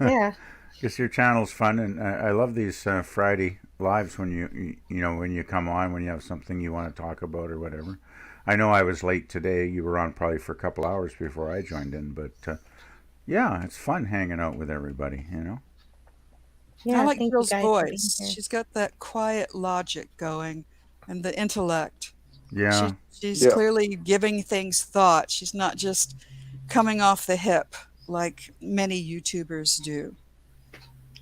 Yeah. Because your channel's fun, and I love these Friday lives when when you come on, when you have something you want to talk about or whatever. I know I was late today. You were on probably for a couple hours before I joined in, but yeah, it's fun hanging out with everybody, Yeah, I like thank you Jill's guys for being voice. here. She's got that quiet logic going and the intellect. Yeah. She's clearly giving things thought. She's not just coming off the hip like many YouTubers do.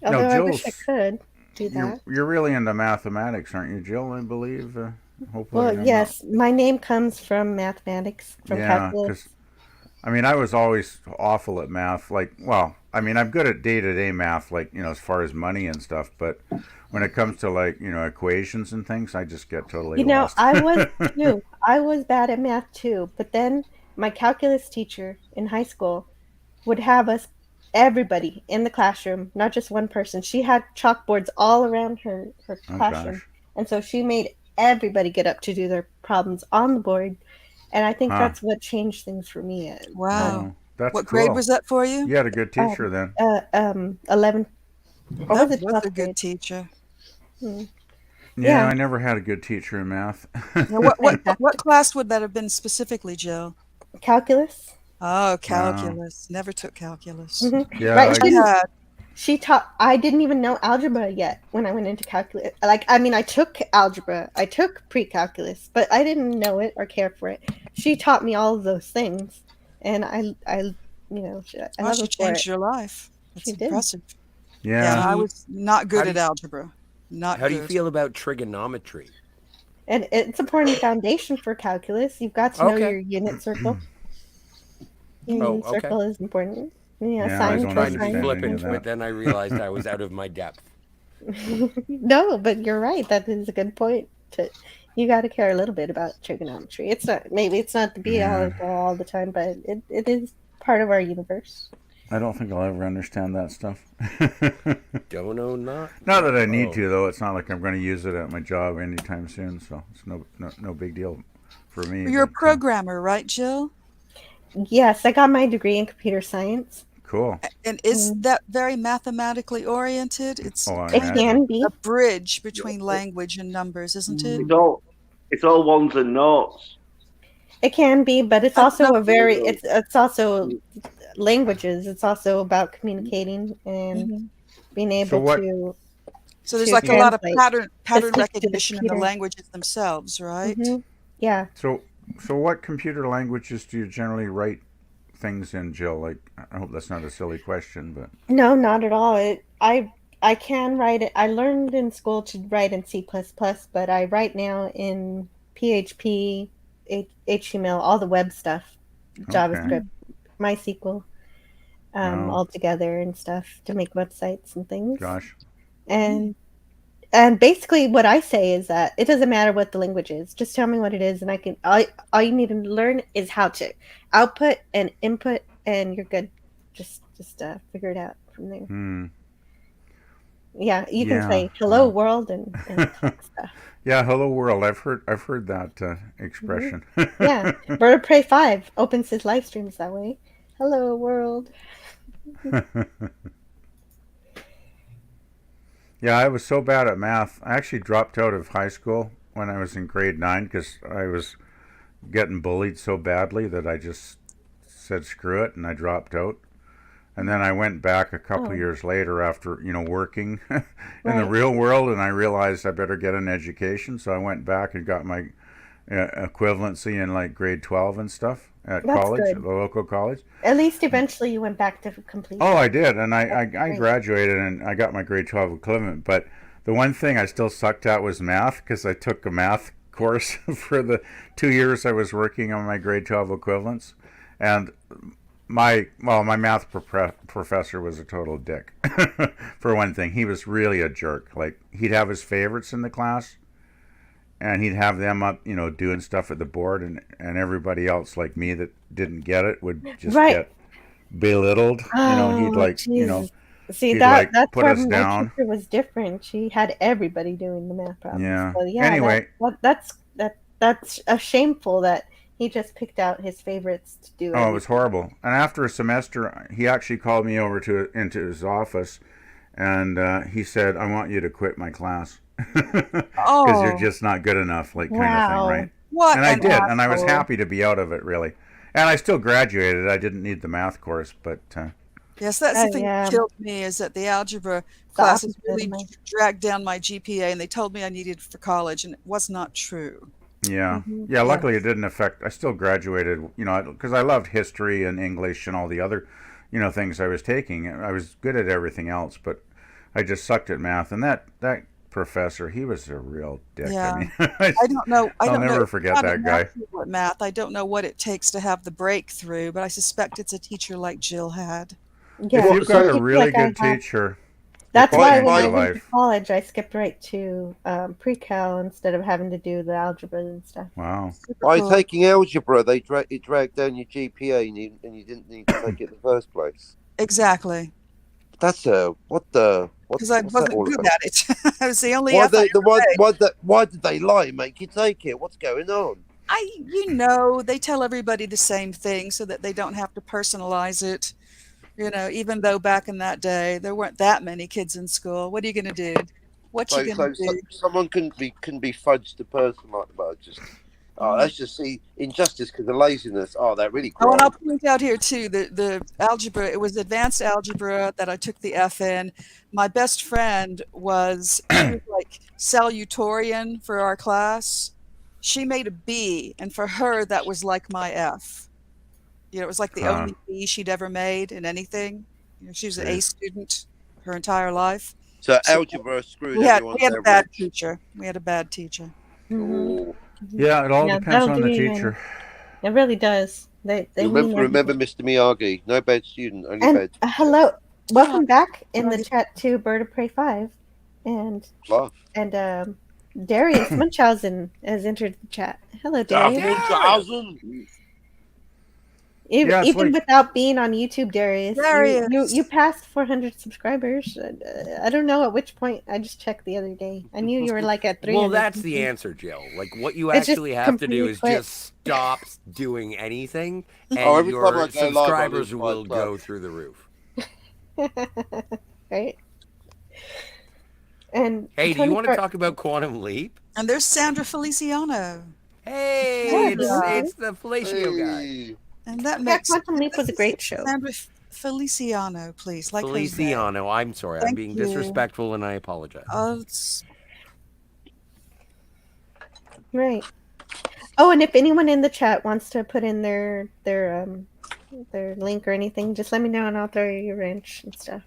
Although I wish I could do that. You're really into mathematics, aren't you, Jill? I believe. Hopefully. Well, yes, my name comes from mathematics, from calculus. Because I mean, I was always awful at math. I'm good at day-to-day math, as far as money and stuff. But when it comes to equations and things, I just get totally lost. I was too. I was bad at math too. But then my calculus teacher in high school would have everybody in the classroom, not just one person. She had chalkboards all around her classroom. Gosh. And so she made everybody get up to do their problems on the board. And I think that's what changed things for me. Wow. That's what cool. grade was that for you? You had a good teacher then. 11. That was a good teacher. Yeah, I never had a good teacher in math. Now, what class would that have been specifically, Jill? Calculus. Oh, calculus. Never took calculus. Mm-hmm. Yeah, right. She taught. I didn't even know algebra yet when I went into calculus. I took algebra. I took pre-calculus, but I didn't know it or care for it. She taught me all of those things, and I love she changed your life. That's impressive. Yeah. I was not good at algebra. How do you feel about trigonometry? And it's a important foundation for calculus. You've got to know your unit circle. Your unit circle is important. I was trying to be flippant, but then I realized I was out of my depth. No, but you're right. That is a good point. You got to care a little bit about trigonometry. Maybe it's not the be all the time, but it is part of our universe. I don't think I'll ever understand that stuff. Don't know, not that I need to, though. It's not like I'm going to use it at my job anytime soon, so it's no big deal for me. You're a programmer, right, Jill? Yes, I got my degree in computer science. Cool. And is that very mathematically oriented? It's it can be a bridge between language and numbers, isn't it? It's all ones and noughts. It can be, but it's also it's also languages. It's also about communicating and being able to. So there's like a lot of pattern recognition in the languages themselves, right? Yeah. So what computer languages do you generally write things in, Jill? Like, I hope that's not a silly question, but no, not at all. I can write it. I learned in school to write in C++, but I write now in PHP, HTML, all the web stuff, JavaScript, MySQL, all together and stuff to make websites and things. Gosh. And basically what I say is that it doesn't matter what the language is. Just tell me what it is, and I can. All you need to learn is how to output and input, and you're good. Just figure it out from there. Yeah, you can say "Hello World" and stuff. Yeah, "Hello World." I've heard that expression. Yeah, Bird of Prey 5 opens his live streams that way. Hello World. Yeah, I was so bad at math. I actually dropped out of high school when I was in grade 9 because I was getting bullied so badly that I just said screw it and I dropped out. And then I went back a couple years later after, working in the real world, and I realized I better get an education. So I went back and got my equivalency in like grade 12 and stuff at college, the local college. At least eventually you went back to complete. Oh, I did, and I graduated and I got my grade 12 equivalent. But the one thing I still sucked at was math because I took a math course for the 2 years I was working on my grade 12 equivalents, and my math professor was a total dick. For one thing, he was really a jerk. Like, he'd have his favorites in the class, and he'd have them up, doing stuff at the board, and everybody else like me that didn't get it would just get belittled. See, he'd that's put where us my down. teacher was different. She had everybody doing the math problems. Yeah. So, yeah. Anyway, that's a shameful that he just picked out his favorites to do. Oh, it was horrible. And after a semester, he actually called me over into his office, and he said, "I want you to quit my class because you're just not good enough," kind of thing, right? What? And I did, and I was happy to be out of it, really. And I still graduated. I didn't need the math course, but yes, that's the thing that killed me, is that the algebra classes really dragged down my GPA, and they told me I needed it for college, and it was not true. Yeah. Yeah, luckily it didn't affect. I still graduated, because I loved history and English and all the other, things I was taking. I was good at everything else, but I just sucked at math. And that professor, he was a real dick. Yeah. I mean, I don't know. I'll never forget that guy. Math. I don't know what it takes to have the breakthrough, but I suspect it's a teacher like Jill had. Yeah. If you've got a really good teacher. That's why when I went to college, I skipped right to pre-cal instead of having to do the algebra and stuff. Wow. By taking algebra, it dragged down your GPA and you didn't need to take it in the first place. Exactly. That's because I wasn't good at it. I was the only. Why did they lie? Make you take it? What's going on? They tell everybody the same thing so that they don't have to personalize it. Even though back in that day there weren't that many kids in school. What are you going to do? Someone couldn't be fudged to personalize. Let's just see injustice because of laziness. Oh, that really. Oh, and I'll point out here too the algebra. It was advanced algebra that I took the F in. My best friend was like salutatorian for our class. She made a B, and for her that was like my F. It was like the only B she'd ever made in anything. She was an A student her entire life. So algebra screwed everyone. We had a bad teacher. Mm-hmm. Yeah, it all depends on the teacher. It really does. They remember Mr. Miyagi. No bad student, only bad teacher. Hello. Welcome back in the chat to Bird of Prey 5. And Darius Munchausen has entered the chat. Hello, Darius. Munchausen. Even, Yeah, it's even like without being on YouTube, Darius, you Darius. passed 400 subscribers. I don't know at which point. I just checked the other day. I knew you were like at 300. Well, that's the something. answer, Jill. Like, what you It's just actually have to do completely is quit. just stop doing anything, Oh, and every time I your go live, I lose subscribers will 5 go subs. through the roof. Right. And Hey, do you Tony want to talk about Quantum Leap? And there's Sandra Feliciano. Hey, Yeah, it's the Fellatio guy. And that yeah, makes Quantum Leap was a great show. Sandra Feliciano, please. Like Feliciano. I'm sorry. I'm being disrespectful, and I apologize. Right. Oh, and if anyone in the chat wants to put in their link or anything, just let me know and I'll throw you your wrench and stuff.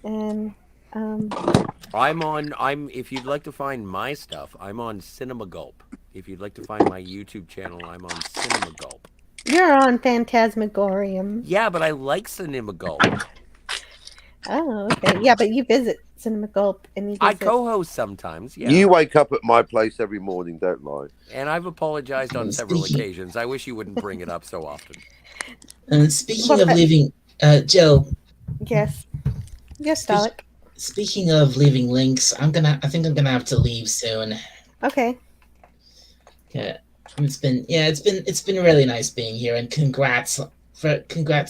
And if you'd like to find my stuff, I'm on Cinema Gulp. If you'd like to find my YouTube channel, I'm on Cinema Gulp. you're on Phantasmagorium. Yeah, but I like Cinema Gulp. Oh, okay. Yeah, but you visit Cinema Gulp and you visit... I co-host sometimes, yeah. You wake up at my place every morning, don't lie. And I've apologized on several occasions. I wish you wouldn't bring it up so often. Speaking of leaving, Jill. Yes. Yes, Dalek. Speaking of leaving links, I think I'm gonna have to leave soon. Okay. Yeah, it's been really nice being here, and congrats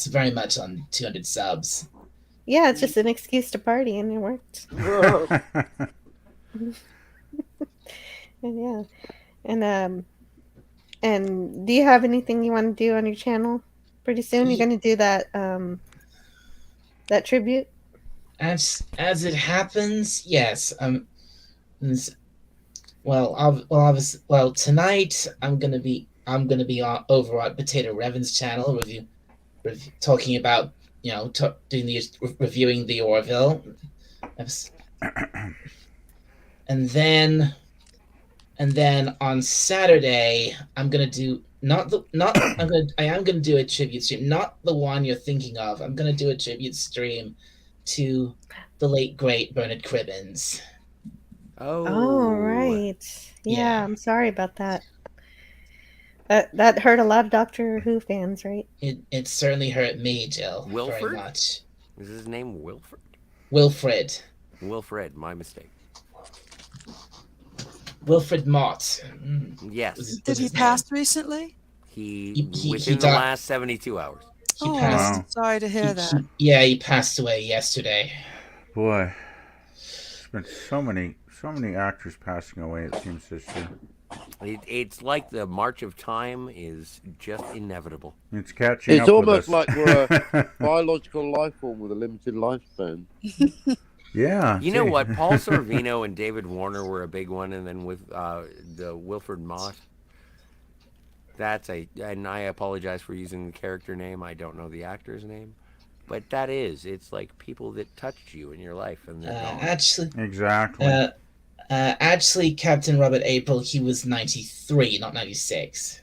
very much on 200 subs. Yeah, it's just an excuse to party, and it worked. And yeah, and do you have anything you want to do on your channel pretty soon? You're going to do that that tribute. As it happens, yes. Well, tonight I'm gonna be over at Potato Revan's channel talking about reviewing the Orville, and then on Saturday I am gonna do a tribute stream, not the one you're thinking of. I'm gonna do a tribute stream to the late great Bernard Cribbins. Oh, right. Yeah, I'm sorry about that. That hurt a lot of Doctor Who fans, right? It certainly hurt me, Jill. Wilfred? Very much. Is his name Wilfred? Wilfred. Wilfred, my mistake. Wilfred Mott. Yes. Did he pass recently? Within the last 72 hours. He passed. Wow. Sorry to hear that. He passed away yesterday. Boy, there's been so many actors passing away, it seems this year. It's like the march of time is just inevitable. It's catching up. It's almost with us. like we're a biological life form with a limited lifespan. Yeah. You know what? Paul Sorvino and David Warner were a big one, and then with the Wilfred Mott. And I apologize for using the character name. I don't know the actor's name. But it's like people that touched you in your life, and they're gone. Exactly. Actually, Captain Robert April, he was 93, not 96.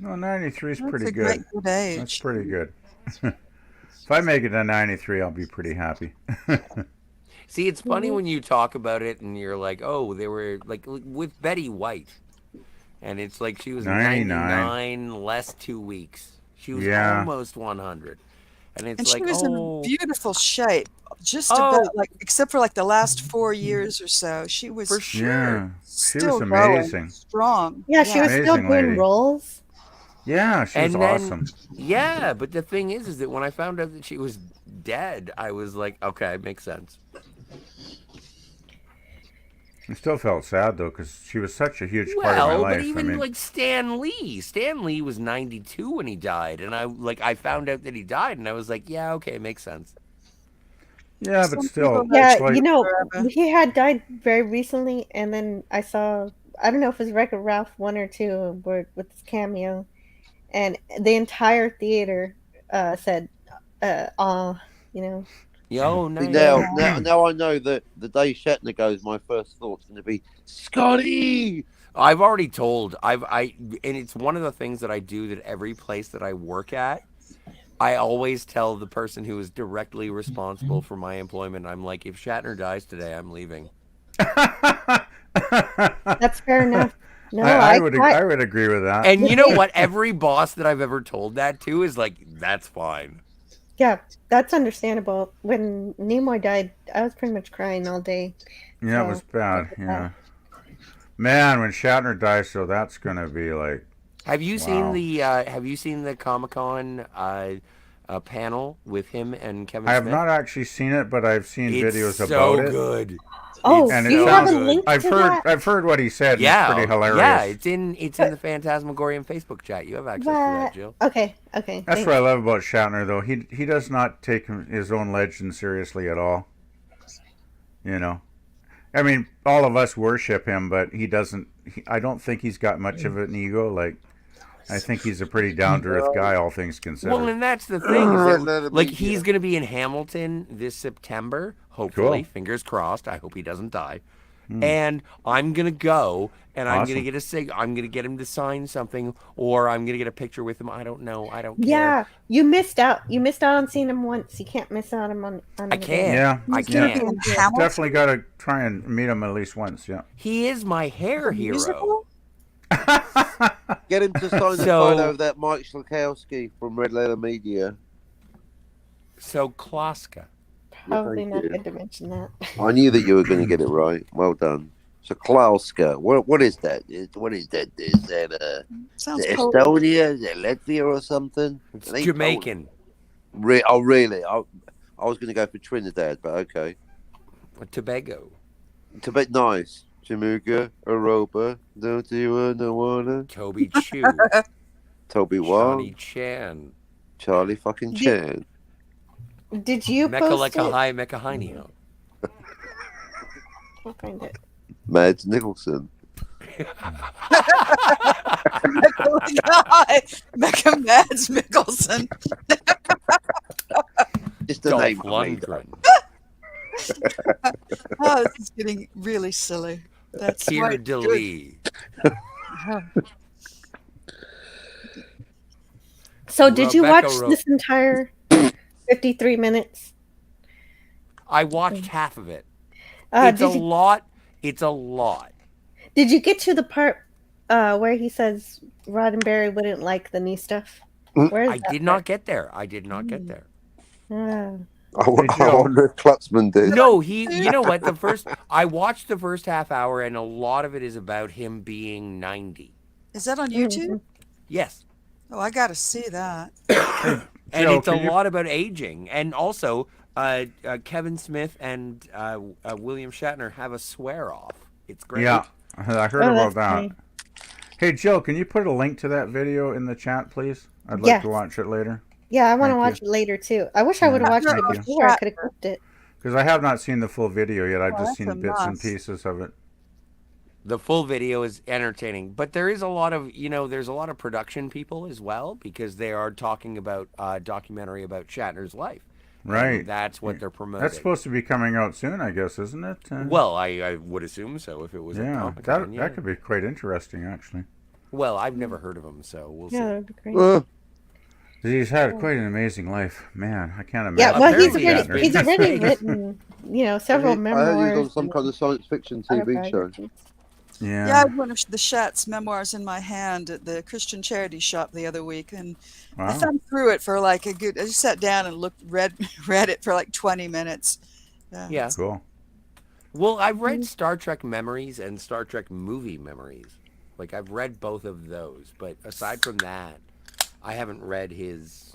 No, 93 is pretty a good. great good age. That's pretty good. If I make it to 93, I'll be pretty happy. See, it's funny when you talk about it, and you're like, oh, they were like with Betty White, and it's like she was 99 less 2 weeks. She was almost 100. And she was in beautiful shape, just about except for the last 4 years or so. She was for sure. Yeah, she still was amazing, going, strong. Yeah, she was still doing roles. Yeah, she was awesome. Yeah, but the thing is that when I found out that she was dead, I was like, okay, makes sense. I still felt sad though, because she was such a huge part of my life. But even like Stan Lee was 92 when he died, and I found out that he died, and I was like, yeah, okay, makes sense. Yeah, but still, he had died very recently, and then I saw, I don't know if it was Wreck-It Ralph 1 or 2 with this cameo, and the entire theater said, Yo, nice. Now I know that the day Shatner goes, my first thought's going to be Scotty. I've already told. And it's one of the things that I do that every place that I work at, I always tell the person who is directly responsible for my employment. I'm like, if Shatner dies today, I'm leaving. That's fair enough. No, I would agree with that. And you know what? Every boss that I've ever told that to is like, that's fine. Yeah, that's understandable. When Nimoy died, I was pretty much crying all day. Yeah, it was bad. Yeah, man, when Shatner dies, so that's gonna be like. Have you wow. seen the Comic-Con panel with him and Kevin I have Smith? not actually seen it, but I've seen It's videos so about it. good. Oh, and do you have a link I've to heard that? I've heard what he said. Yeah, And it's pretty hilarious. yeah, it's in the Phantasmagorian Facebook chat. You have access to that, Jill. Okay. That's Thanks. what I love about Shatner, though. He does not take his own legend seriously at all. You know, I mean, all of us worship him, but he doesn't. I don't think he's got much of an ego. Like, I think he's a pretty down to earth guy, all things considered. Well, and that's the thing. Is that, like, he's going to be in Hamilton this September. Hopefully, Cool. fingers crossed. I hope he doesn't die. And I'm gonna go, and I'm gonna get I'm gonna get him to sign something, or I'm gonna get a picture with him. I don't know. I don't care. Yeah, you missed out. You missed out on seeing him once. You can't miss out on I can't. Yeah, I can't. Definitely got to try and meet him at least once. Yeah. He is my hair hero. Get him to sign the photo of that Mike Slakowski from Red Letter Media. So Klaska. Probably not good to mention that. I knew that you were going to get it right. Well done. So Klauska, what is that? What is that? Is that Sounds Estonia? Is that Latvia or something? It's Jamaican. Oh, really? I was going to go for Trinidad, but okay. Tobago. Nice. Jamaica, Aruba, don't you wanna? Toby Chu. Toby what? Johnny Chan. Charlie fucking Chan. Did you post it? Mekahai. I'll find it. Mads Nicholson. Mecca Mads Mikkelsen. Just the name. Lundgren. Oh, this is getting really silly. That's Keira DeLee. So, did you watch Rebecca this entire 53 minutes? I watched half of it. It's a lot. It's a lot. Did you get to the part where he says Roddenberry wouldn't like the new stuff? I did not get there. I did not get there. I wonder if Klutzman did. No, you know what? I watched the first half hour, and a lot of it is about him being 90. Is that on YouTube? Yes. Oh, I got to see that. And it's a lot about aging. And also, Kevin Smith and William Shatner have a swear-off. It's great. Yeah, I heard about that. Funny. Hey, Jill, can you put a link to that video in the chat, please? I'd like to watch it later. Yeah, I want to watch it later, too. I wish I would have watched it before. I could have clipped it. Because I have not seen the full video yet. I've just seen bits and pieces of it. The full video is entertaining, but there is a lot of, there's a lot of production people as well, because they are talking about a documentary about Shatner's life. Right. And that's what they're promoting. That's supposed to be coming out soon, I guess, isn't it? Well, I would assume so if it was a Comic-Con. That could be quite interesting, actually. Well, I've never heard of him, so we'll see. Yeah, that'd be great. He's had quite an amazing life, man. I can't imagine. Yeah, well, he's already written, several memoirs. I heard he was on some kind of science fiction TV show. Yeah. Yeah, I had one of the Shat's memoirs in my hand at the Christian charity shop the other week, and I thumbed through it for like I just sat down and read it for like 20 minutes. Yeah. Cool. Well, I've read Star Trek Memories and Star Trek Movie Memories. Like, I've read both of those, but aside from that, I haven't read his,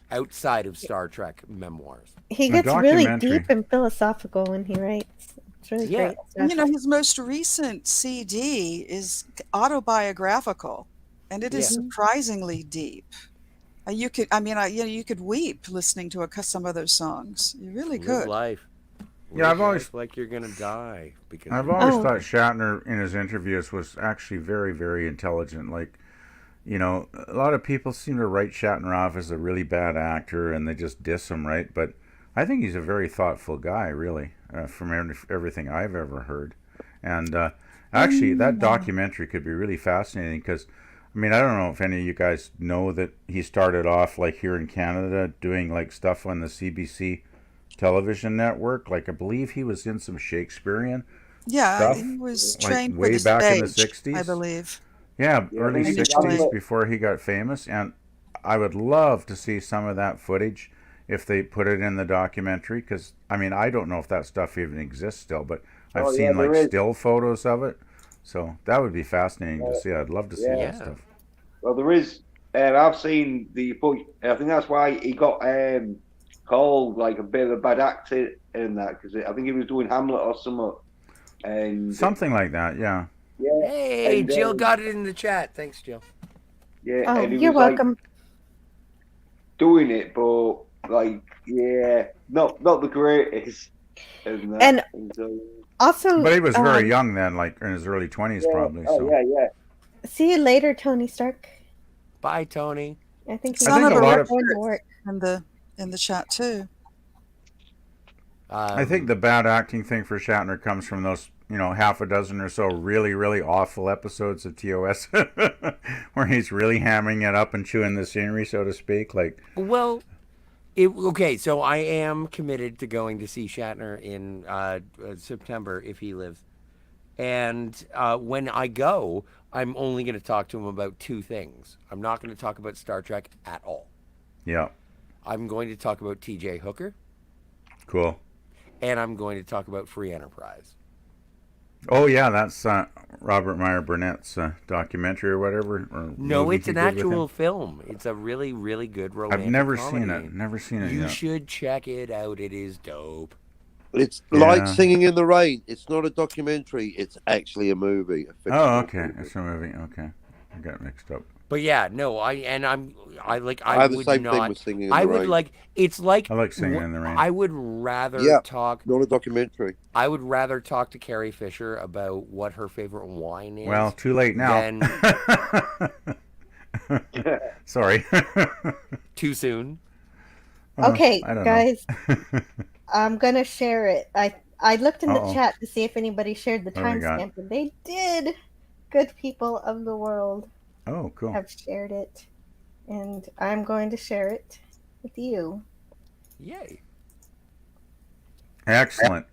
outside of Star Trek memoirs. He gets really deep and philosophical when he writes. It's really great stuff. His most recent CD is autobiographical, and it is surprisingly deep. You could weep listening to some of those songs. You really could. Live life. Yeah, I've always like you're gonna die. Because I've always thought Shatner in his interviews was actually very, very intelligent. Like, a lot of people seem to write Shatner off as a really bad actor, and they just diss him, right? But I think he's a very thoughtful guy, really, from everything I've ever heard. And actually, that documentary could be really fascinating because, I don't know if any of you guys know that he started off, like, here in Canada doing, like, stuff on the CBC television network. Like, I believe he was in some Shakespearean, Yeah, stuff, he was like trained for way the back in the stage, I 60s. believe. Yeah, Yeah, I early think he 60s got before he got famous. And I would love to see some of that footage if they put it in the documentary. Because, I mean, I don't know if that stuff even exists still, but I've Oh yeah, seen like there is. still photos of it. So that would be fascinating to see. I'd love to see Yeah. that stuff. Well, there is. I've seen the footage. I think that's why he got called like a bit of a bad actor in that, because I think he was doing Hamlet or something. And Something like that, yeah. yeah, Hey, and Jill got it in the chat. Thanks, Jill. yeah, Oh, and he you're was like welcome. doing it, but like not the greatest. And that. And And so, also, But he was very young then, like in his early 20s, yeah, probably. oh So yeah. see you later, Tony Stark. Bye, Tony. I think Son he's of a lot of going to work. in the chat too. I think the bad acting thing for Shatner comes from those, half a dozen or so really, really awful episodes of TOS where he's really hammering it up and chewing the scenery, so to speak. Like, well, okay, so I am committed to going to see Shatner in September if he lives. And when I go, I'm only going to talk to him about two things. I'm not going to talk about Star Trek at all. Yeah. I'm going to talk about T.J. Hooker. Cool. And I'm going to talk about Free Enterprise. Oh, yeah, that's Robert Meyer Burnett's documentary or whatever. Or no, it's an actual film. It's a really, really good romantic I've never comedy. seen it. Never seen it You yet. should check it out. It is dope. It's like Singing in the Rain. It's not a documentary. It's actually a movie. Oh, okay. It's a movie. Okay. I got mixed up. But yeah, no, I would the same not. thing with Singing in I the would Rain. like. It's like I like Singing in the Rain. I would rather talk. Not a documentary. I would rather talk to Carrie Fisher about what her favorite wine is. Well, too late now. Sorry. Too soon. Okay, I don't guys. know. I'm gonna share it. I looked in the Uh-oh. chat to see if anybody shared the What do we got? timestamp, and they did. Good people of the world Oh, cool. have shared it, and I'm going to share it with you. Yay! Excellent.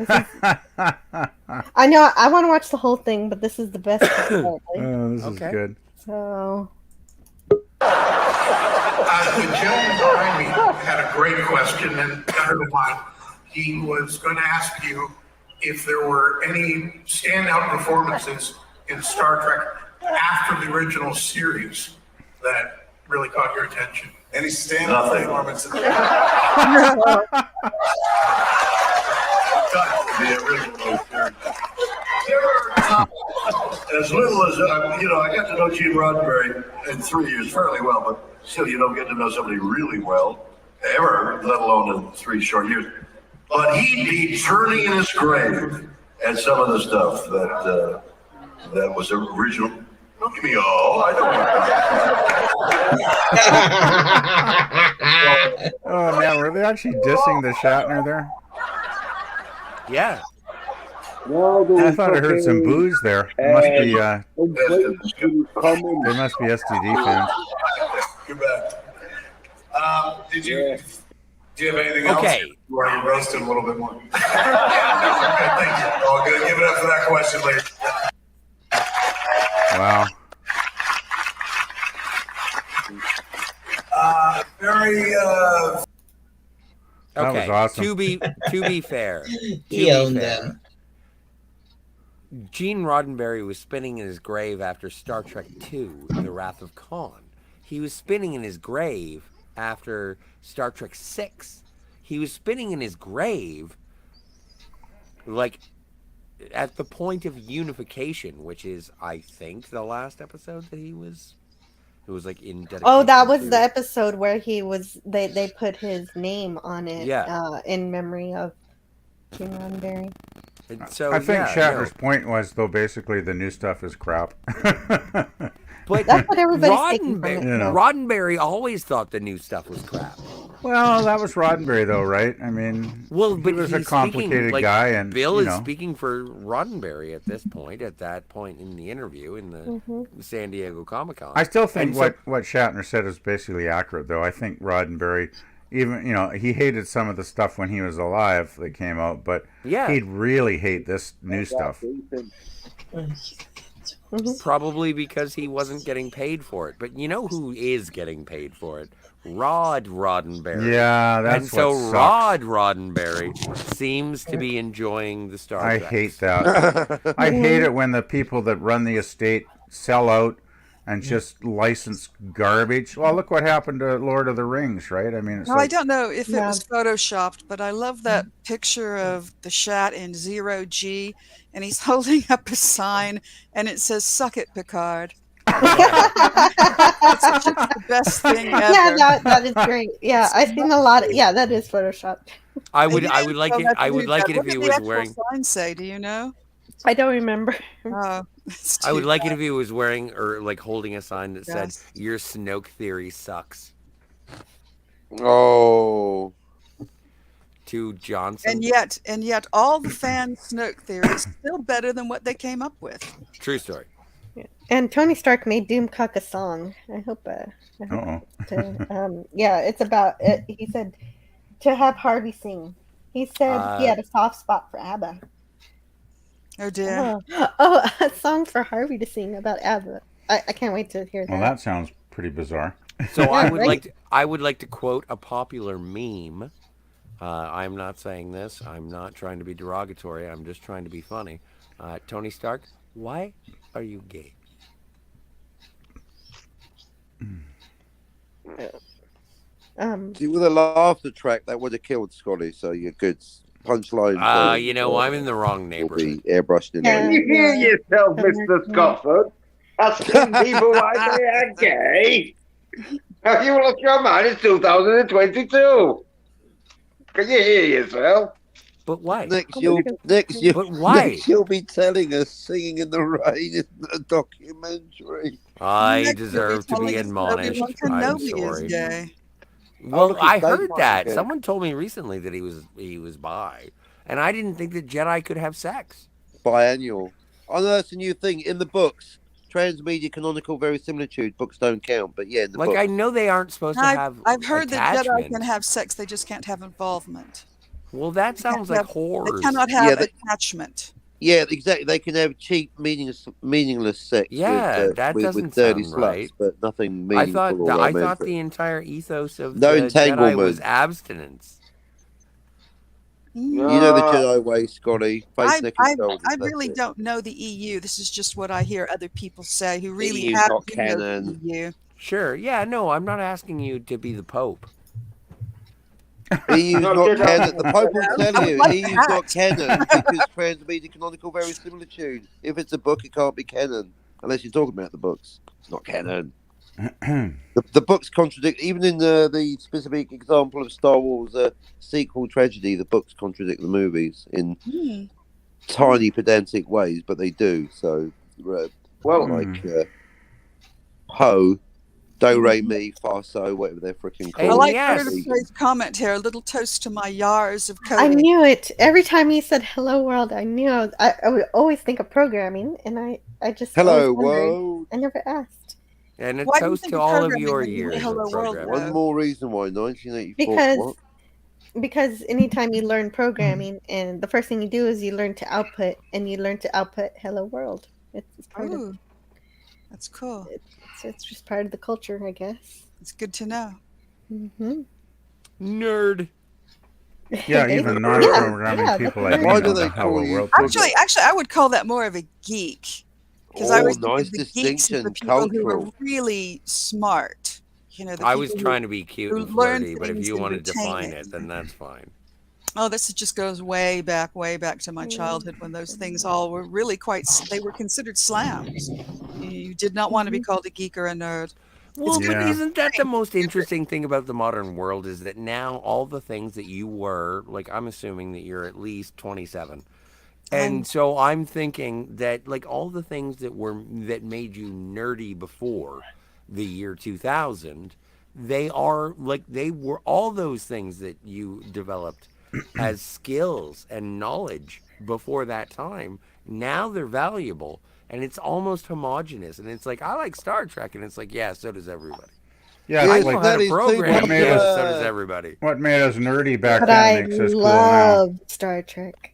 I know I want to watch the whole thing, but this is the best. Oh, this is good. So. The gentleman behind me had a great question, and better than mine. He was going to ask you if there were any standout performances in Star Trek after the original series that really caught your attention. Any standout performances? The original series. As little as, I got to know Gene Roddenberry in 3 years fairly well, but still you don't get to know somebody really well, ever, let alone in 3 short years. But he'd be turning in his grave at some of the stuff that was original. Don't give me all, I don't Oh, man, were they actually dissing the Shatner there? Yeah. I thought I heard some booze there. It must be, they must be STD fans. You're back. Do you have anything else? Okay. Or are you roasted a little bit more? Okay, thank you. All good. Give it up for that question, ladies. Wow. Very. That was awesome. To be fair, He owned them. Gene Roddenberry was spinning in his grave after Star Trek II, The Wrath of Khan. He was spinning in his grave after Star Trek VI. He was spinning in his grave, like, at the point of unification, which is, I think, the last episode that he was... It was like in dedication. Oh, that was the episode where he was. They put his name on it. Yeah. In memory of Gene Roddenberry. So I think Shatner's point was, though, basically the new stuff is crap. But that's what everybody's taking from it. Roddenberry always thought the new stuff was crap. Well, that was Roddenberry, though, right? I mean, he was a complicated guy, and Bill is speaking for Roddenberry at this point. At that point in the interview in the San Diego Comic-Con, I still think what Shatner said is basically accurate, though. I think Roddenberry, even he hated some of the stuff when he was alive that came out, but Yeah. he'd really hate this new stuff. Probably because he wasn't getting paid for it. But you know who is getting paid for it? Rod Roddenberry. Yeah, that's and so what sucks. Rod Roddenberry seems to be enjoying the Star I Trek. hate that. I hate it when the people that run the estate sell out and just license garbage. Well, look what happened to Lord of the Rings, right? I mean, it's Well, I like, don't know if it was photoshopped, but I love that picture of the Shat in 0G, and he's holding up a sign, and it says "Suck it, Picard." It's just the best thing ever. Yeah, that is great. Yeah, I've seen a lot. Yeah, that is photoshopped. I would like it. I would like it if he was What wearing. does the sign say? Do you know? I don't remember. Oh, I would like it if he was wearing or like holding a sign that said, Yes. "Your Snoke theory sucks." Oh. To Johnson. And yet, all the fan Snoke theories still better than what they came up with. True story. And Tony Stark made Doomcock a song. I hope. Yeah, it's about it. He said to have Harvey sing. He said he had a soft spot for ABBA. Oh dear. Oh, a song for Harvey to sing about ABBA. I can't wait to hear that. well, that sounds pretty bizarre. So I would like to quote a popular meme. I'm not saying this. I'm not trying to be derogatory. I'm just trying to be funny. Tony Stark, why are you gay? See, with a laughter track, that would have killed Scotty. So you're good. Punchline. I'm in the wrong neighborhood. Be airbrushed in. Can you hear yourself, Mr. Scotford? Asking people why they are gay? Have you lost your mind? It's 2022. Can you hear yourself? But why? Next, But why? you'll be telling us "Singing in the Rain" is a documentary. I deserve to be admonished. I'm sorry. Gay. Well, I heard that. Someone told me recently that he was bi, and I didn't think that Jedi could have sex. Biannual. I know that's a new thing in the books. Transmedia canonical verisimilitude books don't count, but yeah, in the books. I know they aren't supposed to have. I've heard that attachment. Jedi can have sex; they just can't have involvement. Well, that sounds like whores. They cannot have attachment. Yeah, exactly. They can have cheap, meaningless sex. Yeah, with, that doesn't with dirty sound sluts, right. but nothing meaningful. I thought the entire ethos of no the entanglement Jedi was abstinence. You know the Jedi way, Scotty. I really don't know the EU. This is just what I hear other people say who really EU's have not to know canon. the EU. Sure. Yeah. No, I'm not asking you to be the Pope. EU's not canon. The Pope will tell you EU's not canon because transmedia canonical verisimilitude. If it's a book, it can't be canon unless you're talking about the books. It's not canon. The books contradict, even in the specific example of Star Wars sequel tragedy. The books contradict the movies in tiny pedantic ways, but they do. So, Poe. Do, re, mi, fa, so, whatever they're freaking called. I like Curtis's comment here. A little toast to my yars of coding. I knew it. Every time he said "Hello World," I knew I would always think of programming, and I just Hello always wondered. World. I never asked. And a Why do you toast think to of all of programming your when you years Hello of World, programming. One more reason why 1984. Because anytime you learn programming, and the first thing you do is you learn to output, and you learn to output "Hello World." It's part of. That's cool. It's just part of the culture, I guess. It's good to know. Nerd. Yeah, even non-programming people like me know the Hello World. Actually, I would call that more of a geek. Because I was nice the geeks are the distinction, people who are cultural. really smart. You know, the I was people trying to be cute who and learn flirty, but if things you and want to retain define it. it, then that's fine. Oh, this just goes way back to my childhood when those things all were really they were considered slams. You did not want to be called a geek or a nerd. Well, but isn't that the most interesting thing about the modern world is that now all the things that you were, like I'm assuming that you're at least 27. And so I'm thinking that like all the things that made you nerdy before the year 2000, they were all those things that you developed as skills and knowledge before that time. Now they're valuable and it's almost homogenous. And it's like, I like Star Trek. And it's like, yeah, so does everybody. Yeah, I it's know like how to that is too program. what made Yeah, us- so does everybody. what made us nerdy back But then I makes us cool now. love Star Trek.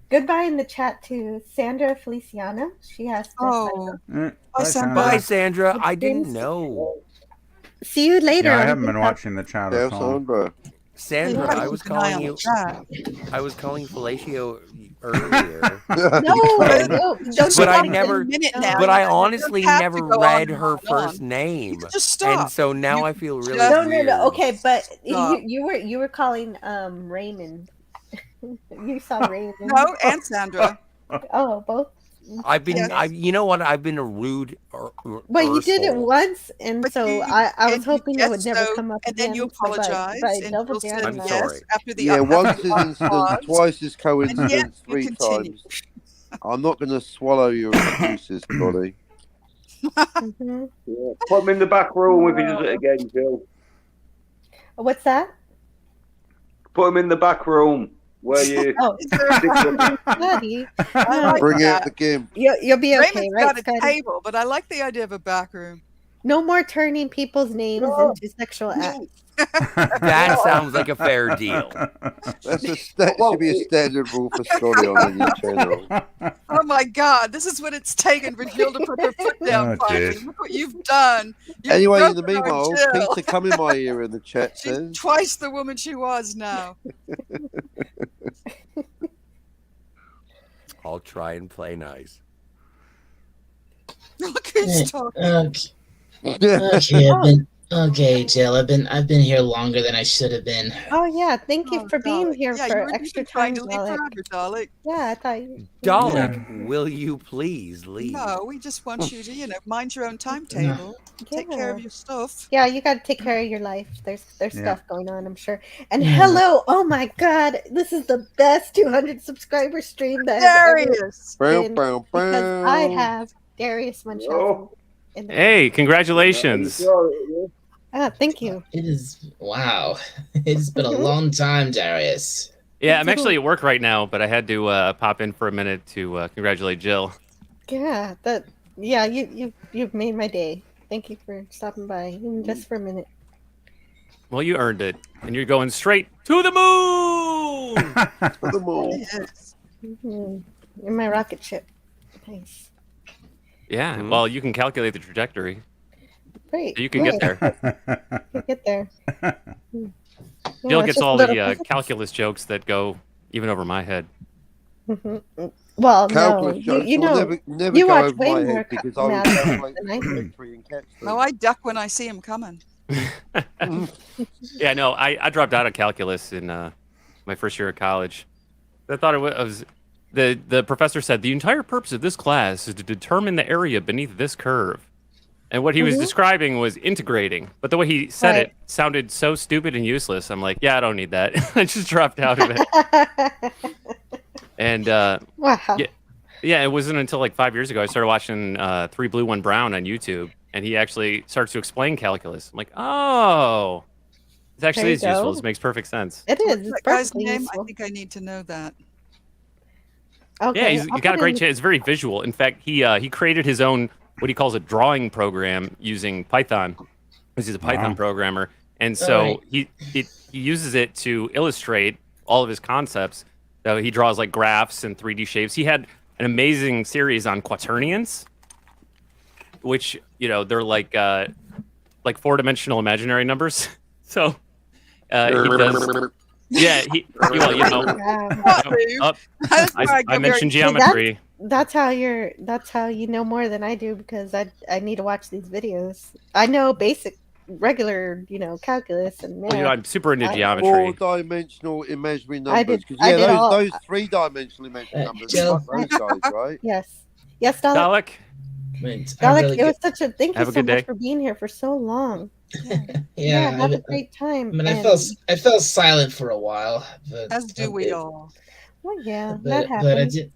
Goodbye in the chat to Sandra Feliciano. She has to Oh, Bye, Bye, Sandra. Bye, Sandra. Sandra. I didn't know. See you later. Yeah, I on haven't been TikTok. watching the chat at all. Sandra. Sandra, gotta I keep was an eye calling on the you. chat. I was calling fellatio earlier. No, don't But I stop never. in a minute now. But I You don't honestly have to never go on read and her on. first name, Just and stop. so now You I feel really just- weird. No. Okay, but Stop. you were calling Raymond. You saw Raymond. No, and Sandra. Oh, both. I've been. Yes. You know what? I've been a rude. Well, you did it arsehole. once, and But so you- I was and you- hoping it yes, would never so- come up and again. then you so by apologize, and double Jill said down I'm on yes sorry. after the Yeah, once after is our instance, pause, twice is and yet coincidence, you 3 continue. times. I'm not going to swallow your excuses, Scotty. Mhm. Yeah. Put him in the back room if he does it again, Phil. What's that? Put him in the back room where you. Oh, Is there a- Scotty. I No, like Bring out that. the gimp. you'll be okay, Raymond's right, got a Scotty? table, but I like the idea of a back room. No more turning people's names into sexual acts. That sounds like a fair deal. That should be a standard rule for Scotty on the new channel. Oh my God, this is what it's taken for Jill to put her foot down. Oh, finally. jeez. Look what you've done. You've Anyway, in the broken our meanwhile, Jill. Peter, come in my ear in the chat, She's says. twice the woman she was now. I'll try and play nice. Look who's talking. Okay, Jill. I've been here longer than I should have been. Oh yeah, thank you for being Dalek. here Yeah, for you've extra been trying time, to leave Dalek. forever, Dalek. Yeah, I thought you. Dalek, will you please leave? No, we just want you to, mind your own timetable. Take care of Yeah. your stuff. Yeah, you got to take care of your life. There's Yeah. stuff going on, I'm sure. And Yeah. hello, oh my God, this is the best 200 subscriber stream that has ever Darius! been because I have Darius Munchausen. Oh. in the Hey, congratulations. thank you. It is wow. It's been a long time, Darius. Yeah, I'm actually at work right now, but I had to pop in for a minute to congratulate Jill. Yeah, you've made my day. Thank you for stopping by, even just for a minute. Well, you earned it, and you're going straight to the moon. To the moon. Yes. In my rocket ship. Nice. Yeah, well, you can calculate the trajectory. Great. So you can get there. You get there. Jill it's gets just all little the physics. calculus jokes that go even over my head. Well, Calculus no, jokes you will know, never you go watch over way my more head because I will math calculate than the I do. trajectory and catch them. No, I duck when I see him coming. Yeah, no, I dropped out of calculus in my first year of college. I thought it was the professor said the entire purpose of this class is to determine the area beneath this curve. And what he was describing was integrating, but the way he said it sounded so stupid and useless. I'm like, yeah, I don't need that. I just dropped out of it. And wow. yeah, it wasn't until like 5 years ago I started watching 3 Blue 1 Brown on YouTube, and he actually starts to explain calculus. I'm like, oh, it actually There you is useful. go. This makes perfect sense. It What's is. It's that guy's perfectly name? useful. I think I need to know that. Okay, Yeah, he's I'll got a put great in- channel. It's very visual. In fact, he created his own what he calls a drawing program using Python, because he's a Python programmer, and so he uses it to illustrate all of his concepts. So he draws like graphs and 3D shapes. He had an amazing series on quaternions, which they're like 4-dimensional imaginary numbers. So he does. Yeah, I mentioned geometry. That's how you know more than I do, because I need to watch these videos. I know basic, regular, calculus and math. Well, I'm super into geometry. 4-dimensional imaginary I numbers. did- Because I did all- those 3-dimensional imaginary numbers. Jill. Fuck those guys, right? Yes, Dalek. Dalek, Dalek, it was such a thank you Have a so good much day. for being here for so long. Yeah, have a great time. I mean, and- I felt silent for a while. But, As do we all. Well, yeah, But, that but I happens. did.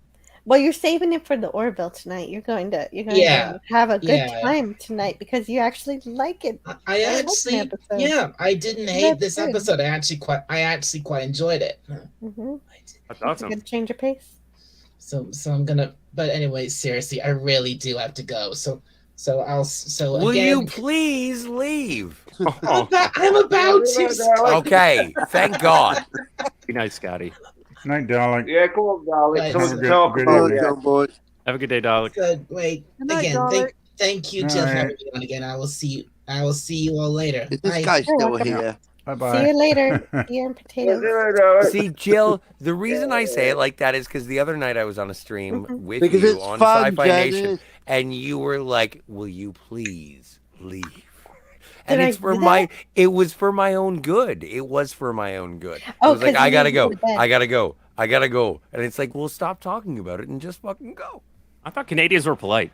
Well, you're saving it for the Orville tonight. You're going to Yeah, have a good yeah. time tonight because you actually like it. I like actually, the episode. yeah, I didn't hate That's this good. episode. I actually quite enjoyed it. Mm-hmm. That's You awesome. can change your pace. So I'm gonna. But anyway, seriously, I really do have to go. So So Will again, you please leave? I'm about to. Okay, thank God. Be nice, Scotty. Night, Dalek. Yeah, come on, Dalek. Right, Something Have to a talk good about. evening. Yeah. John boy. Have a good day, Dalek. So wait, Good night, again, Dalek. thank you, All Jill, for right. having me on again. I will see you all later. Is this Bye. guy still welcome. here? Bye-bye. See you later. Beer and potatoes. See, Jill, the reason I say it like that is because the other night I was on a stream with Because you it's on fun, Sci-Fi Nation, Janice. and you were like, "Will you please leave?" And Did I it's for do my. that? It was for my own good. It was for my own good. It Oh, was like, 'cause I you gotta need to go go. to bed. I gotta go. I gotta go. And it's like, well, stop talking about it and just fucking go. I thought Canadians were polite.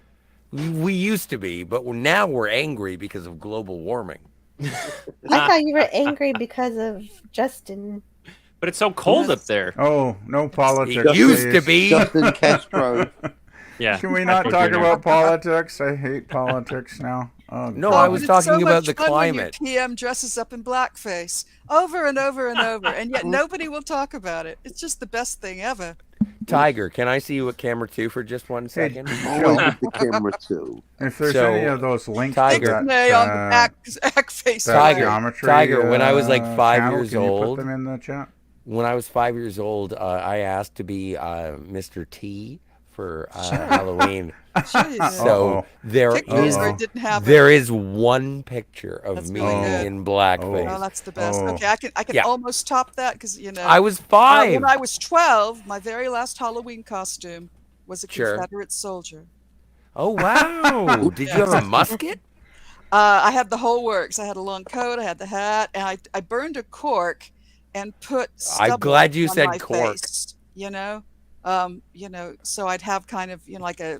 We used to be, but now we're angry because of global warming. I thought you were angry because of Justin. But it's so cold up there. Oh, no politics. It used to please. be. Justin Castro. Yeah. Can we not talk about politics? I hate politics now. Oh, No, God. I was It's talking so about much the fun when climate. your PM dresses up in blackface over and over and over, and yet nobody will talk about it. It's just the best thing ever. Tiger, can I see you at camera 2 for just 1 second? Always with the camera too. If there's So, any of those links Tiger. to Nay, on the act face. that Tiger, geometry, Tiger, when I was like 5 channel, years can you old, put them in the chat? when I was 5 years old, I asked to be Mr. T for Halloween. So there Pictures is where it didn't happen. there is one picture of That's me really good. in blackface. Oh, that's the best. Oh. Okay, I can Yeah. almost top that because I was 5. when I was 12, my very last Halloween costume was a Sure. Confederate soldier. Oh wow! Did you have a musket? I had the whole works. I had a long coat. I had the hat, and I burned a cork and put stubble I'm glad you on said my cork. face, so I'd have kind of like a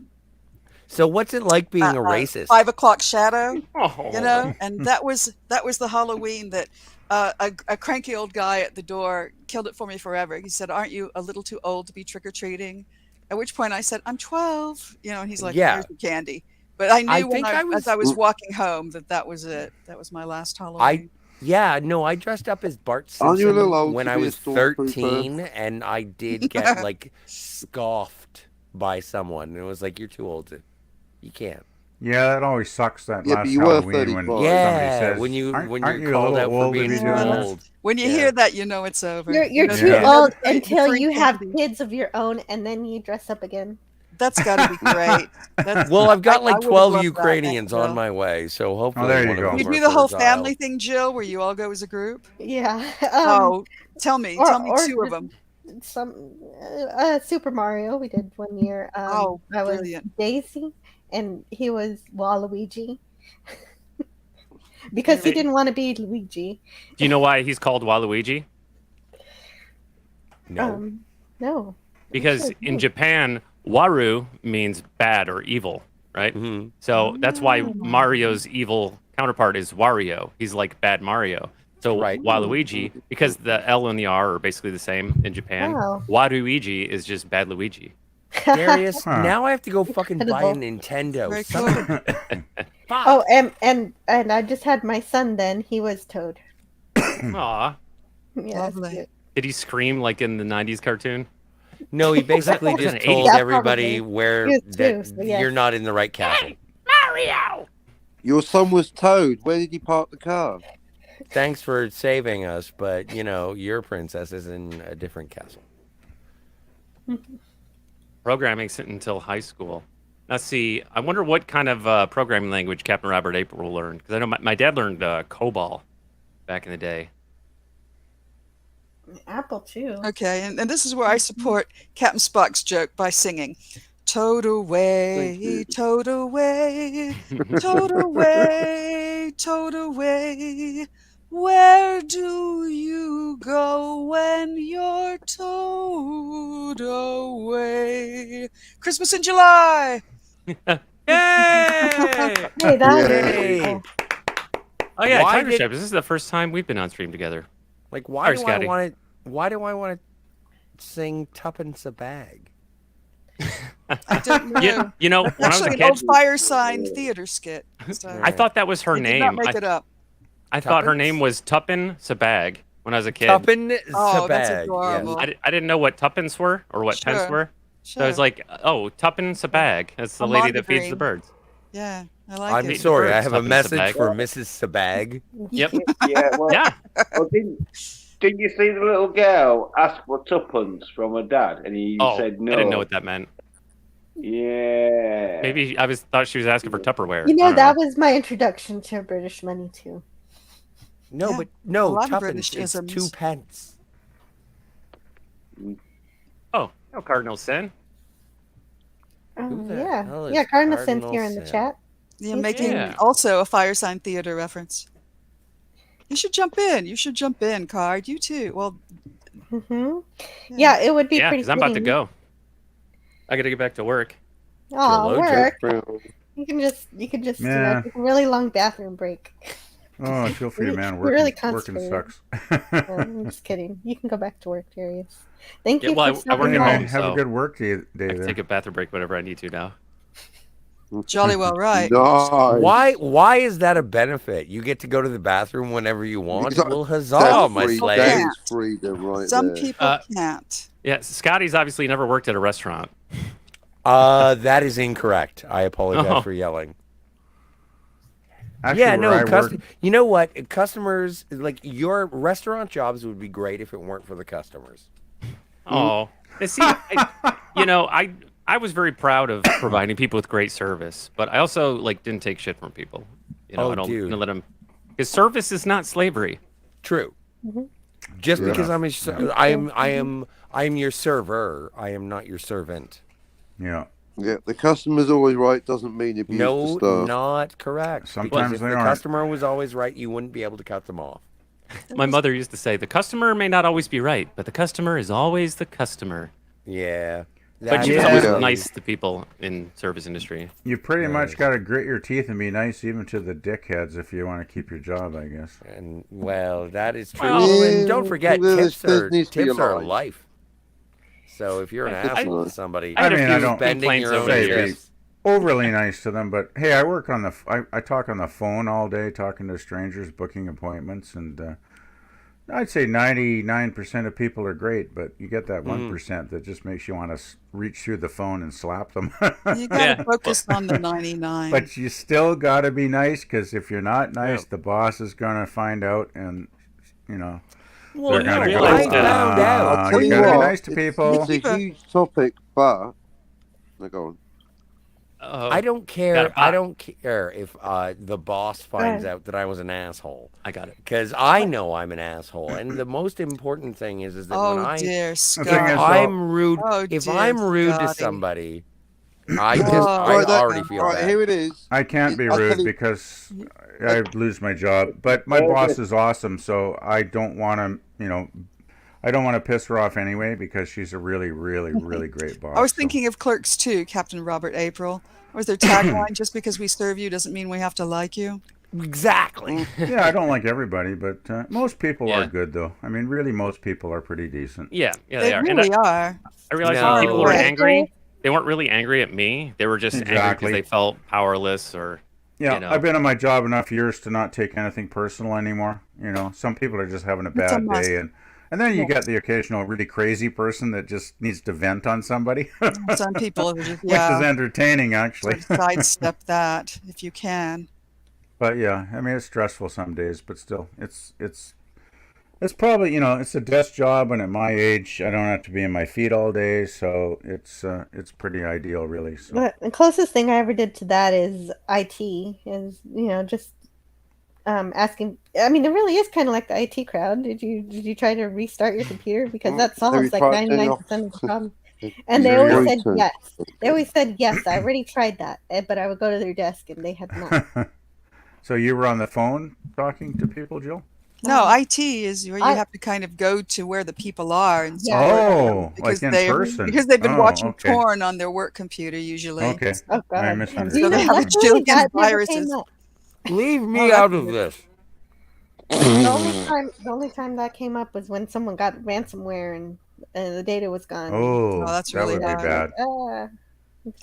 So what's it like being a racist? 5 o'clock shadow, Oh. and that was the Halloween that a cranky old guy at the door killed it for me forever. He said, "Aren't you a little too old to be trick or treating?" At which point I said, "I'm 12," and he's like, Yeah. "Here's your candy." But I knew think as I was walking home that was it. That was my last Halloween. I dressed up as Bart Aren't you a little Simpson old when to I be a was stormtrooper? 13, and I did get like scoffed by someone. And it was like, "You're too old to, you can't." Yeah, that always sucks. That Yeah, but last you were Halloween when 35. somebody Yeah, says, when you aren't, when aren't you're you a called little out for old to being be too doing that? old. When you hear that, you know it's over. You're too Yeah. old The until free you have candy. kids of your own, and then you dress up again. That's got to be great. Well, I've got I like would've 12 loved that, Ukrainians on Jill. my way, so hopefully there you one of go. them You are do the whole fertile. family thing, Jill, where you all go as a group. Yeah. Oh, tell me two of them. Some Super Mario we did one year. I was brilliant. Daisy, and he was Waluigi. Because he didn't want to be Luigi. Do you know why he's called Waluigi? No. No. Because in Japan, Waru means bad or evil, right? Mm-hmm. So that's why Mario's evil counterpart is Wario. He's like bad Mario. So Waluigi, because the L and the R are basically the same in Japan, Wow. Waluigi is just bad Luigi. Darius, Huh. now I have to go fucking buy a Incredible. Nintendo. Very Son of cool. a- Oh, and I just had my son then. He was Toad. Aw. Yeah, that's Lovely. cute. Did he scream like in the 90s cartoon? No, he basically Was that just an told 80s? Yeah, everybody probably. where He was that two, so yes. you're not in the right castle. Mario! Your son was Toad. Where did he park the car? Thanks for saving us, but your princess is in a different castle. Programming until high school. Let's see. I wonder what kind of programming language Captain Robert April learned. Because I know my dad learned COBOL back in the day. Apple too. Okay, and this is where I support Captain Spock's joke by singing, "Toad away, toad away, toad away, toad away. Where do you go when you're towed away? Christmas in July." Yay! Hey, that Yay. is cool. Oh yeah, Why Tiger did- Stripes. This is the first time we've been on stream together. Like, why Sorry, do Scotty. Why do I want to sing "Tuppence a Bag"? I don't know. You know, when I was a Actually, an kid, old fire sign theater skit. So I thought that was her I did name. not make it up. I thought her Tuppence? name was Tuppence Sabag when I was a kid. Tuppence Oh, a that's bag. adorable. Yes. I didn't know what tuppence were or what pence Sure. were. So I was like, oh, tuppence a bag. That's the A lady that feeds the mondegreen. birds. Yeah. I like I'm it. sorry, I have a Stuff in message Sabag. for Mrs. Sabag. Yep. Yeah, well, Yeah. well, didn't you see the little girl ask for tuppence from her dad, and he Oh, said no? I didn't know what that meant. Yeah. Maybe thought she was asking for Tupperware. You I know, don't that was my introduction to British money too. No, Yeah, but a no, lot of tuppence. British It's isms. 2 pence. Oh, no cardinal sin. Who the Yeah. hell is Yeah, Cardinal Sin's Cardinal here in the Sin? chat. Yeah, He's making Yeah. also a Firesign Theater reference. You should jump in. You should jump in, Card. You too. Well, Yeah, it would be Yeah, pretty because I'm about to fitting. go. I got to get back to work. Oh, work. True. You can just Yeah. take a really long bathroom break. Oh, I feel for you, man. You're really Working constipated. sucks. I'm just kidding. You can go back to work, Darius. Thank Yeah, you well, for I work stopping at by. home, Have a so good work day I can there. take a bathroom break whenever I need to now. jolly well right. Nice. Why is that a benefit? You get to go to the bathroom whenever you want. Well, huzzah, That's my free, slave. that is freedom right Some there. people can't. Yeah, Scotty's obviously never worked at a restaurant. That is incorrect. I apologize Oh. for yelling. Actually, Yeah, where no, I work, you know what? Customers, like, your restaurant jobs would be great if it weren't for the customers. Oh, and see, I was very proud of providing people with great service, but I also didn't take shit from people. Oh, I don't dude. let them. Because service is not slavery. True. Just because I'm your server, I am not your servant. Yeah. Yeah, the customer's always right doesn't mean abuse the No, staff. not correct. Sometimes Because if they the aren't. customer was always right, you wouldn't be able to cut them off. My mother used to say, "The customer may not always be right, but the customer is always the customer." Yeah. But she was Yeah. always Yeah. nice to people in service industry. You pretty Right. much got to grit your teeth and be nice even to the dickheads if you want to keep your job, I guess. And well, that is true. Well, and don't forget, there's tips needs to be a are line. life. So if you're an asshole to somebody, I had a mean, few I don't spending your own complaints over the say years. be overly nice to them, but hey, I work on I talk on the phone all day, talking to strangers, booking appointments, and I'd say 99% of people are great, but you get that 1% that just makes you want to reach through the phone and slap them. You gotta focus on the 99. But you still got to be nice, because if you're not nice, the boss is going to find out, and Well, they're going to go, realize that- I'll tell you you got to be what, nice to people. It's a huge topic, but no, go on. I don't care. I don't care if the boss finds out that I was an asshole. I got it. Because I know I'm an asshole, and the most important thing is that when Oh dear, if Scott. I'm rude, Oh, if dear, I'm rude to Scotty. somebody, I Right, already feel right, bad. here it is. I can't be I'll tell rude you- because I'd lose my job. But my boss is awesome, so I don't want to, I don't want to piss her off anyway, because she's a really, really, really great boss. I was so. thinking of Clerks too, Captain Robert April. Was their tagline, just because we serve you doesn't mean we have to like you? Exactly. Yeah, I don't like everybody, but most people Yeah. are good, though. I mean, really, most people are pretty decent. Yeah, they They are. really And are. I realized No. when people were Right. angry, they weren't really angry at me. They were just angry Exactly. because they felt powerless or. Yeah, I've been on my job enough years to not take anything personal anymore. Some people are just having a It's a bad must. day, and then you get the occasional really crazy person that just needs to vent on somebody, Some people are just, which is entertaining, actually. sort of sidestep that if you can. But yeah, I mean, it's stressful some days, but still, it's probably, it's a desk job, and at my age, I don't have to be in my feet all day, so it's pretty ideal, really. So But the closest thing I ever did to that is IT, is just asking. I mean, it really is kind of like the IT crowd. Did you try to restart your computer, because that solves like 99% of the problem. And they always said yes. They always said yes. I already tried that, but I would go to their desk and they had not. So you were on the phone talking to people, Jill? No, IT is where you have to kind of go to where the people are and Yeah. support them, Oh, because like in they person. because they've been Oh, watching okay. porn on their work computer usually. Okay. Oh God! I So misunderstood. they have a Luckily, jillion that never viruses. came up. Leave me that's out of good. this. The only time that came up was when someone got ransomware and the data was gone. Oh, that's that really would be bad. bad.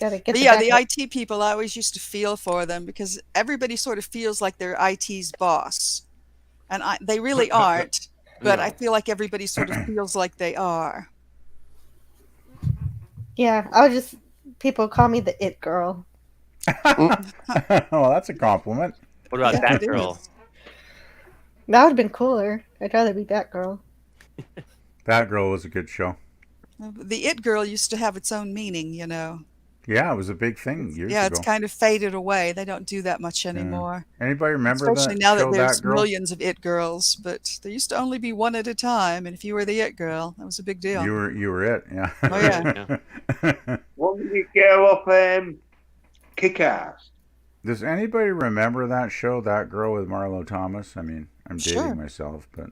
Gotta get But the yeah, the backup. IT people, I always used to feel for them, because everybody sort of feels like they're IT's boss, and they really aren't. But I feel like everybody sort of feels like they are. Yeah, people call me the it girl. Well, that's a compliment. What about Yeah, that it girl? is. That would have been cooler. I'd rather be Batgirl. Batgirl was a good show. The It Girl used to have its own meaning, you know. Yeah, it was a big thing years Yeah, it's ago. kind of faded away. They don't do that much anymore. Anybody remember Especially that now that show, there's Batgirl? millions of It Girls, but there used to only be one at a time, and if you were the It Girl, that was a big deal. You were it, yeah. Oh yeah. What did you get off Kick-Ass? Does anybody remember that show, That Girl with Marlo Thomas? I mean, I'm dating Sure. myself, but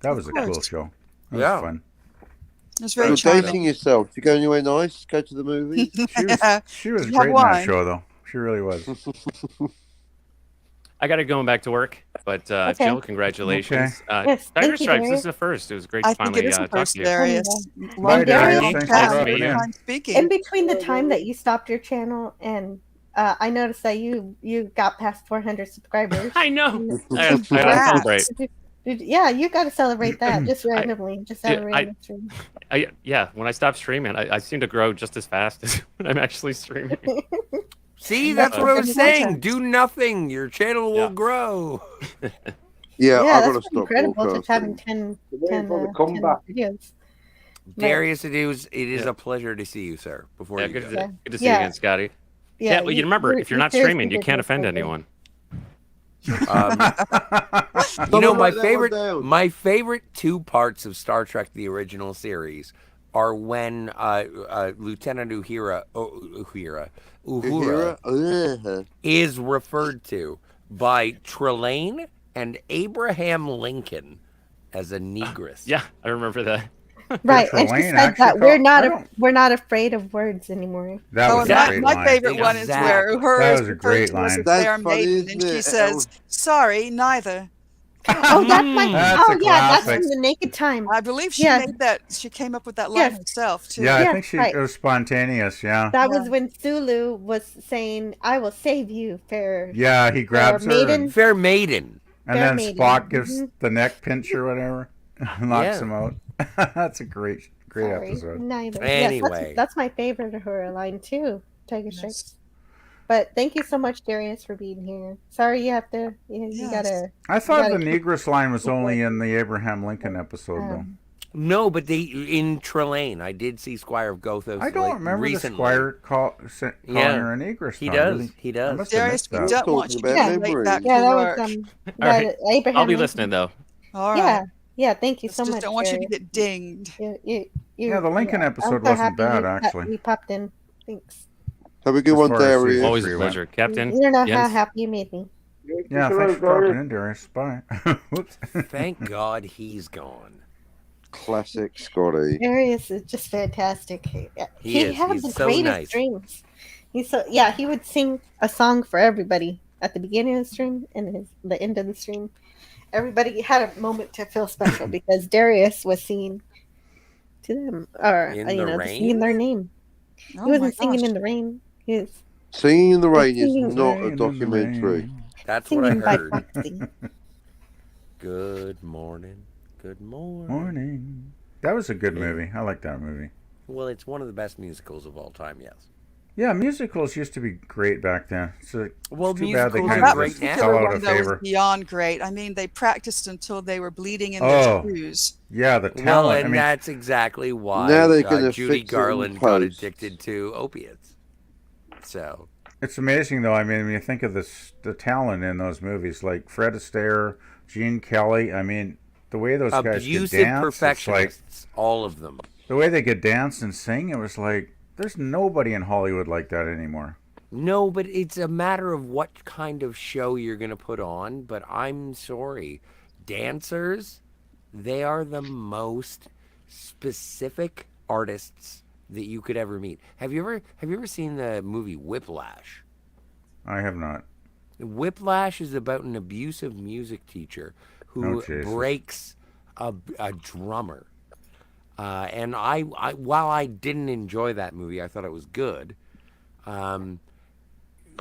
that was a cool course. show. It was Yeah. fun. It was very You're charming. dating yourself. Did you go anywhere nice? Go to the movies? She was Did you have great in that wine? show, though. She really was. I got to going back to work, but Okay. Jill, congratulations. Yes, Tiger thank you, Stripes, this Darius. is the first. It was great I to think finally it is the talk first, to you. Darius. Bye, Long Darius. time, Thanks long for time, dropping in. long in. time speaking. In between the time that you stopped your channel and I noticed that you got past 400 subscribers. I know. I gotta Congrats. celebrate. Yeah, you got to celebrate that just randomly. Just at a random stream. Yeah, when I stop streaming, I seem to grow just as fast as when I'm actually streaming. See, that's what I was Good saying. content. Do nothing. Your channel will grow. Yeah, Yeah, I that's gotta stop incredible. Just having broadcasting. 10 comeback. videos. Darius, it is a pleasure to see you, sir. Before Yeah, you good go. to see you again, Scotty. Yeah, Well, you remember, if you're not seriously streaming, you did can't this offend so good. anyone. You know, write that one down. my favorite two parts of Star Trek: The Original Series are when Lieutenant Uhura Uhura? is referred to by Trelane and Abraham Lincoln as a negress. Yeah, I remember that. Right, and she Trelane said actually that called- we're not afraid of words anymore. That Oh, was and a my, great my line. favorite one is where Exactly. Uhura That is was a referred great to as a line. That's fair funny, maiden, isn't and she it? says, "Sorry, neither." Oh, that's my. That's oh a yeah, that's classic. from the Naked Time. I believe she Yeah. made that. She came up with that line Yes. herself too. Yeah, I Yeah, think right. it was spontaneous, yeah. That was when Sulu was saying, "I will save you, fair." Yeah, he grabs her maiden. and, Fair maiden. and Fair then maiden. Spock gives Mhm. the neck pinch or whatever. Knocks Yeah. him out. That's a great Sorry, episode. neither. Anyway. Yes, that's my favorite Uhura line too. Tiger Stripes. But thank you so much, Darius, for being here. Sorry you have to. You Yes. gotta. I thought gotta the negress line was only in the Abraham Lincoln episode, though. No, but in Trelane, I did see Squire of Gothos. I don't like, remember recently. the Squire calling her a negress. He though. does. Really? He I does. must have Darius, missed we that. don't Talking want you to about get late back memories. Yeah, to that work. was All that right. Abraham. I'll be Lincoln. listening, though. All Yeah, right. yeah. Thank you so Just much. don't want you to Darius. get dinged. Yeah, the Lincoln episode I'm so wasn't happy bad, you, actually. You popped in. Thanks. Have a good As one, far as Darius. season Always a 3 pleasure. went. Captain, You don't know how Jens? happy you made me. Yeah, thanks for dropping in, Darius. Bye. Whoops. Thank God he's gone. Classic Scotty. Darius is just fantastic. He is. had He's the so greatest nice. streams. He would sing a song for everybody at the beginning of the stream and the end of the stream. Everybody had a moment to feel special because Darius was singing to them, or In you the know, rain? just singing their name. Oh He my wasn't singing gosh. in the rain. He was Singing in the Rain is Singing not in a the documentary. rain. That's what I singing by heard. proxy. Good morning. Good morning. Morning. That was a good movie. I like that movie. Well, it's one of the best musicals of all time, yes. Yeah, musicals used to be great back then. So Well, it's too bad they musicals kind are of great just now. fell Particular out one, of though, was favor. beyond great. I mean, they practiced until they were bleeding in Oh. their shoes. Yeah, the Well, talent. and I mean, that's exactly why Now they're gonna Judy fix it in Garland got post. addicted to opiates. So, it's amazing, though. I mean, when you think of the talent in those movies, like Fred Astaire, Gene Kelly. I mean, the way those guys could abusive dance, it's like perfectionists, all of them. the way they could dance and sing. It was like there's nobody in Hollywood like that anymore. No, but it's a matter of what kind of show you're going to put on. But I'm sorry. Dancers, they are the most specific artists that you could ever meet. Have you ever seen the movie Whiplash? I have not. Whiplash is about an abusive music teacher who Oh, Jesus. breaks a drummer. And I, while I didn't enjoy that movie, I thought it was good.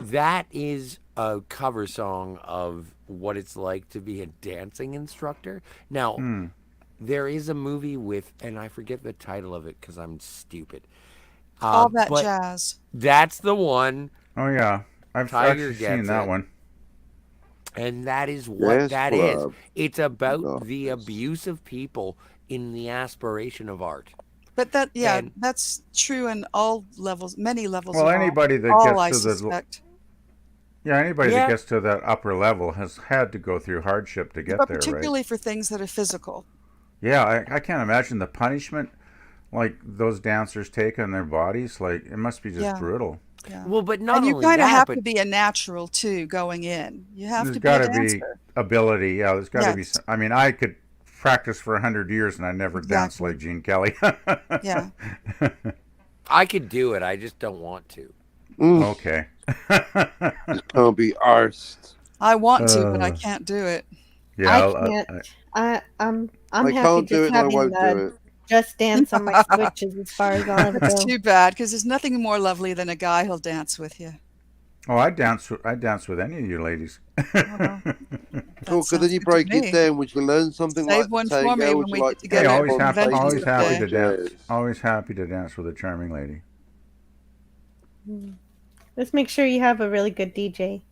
That is a cover song of what it's like to be a dancing instructor. Now, there is a movie with, and I forget the title of it because I'm stupid. All that but jazz. That's the one. Oh yeah. I've Tiger actually seen gets that it. one. And that is what Yes, that is. Club. It's about No. the abuse of people in the aspiration of art. But that, yeah, And that's true in all levels, many levels Well, of anybody that all, gets I to the suspect. anybody that Yeah. gets to that upper level has had to go through hardship to get But there, right? particularly for things that are physical. Yeah, I can't imagine the punishment like those dancers take on their bodies. Like it must be just Yeah. brutal. Yeah. well, but not And you only kind of that, have but to be a natural too going in. You have There's to be a got to be dancer. ability. Yeah, there's got to be. Yes. I mean, I could practice for 100 years and I never danced Exactly. like Gene Kelly. Yeah. I could do it. I just don't want to. Okay. Just can't be arsed. I want to, but I can't do it. Yeah, I can't. I'm I happy can't do just it and I having won't do it. Just Dance on my Switch is as far as I'll ever That's go. too bad, because there's nothing more lovely than a guy who'll dance with you. Oh, I dance with any of you ladies. Cool, because then you break it down. Would you learn something Save like one the for me tango? when Would we you like get to together Hey, at always happy, convention always happy someday. to dance. Always happy to dance with a charming lady. Just make sure you have a really good DJ.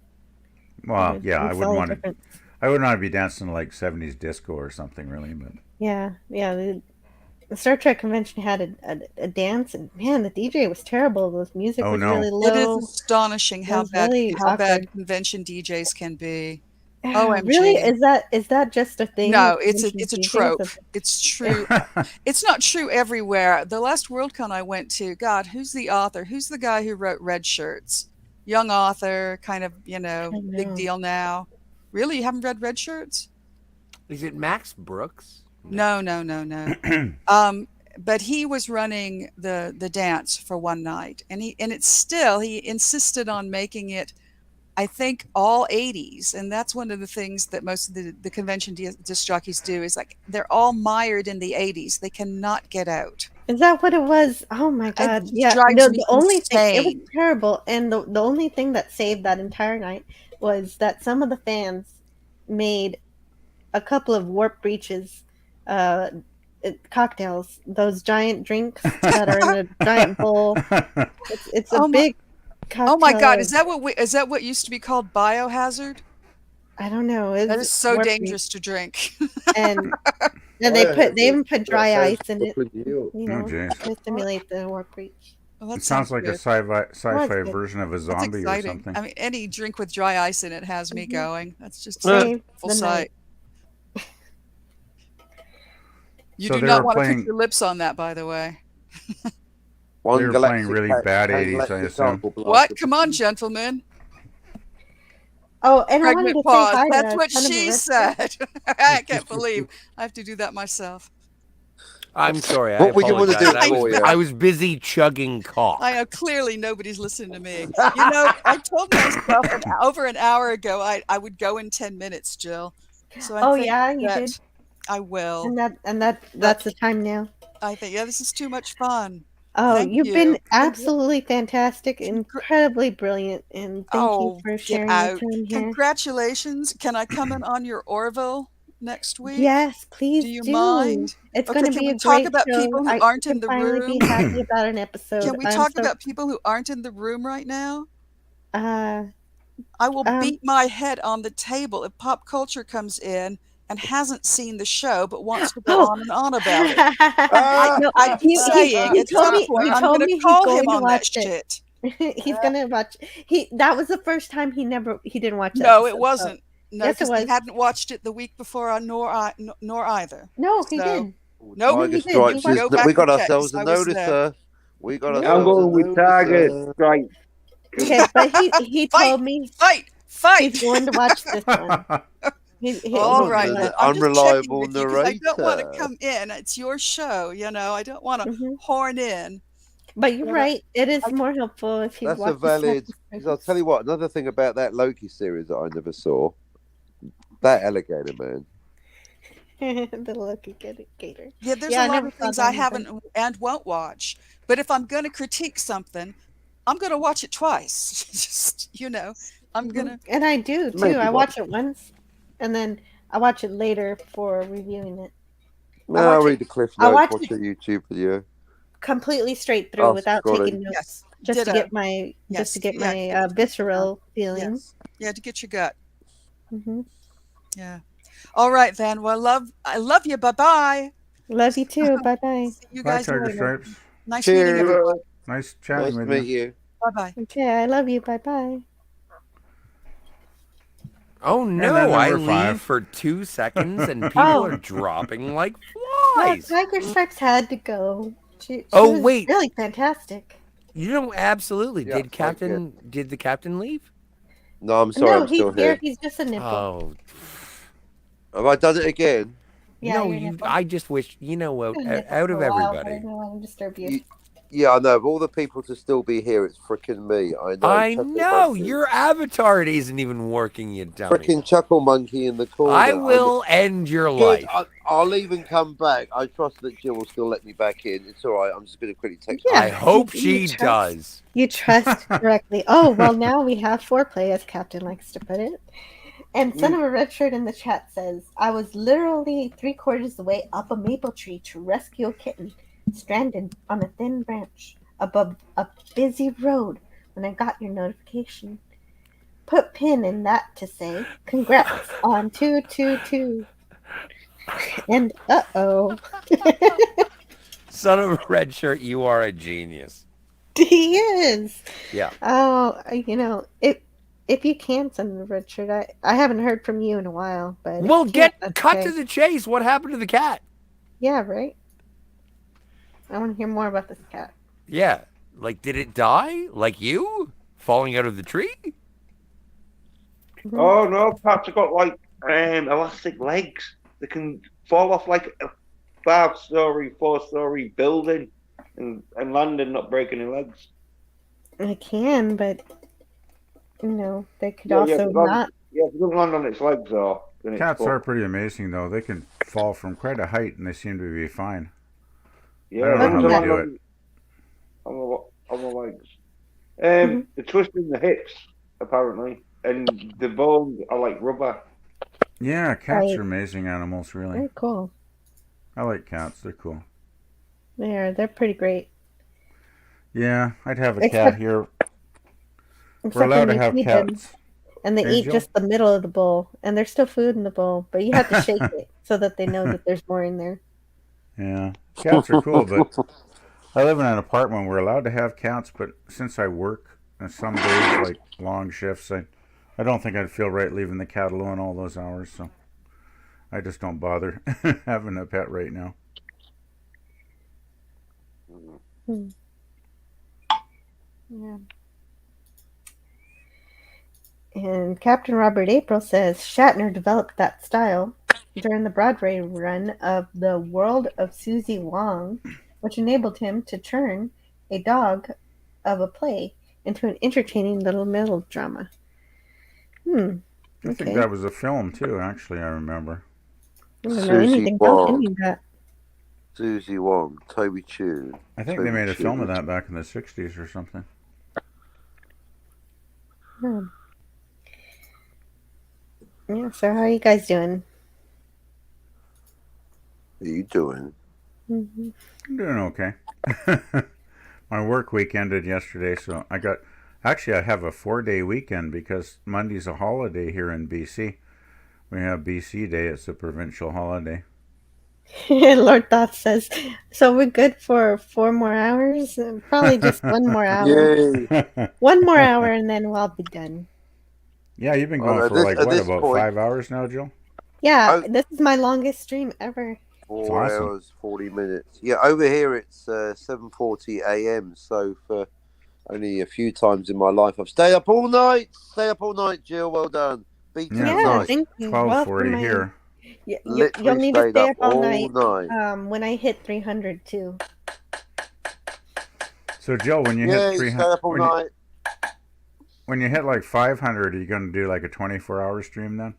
Well, yeah, I Makes wouldn't all the want to. difference. I wouldn't want to be dancing like 70s disco or something, really. But Yeah. The Star Trek convention had a dance, and man, the DJ was terrible. The music Oh, was no. really It is low. astonishing It how was really bad awkward. convention DJs can be. Really? OMG. Is that just a thing? No, with it's a convention DJs? trope. It's true. It's not true everywhere. The last Worldcon I went to, God, who's the author? Who's the guy who wrote Red Shirts? Young author, kind of, big know. deal now. Really? You haven't read Red Shirts? Is it Max Brooks? No. But he was running the dance for one night, and he insisted on making it, I think, all 80s, and that's one of the things that most of the convention disc jockeys do, is like they're all mired in the 80s. They cannot get out. Is that what it was? Oh my God! It Yeah, drives me the only thing, it was insane. terrible, and the only thing that saved that entire night was that some of the fans made a couple of warp breaches cocktails, those giant drinks that are in a giant bowl. It's a big cocktail. Oh my God! Is that what used to be called biohazard? I don't know. That is so dangerous to drink. And they even put dry ice in it, geez. to simulate the warp breach. Well, that It sounds like a good. sci-fi good. version of a That's zombie or exciting. something. I mean, any drink with dry ice in it has me going. That's just a Save full the sight. You So do they not were want to playing- put your lips on that, by the way. They were playing really bad 80s, I assume. What? Come on, gentlemen. Oh, and I wanted Pregnant to pause. say hi That's to what Son of a she Biscuit. said. I can't believe I have to do that myself. I'm sorry. What were you gonna do I for you? I was busy chugging cock. I know clearly nobody's listening to me. I told myself over an hour ago I would go in 10 minutes, Jill. So I think Yeah, you that did. I will. And that's the time now. I think, this is too much fun. Oh, Thank you've you. been absolutely fantastic, incredibly brilliant, and thank you for Get sharing your out. time here. Congratulations. Can I come in on your Orville next week? Yes, please Do you do. mind? It's Okay, going to can be we a talk great about show. people who I aren't in can the finally room? be happy about an episode. Can we talk about people who aren't in the room right now? I will beat my head on the table if pop culture comes in and hasn't seen the show but wants to go on and on about it. I keep saying at some point I'm going to call him on that shit. He's gonna watch. That was the first time he didn't watch that. No, it wasn't. No, yes, it because was. he hadn't watched it the week before, nor either. No, he did. No, Tiger Stripes is, we got ourselves a noticer. We got I'm ourselves going a with Tiger noticer. Stripes. Okay, but he told me fight. He's going to watch this one. All right, The I'm just unreliable checking with you 'cause I don't want to narrator. come in. It's your show, I don't want to horn in. But you're right. It is more helpful if you That's watch a valid. Because I'll tell you what. Another thing about that Loki series that I never saw. That alligator man. The Loki gator. Yeah, there's Yeah, a I lot never of saw things that I either. haven't and won't watch. But if I'm going to critique something, I'm going to watch it twice. Just, I'm going to. And I do too. Maybe I one. watch it once, and then I watch it later for reviewing it. No, I'll read the cliff I notes. watch Watch it a YouTube video. completely straight through without Scotty. taking notes. Yes. just to Ditto. get my visceral feeling. Yes. Yeah, to get your gut. Mm-hmm. Yeah. All right then. Well, I love you. Bye bye. Love you too. Bye bye. See you Bye, guys Tiger later. Stripes. Nice Cheers. meeting everyone. Nice chatting Nice to with meet you. Bye bye. Okay, I love you. Bye bye. Oh then no, I number leave 5. for 2 seconds and people are dropping like flies. Well, Tiger Stripes had to go. She Oh, was wait. really fantastic. You know, absolutely. Yeah, Did the captain leave? No, I'm sorry, No, I'm still he's here. here. He's just a nipple. Oh. Have I done it again? Yeah, no, you're a nipple. I just wish, you know what, Been a nipple out for of a while, but I everybody. don't want to disturb you. Yeah, I know. Of all the people to still be here, it's frickin' me. I know. I Chuckle know, Monkey. your avatar isn't even working, you dummy. Frickin' Chuckle Monkey in the corner. I will end your Good, life. I'll even come back. I trust that Jill will still let me back in. It's all right. I'm just going to quickly text her. I hope she does. You trust correctly. Oh, well, now we have foreplay, as Captain likes to put it. And Son of a Red Shirt in the chat says, I was literally 3/4 of the way up a maple tree to rescue a kitten stranded on a thin branch above a busy road when I got your notification. Put pin in that to say, congrats on 222. And uh-oh. Son of a red shirt, you are a genius. He is. Yeah. Oh, if you can send a red shirt, I haven't heard from you in a while, but Well, if you can't, that's cut okay. to the chase. What happened to the cat? Yeah, right. I want to hear more about this cat. Yeah. Like, did it die? Like you? Falling out of the tree? Mm-hmm. Oh no, cats have got like elastic legs. They can fall off like a 5-story, 4-story building and land and not break any legs. I can, but they could Yeah, also not. Yeah, if it doesn't land on its legs, though. Then Cats are pretty amazing, though. They can fall from quite a height, and they seem to be fine. Yeah, I don't know how they do it. On the legs. They're twisting the hips, apparently, and the bones are like rubber. Yeah, cats are amazing animals, really. Very cool. I like cats. They're cool. They're pretty great. Yeah, I'd have a cat here. We're allowed to have cats. And they eat just the middle of the bowl, and there's still food in the bowl, but you have to shake it so that they know that there's more in there. Yeah, cats are cool, but I live in an apartment. We're allowed to have cats, but since I work some days, like long shifts, I don't think I'd feel right leaving the cat alone all those hours, so I just don't bother having a pet right now. Yeah. And Captain Robert April says Shatner developed that style during the Broadway run of The World of Susie Wong, which enabled him to turn a dog of a play into an entertaining little melodrama. I think that was a film too, actually, I remember. I don't know anything about any of that. Susie Wong, Toby Chew. I think they made a film of that back in the 60s or something. Yeah, so how are you guys doing? How are you doing? Mm-hmm. I'm doing okay. My work week ended yesterday, so I have a 4-day weekend because Monday's a holiday here in BC. We have BC Day. It's a provincial holiday. Lord Thoth says, so we're good for 4 more hours? Probably just 1 more hour. Yay. 1 more hour and then we'll be done. Yeah, you've been going for about 5 hours now, Jill? Yeah, this is my longest stream ever. 4 hours, 40 minutes. Yeah, over here it's 7:40 a.m. So for only a few times in my life, I've stayed up all night. Stay up all night, Jill. Well done. Beat tonight. Thank you. 12:40 here. You'll need to stay up all night. When I hit 300 too. So Jill, when you hit 300, stay up all night. When you hit like 500, are you going to do like a 24-hour stream then?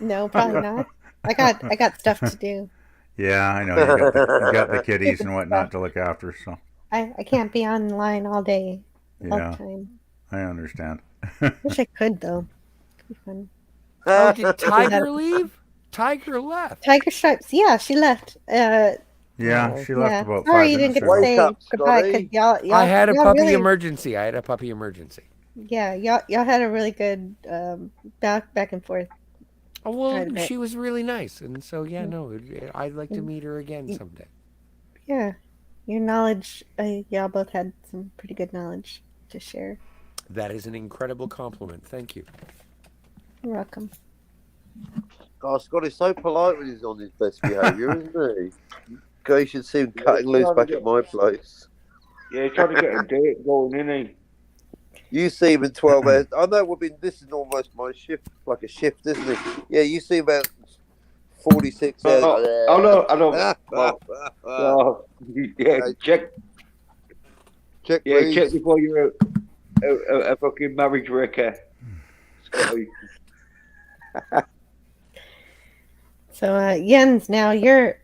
No, probably not. I got stuff to do. Yeah, I know. You got the kiddies and whatnot to look after, so. I can't be online all day. All Yeah, the time. I understand. Wish I could though. It'd be fun. Oh, did Tiger leave? Tiger left. Tiger Stripes. Yeah, she left. Yeah, Oh. she left Yeah. about Sorry 5 you didn't minutes get to ago. say goodbye because I had a puppy really, emergency. I had a puppy emergency. yeah, y'all had a really good back and forth. Oh, well, quite a bit. she was really nice, and so yeah, Mm. no, I'd like to meet her again someday. Yeah, your knowledge, y'all both had some pretty good knowledge to share. That is an incredible compliment. Thank you. You're welcome. Oh, Scotty's so polite when he's on his best behaviour, isn't he? God, you should see him cutting loose back at my place. Yeah, he's trying to get a date going, isn't he? You see him in 12 hours. I know this is almost my shift, like a shift, isn't it? Yeah, you see about 46 hours. Oh, no. Well, yeah, check. Check, yeah, please. check before you're a fucking marriage wrecker. Scotty. So Jens, now you're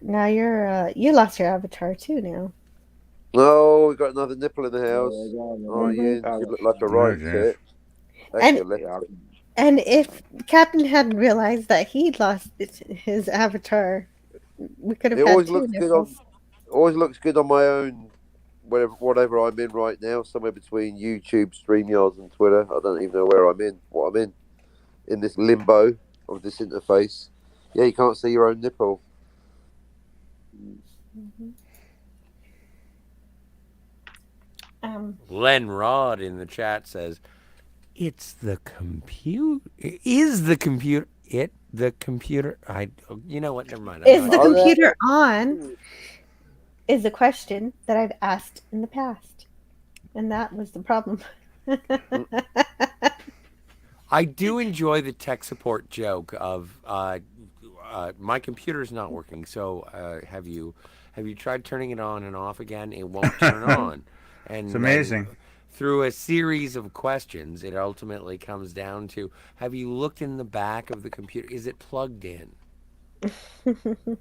you lost your avatar too now. No, we got another nipple in the house. Oh, Mhm. yeah, you look like a Oh, right jeez. tit. And- Actually, left tit. And if Captain hadn't realized that he'd lost his avatar, we could have It had always two looks good nipples. always looks good on my own, whatever I'm in right now, somewhere between YouTube, StreamYards, and Twitter. I don't even know where I'm in, what I'm in this limbo of this interface. Yeah, you can't see your own nipple. Mm-hmm. Len Rod in the chat says, "It's the computer. Is the computer it? The computer? You know what? Never mind. Is the computer on? Is a question that I've asked in the past, and that was the problem." I do enjoy the tech support joke of my computer's not working. So have you tried turning it on and off again? It won't turn on. And It's amazing. Through a series of questions, it ultimately comes down to: have you looked in the back of the computer? Is it plugged in?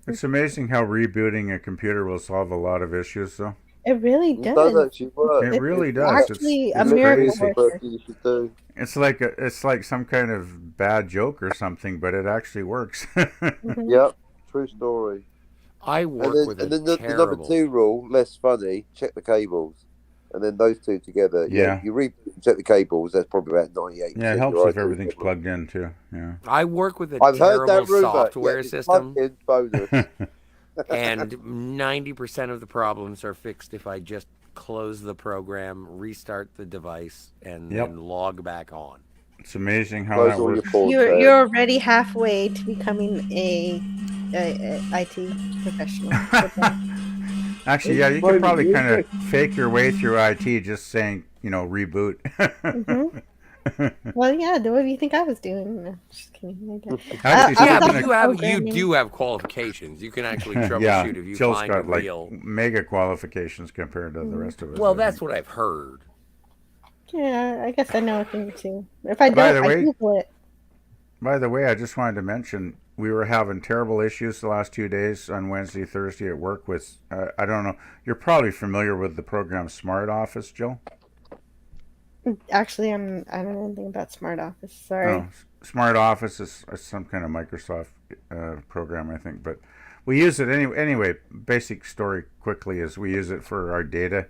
It's amazing how rebooting a computer will solve a lot of issues, though. It really It does. does actually work. It really It's does. actually It's a miracle crazy. worker. You should do. It's like some kind of bad joke or something, but it actually works. Mm-hmm. Yep, true story. I work with a the number terrible. 2 rule, less funny, check the cables. And then those two together, Yeah. you check the cables, that's probably about 98%. Yeah, it helps if everything's plugged in, too. Yeah. I work with a I've heard terrible that rumor. software It's system. plugged in, bonus. And 90% of the problems are fixed if I just close the program, restart the device, and then log back on. It's amazing how Close that all your works. ports down. You're already halfway to becoming a IT professional. Actually, yeah, you could probably kind of fake your way through IT just saying, reboot. Mm-hmm. Well, yeah. What do you think I was doing? No, just kidding. Actually, Yeah, but you do have qualifications. You can actually troubleshoot yeah, if you Jill's find got a real. like mega qualifications compared to the rest of us. Well, I that's think. what I've heard. Yeah, I guess I know a thing or two. If I By don't, the I way- Google it. By the way, I just wanted to mention we were having terrible issues the last 2 days on Wednesday, Thursday at work with, I don't know, you're probably familiar with the program Smart Office, Jill? Actually, I don't know anything about Smart Office. Sorry. Oh, Smart Office is some kind of Microsoft program, I think. But we use it anyway. Basic story quickly is we use it for our data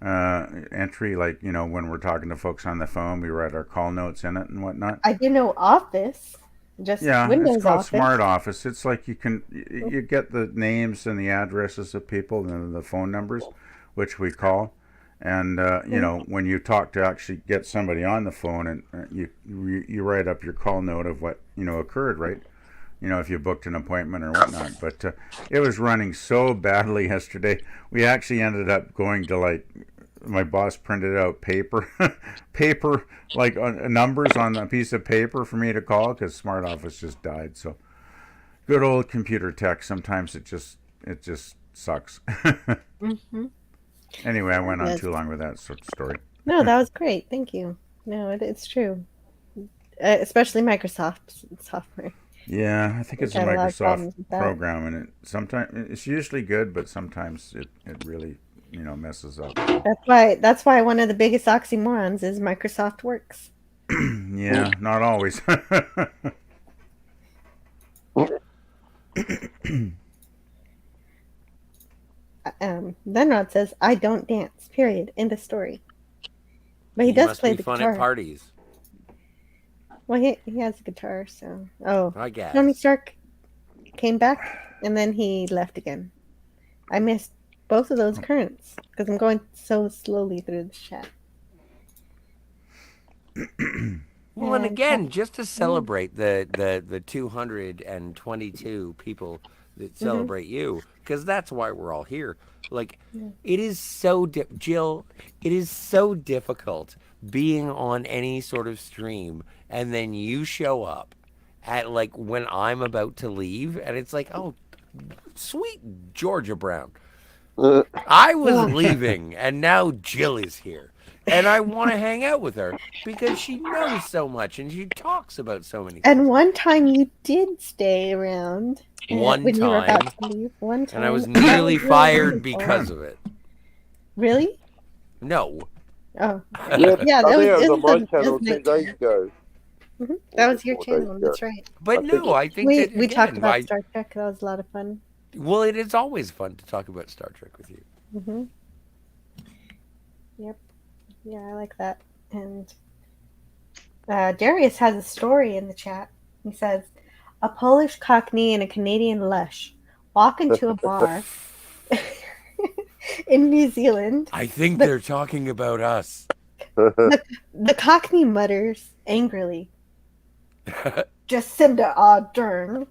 entry, like, when we're talking to folks on the phone, we write our call notes in it and whatnot. I do know Office. Just Yeah, Windows it's called Office. Smart Office. It's like you get the names and the addresses of people and the phone numbers, which we call. And when you talk to actually get somebody on the phone, and you write up your call note of what occurred, right? If you booked an appointment or whatnot. But it was running so badly yesterday. We actually ended up going to my boss printed out paper like numbers on a piece of paper for me to call because Smart Office just died. So good old computer tech. Sometimes it just sucks. Mm-hmm. Anyway, I went on too long with that sort of story. No, that was great. Thank you. No, it's true. Especially Microsoft software. Yeah, I think it's a Got a lot of problems Microsoft with that. program, and it's usually good, but sometimes it really messes up. That's why one of the biggest oxymorons is Microsoft Works. Yeah, not always. Then Rod says, "I don't dance. Period. End of story." But he You does must play be the fun guitar. at parties. Well, he has a guitar, so I guess. Tony Stark came back and then he left again. I missed both of those currents because I'm going so slowly through the chat. Well, and again, just to yeah. celebrate the 222 people that celebrate you, because that's why we're all here. Like, it is so Jill, it is so difficult being on any sort of stream, and then you show up at like when I'm about to leave, and it's like, oh, sweet Georgia Brown. I was leaving, and now Jill is here. And I want to hang out with her because she knows so much and she talks about so many things. And one time you did stay around. One when you were about time. to leave. One time. And I was nearly fired because of it. Really? No. Oh. Yeah, Yeah, I that think was, I was on my channel wasn't 2 it? days ago. That was your 4 days channel. ago. That's right. But no, I think that, we talked again, about Star Trek. That was a lot of fun. Well, it is always fun to talk about Star Trek with you. Mm-hmm. Yep. Yeah, I like that. And Darius has a story in the chat. He says, "A Polish Cockney and a Canadian lush walk into a bar in New Zealand. I think they're talking about us." The Cockney mutters angrily, "Jacinda Ardern,"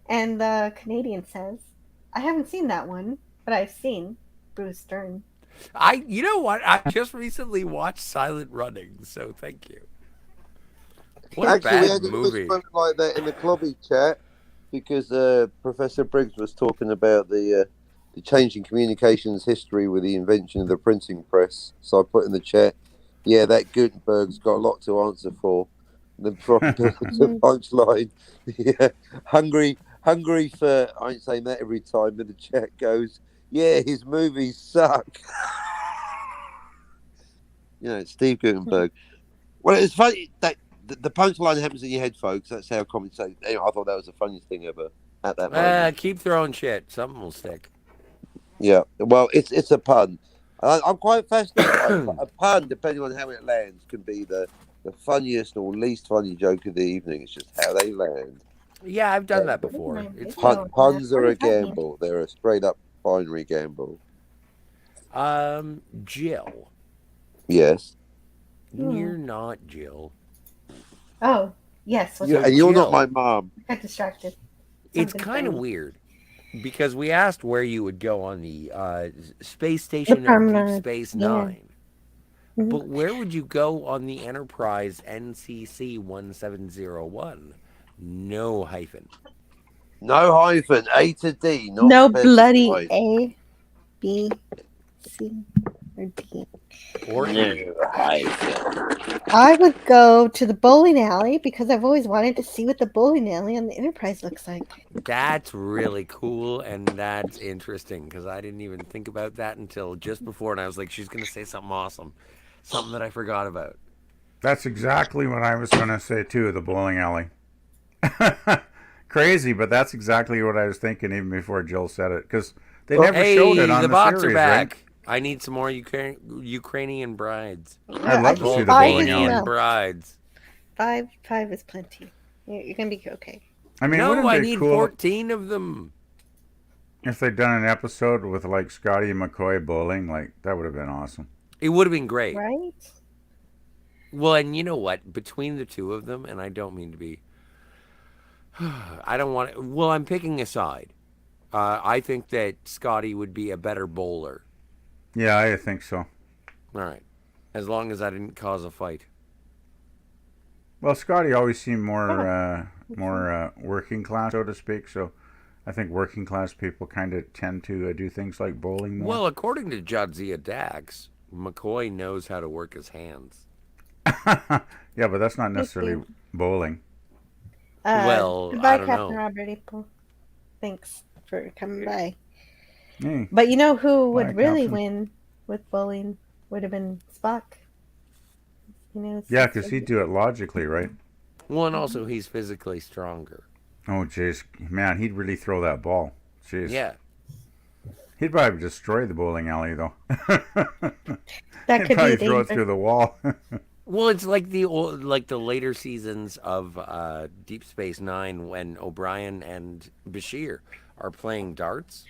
and the Canadian says, "I haven't seen that one, but I've seen Bruce Dern." You know what? I just recently watched Silent Running, so thank you. What Actually, a we bad had a movie. something like that in the Clobby chat because Professor Briggs was talking about the change in communications history with the invention of the printing press. So I put in the chat, yeah, that Gutenberg's got a lot to answer for. The punchline, yeah, hungry for. I ain't saying that every time. And the chat goes, yeah, his movies suck. It's Steve Gutenberg. Well, it's funny that the punchline happens in your head, folks. That's how comments say. Anyway, I thought that was the funniest thing ever at that moment. Keep throwing shit. Something will stick. Yeah, well, it's a pun. I'm quite fascinated by a pun, depending on how it lands, can be the funniest or least funny joke of the evening. It's just how they land. Yeah, I've done that before. It's Puns are a gamble. They're a straight up binary gamble. Jill. Yes. You're not Jill. Oh, yes. You're not my mom. I got distracted. It's kind of weird because we asked where you would go on the space station of Deep Space Nine. Mm-hmm. But where would you go on the Enterprise NCC 1701? No hyphen. No hyphen. A to D. Not no specified. Bloody A, B, C, or D. Or no hyphen. I would go to the bowling alley because I've always wanted to see what the bowling alley on the Enterprise looks like. That's really cool and that's interesting because I didn't even think about that until just before, and I was like, she's going to say something awesome. Something that I forgot about. That's exactly what I was going to say too, the bowling alley. Crazy, but that's exactly what I was thinking even before Jill said it, because they never showed it on the bots series, are back. right? I need some more Ukrainian brides. I'd love to see the bowling alley. Brides. Five is plenty. You're going to be okay. I mean, no, wouldn't it I be need cool 14 of them. if they'd done an episode with like Scotty and McCoy bowling? Like, that would have been awesome. It would have been great. Right? Well, and you know what? Between the two of them, and I don't mean to be... I don't want to... Well, I'm picking a side. I think that Scotty would be a better bowler. Yeah, I think so. All right. As long as I didn't cause a fight. Well, Scotty always seemed more working class, so to speak, so I think working class people kind of tend to do things like bowling more. Well, according to Jadzia Dax, McCoy knows how to work his hands. Yeah, but that's not necessarily bowling. Well, goodbye, I don't Captain know. Robert April. Thanks for coming by. Hey. But you know who would Bye, really Captain. win with bowling would have been Spock. Yeah, because he'd do it logically, right? Well, and also he's physically stronger. Oh, jeez. Man, he'd really throw that ball. Jeez. Yeah. He'd probably destroy the bowling alley, though. That He'd could probably be throw it dangerous. through the wall. Well, it's like the later seasons of Deep Space Nine when O'Brien and Bashir are playing darts.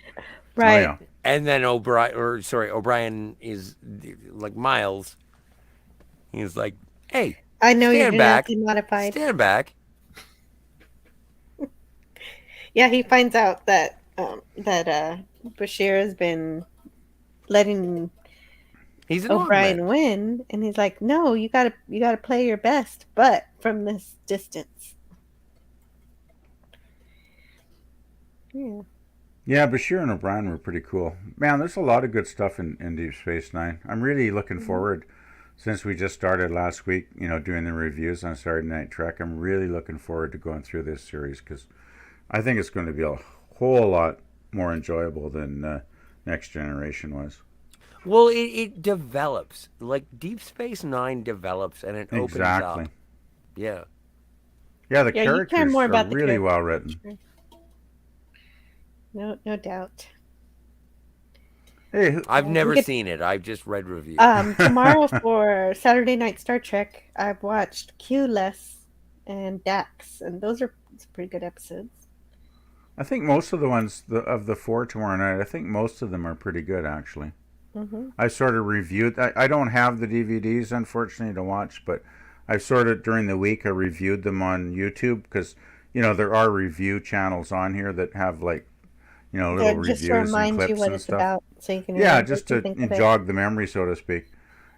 Right. Oh, yeah. And then O'Brien is like Miles. He's like, "Hey, I know you're stand back, genetically modified. stand back." Yeah, he finds out that Bashir has been letting He's an O'Brien augment. win, and he's like, "No, you gotta play your best, but from this distance." Yeah. Yeah, Bashir and O'Brien were pretty cool. Man, there's a lot of good stuff in Deep Space Nine. I'm really looking forward, since we just started last week, doing the reviews on Saturday Night Trek. I'm really looking forward to going through this series because I think it's going to be a whole lot more enjoyable than Next Generation was. Well, it develops. Like Deep Space Nine develops and it opens Exactly. up. Yeah. Yeah, the Yeah, you care characters more are about the really characters. well written. No doubt. Hey, I've never seen it. I've just read reviews. Tomorrow for Saturday Night Star Trek, I've watched Q-less and Dax, and those are pretty good episodes. I think most of the ones of the 4 tomorrow night, I think most of them are pretty good, actually. I sort of reviewed. I don't have the DVDs, unfortunately, to watch, but I've sort of, during the week, I reviewed them on YouTube because, there are review channels on here that have, like, little Just to reviews and remind you clips what and it's stuff. about, so you can Yeah, remember just what you to think of it. jog the memory, so to speak.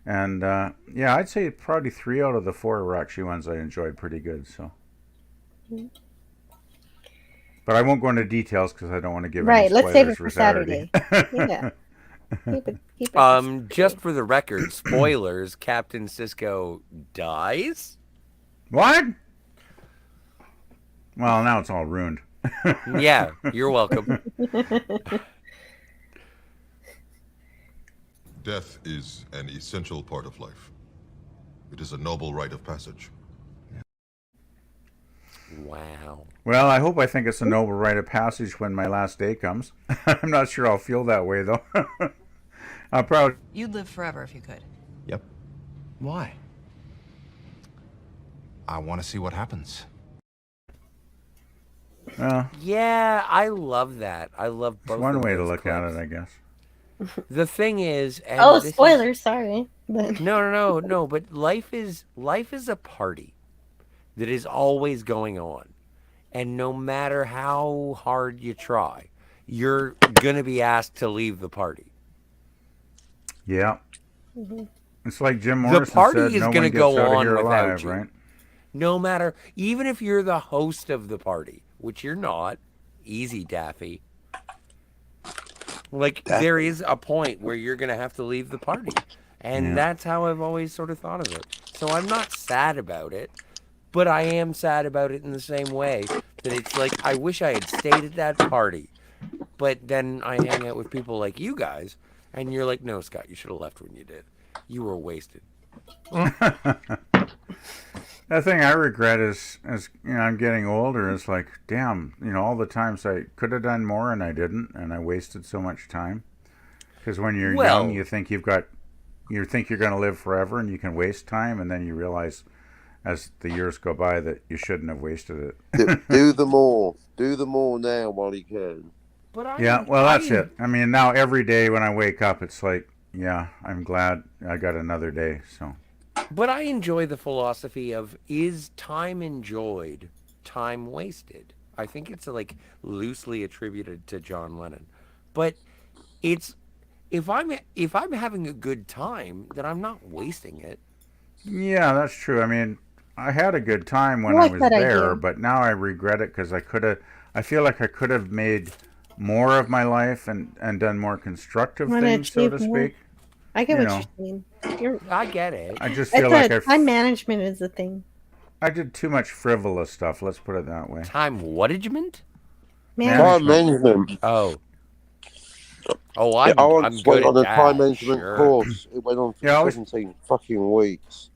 And yeah, I'd say probably 3 out of the 4 were actually ones I enjoyed pretty good. So, but I won't go into details because I don't want to give any spoilers let's save it for for Saturday. Yeah. Keep it Just for the record, spoilers: Captain Sisko dies. What? Well, now it's all ruined. Yeah, you're welcome. Death is an essential part of life. It is a noble rite of passage. Wow. Well, I think it's a noble rite of passage when my last day comes. I'm not sure I'll feel that way, though. I'll probably... You'd live forever if you could. Yep. Why? I want to see what happens. Yeah, I love that. I love both. It's one of way to those look clips. at it, I guess. The thing is, and Oh, this spoilers! Sorry. But... No. But life is a party that is always going on, and no matter how hard you try, you're gonna be asked to leave the party. Yeah. It's like Jim The Morrison party said, is no gonna one gets go out of on here without alive, you. right? No matter, even if you're the host of the party, which you're not, easy, Daffy. Like, there is a point where you're going to have to leave the party. And that's how I've always sort of thought of it. So I'm not sad about it, but I am sad about it in the same way that it's like, I wish I had stayed at that party. But then I hang out with people like you guys, and you're like, no, Scott, you should have left when you did. You were wasted. The thing I regret is I'm getting older. It's like, damn, all the times I could have done more and I didn't, and I wasted so much time. Because when you're young, you think you're going to live forever, and you can waste time, and then you realize, as the years go by, that you shouldn't have wasted it. Do them all. Do them all now while you can. But that's it. I mean, now every day when I wake up, it's like, yeah, I'm glad I got another day. So. But I enjoy the philosophy of, is time enjoyed, time wasted? I think it's like loosely attributed to John Lennon. But it's, if I'm having a good time, then I'm not wasting it. Yeah, that's true. I mean, I had a good time when I was there, but now I regret it because I feel like I could have made more of my life and done more constructive things, so to speak. I get what you're saying. I get it. I just feel like time management is the thing. I did too much frivolous stuff. Let's put it that way. Time whatagement? Time management. Oh, I I'm went good on at a that. time management course. It went on for Yeah, 17 fucking weeks.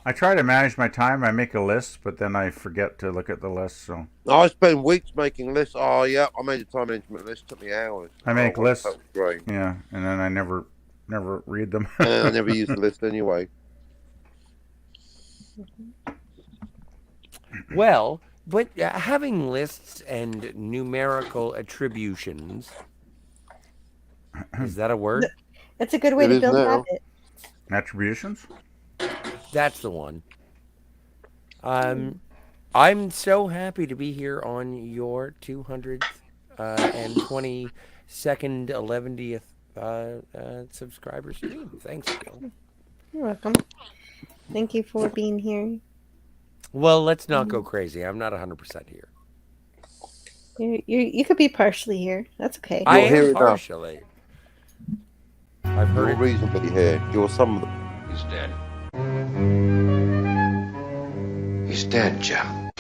I try to manage my time. I make a list, but then I forget to look at the list. So I spend weeks making lists. Oh yeah, I made a time management list. Took me hours. I make lists. That was great. Yeah, and then I never read them. And I never use the list anyway. Well, but having lists and numerical attributions, is that a word? That's a good way to build habit. Attributions? That's the one. I'm so happy to be here on your 200th and 22nd, 11th subscriber stream. Thanks, Bill. You're welcome. Thank you for being here. Well, let's not go crazy. I'm not 100% here. You could be partially here. That's okay. I am partially. I've heard You're reasonably here. You're some of the. He's dead. He's dead, Joe.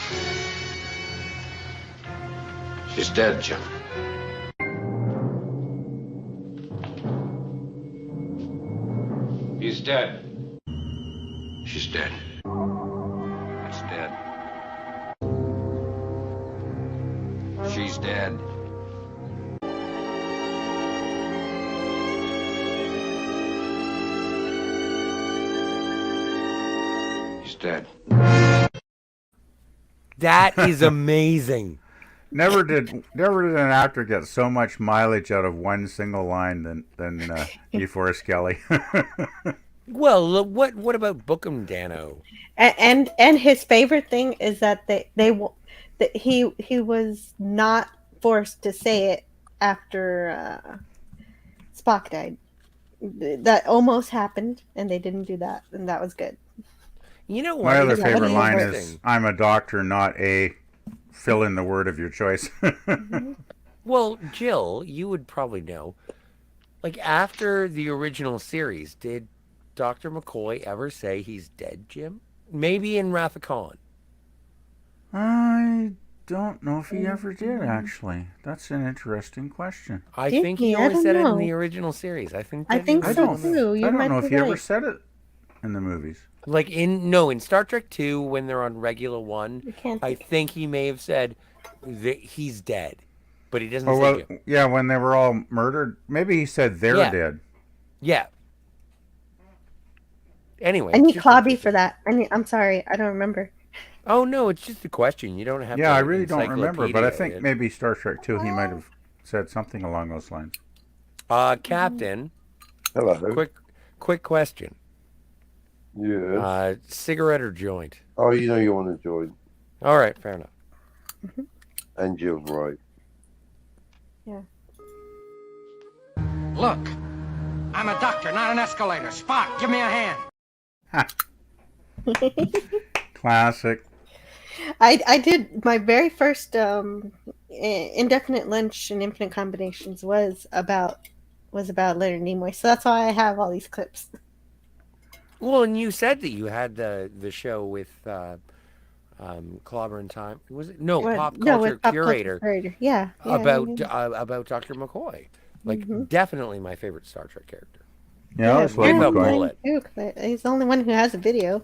She's dead, Joe. He's dead. She's dead. It's dead. She's dead. He's dead. That is amazing. Never did an actor get so much mileage out of one single line than DeForest Kelly. Well, what about Bookham Dano? And his favorite thing is that he was not forced to say it after Spock died. That almost happened, and they didn't do that, and that was good. You know what? My other favorite line is, "I'm a doctor, not a fill in the word of your choice." Well, Jill, you would probably know. Like, after the original series, did Dr. McCoy ever say he's dead, Jim? Maybe in Wrath of Khan. I don't know if he ever did, actually. That's an interesting question. I think he only said it in the original series. I think so too. I don't know if he ever said it in the movies. Like in Star Trek 2, when they're on Regula 1, I think he may have said that he's dead, but he doesn't say Jim. Yeah, when they were all murdered, maybe he said they're dead. Yeah. Anyway, I need Clobby for that. I'm sorry, I don't remember. Oh no, it's just a question. You don't have. Yeah, I really don't remember, but I think maybe Star Trek 2 he might have said something along those lines. Captain. Hello. Quick question. Yeah. Cigarette or joint? Oh, you know you want to join. All right, fair enough. And you're right. Yeah. Look, I'm a doctor, not an escalator. Spock, give me a hand. Classic. I did my very first indefinite lunch and infinite combinations was about Leonard Nimoy, so that's why I have all these clips. Well, and you said that you had the show with Clobber and Time. Was it Pop Culture Curator? Yeah. About Dr. McCoy. Like definitely my favorite Star Trek character. Yeah, I love Bullet. He's the only one who has a video.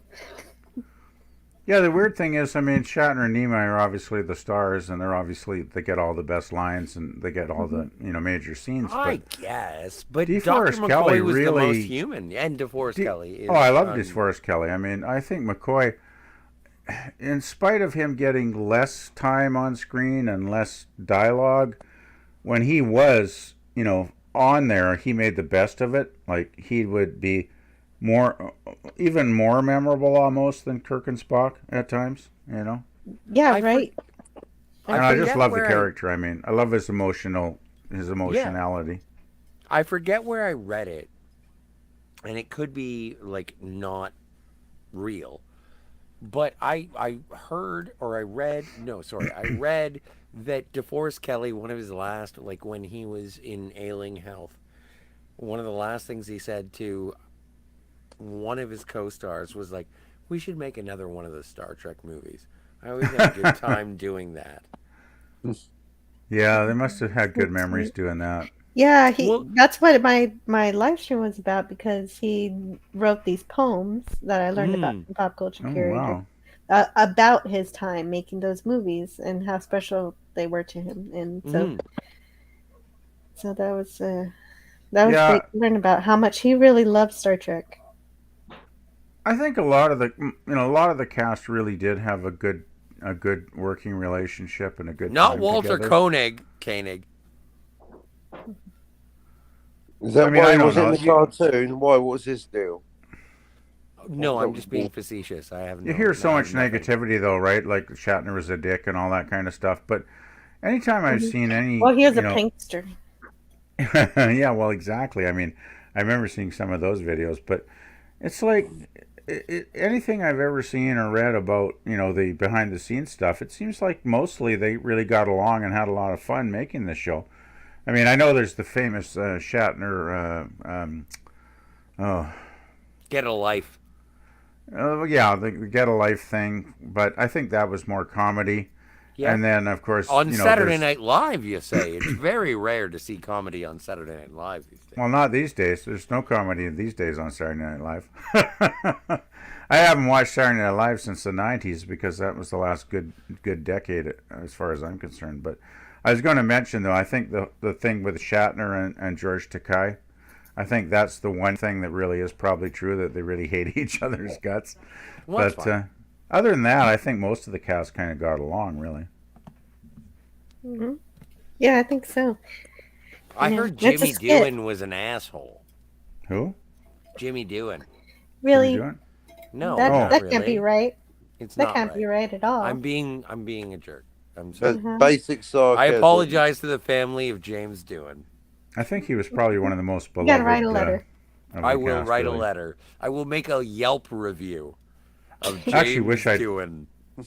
Yeah, the weird thing is, I mean, Shatner and Nimoy are obviously the stars, and they get all the best lines, and they get all the major scenes. I guess, but DeForest Dr. McCoy Kelly was really, the most human, and DeForest Kelly. Is I love DeForest Kelly. I mean, I think McCoy, in spite of him getting less time on screen and less dialogue, when he was, on there, he made the best of it. Like, he would be even more memorable almost than Kirk and Spock at times, Yeah, right. And I just love the character. I mean, I love his emotionality. Yeah. I forget where I read it, and it could be like not real, but I read that DeForest Kelly, one of his last, like when he was in ailing health, one of the last things he said to one of his co-stars was like, "We should make another one of the Star Trek movies. I always have a good time doing that." Yeah, they must have had good memories doing that. Yeah, Well, that's what my live stream was about, because he wrote these poems that I learned about in pop culture Oh, curator wow. about his time making those movies and how special they were to him. And so that was Yeah, great to learn about how much he really loved Star Trek. I think a lot of the cast really did have a good working relationship and a good not time Walter together. Koenig. Is that I mean, why I he don't was in know. the cartoon? Why? What was his deal? No, I'm just being facetious. I have no. You hear so I much have nothing. negativity, though, right? Like Shatner was a dick and all that kind of stuff. But anytime I've seen any, Well, he was a prankster. yeah, well, exactly. I mean, I remember seeing some of those videos, but it's like anything I've ever seen or read about, the behind the scenes stuff, it seems like mostly they really got along and had a lot of fun making this show. I mean, I know there's the famous Shatner, Get a Life. Yeah, the Get a Life thing, but I think that was more comedy. Yeah. And then, of course, on Saturday there's... Night Live, you say it's very rare to see comedy on Saturday Night Live these days. Well, not these days. There's no comedy these days on Saturday Night Live. I haven't watched Saturday Night Live since the 90s because that was the last good decade as far as I'm concerned. But I was going to mention, though, I think the thing with Shatner and George Takei, I think that's the one thing that really is probably true, that they really hate each other's guts. Well, but other than that, I think most of the cast kind of got along, really. Mm-hmm. Yeah, I think so. I heard Jimmy Doohan was an asshole. Who? Jimmy Doohan. Really? Jimmy Doohan? No, that really. can't be right. It's that not can't right. be right at all. I'm being a jerk. I'm sorry. Basic sarcasm. I apologize to the family of James Doohan. I think he was probably one of the most beloved. You gotta write a letter. I will write a letter. I will make a Yelp review of James Doohan.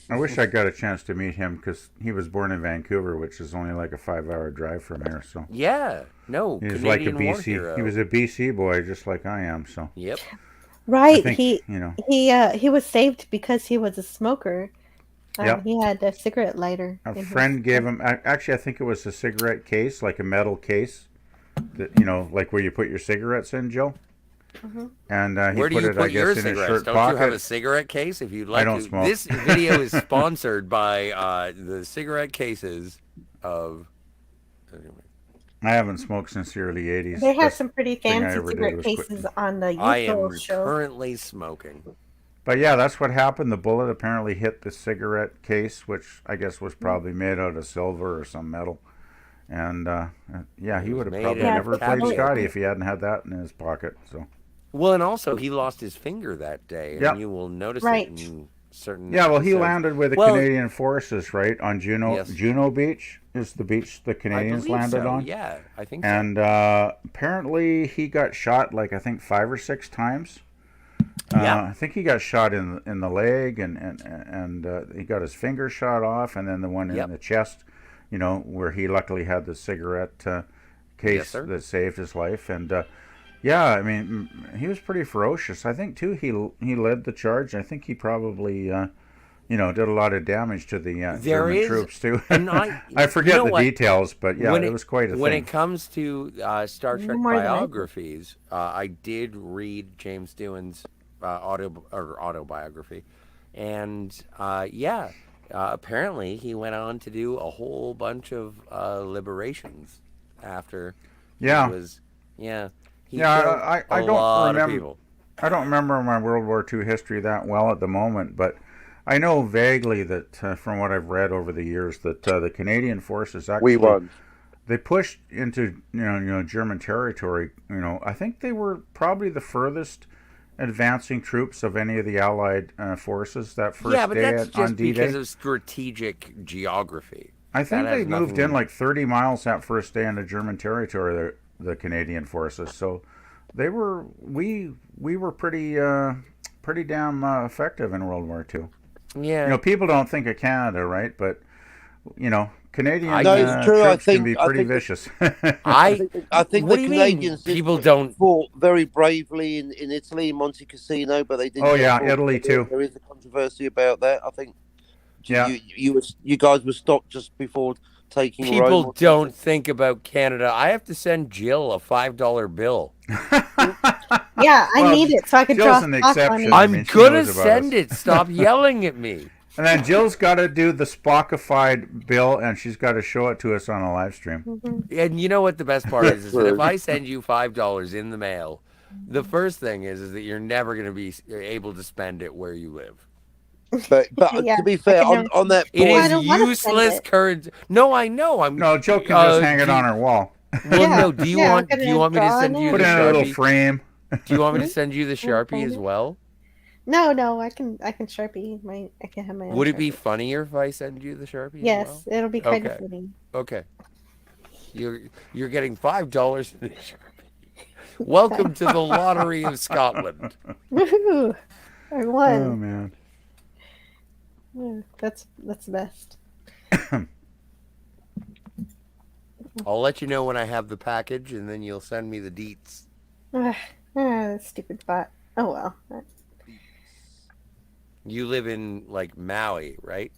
I wish I got a chance to meet him, because he was born in Vancouver, which is only like a 5-hour drive from here. So yeah, no, he was Canadian like a war BC. hero. He was a BC boy, just like I am. So yep, right. I think, He was saved because he was a smoker. Yep. He had a cigarette lighter. A friend gave him. Actually, I think it was a cigarette case, like a metal case, that like where you put your cigarettes in, Joe. Mm-hmm. And he where do put you it, put I your guess, in his cigarettes? shirt Don't pocket. you have a cigarette case? If you'd like I don't to. smoke. This video is sponsored by the cigarette cases of. I haven't smoked since the early 80s. They have some pretty fancy cigarette quit. cases on the I am UFO show. currently smoking. But yeah, that's what happened. The bullet apparently hit the cigarette case, which I guess was probably made out of silver or some metal. And yeah, he would have probably never played Scotty if he hadn't had that in his pocket. So. Well, and also he lost his finger that day, and you will notice it in certain. Yeah, well, he episodes. landed with the Canadian Forces, right, on Juno Beach is the beach the Canadians landed on. Yeah, I think so. And apparently he got shot I think 5 or 6 times. I think he got shot in the leg, and he got his finger shot off, and then the one in the chest, where he luckily had the cigarette case that saved his life. And yeah, I mean, he was pretty ferocious. I think too he led the charge. I think he probably did a lot of damage to the German troops too. And I forget the details, but yeah, it was quite a when thing. it comes to Star Trek biographies, I did read James Doohan's autobiography, and apparently he went on to do a whole bunch of liberations after. He was He I don't remember. People. I don't remember my World War II history that well at the moment, but I know vaguely that from what I've read over the years that the Canadian forces actually they pushed into German territory. I think they were probably the furthest advancing troops of any of the Allied forces that first day that's just on D-Day. Because of strategic geography. I think they moved in like 30 miles that first day into German territory. The Canadian forces, so they were we were pretty damn effective in World War II. Yeah, people don't think of Canada, right? But Canadian it's true. troops can be pretty vicious. I think the Canadians people don't fought very bravely in Italy, Monte Cassino, but they didn't. Oh yeah, Italy too. There is a controversy about that. I think. Yeah, you guys were stopped just before taking People Rome. don't think about Canada. I have to send Jill a $5 bill. Yeah, I need it so I can draw Jill's an Spock exception. money. I I'm mean, she gonna knows about us. send it. Stop yelling at me. And then Jill's got to do the Spockified bill, and she's got to show it to us on a live stream. And you know what the best part is that if I send you $5 in the mail, the first thing is that you're never going to be able to spend it where you live. But Yeah, to be fair, on that It point, is useless currency. No, I know. No, Jill can just hang it on her wall. Well, no. Do you want me to send you Put the it in a little frame? Do you want me to send you the Sharpie as well? No, I can Sharpie I can have my own Would it be Sharpie. funnier if I send you the Sharpie? Yes, as well? it'll be kind of Okay. funny. Okay. You're getting $5 in the Sharpie. Welcome to the lottery of Scotland. Woohoo! I won. Oh man. Yeah, that's the best. I'll let you know when I have the package, and then you'll send me the deets. Stupid bot. Oh well. You live in like Maui, right?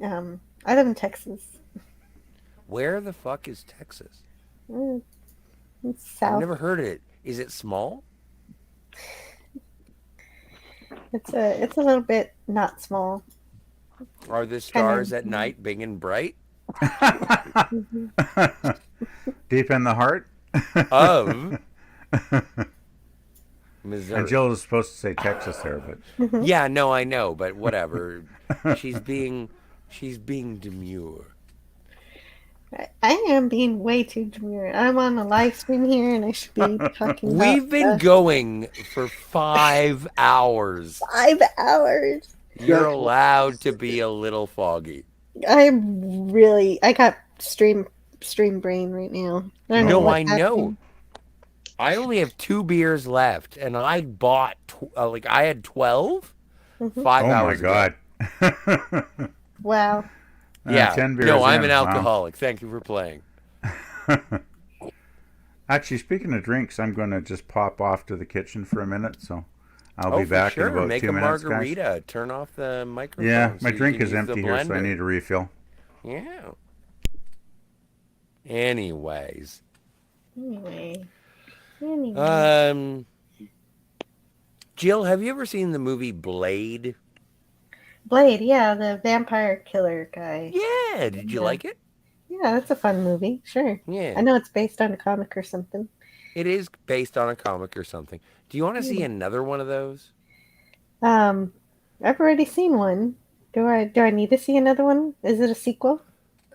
I live in Texas. Where the fuck is Texas? It's south. I've never heard of it. Is it small? It's a little bit not small. Are the stars at night big and bright? Deep in the heart Of Missouri. And Jill is supposed to say Texas there, but yeah, no, I know, but whatever. She's being demure. I am being way too demure. I'm on a live stream here, and I should be talking. We've been going for 5 hours. 5 hours. You're allowed to be a little foggy. I got stream brain right now. I know. I only have 2 beers left, and I bought I had 12 5 hours ago. Oh my god! Wow. Yeah. 10 beers No, I'm in. an Wow. alcoholic. Thank you for playing. Actually, speaking of drinks, I'm going to just pop off to the kitchen for a minute, so I'll be for back sure. in about Make 2 a minutes, margarita. guys. Turn off the microphone. Yeah, so my you drink can is use the empty here, so I blender. need a refill. Yeah. Anyways. Anyway. Jill, have you ever seen the movie Blade? Blade, yeah, the vampire killer guy. Yeah, did you like it? Yeah, that's a fun movie. Sure. Yeah. I know it's based on a comic or something. It is based on a comic or something. Do you want to see another one of those? I've already seen one. Do I need to see another one? Is it a sequel?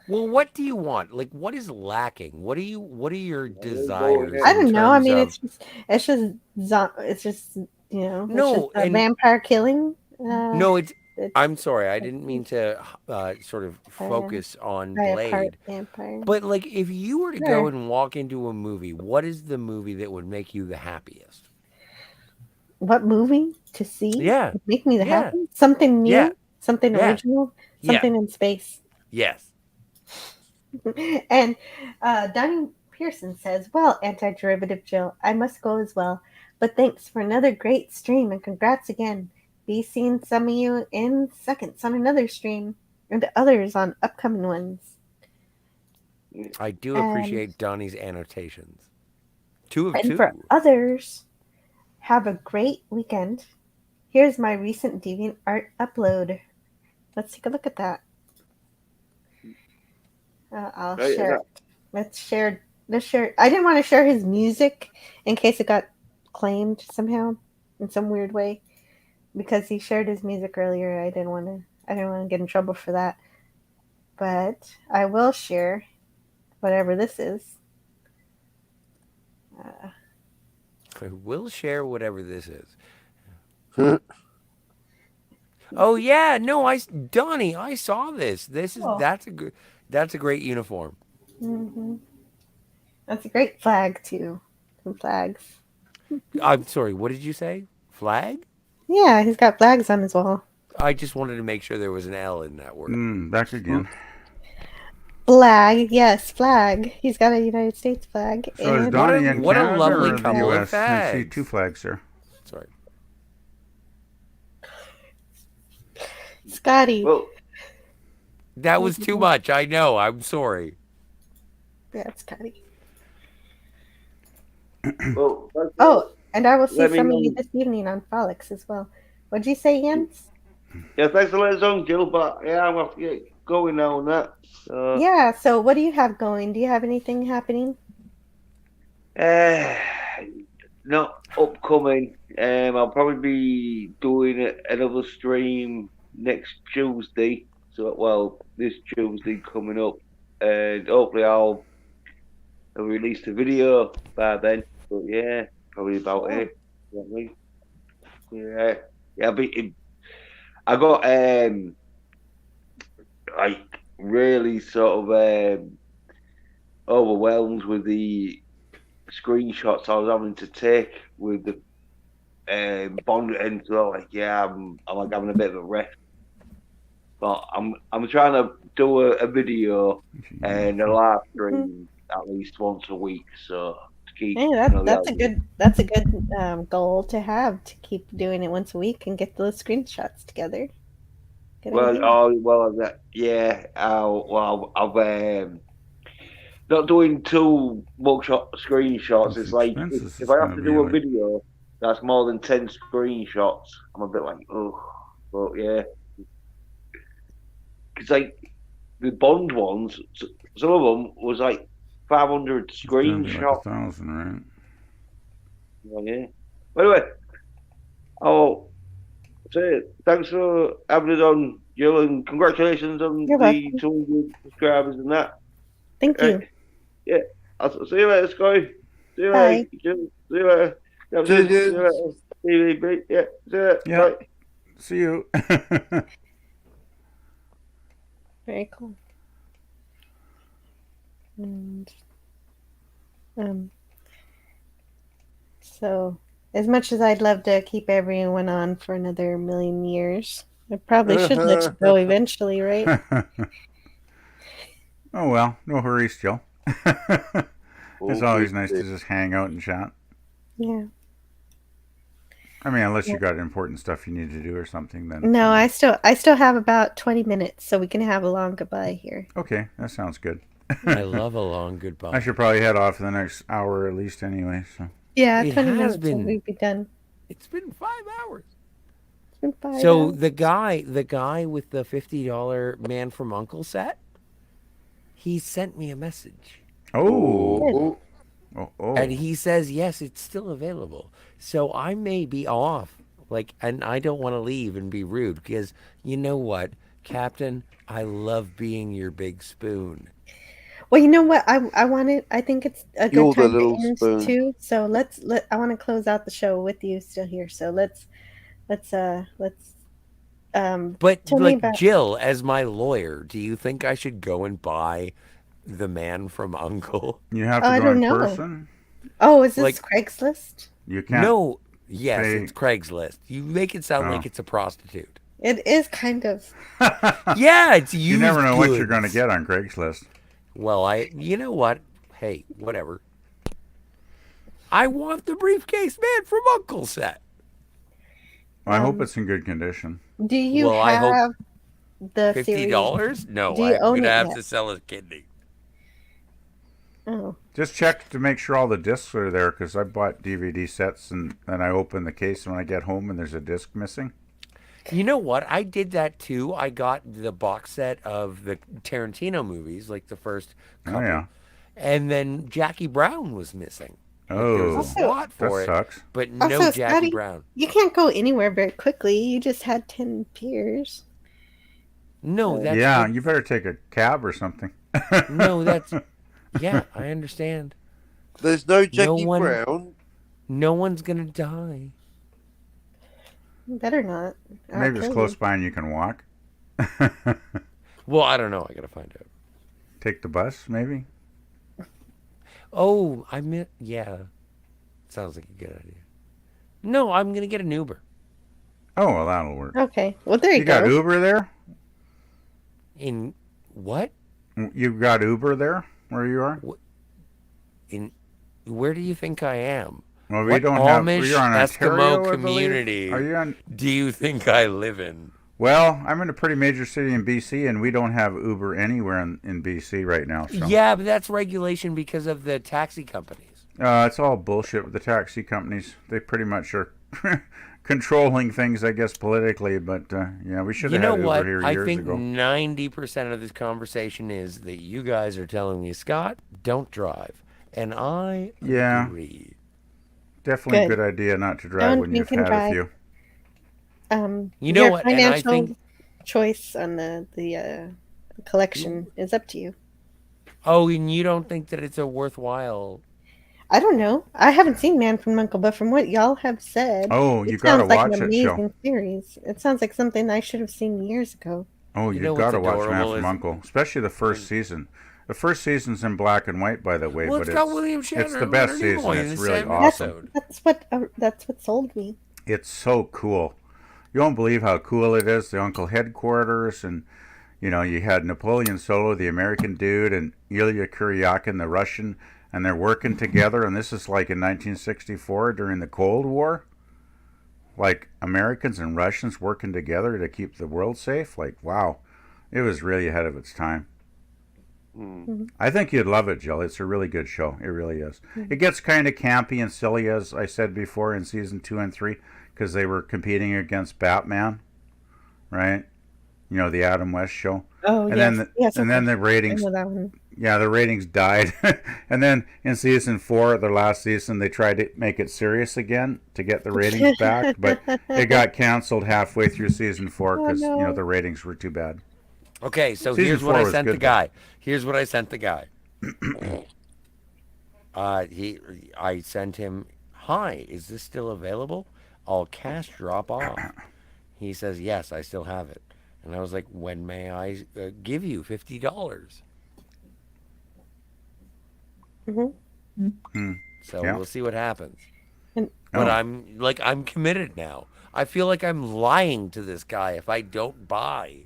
Well, what do you want? Like, what is lacking? What are your desires? I don't know. I mean, of... it's just No, it's just a vampire killing. No, I'm sorry, I didn't mean to sort of focus on Blade. Vampire. But like, if you were to go and walk into a movie, what is the movie that would make you the happiest? What movie to see? Yeah. Would make me the Yeah. happy? Something new? Yeah. Something Yeah. original? Something in space. Yes. And Donnie Pearson says, well, anti-derivative Jill, I must go as well. But thanks for another great stream and congrats again. Be seeing some of you in seconds on another stream and others on upcoming ones. I do appreciate Donnie's annotations. 2 of And 2. for others, have a great weekend. Here's my recent DeviantArt upload. Let's take a look at that. I'll share it. Let's share. I didn't want to share his music in case it got claimed somehow in some weird way, because he shared his music earlier. I didn't want to get in trouble for that. But I will share whatever this is. I will share whatever this is. Oh yeah, no, Donnie, I saw this. That's a great uniform. Mm-hmm. That's a great flag too. Some flags. I'm sorry, what did you say? Flag? Yeah, he's got flags on his wall. I just wanted to make sure there was an L in that word. Back again. Flag, yes, flag. He's got a United States flag. So is Donnie in what a Canada lovely or the couple of US? I see fags. 2 flags here. Sorry. Scotty. Well, That was too much. I know. I'm sorry. Yeah, Scotty. Well, Oh, and I will see let me some of you know. this evening on Frolics as well. What'd you say, Jens? Yeah, thanks for letting us on, Jill. But yeah, I'm gonna have to get going now on that. Yeah, so what do you have going? Do you have anything happening? Uh, not upcoming. I'll probably be doing another stream next Tuesday. So, well, this Tuesday coming up, and hopefully I'll release the video by then. But yeah, probably about it. You know what I mean? Yeah, yeah. I got like really sort of overwhelmed with the screenshots I was having to take with the Bond, and so like yeah, I'm like having a bit of a rest. But I'm trying to do a video and a live stream at least once a week, so to keep Hey, you know that's a good goal to have, to keep doing it once a week and get those screenshots together. Good idea. yeah. I've not doing too much screenshots. It's like if I have to do a video that's more than 10 screenshots, I'm a bit like, oh, but yeah. Because like the Bond ones, some of them was like 500 It's gonna be like screenshots. 1,000, right? Oh, yeah. Anyway, oh, so thanks for having us on, Jill, and congratulations on You're the welcome. 200 subscribers and that. Thank you. Yeah, I'll see you later, Scotty. See you Bye. later, Jill. See you later. Captain. See you later. Yeah, see you later. Yeah. Bye. See you. Very cool. And so as much as I'd love to keep everyone on for another million years, I probably should let you go eventually, right? Oh well, no hurries, Jill. It's always nice to just hang out and chat. Yeah. I mean, unless you got important stuff you need to do or something, then. No, I still have about 20 minutes, so we can have a long goodbye here. Okay, that sounds good. I love a long goodbye. I should probably head off in the next hour at least, anyway. So. Yeah, It 20 has minutes been. and we'd be done. It's been 5 hours. It's been 5 So hours. the guy with the $50 Man from Uncle set, he sent me a message. Oh. And he says, yes, it's still available. So I may be off. And I don't want to leave and be rude because you know what, Captain? I love being your big spoon. Well, you know what? I think it's a You're good the time to little end spoon. too. So I want to close out the show with you still here. So let's But tell me about. Jill, as my lawyer, do you think I should go and buy the Man from Uncle? You have Oh, to I go don't in know. person. Oh, is this Craigslist? You can't. No. Yes, pay- it's Craigslist. You make it sound like it's a prostitute. It is kind of. Yeah, it's used You never know what you're goods. going to get on Craigslist. Well, you know what? Hey, whatever. I want the briefcase Man from Uncle set. Well, I hope it's in good condition. Do you Well, I hope have the $50? series? No, Do you I'm own gonna it have yet? to sell a kidney. Oh. Just check to make sure all the discs are there, because I bought DVD sets and then I open the case when I get home and there's a disc missing. You know what? I did that too. I got the box set of the Tarantino movies, like the first couple. Oh, yeah. And then Jackie Brown was missing. There Oh, was a slot for that it, sucks. but no Also, Jackie Scotty, Brown. you can't go anywhere very quickly. You just had 10 beers. No, that's Yeah, the- you better take a cab or something. No, that's yeah. I understand. There's no Jackie one, Brown. No one's gonna die. Better not. I'll Maybe it's kill close you. by and you can walk. Well, I don't know. I gotta find out. Take the bus, maybe. Oh, I meant yeah. Sounds like a good idea. No, I'm gonna get an Uber. Oh, well, that'll work. Okay. Well, there you go. You got Uber there? In what? You got Uber there where you are? In where do you think I am? Well, we What don't have. Amish You're on Ontario, Eskimo I believe. community Are you on? do you think I live in? Well, I'm in a pretty major city in BC, and we don't have Uber anywhere in BC right now. So. Yeah, but that's regulation because of the taxi companies. It's all bullshit with the taxi companies. They pretty much are controlling things, I guess, politically. But yeah, we should have had Uber here years ago. I think 90% of this conversation is that you guys are telling me, Scott, don't drive. And I agree. Definitely a good idea not to drive when you've had a few. You know what? Financial and I think choice on the collection is up to you. Oh, and you don't think that it's a worthwhile? I don't know. I haven't seen Man from U.N.C.L.E., but from what y'all have said, you gotta watch an it, amazing series. It sounds like something I should have seen years ago. Oh, you've got to watch Man from U.N.C.L.E., especially the first season. The first season's in black and white, by the way, well, but it's the best season. It's really awesome. That's what sold me. It's so cool. You won't believe how cool it is. The Uncle headquarters, and you had Napoleon Solo, the American dude, and Ilya Kuryakin, the Russian, and they're working together. And this is like in 1964 during the Cold War. Like Americans and Russians working together to keep the world safe. Like, wow, it was really ahead of its time. I think you'd love it, Jill. It's a really good show. It really is. It gets kind of campy and silly, as I said before, in season 2 and 3, because they were competing against Batman, right? The Adam West show. Oh, and yes. Then the ratings. I know that one. Yeah, the ratings died. And then in season 4, their last season, they tried to make it serious again to get the ratings back, but it got canceled halfway through season 4 because the ratings were too bad. Okay, so here's what I sent the guy. Here's what I sent the guy. I sent him, "Hi, is this still available? I'll cash drop off." He says, "Yes, I still have it." And I was like, "When may I give you $50?" So we'll see what happens. But I'm committed now. I feel like I'm lying to this guy if I don't buy.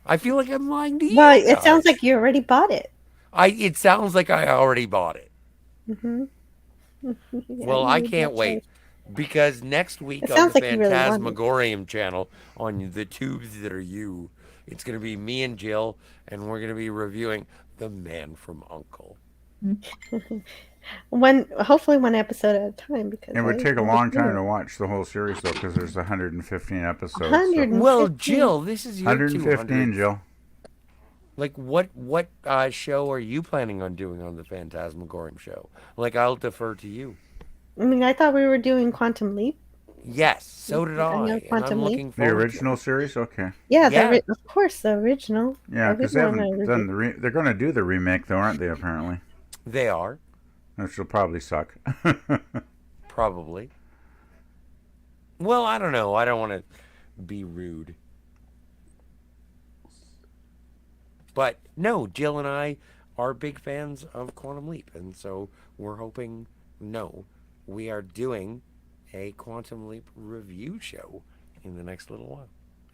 I feel like I'm lying to you. Well, it sounds like you already bought it. It sounds like I already bought it. Well, I can't wait. Because next week on the Phantasmagorium channel, on the tubes that are you, it's going to be me and Jill, and we're going to be reviewing The Man from U.N.C.L.E. Hopefully one episode at a time, because it would take a long time to watch the whole series, though, because there's 115 episodes. 115. Well, Jill, this is your 115, Jill. Like, what show are you planning on doing on the Phantasmagorium show? Like, I'll defer to you. I mean, I thought we were doing Quantum Leap. Yes, so did I. And I'm looking forward to the original series? Okay. Yeah, of course, the original. Yeah, because they haven't done they're going to do the remake, though, aren't they, apparently? They are. Which will probably suck. Probably. Well, I don't know. I don't want to be rude. But, no, Jill and I are big fans of Quantum Leap. And so we're hoping, we are doing a Quantum Leap review show in the next little while.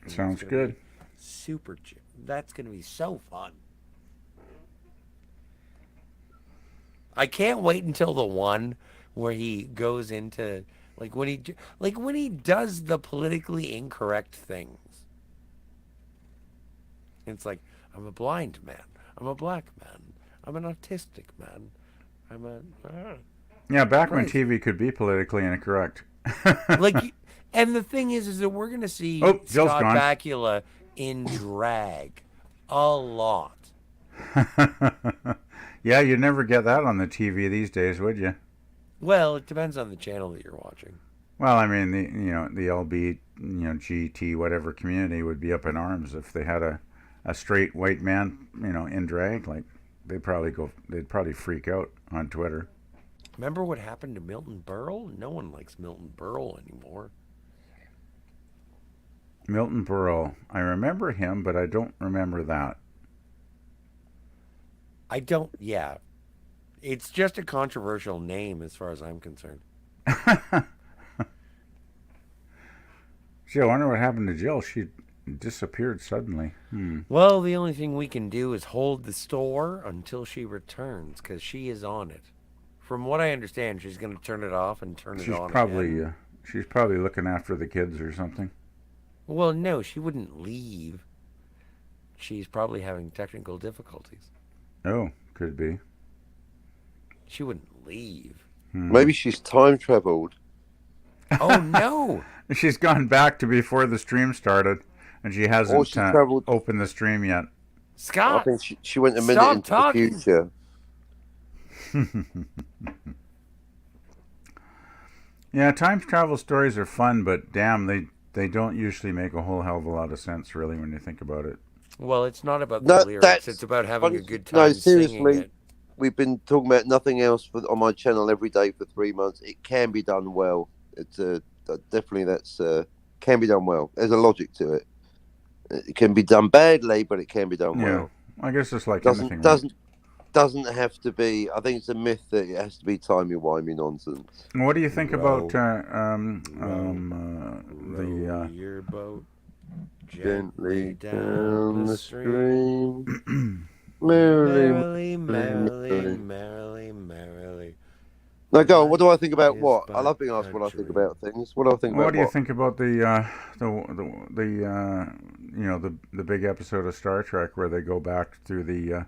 Sounds good. Super chill. That's going to be so fun. I can't wait until the one where he goes into when he does the politically incorrect things. It's like, I'm a blind man. I'm a black man. I'm an autistic man. Yeah, back when TV could be politically incorrect. And the thing is that we're going to see Scott Bakula in drag a lot. Yeah, you'd never get that on the TV these days, would you? Well, it depends on the channel that you're watching. Well, I mean, the LB, GT, whatever community would be up in arms if they had a straight white man, in drag. Like, they'd probably freak out on Twitter. Remember what happened to Milton Berle? No one likes Milton Berle anymore. Milton Berle. I remember him, but I don't remember that. Yeah. It's just a controversial name as far as I'm concerned. Gee, I wonder what happened to Jill. She disappeared suddenly. Well, the only thing we can do is hold the store until she returns, because she is on it. From what I understand, she's going to turn it off and turn it on again. She's probably looking after the kids or something. Well, no, she wouldn't leave. She's probably having technical difficulties. Oh, could be. She wouldn't leave. Maybe she's time traveled. Oh no! She's gone back to before the stream started, and she hasn't she traveled. opened the stream yet. Scott, I think she went a minute stop into talking. the future. Yeah, time travel stories are fun, but damn, they don't usually make a whole hell of a lot of sense, really, when you think about it. Well, it's not about the lyrics; it's about having a good time No, singing seriously, it. we've been talking about nothing else on my channel every day for 3 months. It can be done well. It's definitely can be done well. There's a logic to it. It can be done badly, but it can be done well. I guess it's like anything. Doesn't have to be. I think it's a myth that it has to be timey-wimey nonsense. What do you think about your boat gently down the stream, merrily, merrily, merrily. Now go on. What do I think about what? I love being asked what I think about things. What do I think about? What do you think about the big episode of Star Trek where they go back through the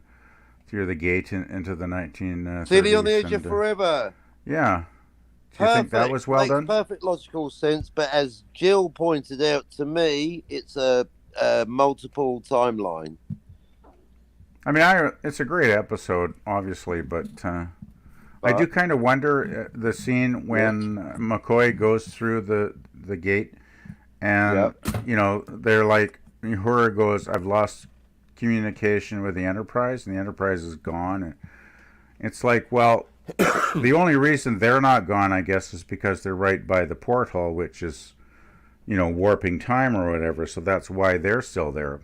gate into the 1930s? City on the Edge of Forever. Yeah. Do you think that was well done? Perfect logical sense, but as Jill pointed out to me, it's a multiple timeline. I mean, it's a great episode, obviously, but I do kind of wonder the scene when McCoy goes through the gate, and they're like, Uhura goes, "I've lost communication with the Enterprise," and the Enterprise is gone. And it's like, well, the only reason they're not gone, I guess, is because they're right by the porthole, which is, warping time or whatever. So that's why they're still there,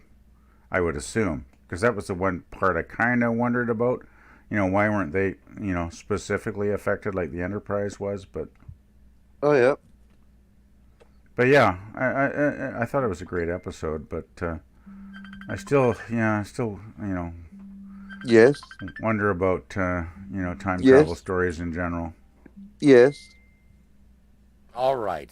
I would assume, because that was the one part I kind of wondered about. Why weren't they, specifically affected like the Enterprise was? But But yeah, I thought it was a great episode, but I still yes, wonder about time travel stories in general. Yes. All right.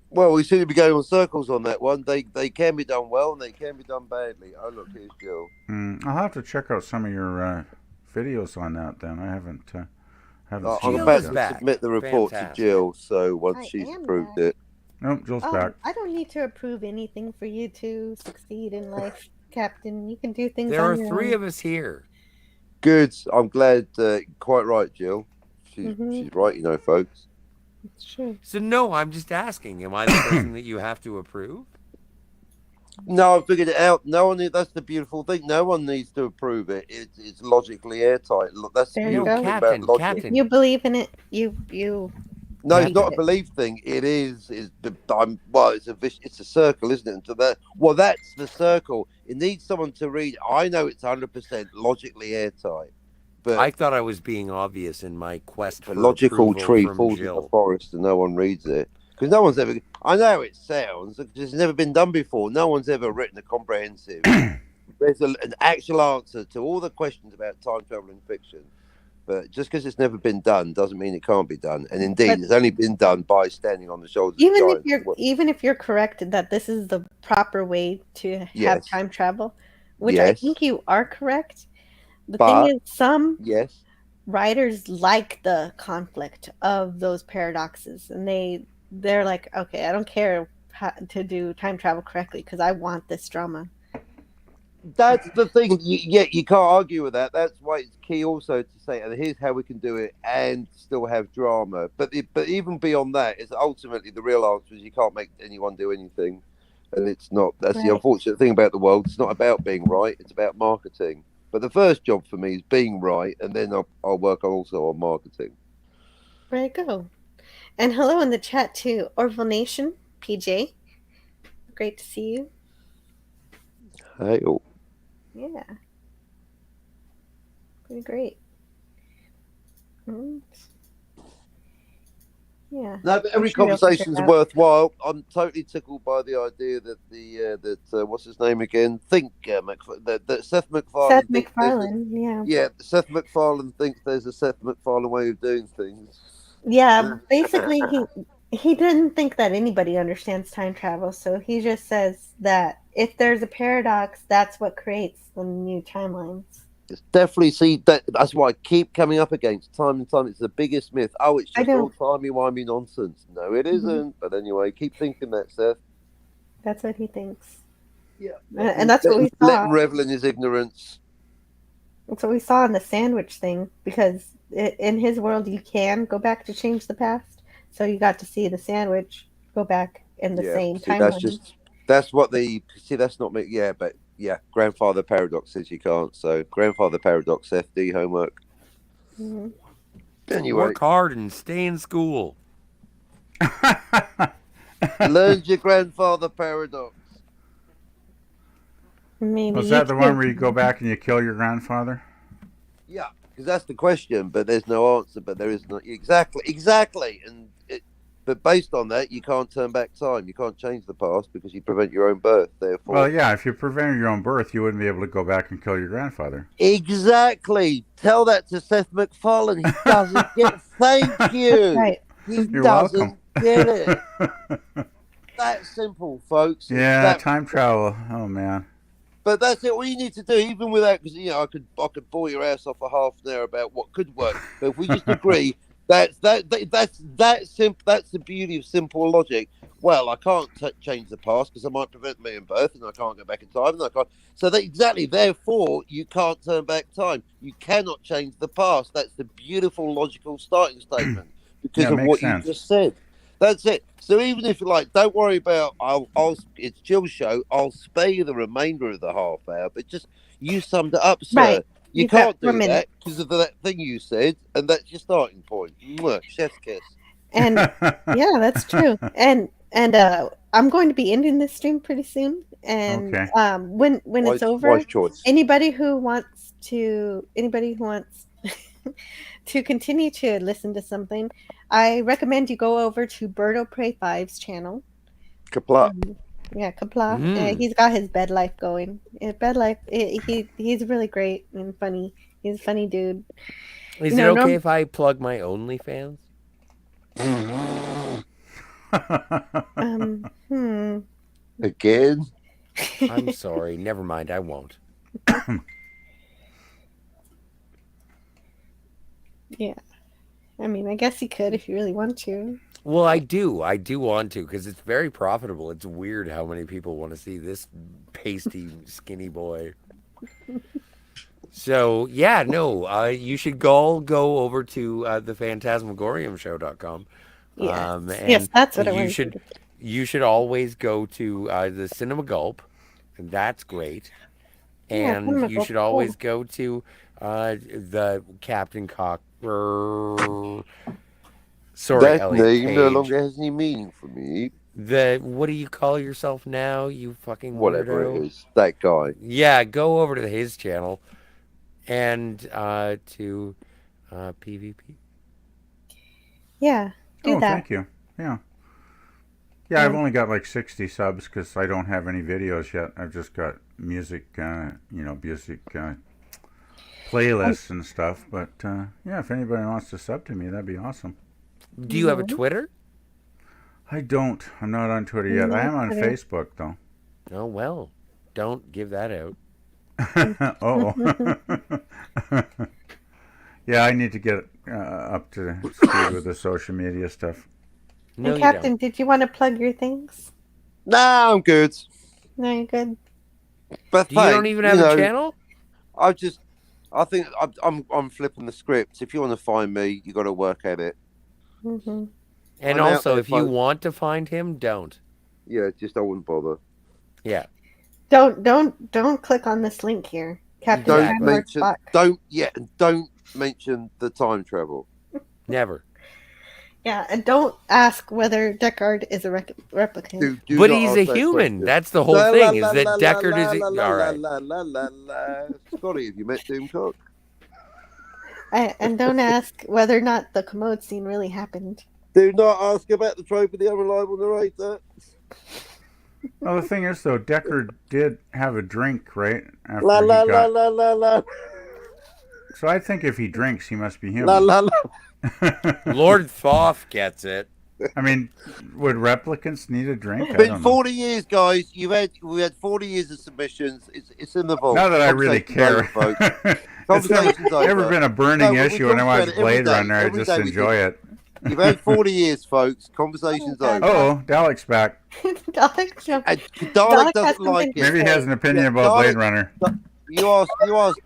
Well, we seem to be going on circles on that one. They can be done well and they can be done badly. Oh, look, here's Jill. I'll have to check out some of your videos on that then. I haven't seen I'm about to submit the report to Jill, so once she's approved it. Nope, Jill's back. I don't need to approve anything for you to succeed in life, Captain. You can do things There are on your three own. of us here. Good. I'm glad. Quite right, Jill. She's right, folks. It's true. So no, I'm just asking. Am I the person that you have to approve? No, I figured it out. No one. That's the beautiful thing. No one needs to approve it. It's logically airtight. Look, that's the There you beautiful go. thing about logic. If you believe in it, you. No, it's not a belief thing. It is. It's a circle, isn't it? And so that's the circle. It needs someone to read. I know it's 100% logically airtight, but I thought I was being obvious in my quest for a logical approval tree from falls in Jill. the forest and no one reads it because no one's ever. I know it sounds. It's never been done before. No one's ever written a comprehensive. There's an actual answer to all the questions about time travel in fiction. But just because it's never been done doesn't mean it can't be done. And indeed, it's only been done by standing on the shoulders of giants. Even if you're correct that this is the proper way to have time travel, which I think you are correct. The thing is, some writers like the conflict of those paradoxes, and they're like, okay, I don't care how to do time travel correctly because I want this drama. That's the thing. You can't argue with that. That's why it's key also to say, and here's how we can do it and still have drama. But even beyond that, it's ultimately the real answer is you can't make anyone do anything, and it's not. That's the unfortunate thing about the world. It's not about being right. It's about marketing. But the first job for me is being right, and then I'll work also on marketing. There you go. And hello in the chat to Orville Nation, PJ. Great to see you. Hey. Yeah. Pretty great. Yeah. No, but every conversation's worthwhile. I'm totally tickled by the idea that what's his name again? That Seth MacFarlane. Seth MacFarlane, yeah. Yeah, Seth MacFarlane thinks there's a Seth MacFarlane way of doing things. Yeah, basically he didn't think that anybody understands time travel, so he just says that if there's a paradox, that's what creates the new timelines. It's definitely, see, that's why I keep coming up against time and time. It's the biggest myth. Oh, it's just all timey-wimey nonsense. No, it isn't. But anyway, keep thinking that, Seth. That's what he thinks. Yeah. And that's what we saw. Let him revel in his ignorance. That's what we saw in the sandwich thing, because in his world, you can go back to change the past. So you got to see the sandwich go back in the same timeline. That's what that's not me. Yeah, but yeah, grandfather paradox says you can't. So grandfather paradox, FD homework. Mm-hmm. Anyway, work hard and stay in school. Learn your grandfather paradox. Maybe was that the one where you go back and you kill your grandfather? Yeah, because that's the question, but there's no answer. But there is not exactly, and but based on that, you can't turn back time. You can't change the past because you prevent your own birth. Therefore, well, yeah, if you prevented your own birth, you wouldn't be able to go back and kill your grandfather. Exactly. Tell that to Seth MacFarlane. He doesn't get. Thank you. Right. You're welcome. Get it. That's simple, folks. Yeah, time travel. Oh man. But that's it. All you need to do, even without, because I could bore your ass off for half an hour about what could work. But if we just agree, that's simple. That's the beauty of simple logic. Well, I can't change the past because I might prevent me in birth, and I can't go back in time, and I can't. So that exactly, therefore, you can't turn back time. You cannot change the past. That's the beautiful logical starting statement because of what you just said. That's it. So even if you're like, don't worry about, it's Jill's show. I'll spare you the remainder of the half hour. But just you summed it up, sir. Right. You can't do that because of that thing you said, and that's your starting point. Mwah, chef's kiss. And yeah, that's true. And I'm going to be ending this stream pretty soon. And when it's over, anybody who wants to to continue to listen to something, I recommend you go over to Berto Pray 5's channel. Kapla. Yeah, Kapla. He's got his bed life going. Bed life. He's really great and funny. He's a funny dude. Is it okay if I plug my OnlyFans? Again? I'm sorry. Never mind. I won't. Yeah. I mean, I guess you could if you really want to. Well, I do. I do want to because it's very profitable. It's weird how many people want to see this pasty, skinny boy. So, yeah, no, you should go over to thephantasmagoriumshow.com. Yes, that's what I want to do. You should always go to the Cinema Gulp, and that's great. And you should always go to the Captain Cock. Sorry, that Elliot name Page. no longer has any meaning for me. What do you call yourself now, you fucking whatever weirdo? it is, that guy. Yeah, go over to his channel and to PvP. Yeah, do that. Thank you. Yeah. Yeah, I've only got like 60 subs because I don't have any videos yet. I've just got music, music playlists and stuff. But yeah, if anybody wants to sub to me, that'd be awesome. Do you have a Twitter? I don't. I'm not on Twitter yet. I am on Facebook, though. Oh, well. Don't give that out. Yeah, I need to get up to speed with the social media stuff. No, and Captain, did you want to plug your things? No, I'm good. No, you're good. But you don't even have a channel? I think I'm flipping the script. If you want to find me, you got to work at it. Mm-hmm. And also, if you want to find him, don't. Yeah, just I wouldn't bother. Yeah. Don't click on this link here, Captain. Don't mention the time travel. Never. Yeah, and don't ask whether Deckard is a replicant. But he's a human. That's the whole thing. Is that Deckard is all right? Scotty, have you met Doomcock? And don't ask whether or not the commode scene really happened. Do not ask about the trope of the unreliable narrator. Well, the thing is, though, Deckard did have a drink, right? After So I think if he drinks, he must be human. Lord Thoth gets it. I mean, would replicants need a drink? It's I been don't know. 40 years, guys. We had 40 years of submissions. It's in the vault. Not that I really Conversation's care. over, folks. It's Conversation's never over. been a burning No, but we issue when I talk watch about it every Blade day. Runner. I Every just day we enjoy do. it. You've had 40 years, folks. Conversation's over. Oh, Dalek's back. Dalek, And Dalek Dalek has doesn't like something it. to Maybe he has say. an opinion Yeah, about Blade Dalek- Runner. You asked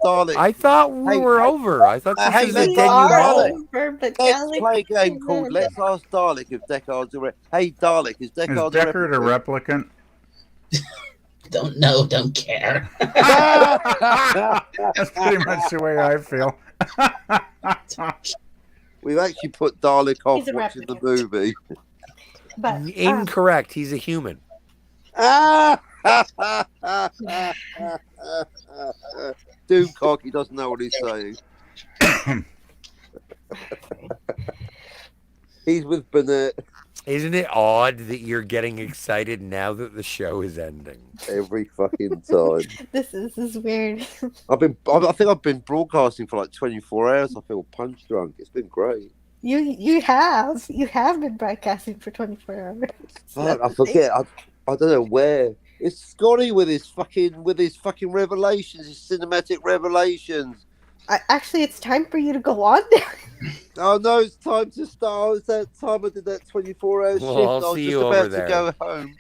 Dalek. I thought we were over. I thought this Hey, was a let's We ask are denouement. over, but Let's Dalek play a game is called in. Let's Ask Dalek if Deckard's a Hey, Dalek, is Is Deckard Deckard a replicant? replicant? Don't know, don't care. That's pretty much the way I feel. We've actually put Dalek off He's a watching the replicant. movie. But Incorrect. He's a human. Doomcock, he doesn't know what he's saying. He's with Burnett Isn't it odd that you're getting excited now that the show is ending? every fucking time. this is weird. I think I've been broadcasting for like 24 hours. I feel punch drunk. It's been great. You have been broadcasting for 24 hours. Fuck, I forget. I don't know where. It's Scotty with his fucking revelations, his cinematic revelations. Actually, it's time for you to go on there. Oh no, it's time to start. It's that time I did that 24-hour shift. Well, I'll I was see just you over about to there. go home.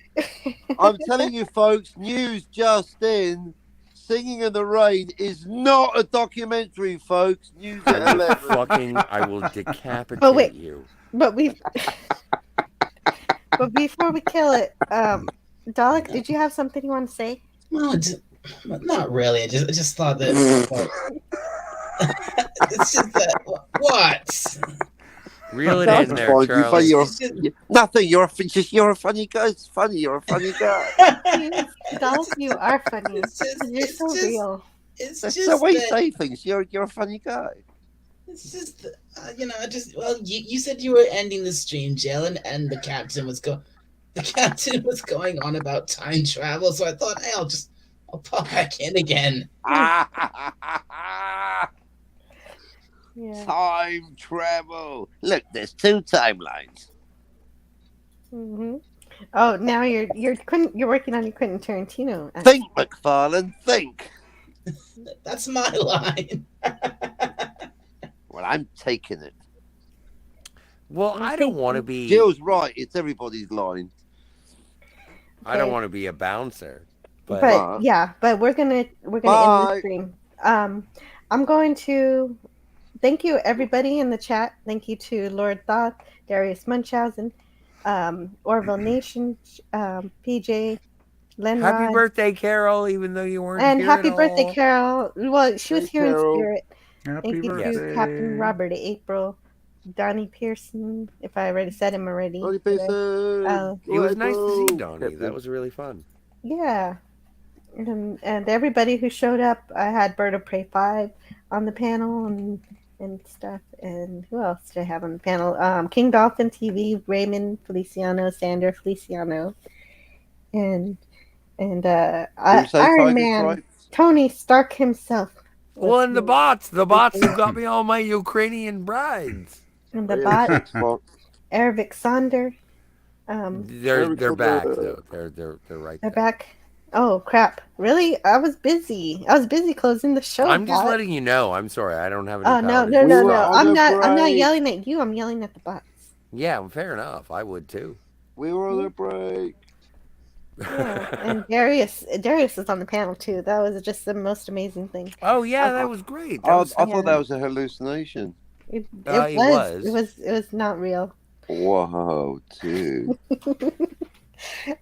I'm telling you, folks, news just in. Singing in the Rain is not a documentary, folks. News at 11. I will decapitate But wait, you. but before we kill it, Dalek, did you have something you want to say? No, not really. I just thought that. It's just that. What? Reel it That's in there, fine. Charlie. Nothing. You're a funny guy. It's funny. You're a funny guy. Dalek, you are funny. You're so real. It's That's just the way you that- say things. You're a funny guy. It's just, you said you were ending the stream, Jill, and the captain was going on about time travel, so I thought, hey, I'll pop back in again. Yeah. Time travel. Look, there's two timelines. Mm-hmm. Oh, now you're working on your Quentin Tarantino. Think, McFarlane. Think. That's my line. Well, I'm taking it. Well, I don't want to be. Jill's right. It's everybody's line. I don't want to be a bouncer. But But yeah, but we're gonna end the stream. I'm going to thank you everybody in the chat. Thank you to Lord Thoth, Darius Munchausen, Orville Nation, PJ, Len happy Rod, birthday, Carol, even though you weren't and here happy at birthday, all. Carol. Well, she was here Carol. in spirit. Happy Thank you birthday. to Captain Robert April, Donnie Pearson, if I already said him already. Donnie Pearson. It was nice to see Donnie. That was really fun. Yeah. And everybody who showed up, I had Bird of Prey 5 on the panel and stuff. And who else did I have on the panel? King Dolphin TV, Raymond Feliciano, Sandra Feliciano, and Iron Man, Tony Stark himself. Well, and the bots who got me all my Ukrainian brides. And the bot, Ervik Sonder. They're back though. They're right They're there. back. Oh crap! Really? I was busy closing the show. I'm just bot. letting you know. I'm sorry. I don't have any. Oh no power no to no do no! that. I'm not yelling at you. I'm yelling at the bots. Yeah, fair enough. I would too. We were on a break. Yeah, and Darius is on the panel too. That was just the most amazing thing. Oh yeah, that was great. I thought that was a hallucination. It it was. was. It was not real. Whoa, dude.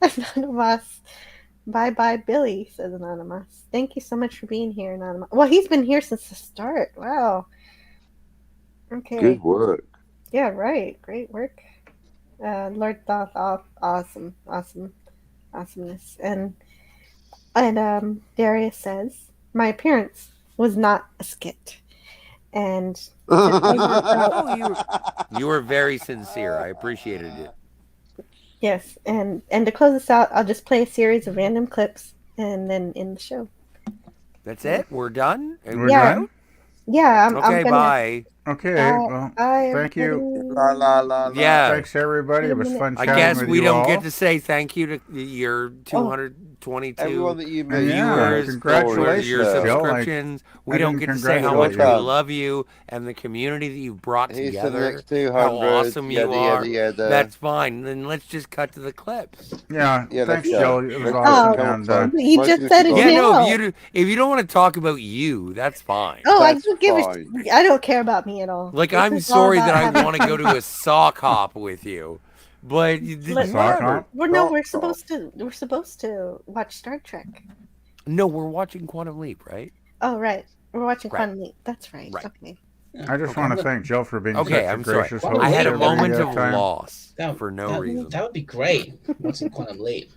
Anonymous. Bye bye, Billy, says Anonymous. Thank you so much for being here, Anonymous. Well, he's been here since the start. Wow. Okay. Good work. Yeah, right. Great work. Lord Thoth, awesomeness. And Darius says, my appearance was not a skit. And You were very sincere. I appreciated it. yes, and to close this out, I'll just play a series of random clips and then end the show. That's it. We're done. And Yeah. out? Yeah, I'm Okay, gonna, bye. Okay, well, bye, thank you. everybody. La la la la. Yeah. Thanks, everybody. Wait a It was minute. fun I chatting guess with we you don't all. get to say thank you to your Oh. 222 Everyone that you And meet. yeah, viewers, congratulations, your Story. Jill. subscriptions. We I don't didn't get to say how congratulate much we you. love you and the community that you've brought Here's to the together. next 200. How awesome you Yada are. yada yada. That's fine. Then let's just cut to the clips. Yeah, Yeah, thanks, let's Jill. go. It was Let's awesome. go. Come on, And son. You Most just of us said have it, got Yeah, it. no. Jill. If you don't want to talk about you, that's fine. Oh, I That's don't give fine. I don't care about me at all. Like This I'm is all sorry that about I having want to go to a sock hop with you, but Let- Sock whatever. hop? Well, no, we're Sock hop. supposed to watch Star Trek. No, we're watching Quantum Leap, right? Oh, right. We're watching Right. Quantum Leap. That's right. Right. Okay. I just want to thank Jill for being Okay, such a I'm sorry. gracious Quantum host I had a every moment of time. loss for no reason. That would be great. Watching Quantum Leap.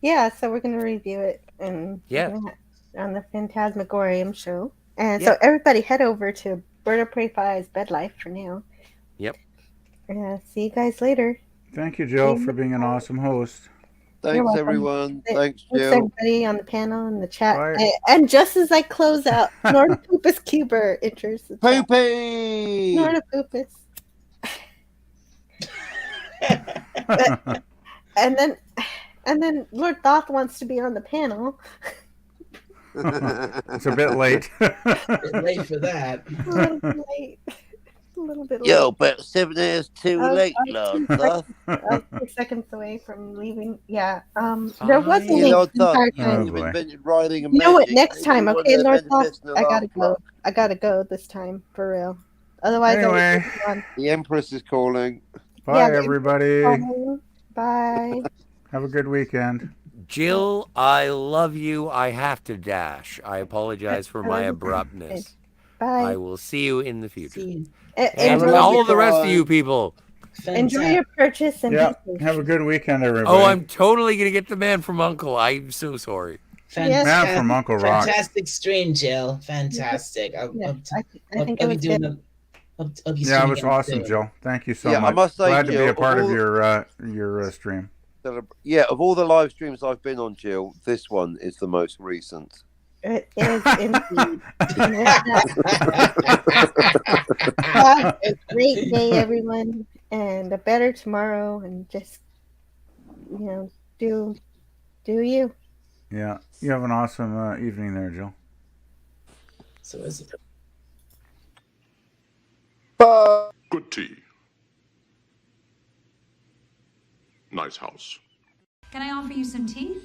Yeah, so we're gonna review it and Yeah. on the Phantasmagorium show. And Yeah. so everybody head over to Bird of Prey 5's Bed Life for now. Yep. See you guys later. Thank you, Jill, for being an awesome host. You're Thanks, welcome. everyone. Thanks, Thanks, Jill. everybody on the panel and the chat. Bye. And just as I close out, Nordopupus Cuber enters the chat. Poopy! Nordopupus. And then Lord Thoth wants to be on the panel. It's a bit late. A bit late for that. A little bit late. A little bit late. Yo, about 7 hours too I was- late, I was Lord 2 Thoth. I was 2 seconds away from leaving. Yeah. There was a Hey, link Lord the entire Thoth, time. you've invented writing and You know what? magic. Next time, Maybe okay, one Lord of the Thoth, personal I gotta alarm go. clock. I gotta go this time for real. Otherwise, Anyway. I would on. The Empress is calling. Bye, the everybody. Empress Bye. Have a good weekend. Jill, I love you. I have to dash. I apologize for I my love you. abruptness. Bye. I will see you in the future. And And enjoy all your- of the rest of you people. Enjoy your purchase and Yeah, be safe. have a good weekend, everybody. Oh, I'm totally going to get the Man from Uncle. I'm so sorry. Man from Uncle Rock. Fantastic stream, Jill. Fantastic. I think I'll it be was doing good. I'll be Yeah, it was streaming awesome, soon. Jill. Thank you so Yeah, much. I must say, Glad to be Jill, a part of of all- your stream. Yeah, of all the live streams I've been on, Jill, this one is the most recent. It is indeed. Have a great day, everyone, and a better tomorrow. And just, do you. Yeah, you have an awesome evening there, Jill. So is it? Good tea. Nice house. Can I offer you some tea?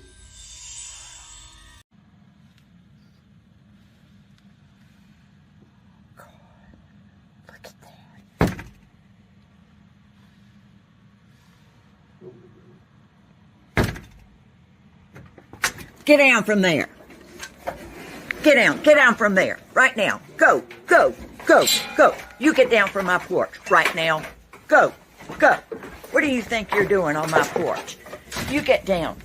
Get down from there. Get down from there, right now. Go. You get down from my porch, right now. Go. What do you think you're doing on my porch? You get down.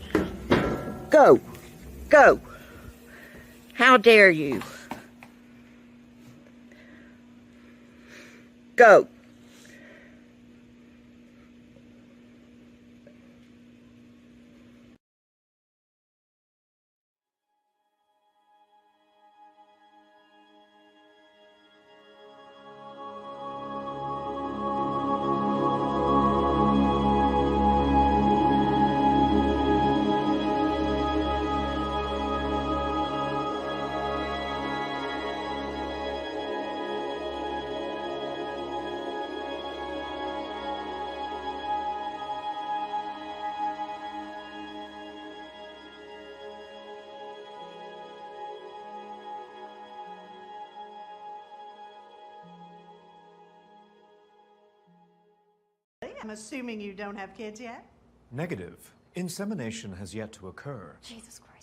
Go. How dare you? Go. I'm assuming you don't have kids yet? Negative. Insemination has yet to occur. Jesus Christ.